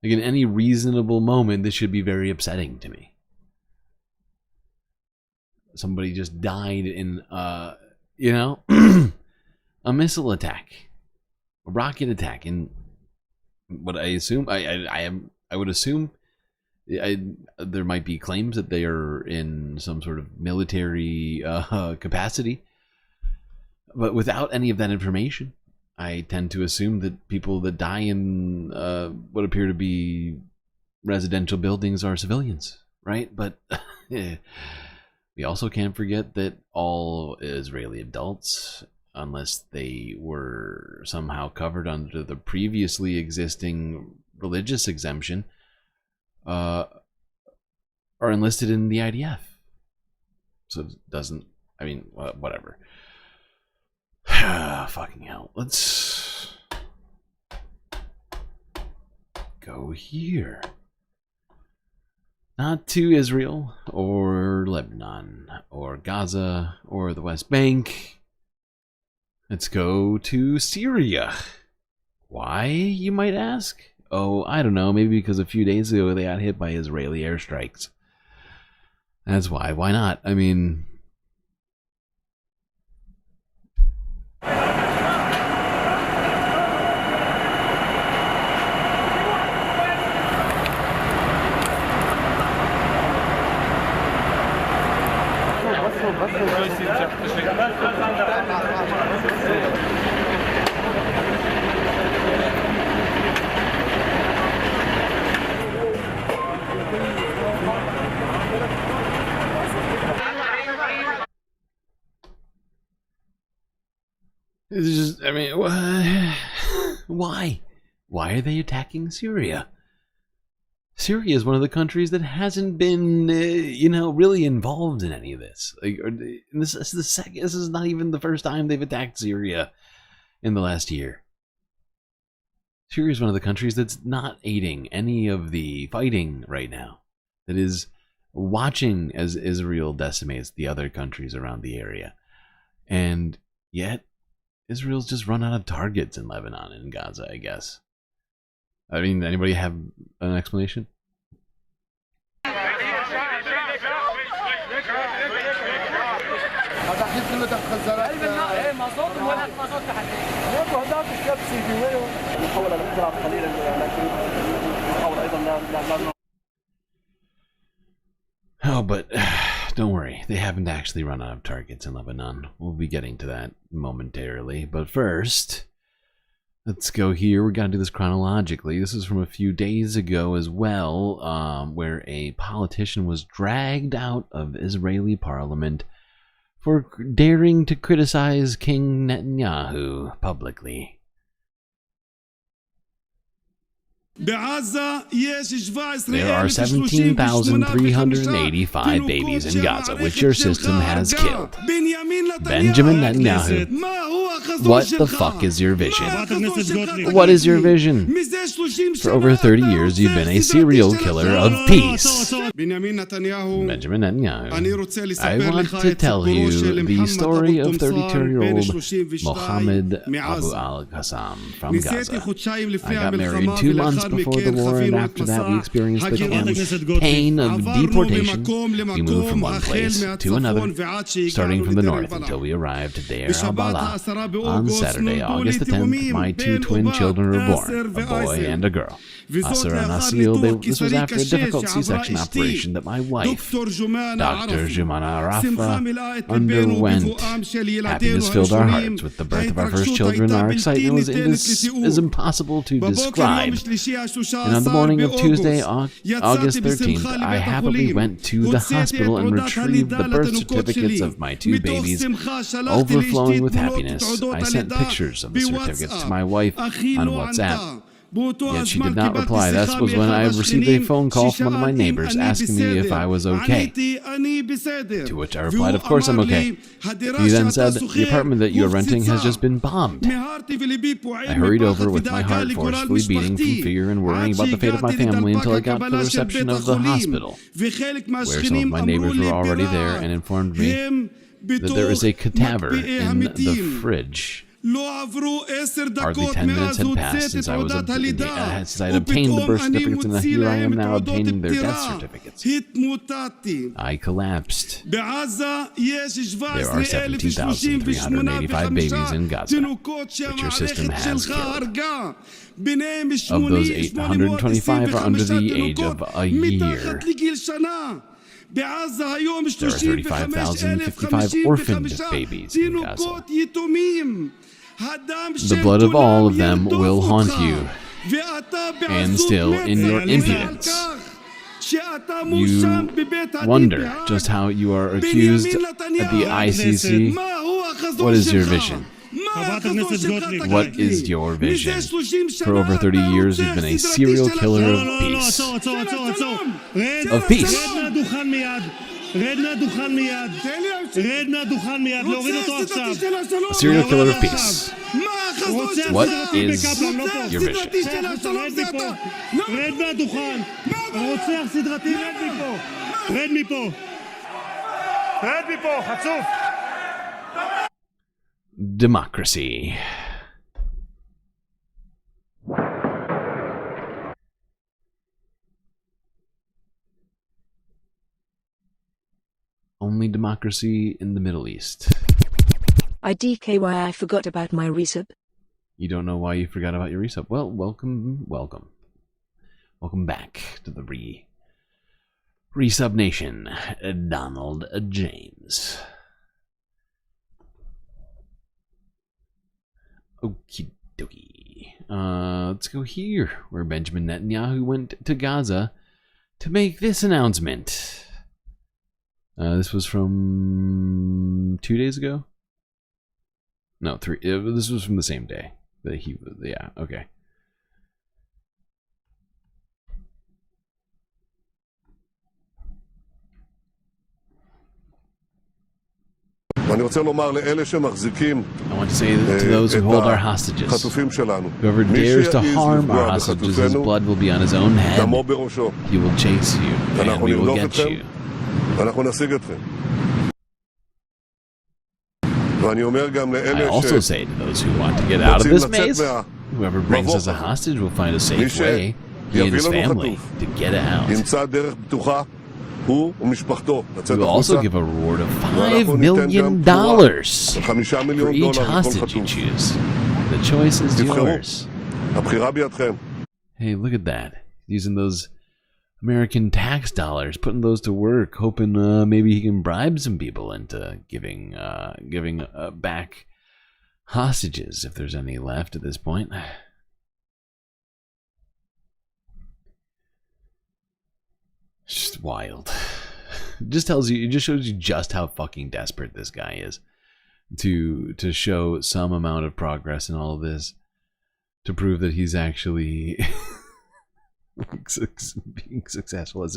[SPEAKER 13] Like, in any reasonable moment, this should be very upsetting to me. Somebody just died in, a missile attack, a rocket attack, in what I assume, I would assume, there might be claims that they are in some sort of military capacity, but without any of that information, I tend to assume that people that die in what appear to be residential buildings are civilians, right? But we also can't forget that all Israeli adults, unless they were somehow covered under the previously existing religious exemption, are enlisted in the IDF. So it doesn't, whatever. Fucking hell. Let's go here. Not to Israel, or Lebanon, or Gaza, or the West Bank. Let's go to Syria. Why, you might ask? Oh, I don't know. Maybe because a few days ago they got hit by Israeli airstrikes. That's why. Why not? I mean... It's just, why? Why are they attacking Syria? Syria is one of the countries that hasn't been, really involved in any of this. This is not even the first time they've attacked Syria in the last year. Syria is one of the countries that's not aiding any of the fighting right now. That is watching as Israel decimates the other countries around the area. And yet, Israel's just run out of targets in Lebanon and Gaza, I guess. Anybody have an explanation? Oh, but don't worry, they haven't actually run out of targets in Lebanon. We'll be getting to that momentarily. But first, let's go here. We gotta do this chronologically. This is from a few days ago as well, where a politician was dragged out of Israeli parliament for daring to criticize King Netanyahu publicly. There are 17,385 babies in Gaza, which your system has killed. Benjamin Netanyahu, what the fuck is your vision? What is your vision? For over 30 years, you've been a serial killer of peace. Benjamin Netanyahu, I want to tell you the story of 32-year-old Mohammed Abu al-Qassam from Gaza. I got married 2 months months before the war, and after that we experienced the pain of deportation. We moved from one place to another, starting from the north until we arrived at Deir al-Balah. On Saturday, August the 10th, my 2 twin children were born, a boy and a girl. Asr and Asil, this was after a difficult C-section operation that my wife, Dr. Jumana Rafa, underwent. Happiness filled our hearts with the birth of our first children. Our excitement is impossible to describe. And on the morning of Tuesday, August 13th, I happily went to the hospital and retrieved the birth certificates of my 2 babies. Overflowing with happiness, I sent pictures of the certificates to my wife on WhatsApp. Yet she did not reply. That was when I received a phone call from one of my neighbors asking me if I was okay. To which I replied, of course I'm okay. He then said, the apartment that you are renting has just been bombed. I hurried over with my heart forcefully beating from fear and worrying about the fate of my family until I got to the reception of the hospital, where some of my neighbors were already there and informed me that there is a cadaver in the fridge. Hardly 10 minutes had passed since I had obtained the birth certificates, and here I am now obtaining their death certificates. I collapsed. There are 17,385 babies in Gaza, which your system has killed. Of those, 825 are under the age of a year. There are 35,055 orphaned babies in Gaza. The blood of all of them will haunt you. And still, in your impudence, you wonder just how you are accused at the ICC. What is your vision? What is your vision? For over 30 years, you've been a serial killer of peace. Of peace. A serial killer of peace. What is your vision? Democracy. Only democracy in the Middle East.
[SPEAKER 12] I forgot about my resub.
[SPEAKER 13] You don't know why you forgot about your resub? Well, welcome. Welcome back to the Resub Nation. Donald James. Okie dokie. Let's go here, where Benjamin Netanyahu went to Gaza to make this announcement. This was from 2 days ago? No, 3. This was from the same day. Yeah, okay.
[SPEAKER 14] I want
[SPEAKER 13] to say to those who hold our hostages, whoever dares to harm our hostages, his blood will be on his own head. He will chase you, and we will get you. I also say to those who want to get out of this maze, whoever brings us a hostage will find a safe way, he and his family, to get out. We will also give a reward of $5 million for each hostage you choose. The choice is yours. Hey, look at that. Using those American tax dollars, putting those to work, hoping maybe he can bribe some people into giving back hostages, if there's any left at this point. It's just wild. It just shows you just how fucking desperate this guy is to show some amount of progress in all of this, to prove that he's actually being successful, as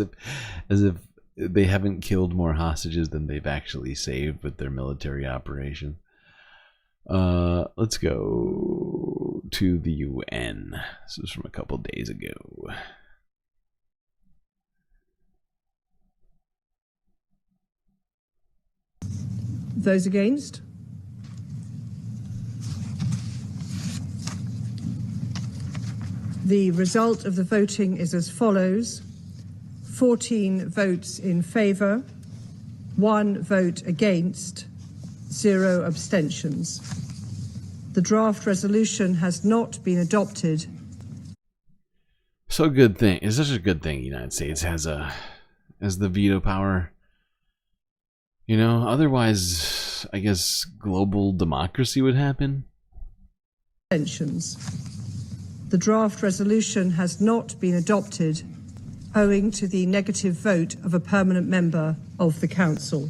[SPEAKER 13] if they haven't killed more hostages than they've actually saved with their military operation. Let's go to the UN. This was from a couple days ago.
[SPEAKER 15] Those against? The result of the voting is as follows: 14 votes in favour, 1 vote against, 0 abstentions. The draft resolution has not been adopted.
[SPEAKER 13] So good thing. It's such a good thing the United States has the veto power. You know, otherwise, I guess global democracy would happen.
[SPEAKER 15] Abstentions. The draft resolution has not been adopted owing to the negative vote of a permanent member of the Council.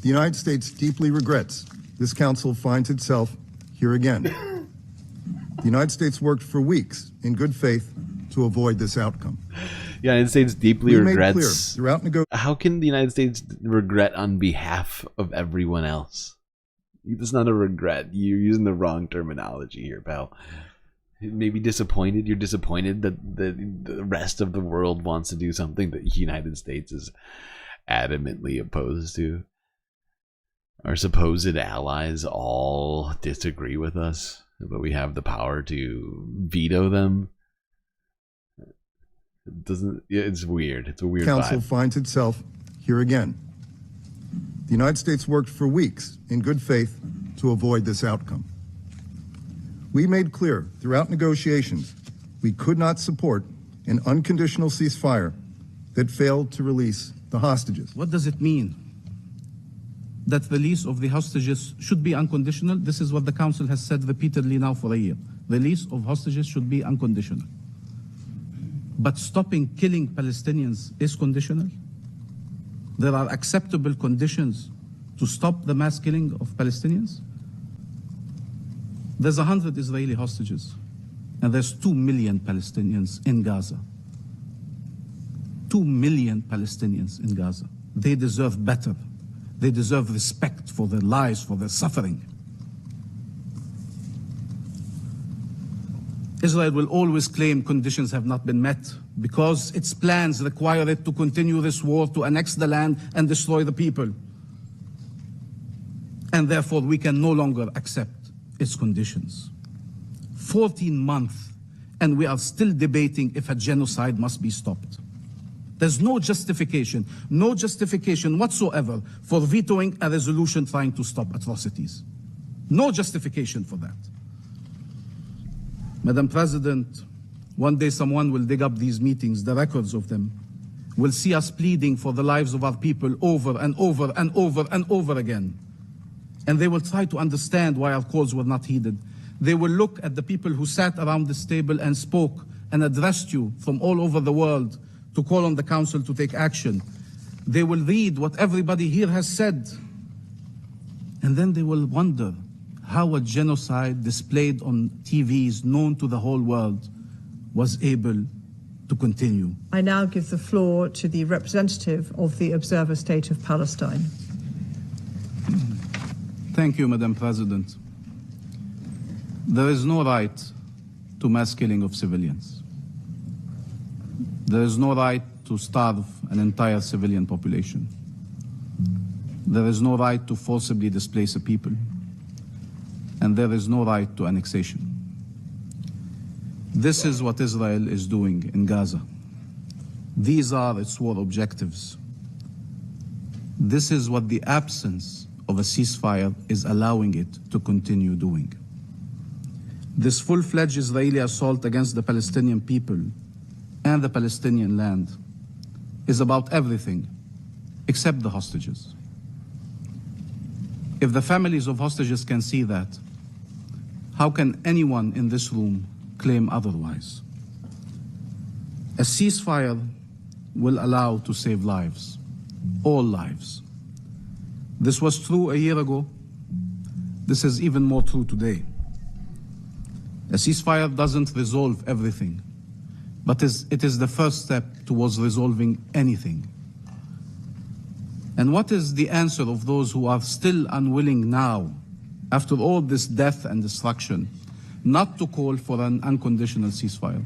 [SPEAKER 5] The United States deeply regrets this Council finds itself here again. The United States worked for weeks in good faith to avoid this outcome.
[SPEAKER 13] The United States deeply regrets.
[SPEAKER 5] Throughout
[SPEAKER 13] How can the United States regret on behalf of everyone else? It's not a regret. You're using the wrong terminology here, pal. Maybe disappointed. You're disappointed that the rest of the world wants to do something that the United States is adamantly opposed to. Our supposed allies all disagree with us, but we have the power to veto them. It doesn't. It's weird. It's a weird
[SPEAKER 5] Council
[SPEAKER 13] vibe.
[SPEAKER 5] finds itself here again. The United States worked for weeks in good faith to avoid this outcome. We made clear throughout negotiations we could not support an unconditional ceasefire that failed to release the hostages.
[SPEAKER 3] What does it mean? That release of the hostages should be unconditional? This is what the Council has said repeatedly now for a year. Release of hostages should be unconditional. But stopping killing Palestinians is conditional? There are acceptable conditions to stop the mass killing of Palestinians? There's 100 Israeli hostages, and there's 2 million Palestinians in Gaza. 2 million Palestinians in Gaza. They deserve better. They deserve respect for their lives, for their suffering. Israel will always claim conditions have not been met because its plans require it to continue this war, to annex the land and destroy the people. And therefore we can no longer accept its conditions. 14 months, and we are still debating if a genocide must be stopped. There's no justification whatsoever for vetoing a resolution trying to stop atrocities. No justification for that. Madam President, one day someone will dig up these meetings, the records of them, will see us pleading for the lives of our people over and over and over and over again. And they will try to understand why our calls were not heeded. They will look at the people who sat around this table and spoke and addressed you from all over the world to call on the Council to take action. They will read what everybody here has said. And then they will wonder how a genocide displayed on TVs known to the whole world was able to continue.
[SPEAKER 15] I now give the floor to the representative of the Observer State of Palestine.
[SPEAKER 3] Thank you, Madam President. There is no right to mass killing of civilians. There is no right to starve an entire civilian population. There is no right to forcibly displace a people. And there is no right to annexation. This is what Israel is doing in Gaza. These are its war objectives. This is what the absence of a ceasefire is allowing it to continue doing. This full-fledged Israeli assault against the Palestinian people and the Palestinian land is about everything except the hostages. If the families of hostages can see that, how can anyone in this room claim otherwise? A ceasefire will allow to save lives, all lives. This was true a year ago. This is even more true today. A ceasefire doesn't resolve everything, but it is the first step towards resolving anything. And what is the answer of those who are still unwilling now, after all this death and destruction, not to call for an unconditional ceasefire?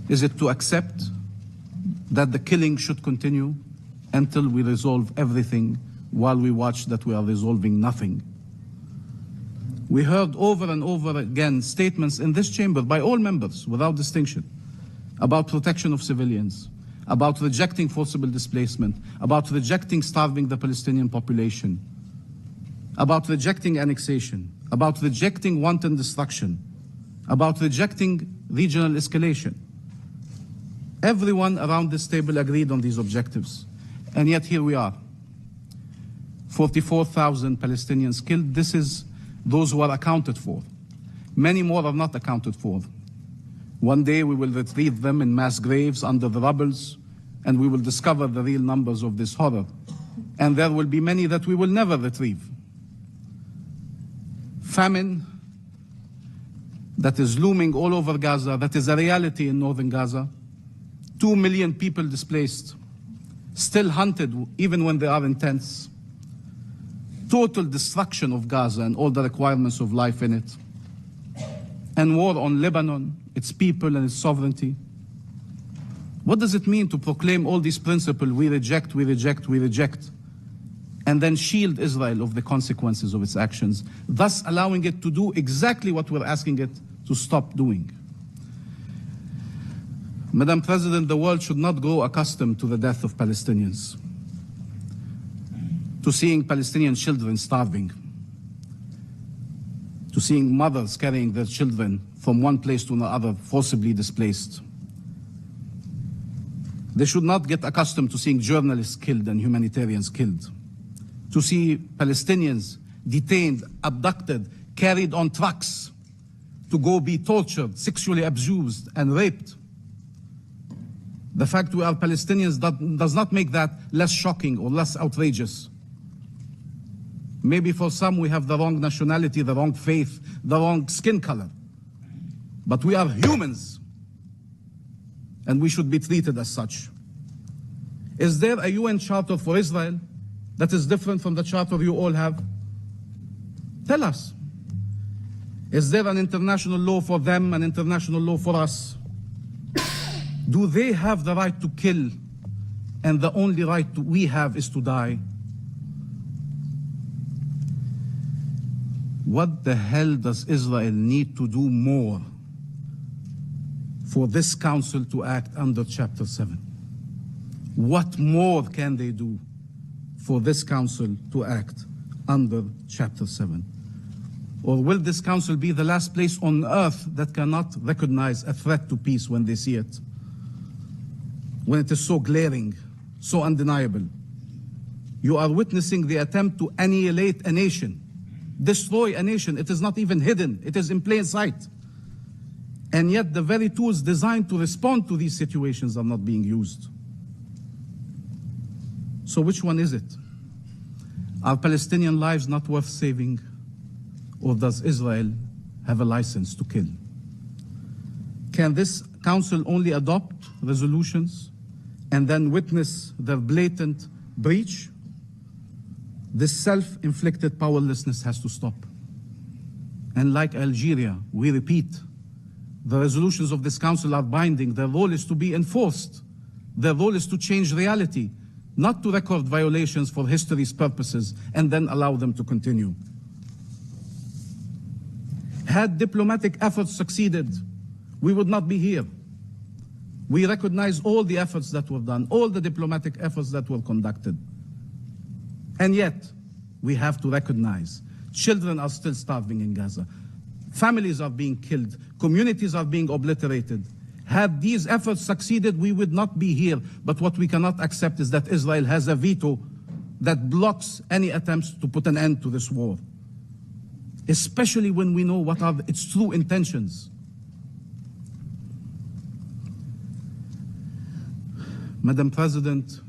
[SPEAKER 3] Is it to accept that the killing should continue until we resolve everything while we watch that we are resolving nothing? We heard over and over again statements in this chamber by all members without distinction about protection of civilians, about rejecting forcible displacement, about rejecting starving the Palestinian population, about rejecting annexation, about rejecting wanton destruction, about rejecting regional escalation. Everyone around this table agreed on these objectives. And yet here we are. 44,000 Palestinians killed. This is those who are accounted for. Many more are not accounted for. One day we will retrieve them in mass graves under the rubbles, and we will discover the real numbers of this horror. And there will be many that we will never retrieve. Famine that is looming all over Gaza, that is a reality in northern Gaza. 2 million people displaced, still hunted even when they are in tents. Total destruction of Gaza and all the requirements of life in it. And war on Lebanon, its people and its sovereignty. What does it mean to proclaim all these principles, we reject, we reject, we reject, and then shield Israel of the consequences of its actions, thus allowing it to do exactly what we're asking it to stop doing? Madam President, the world should not grow accustomed to the death of Palestinians, to seeing Palestinian children starving, to seeing mothers carrying their children from one place to another, forcibly displaced. They should not get accustomed to seeing journalists killed and humanitarians killed, to see Palestinians detained, abducted, carried on trucks to go be tortured, sexually abused and raped. The fact we are Palestinians does not make that less shocking or less outrageous. Maybe for some we have the wrong nationality, the wrong faith, the wrong skin color. But we are humans, and we should be treated as such. Is there a UN charter for Israel that is different from the charter you all have? Tell us. Is there an international law for them, an international law for us? Do they have the right to kill, and the only right we have is to die? What the hell does Israel need to do more for this council to act under Chapter 7? What more can they do for this council to act under Chapter 7? Or will this council be the last place on earth that cannot recognize a threat to peace when they see it? When it is so glaring, so undeniable? You are witnessing the attempt to annihilate a nation, destroy a nation. It is not even hidden, it is in plain sight. And yet the very tools designed to respond to these situations are not being used. So which one is it? Are Palestinian lives not worth saving? Or does Israel have a license to kill? Can this council only adopt resolutions and then witness their blatant breach? This self-inflicted powerlessness has to stop. And like Algeria, we repeat, the resolutions of this council are binding. Their role is to be enforced. Their role is to change reality, not to record violations for history's purposes and then allow them to continue. Had diplomatic efforts succeeded, we would not be here. We recognize all the efforts that were done, all the diplomatic efforts that were conducted. And yet, we have to recognize children are still starving in Gaza. Families are being killed. Communities are being obliterated. Had these efforts succeeded, we would not be here. But what we cannot accept is that Israel has a veto that blocks any attempts to put an end to this war, especially when we know what are its true intentions. Madam President,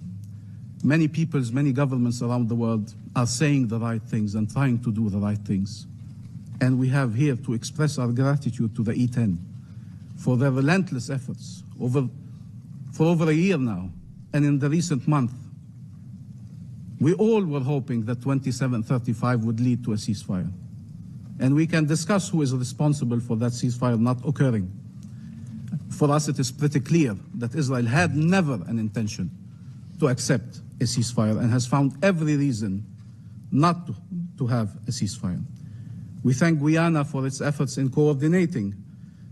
[SPEAKER 3] many peoples, many governments around the world are saying the right things and trying to do the right things. And we have here to express our gratitude to the E10 for their relentless efforts for over a year now. And in the recent month, we all were hoping that 2735 would lead to a ceasefire. And we can discuss who is responsible for that ceasefire not occurring. For us, it is pretty clear that Israel had never an intention to accept a ceasefire and has found every reason not to have a ceasefire. We thank Guyana for its efforts in coordinating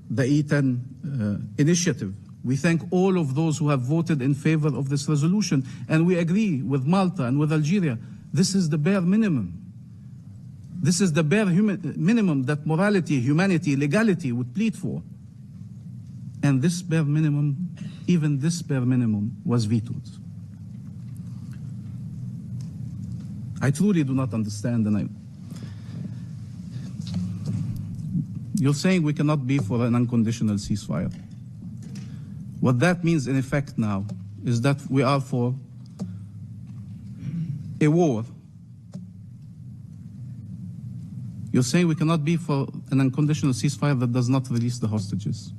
[SPEAKER 3] the E10 initiative. We thank all of those who have voted in favor of this resolution, and we agree with Malta and with Algeria. This is the bare minimum. This is the bare minimum that morality, humanity, legality would plead for. And this bare minimum, even this bare minimum, was vetoed. I truly do not understand, and you're saying we cannot be for an unconditional ceasefire. What that means in effect now is that we are for a war. You're saying we cannot be for an unconditional ceasefire that does not release the hostages.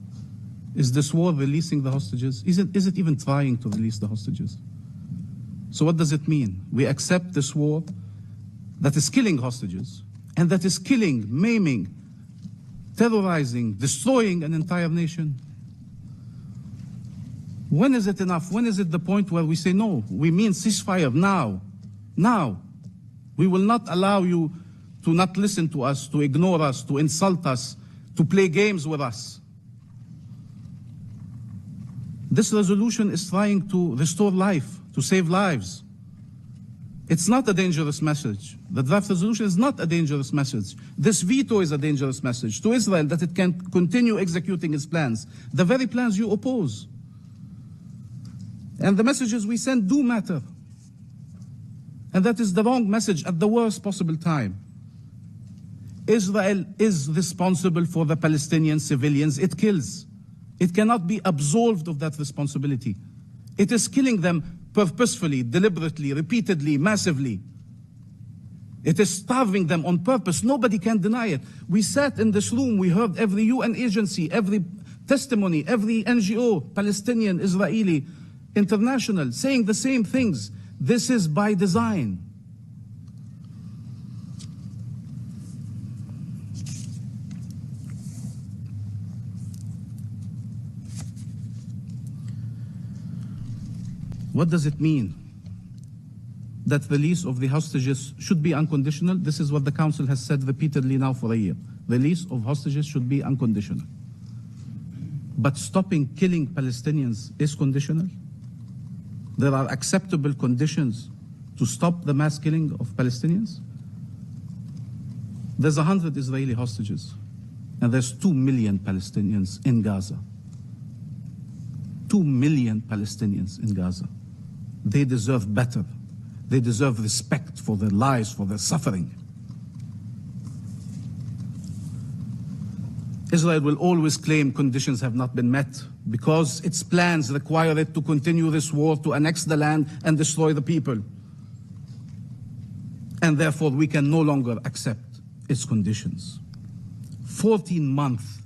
[SPEAKER 3] Is this war releasing the hostages? Is it even trying to release the hostages? So what does it mean? We accept this war that is killing hostages and that is killing, maiming, terrorizing, destroying an entire nation. When is it enough? When is it the point where we say, no, we mean ceasefire now? Now. We will not allow you to not listen to us, to ignore us, to insult us, to play games with us. This resolution is trying to restore life, to save lives. It's not a dangerous message. The draft resolution is not a dangerous message. This veto is a dangerous message to Israel that it can continue executing its plans, the very plans you oppose. And the messages we send do matter. And that is the wrong message at the worst possible time. Israel is responsible for the Palestinian civilians it kills. It cannot be absolved of that responsibility. It is killing them purposefully, deliberately, repeatedly, massively. It is starving them on purpose. Nobody can deny it. We sat in this room, we heard every UN agency, every testimony, every NGO, Palestinian, Israeli, international, saying the same things. This is by design. What does it mean that release of the hostages should be unconditional? This is what the Council has said repeatedly now for a year. Release of hostages should be unconditional. But stopping killing Palestinians is conditional. There are acceptable conditions to stop the mass killing of Palestinians. There's 100 Israeli hostages, and there's 2 million Palestinians in Gaza. 2 million Palestinians in Gaza. They deserve better. They deserve respect for their lives, for their suffering. Israel will always claim conditions have not been met because its plans require it to continue this war, to annex the land and destroy the people. And therefore, we can no longer accept its conditions. 14 months,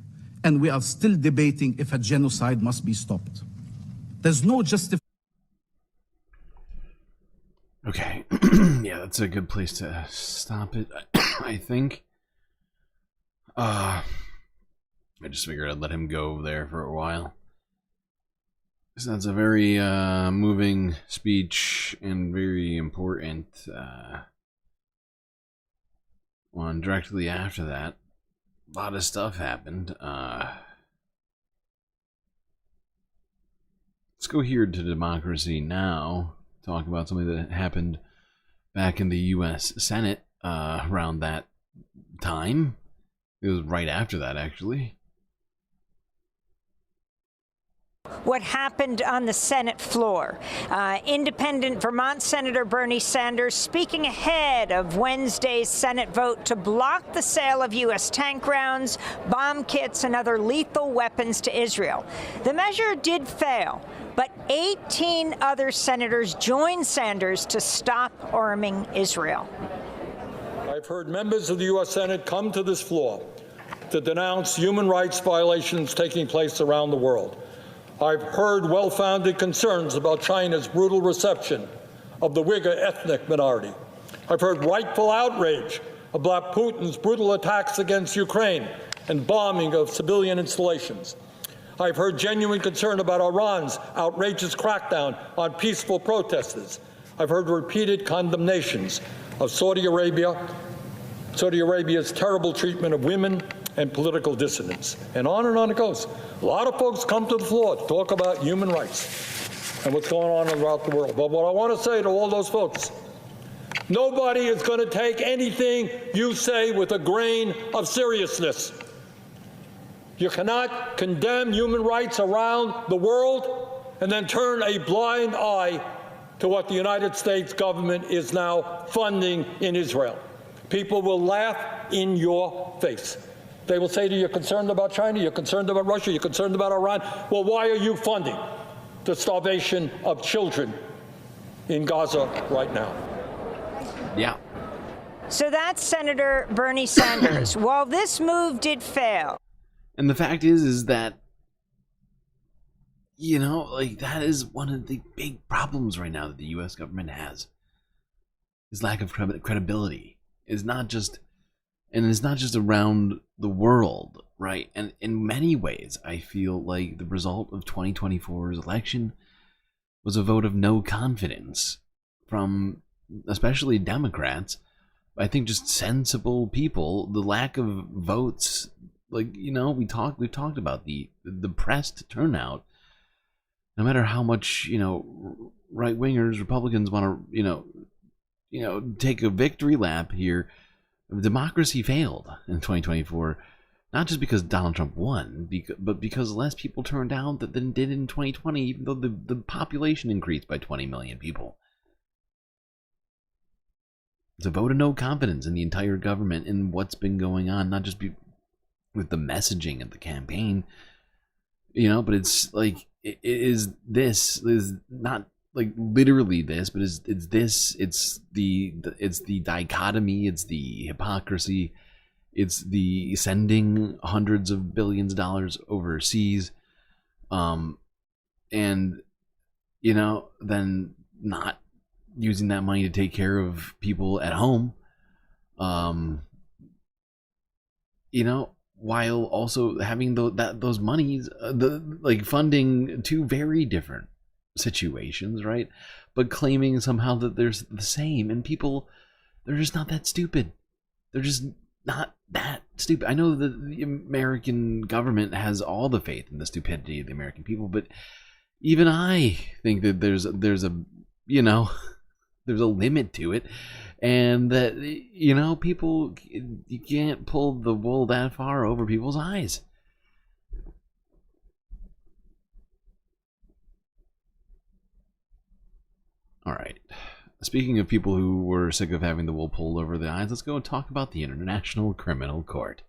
[SPEAKER 3] and we are still debating if a genocide must be stopped. There's no justification.
[SPEAKER 13] Okay, yeah, that's a good place to stop it, I think. I just figured I'd let him go there for a while. So that's a very moving speech and very important one. Directly after that, a lot of stuff happened. Let's go here to Democracy Now! Talk about something that happened back in the U.S. Senate around that time. It was right after that, actually.
[SPEAKER 16] What happened on the Senate floor. Independent Vermont Senator Bernie Sanders speaking ahead of Wednesday's Senate vote to block the sale of U.S. tank rounds, bomb kits, and other lethal weapons to Israel. The measure did fail, but 18 other senators joined Sanders to stop arming Israel.
[SPEAKER 17] I've heard members of the U.S. Senate come to this floor to denounce human rights violations taking place around the world. I've heard well-founded concerns about China's brutal reception of the Uyghur ethnic minority. I've heard rightful outrage about Putin's brutal attacks against Ukraine and bombing of civilian installations. I've heard genuine concern about Iran's outrageous crackdown on peaceful protesters. I've heard repeated condemnations of Saudi Arabia Saudi Arabia's terrible treatment of women and political dissidents. And on it goes. A lot of folks come to the floor to talk about human rights and what's going on throughout the world. But what I want to say to all those folks, nobody is going to take anything you say with a grain of seriousness. You cannot condemn human rights around the world and then turn a blind eye to what the United States government is now funding in Israel. People will laugh in your face. They will say to you, you're concerned about China, you're concerned about Russia, you're concerned about Iran. Well, why are you funding the starvation of children in Gaza right now?
[SPEAKER 13] Yeah.
[SPEAKER 16] So that's Senator Bernie Sanders. While this move did fail.
[SPEAKER 13] And the fact is that, you know, like, that is one of the big problems right now that the U.S. government has. Is lack of credibility. It's not just around the world, right? And in many ways, I feel like the result of 2024's election was a vote of no confidence from especially Democrats. I think just sensible people. The lack of votes, like, you know, we've talked about the depressed turnout. No matter how much, you know, right wingers, Republicans want to, you know, take a victory lap here. Democracy failed in 2024, not just because Donald Trump won, but because less people turned out than did in 2020, even though the population increased by 20 million people. It's a vote of no confidence in the entire government and what's been going on, not just with the messaging of the campaign, you know, but it's like, is not like literally this, but it's the dichotomy, it's the hypocrisy, it's the sending hundreds of billions of dollars overseas, and, you know, then not using that money to take care of people at home, you know, while also having those monies, like funding two very different situations, right? But claiming somehow that there's the same, and people, they're just not that stupid. They're just not that stupid. I know that the American government has all the faith in the stupidity of the American people, but even I think that there's a, you know, there's a limit to it, and that, you know, people, you can't pull the wool that far over people's eyes. All right. Speaking of people who were sick of having the wool pulled over their eyes, let's go and talk about the International Criminal Court.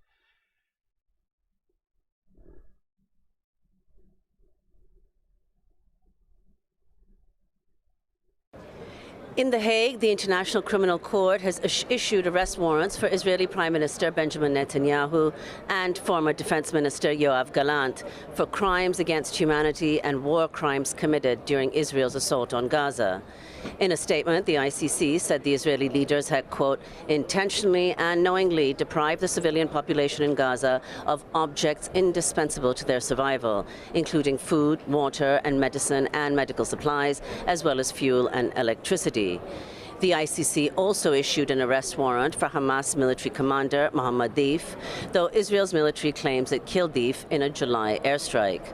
[SPEAKER 19] In The Hague, the International Criminal Court has issued arrest warrants for Israeli Prime Minister Benjamin Netanyahu and former Defense Minister Yoav Gallant for crimes against humanity and war crimes committed during Israel's assault on Gaza. In a statement, the ICC said the Israeli leaders had, quote, intentionally and knowingly deprived the civilian population in Gaza of objects indispensable to their survival, including food, water, and medicine and medical supplies, as well as fuel and electricity. The ICC also issued an arrest warrant for Hamas military commander Mohammed Deif, though Israel's military claims it killed Deif in a July airstrike.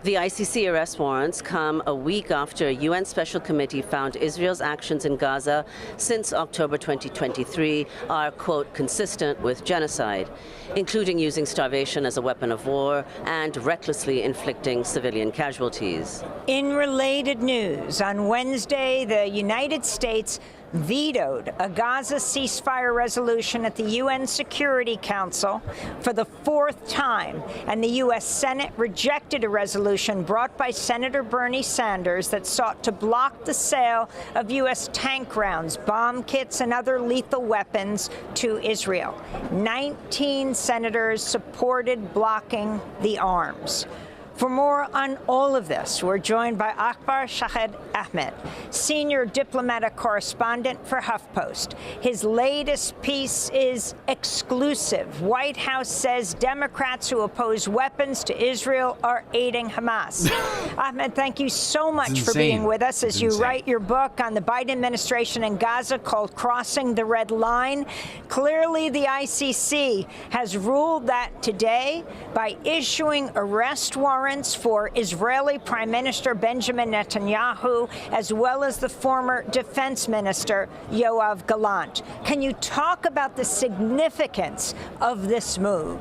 [SPEAKER 19] The ICC arrest warrants come a week after a UN Special Committee found Israel's actions in Gaza since October 2023 are, quote, consistent with genocide, including using starvation as a weapon of war and recklessly inflicting civilian casualties.
[SPEAKER 16] In related news, on Wednesday, the United States vetoed a Gaza ceasefire resolution at the UN Security Council for the fourth time, and the U.S. Senate rejected a resolution brought by Senator Bernie Sanders that sought to block the sale of U.S. tank rounds, bomb kits, and other lethal weapons to Israel. 19 senators supported blocking the arms. For more on all of this, we're joined by Akbar Shahed Ahmed, senior diplomatic correspondent for HuffPost. His latest piece is exclusive. White House says Democrats who oppose weapons to Israel are aiding Hamas. Ahmed, thank you so much for being with us as you write your book on the Biden administration in Gaza called Crossing the Red Line. Clearly, the ICC has ruled that today by issuing arrest warrants for Israeli Prime Minister Benjamin Netanyahu, as well as the former Defense Minister Yoav Gallant. Can you talk about the significance of this move?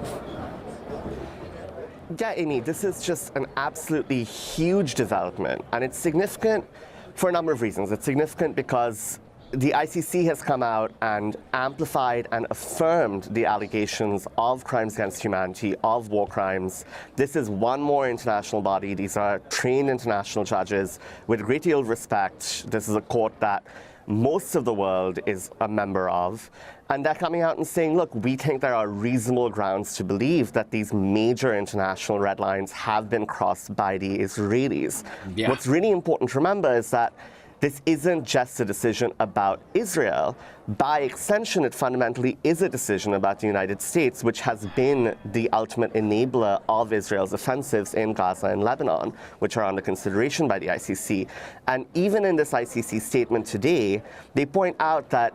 [SPEAKER 2] Yeah, Amy, this is just an absolutely huge development, and it's significant for a number of reasons. It's significant because the ICC has come out and amplified and affirmed the allegations of crimes against humanity, of war crimes. This is one more international body. These are trained international judges with a great deal of respect. This is a court that most of the world is a member of. And they're coming out and saying, look, we think there are reasonable grounds to believe that these major international red lines have been crossed by the Israelis. Yeah. What's really important to remember is that this isn't just a decision about Israel. By extension, it fundamentally is a decision about the United States, which has been the ultimate enabler of Israel's offensives in Gaza and Lebanon, which are under consideration by the ICC. And even in this ICC statement today, they point out that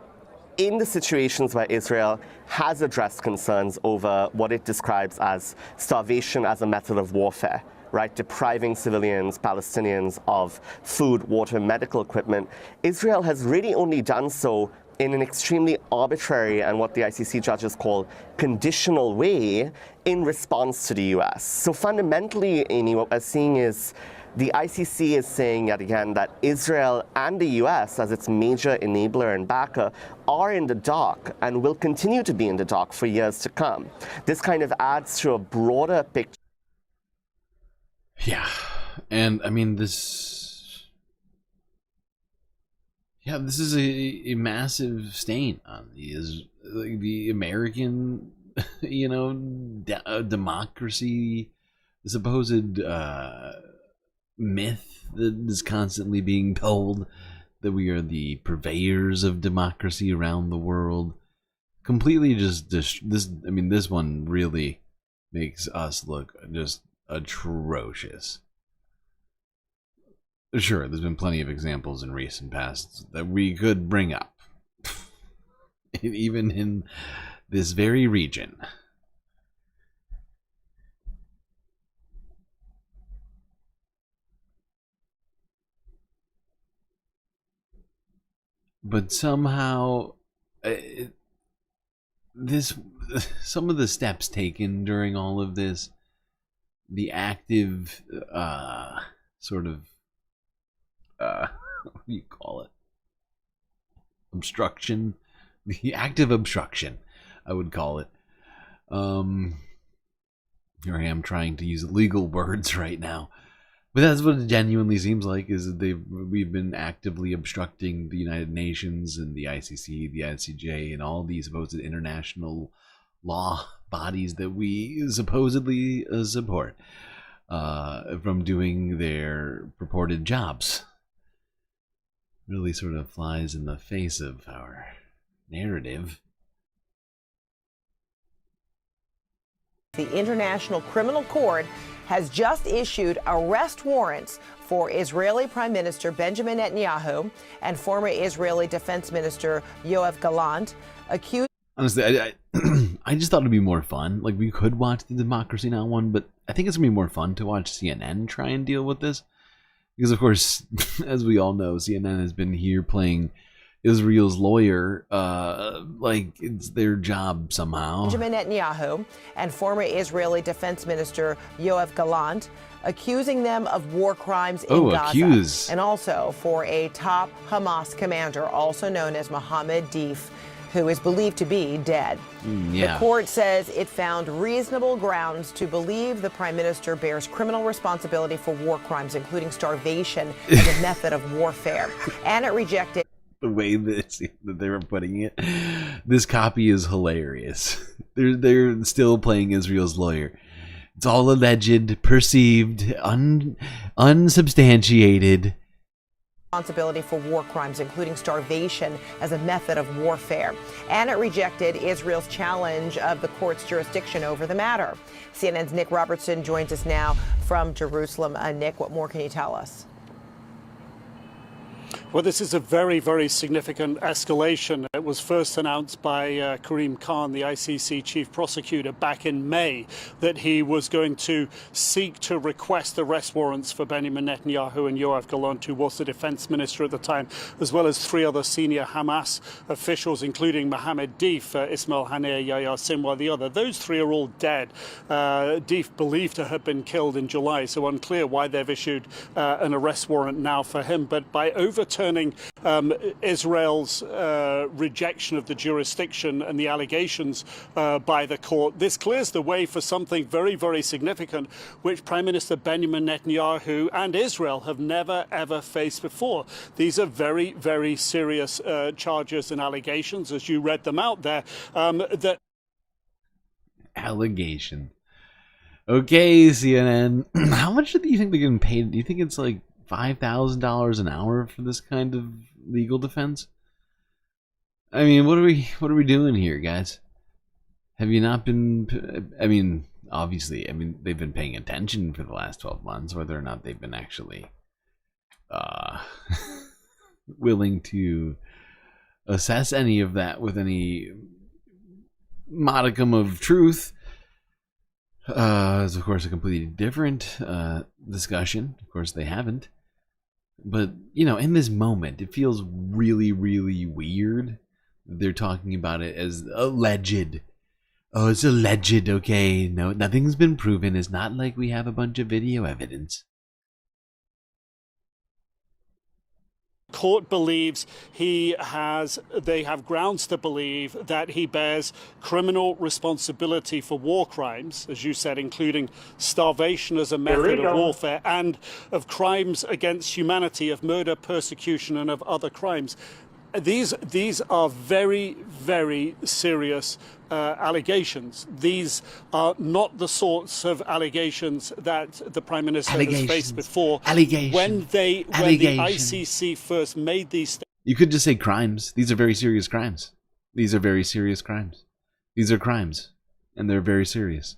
[SPEAKER 2] in the situations where Israel has addressed concerns over what it describes as starvation as a method of warfare, right, depriving civilians, Palestinians of food, water, medical equipment, Israel has really only done so in an extremely arbitrary and what the ICC judges call conditional way in response to the US. So fundamentally, Amy, what we're seeing is the ICC is saying yet again that Israel and the US, as its major enabler and backer, are in the dark and will continue to be in the dark for years to come. This kind of adds to a broader picture.
[SPEAKER 13] Yeah, and I mean this is a massive stain on the American, democracy, the supposed myth that is constantly being told that we are the purveyors of democracy around the world. Completely just this one really makes us look just atrocious. Sure, there's been plenty of examples in recent past that we could bring up, even in this very region. But somehow, some of the steps taken during all of this, the active sort of what do you call it, obstruction, the active obstruction, I would call it. Here I am trying to use legal words right now, but that's what it genuinely seems like, is that we've been actively obstructing the United Nations and the ICC, the ICJ, and all these supposed international law bodies that we supposedly support from doing their purported jobs. Really sort of flies in the face of our narrative.
[SPEAKER 20] The International Criminal Court has just issued arrest warrants for Israeli Prime Minister Benjamin Netanyahu and former Israeli Defense Minister Yoav Gallant, accused.
[SPEAKER 13] Honestly, I just thought it'd be more fun. Like, we could watch the Democracy Now! One, but I think it's gonna be more fun to watch CNN try and deal with this. Because, of course, as we all know, CNN has been here playing Israel's lawyer like it's their job somehow.
[SPEAKER 20] Benjamin Netanyahu and former Israeli Defense Minister Yoav Gallant, accusing them of war crimes in Gaza. And also for a top Hamas commander, also known as Mohammed Deif, who is believed to be dead. The court says it found reasonable grounds to believe the prime minister bears criminal responsibility for war crimes, including starvation as a method of warfare. And it rejected
[SPEAKER 13] the way that they were putting it. This copy is hilarious. They're still playing Israel's lawyer. It's all alleged, perceived, unsubstantiated.
[SPEAKER 20] Responsibility for war crimes, including starvation, as a method of warfare. And it rejected Israel's challenge of the court's jurisdiction over the matter. CNN's Nick Robertson joins us now from Jerusalem. Nick, what more can you tell us?
[SPEAKER 6] Well, this is a very, very significant escalation. It was first announced by Karim Khan, the ICC chief prosecutor, back in May, that he was going to seek to request arrest warrants for Benjamin Netanyahu and Yoav Gallant, who was the defense minister at the time, as well as 3 other senior Hamas officials, including Mohammed Deif, Ismail Haniyeh, Yahya Sinwar, the other. Those 3 are all dead. Deif believed to have been killed in July, so unclear why they've issued an arrest warrant now for him. But by overturning Israel's rejection of the jurisdiction and the allegations by the court, this clears the way for something very, very significant, which Prime Minister Benjamin Netanyahu and Israel have never, ever faced before. These are very, very serious charges and allegations, as you read them out there.
[SPEAKER 13] Allegation. Okay, CNN. How much do you think they're getting paid? Do you think it's like $5,000 an hour for this kind of legal defense? I mean, what are we doing here, guys? Have you not been? I mean, obviously, they've been paying attention for the last 12 months. Whether or not they've been actually willing to assess any of that with any modicum of truth is, of course, a completely different discussion. Of course, they haven't. But, you know, in this moment, it feels really, really weird. They're talking about it as alleged. Oh, it's alleged, okay. No, nothing's been proven. It's not like we have a bunch of video evidence.
[SPEAKER 6] Court believes they have grounds to believe that he bears criminal responsibility for war crimes, as you said, including starvation as a method of warfare, and of crimes against humanity, of murder, persecution, and of other crimes. These are very, very serious allegations. These are not the sorts of allegations that the Prime Minister has faced before. When the ICC first made these
[SPEAKER 13] You could just say crimes. These are very serious crimes. These are very serious crimes. These are crimes. And they're very serious.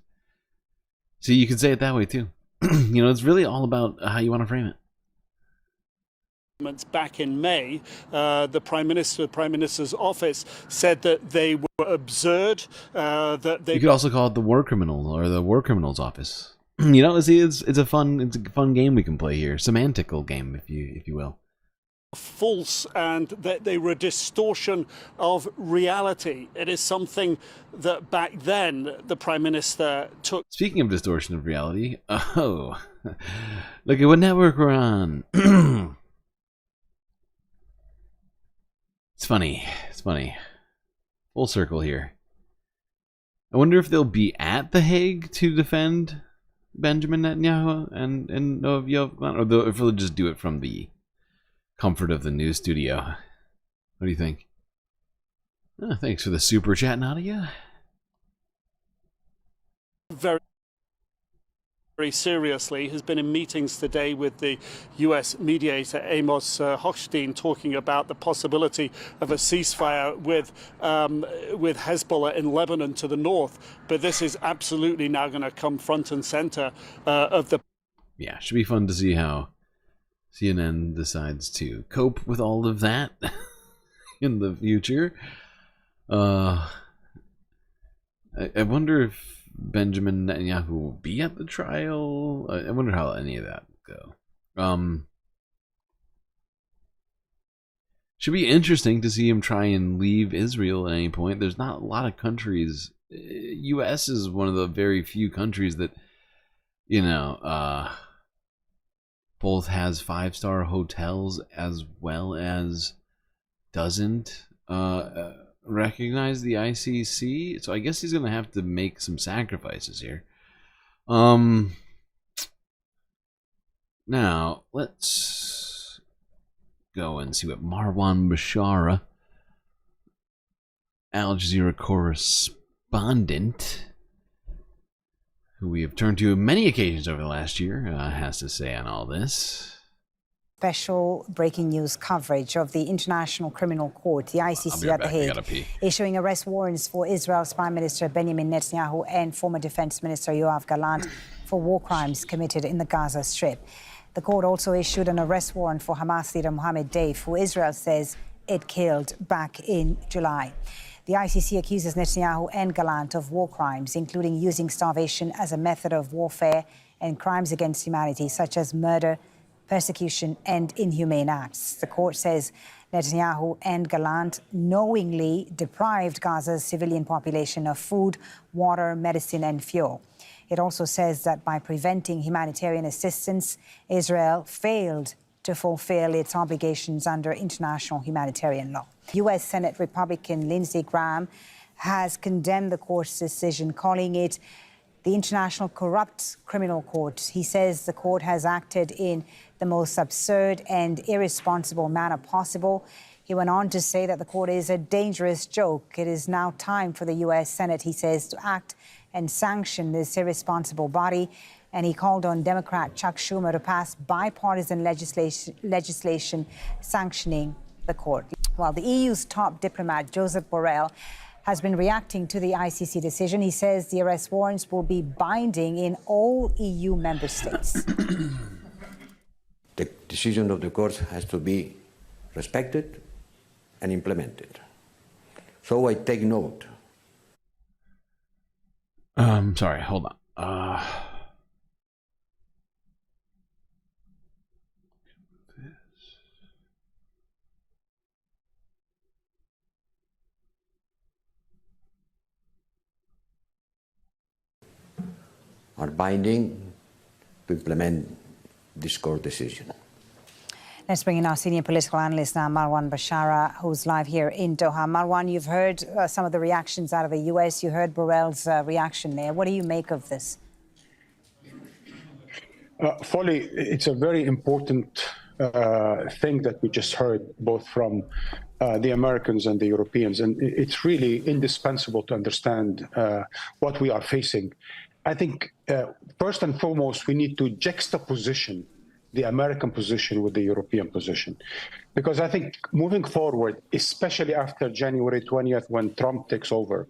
[SPEAKER 13] So you could say it that way too. You know, it's really all about how you want to frame it.
[SPEAKER 6] Back in May, the Prime Minister's office said that they were absurd. You
[SPEAKER 13] could also call it the war criminal or the war criminal's office. You know, see, it's a fun game we can play here, semantical game, if you will.
[SPEAKER 6] False, and that they were a distortion of reality. It is something that back then the Prime Minister took.
[SPEAKER 13] Speaking of distortion of reality, oh, look at what network we're on. It's funny. Full circle here. I wonder if they'll be at The Hague to defend Benjamin Netanyahu and Yoav Gallant, or if they'll just do it from the comfort of the news studio. What do you think? Oh, thanks for the super chat, Nadia.
[SPEAKER 6] Very seriously, has been in meetings today with the US mediator Amos Hochstein, talking about the possibility of a ceasefire with Hezbollah in Lebanon to the north. But this is absolutely now going to come front and center of the.
[SPEAKER 13] Yeah, should be fun to see how CNN decides to cope with all of that in the future. I wonder if Benjamin Netanyahu will be at the trial. I wonder how any of that will go. Should be interesting to see him try and leave Israel at any point. There's not a lot of countries. U.S. is one of the very few countries that, you know, both has 5-star hotels as well as doesn't recognize the ICC. So I guess he's gonna have to make some sacrifices here. Now let's go and see what Marwan Bashara, Al Jazeera correspondent, who we have turned to many occasions over the last year, has to say on all this.
[SPEAKER 7] Special breaking news coverage of the International Criminal Court, the ICC at The Hague, issuing arrest warrants for Israel's Prime Minister Benjamin Netanyahu and former Defense Minister Yoav Gallant for war crimes committed in the Gaza Strip. The court also issued an arrest warrant for Hamas leader Mohammed Deif, who Israel says it killed back in July. The ICC accuses Netanyahu and Gallant of war crimes, including using starvation as a method of warfare and crimes against humanity, such as murder, persecution and inhumane acts. The court says Netanyahu and Gallant knowingly deprived Gaza's civilian population of food, water, medicine and fuel. It also says that by preventing humanitarian assistance, Israel failed to fulfill its obligations under international humanitarian law. U.S. Senate Republican Lindsey Graham has condemned the court's decision, calling it the International Corrupt Criminal Court. He says the court has acted in the most absurd and irresponsible manner possible. He went on to say that the court is a dangerous joke. It is now time for the U.S. Senate, he says, to act and sanction this irresponsible body. And he called on Democrat Chuck Schumer to pass bipartisan legislation sanctioning the court. While the EU's top diplomat, Joseph Borrell, has been reacting to the ICC decision. He says the arrest warrants will be binding in all EU member states.
[SPEAKER 8] The decision of the court has to be respected and implemented. So I take note.
[SPEAKER 13] Sorry, hold on.
[SPEAKER 8] Are binding to implement this court decision.
[SPEAKER 7] Let's bring in our senior political analyst now, Marwan Bashara, who's live here in Doha. Marwan, you've heard some of the reactions out of the U.S. You heard Borrell's reaction there. What do you make of this?
[SPEAKER 21] Folly, it's a very important thing that we just heard, both from the Americans and the Europeans. And it's really indispensable to understand what we are facing. I think, first and foremost, we need to juxtaposition the American position with the European position. Because I think moving forward, especially after January 20th, when Trump takes over,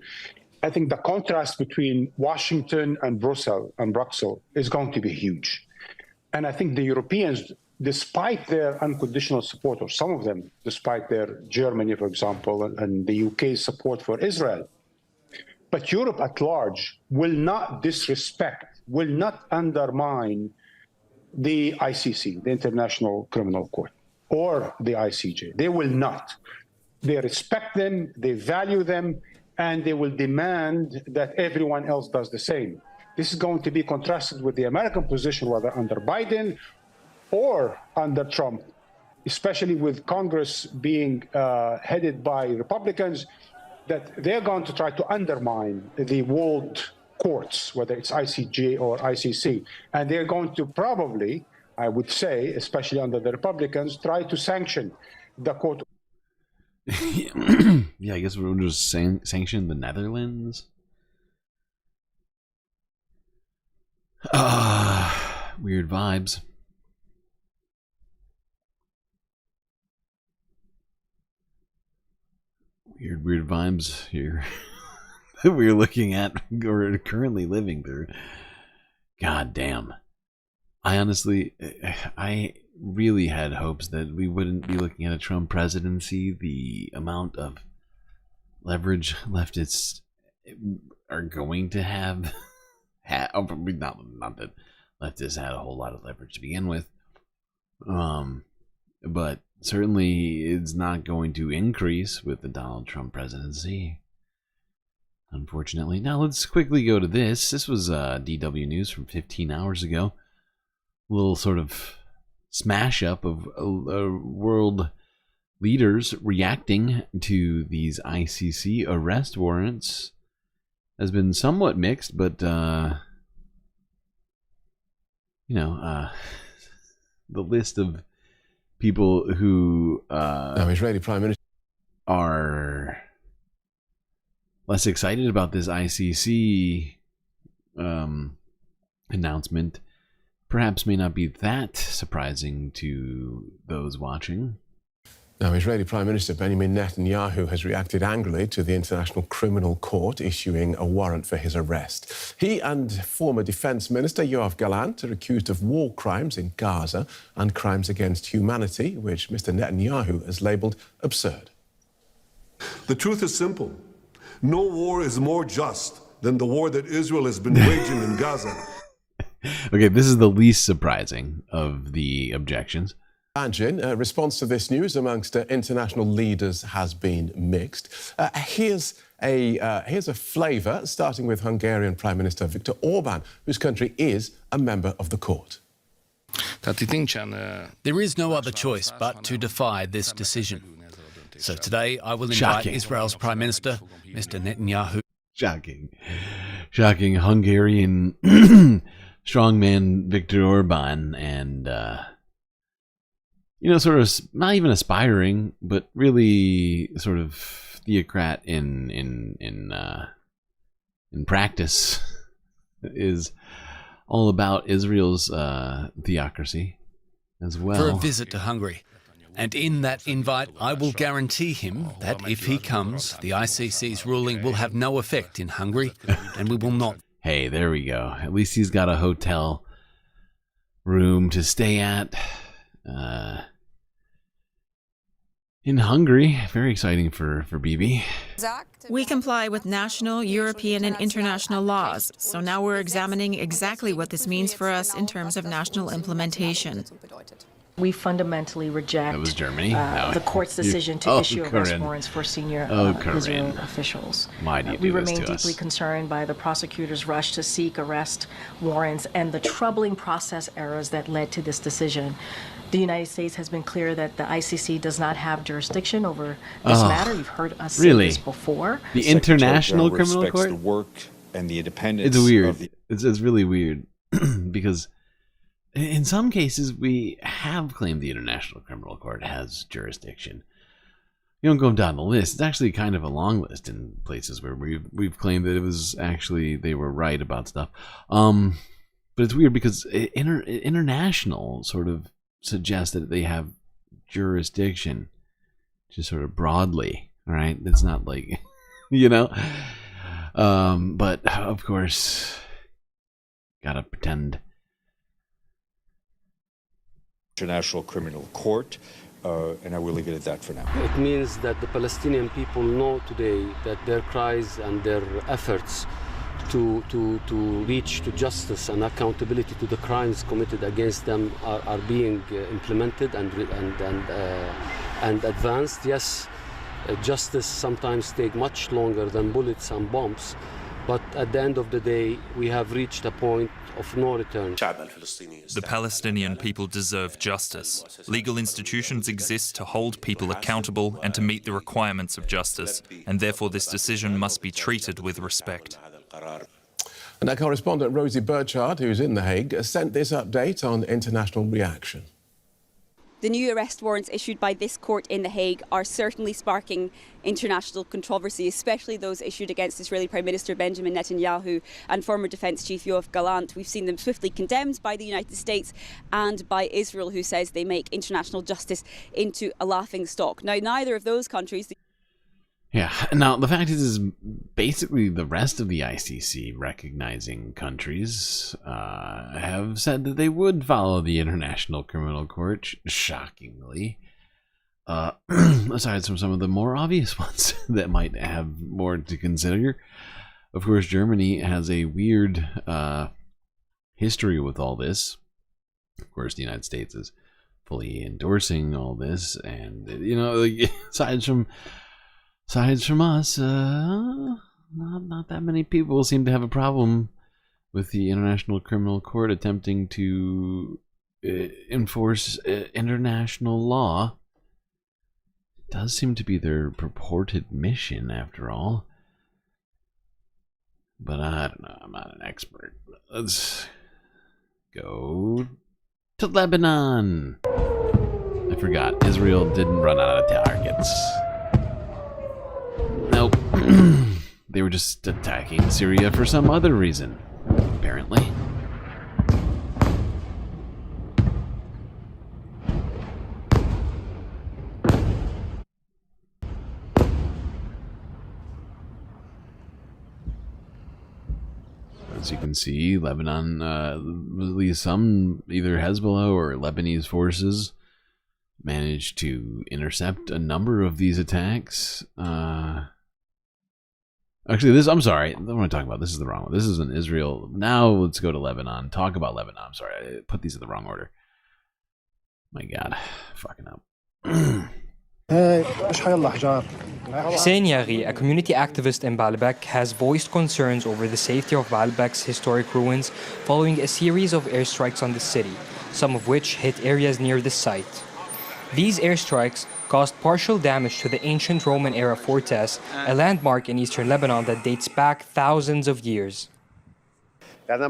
[SPEAKER 21] I think the contrast between Washington and Brussels is going to be huge. And I think the Europeans, despite their unconditional support, or some of them, despite their Germany, for example, and the UK's support for Israel, but Europe at large will not disrespect, will not undermine the ICC, the International Criminal Court, or the ICJ. They will not. They respect them, they value them, and they will demand that everyone else does the same. This is going to be contrasted with the American position, whether under Biden or under Trump, especially with Congress being headed by Republicans, that they're going to try to undermine the world courts, whether it's ICJ or ICC. And they're going to probably, I would say, especially under the Republicans, try to sanction the court.
[SPEAKER 13] Yeah, I guess we'll just sanction the Netherlands. Weird vibes. Weird vibes here that we're looking at or currently living through. God damn. I really had hopes that we wouldn't be looking at a Trump presidency. The amount of leverage leftists are going to have, not that leftists had a whole lot of leverage to begin with, but certainly it's not going to increase with the Donald Trump presidency, unfortunately. Now let's quickly go to this. This was DW News from 15 hours ago. A little sort of smash up of world leaders reacting to these ICC arrest warrants has been somewhat mixed, but the list of people who
[SPEAKER 14] Israeli Prime Minister
[SPEAKER 13] are less excited about this ICC announcement perhaps may not be that surprising to those watching.
[SPEAKER 9] Now, Israeli Prime Minister Benjamin Netanyahu has reacted angrily to the International Criminal Court issuing a warrant for his arrest. He and former Defense Minister Yoav Gallant are accused of war crimes in Gaza and crimes against humanity, which Mr. Netanyahu has labelled absurd.
[SPEAKER 14] The truth is simple. No war is more just than the war that Israel has been waging in Gaza.
[SPEAKER 13] Okay, this is the least surprising of the objections.
[SPEAKER 9] Imagine response to this news amongst international leaders has been mixed. Here's a flavour, starting with Hungarian Prime Minister Viktor Orban, whose country is a member of the court.
[SPEAKER 11] There is no other choice but to defy this decision. So today I will invite Israel's Prime Minister, Mr. Netanyahu.
[SPEAKER 13] Shocking Hungarian strongman Viktor Orban and sort of not even aspiring, but really sort of theocrat in practice, is all about Israel's theocracy as well.
[SPEAKER 11] For a visit to Hungary. And in that invite, I will guarantee him that if he comes, the ICC's ruling will have no effect in Hungary, and we will not.
[SPEAKER 13] Hey, there we go. At least he's got a hotel room to stay at in Hungary. Very exciting for Bibi.
[SPEAKER 18] We comply with national, European, and international laws, so now we're examining exactly what this means for us in terms of national implementation.
[SPEAKER 22] We fundamentally reject
[SPEAKER 13] that was Germany.
[SPEAKER 22] The court's decision to issue arrest warrants for senior Israeli officials. We remain deeply concerned by the prosecutor's rush to seek arrest warrants and the troubling process errors that led to this decision. The United States has been clear that the ICC does not have jurisdiction over this matter. You've heard us say this before.
[SPEAKER 13] The International Criminal Court?
[SPEAKER 23] The work and the independence.
[SPEAKER 13] It's weird. It's really weird because in some cases, we have claimed the International Criminal Court has jurisdiction. You don't go down the list. It's actually kind of a long list in places where we've claimed that it was actually they were right about stuff. But it's weird because international sort of suggests that they have jurisdiction, just sort of broadly. All right, it's not like But of course, gotta pretend.
[SPEAKER 23] International Criminal Court, and I will leave it at that for now.
[SPEAKER 26] It means that the Palestinian people know today that their cries and their efforts to reach to justice and accountability to the crimes committed against them are being implemented and advanced. Yes, justice sometimes takes much longer than bullets and bombs, but at the end of the day, we have reached a point of no return.
[SPEAKER 27] The Palestinian people deserve justice. Legal institutions exist to hold people accountable and to meet the requirements of justice, and therefore this decision must be treated with respect.
[SPEAKER 9] And our correspondent Rosie Burchard, who's in The Hague, sent this update on international reaction.
[SPEAKER 28] The new arrest warrants issued by this court in The Hague are certainly sparking international controversy, especially those issued against Israeli Prime Minister Benjamin Netanyahu and former Defence Chief Yoav Gallant. We've seen them swiftly condemned by the United States and by Israel, who says they make international justice into a laughingstock. Now, neither of those countries...
[SPEAKER 13] Yeah, now the fact is basically the rest of the ICC recognizing countries have said that they would follow the International Criminal Court, shockingly. Aside from some of the more obvious ones that might have more to consider. Of course, Germany has a weird history with all this. Of course, the United States is fully endorsing all this, and aside from us, not that many people seem to have a problem with the International Criminal Court attempting to enforce international law. It does seem to be their purported mission, after all. But I don't know. I'm not an expert. Let's go to Lebanon. I forgot. Israel didn't run out of targets. Nope. They were just attacking Syria for some other reason, apparently. As you can see, Lebanon, at least some, either Hezbollah or Lebanese forces, managed to intercept a number of these attacks. Actually, I'm sorry, I want to talk about, this is the wrong one. This is in Israel. Now let's go to Lebanon. Talk about Lebanon. I'm sorry, I put these in the wrong order. My God, fucking up.
[SPEAKER 1] Hussein Yaghi, a community activist in Baalbek, has voiced concerns over the safety of Baalbek's historic ruins following a series of airstrikes on the city, some of which hit areas near the site. These airstrikes caused partial damage to the ancient Roman-era fortress, a landmark in eastern Lebanon that dates back thousands of years.
[SPEAKER 4] When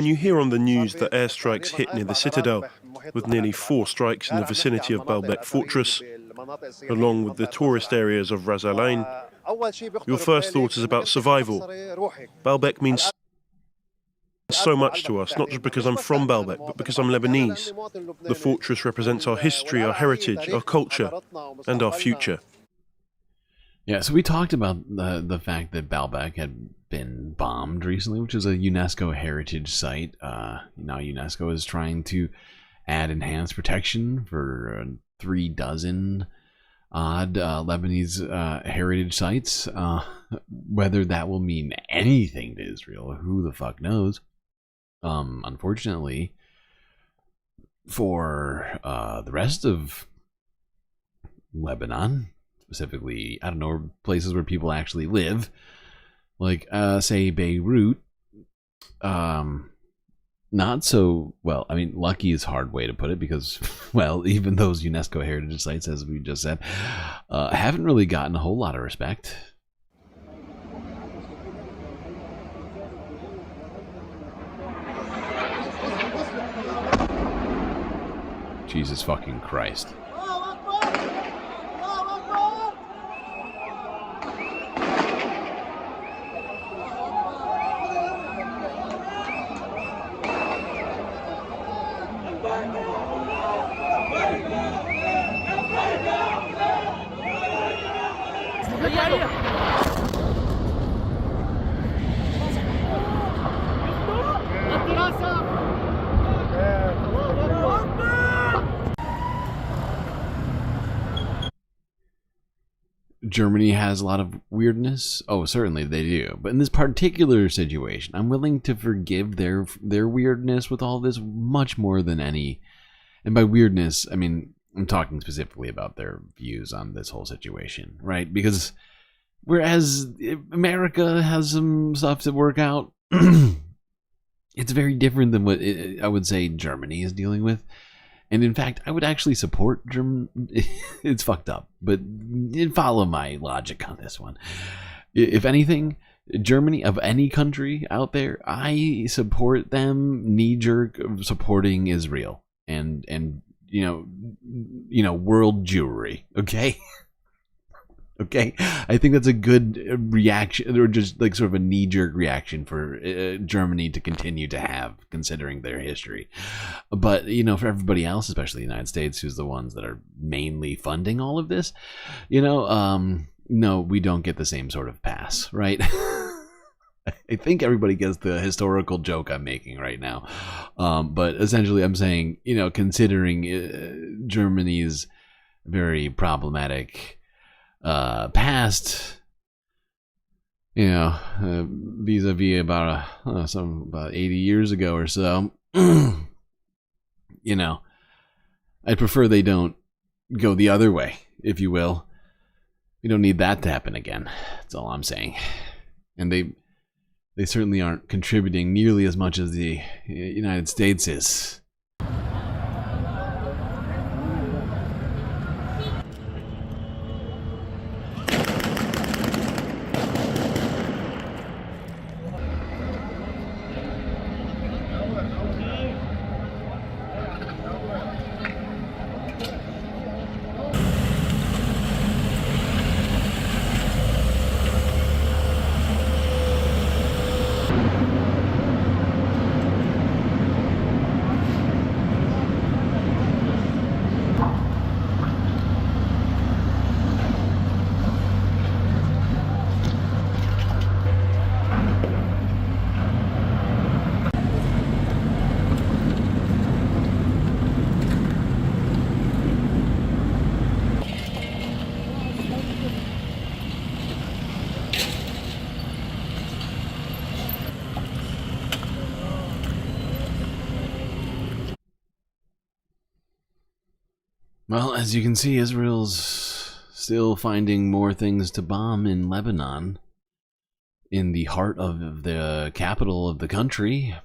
[SPEAKER 4] you hear on the news that airstrikes hit near the citadel, with nearly 4 strikes in the vicinity of Baalbek Fortress, along with the tourist areas of Ras Al Ain, your first thought is about survival. Baalbek means so much to us, not just because I'm from Baalbek, but because I'm Lebanese. The fortress represents our history, our heritage, our culture, and our future.
[SPEAKER 13] Yeah, so we talked about the fact that Baalbek had been bombed recently, which is a UNESCO heritage site. Now UNESCO is trying to add enhanced protection for 36 odd Lebanese heritage sites. Whether that will mean anything to Israel, who the fuck knows? Unfortunately, for the rest of Lebanon, specifically, I don't know, places where people actually live, like say Beirut, not so well. I mean, lucky is a hard way to put it, because, well, even those UNESCO heritage sites, as we just said, haven't really gotten a whole lot of respect. Jesus fucking Christ. Germany has a lot of weirdness. Oh, certainly they do. But in this particular situation, I'm willing to forgive their weirdness with all this much more than any. And by weirdness, I mean, I'm talking specifically about their views on this whole situation, right? Because whereas America has some stuff to work out, it's very different than what I would say Germany is dealing with. And in fact, I would actually support Germany. It's fucked up, but follow my logic on this one. If anything, Germany, of any country out there, I support them knee-jerk supporting Israel and you know world Jewry. Okay. Okay, I think that's a good reaction, or just like sort of a knee-jerk reaction for Germany to continue to have, considering their history. But, you know, for everybody else, especially the United States, who's the ones that are mainly funding all of this, you know, no, we don't get the same sort of pass, right? I think everybody gets the historical joke I'm making right now. But essentially, I'm saying, you know, considering Germany's very problematic past, you know, vis-a-vis about 80 years ago or so, you know, I'd prefer they don't go the other way, if you will. We don't need that to happen again. That's all I'm saying. And they certainly aren't contributing nearly as much as the United States is. Well, as you can see, Israel's still finding more things to bomb in Lebanon, in the heart of the capital of the country.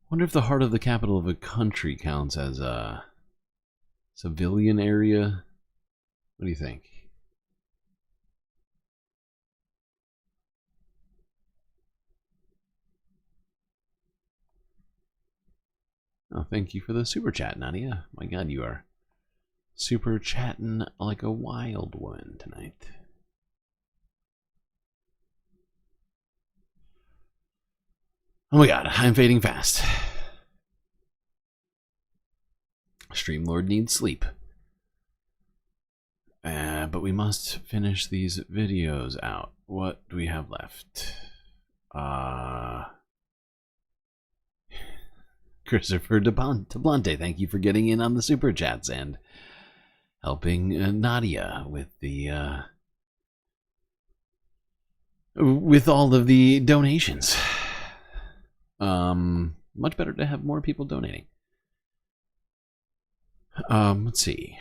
[SPEAKER 13] Wonder if the heart of the capital of a country counts as a civilian area. What do you think? Oh, thank you for the super chat, Nadia. My God, you are super chatting like a wild one tonight. Oh my God, I'm fading fast. StreamLord needs sleep. But we must finish these videos out. What do we have left? Christopher Tablante, thank you for getting in on the super chats and helping Nadia with the with all of the donations. Much better to have more people donating. Let's see.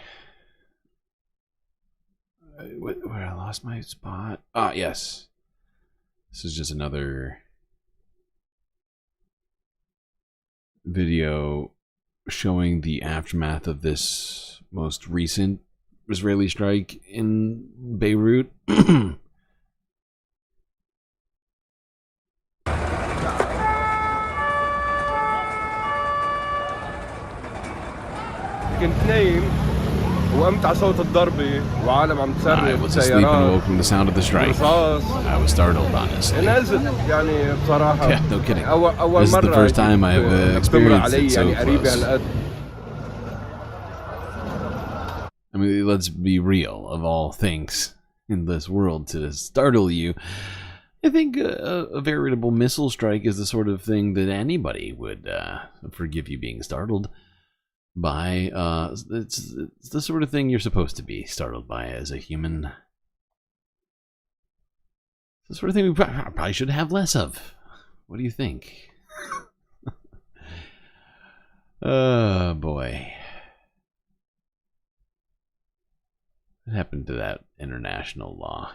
[SPEAKER 13] Where I lost my spot. Ah, yes. This is just another video showing the aftermath of this most recent Israeli strike in Beirut.
[SPEAKER 3] كنت نايم وقمت على صوت الضربة وعالم عم تصرخ.
[SPEAKER 13] I was asleep and woke from the sound of the strike. I was startled, honestly.
[SPEAKER 3] نازل يعني بصراحة.
[SPEAKER 13] Yeah, no kidding. This is the first time I have experienced it so close. I mean, let's be real. Of all things in this world to startle you, I think a veritable missile strike is the sort of thing that anybody would forgive you being startled by. It's the sort of thing you're supposed to be startled by as a human. It's the sort of thing we probably should have less of. What do you think? Oh boy. What happened to that international law?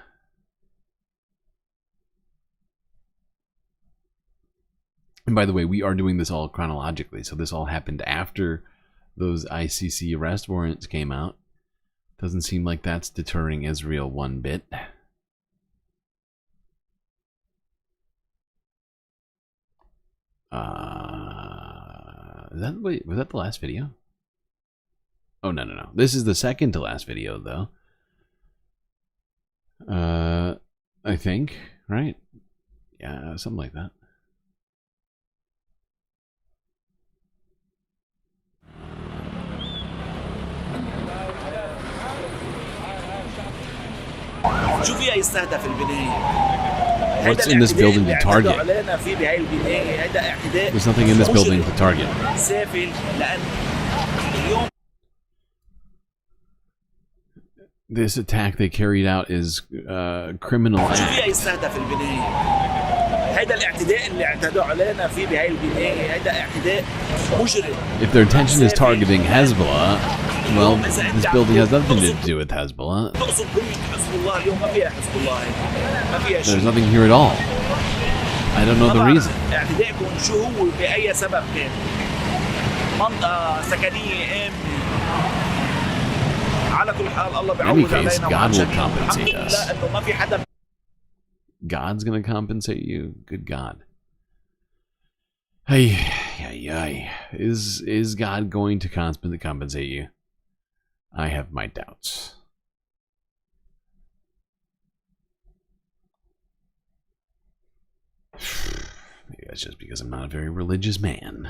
[SPEAKER 13] And by the way, we are doing this all chronologically, so this all happened after those ICC arrest warrants came out. Doesn't seem like that's deterring Israel one bit. Was that the last video? Oh, no. This is the second to last video, though. I think, right? Yeah, something like that. What's in this building to target? There's nothing in this building to target. This attack they carried out is criminal act. If their intention is targeting Hezbollah, well, this building has nothing to do with Hezbollah. There's nothing here at all. I don't know the reason. In any case, God will compensate us. God's gonna compensate you? Good God. Hey. Is God going to compensate you? I have my doubts. Maybe that's just because I'm not a very religious man.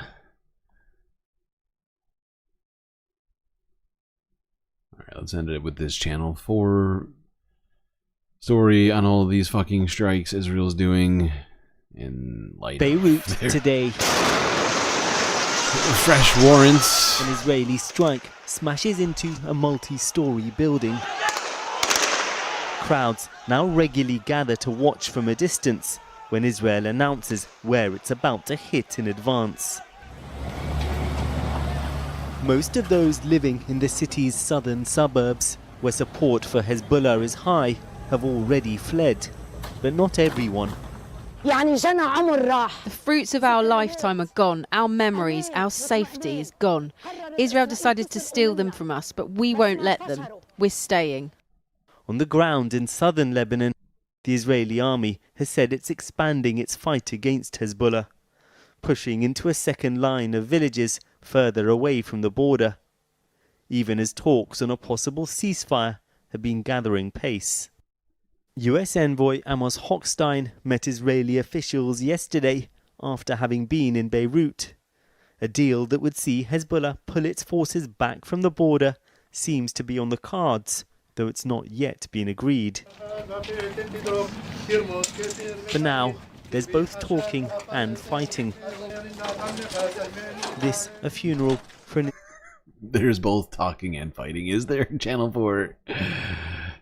[SPEAKER 13] Alright, let's end it with this Channel 4 story on all of these fucking strikes Israel's doing in light
[SPEAKER 5] Beirut today.
[SPEAKER 13] Fresh warrants.
[SPEAKER 5] An Israeli strike smashes into a multi-story building. Crowds now regularly gather to watch from a distance when Israel announces where it's about to hit in advance. Most of those living in the city's southern suburbs, where support for Hezbollah is high, have already fled. But not everyone.
[SPEAKER 10] The fruits of our lifetime are gone. Our memories, our safety is gone. Israel decided to steal them from us, but we won't let them. We're staying.
[SPEAKER 5] On the ground in southern Lebanon, the Israeli army has said it's expanding its fight against Hezbollah, pushing into a second line of villages further away from the border, even as talks on a possible ceasefire have been gathering pace. US envoy Amos Hochstein met Israeli officials yesterday after having been in Beirut. A deal that would see Hezbollah pull its forces back from the border seems to be on the cards, though it's not yet been agreed. For now, there's both talking and fighting. This a funeral for an...
[SPEAKER 13] There's both talking and fighting. Is there, Channel 4?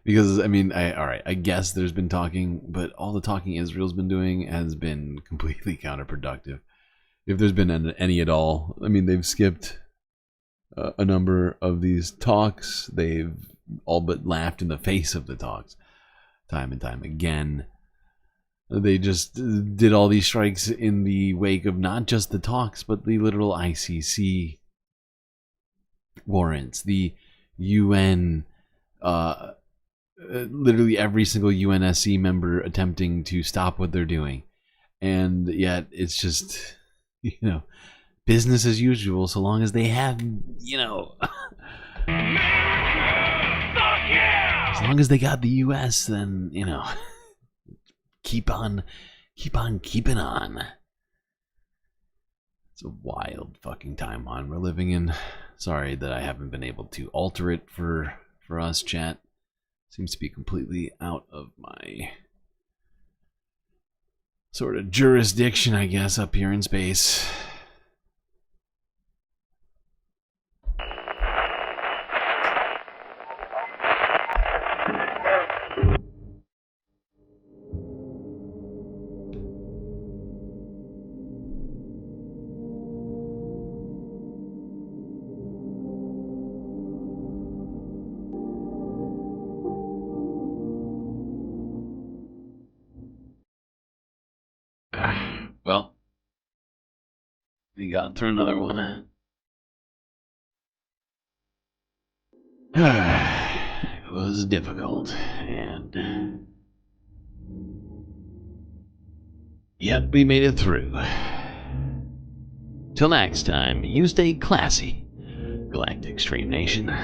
[SPEAKER 13] Because, I mean, alright, I guess there's been talking, but all the talking Israel's been doing has been completely counterproductive. If there's been any at all, I mean, they've skipped a number of these talks. They've all but laughed in the face of the talks, time and time again. They just did all these strikes in the wake of not just the talks, but the literal ICC warrants, the UN, literally every single UNSC member attempting to stop what they're doing. And yet it's just, you know, business as usual, so long as they have, you know, as long as they got the US, then, you know, keep on keeping on. It's a wild fucking timeline we're living in. Sorry that I haven't been able to alter it for us, chat. Seems to be completely out of my sort of jurisdiction, I guess, up here in space. Well, we got through another one. It was difficult, and yet we made it through. Till next time, you stay classy, Galactic Stream Nation.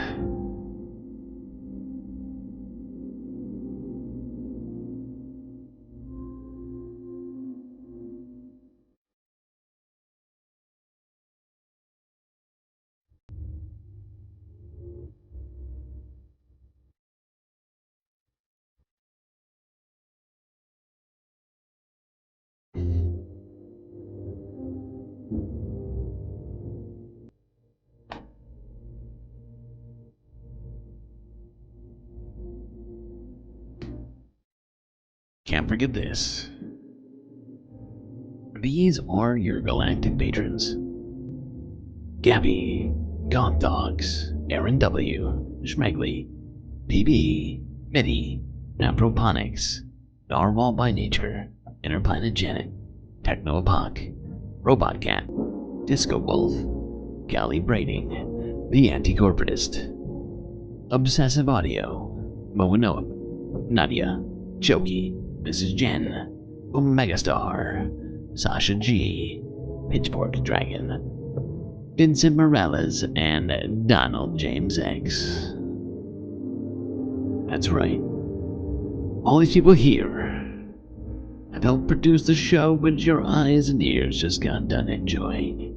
[SPEAKER 13] Can't forget this. These are your galactic patrons: Gabby, Goth Dogs, Aaron W, Schmegley, PB, Mitty, Naproponics, Narwhal by Nature, Interplanet Janet, Techno Apoc, Robot Cat, Disco Wolf, Galley Braiding, The Anti-Corporatist, Obsessive Audio, Moanoa, Nadia, Choki, Mrs. Jen, Omegastar, Sasha G, Pitchfork Dragon, Vincent Morales, and Donald James X. That's right. All these people here have helped produce the show which your eyes and ears just got done enjoying.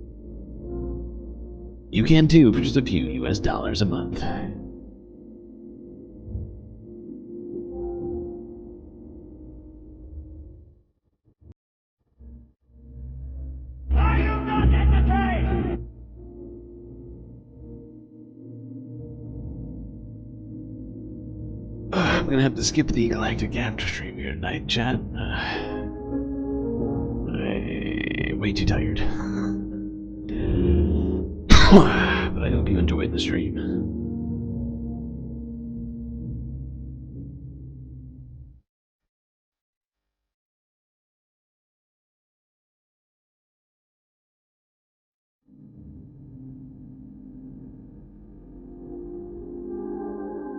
[SPEAKER 13] You can too for just a few US dollars a month. I'm gonna have to skip the Galactic After Stream here tonight, chat. I'm way too tired. But I hope you the stream.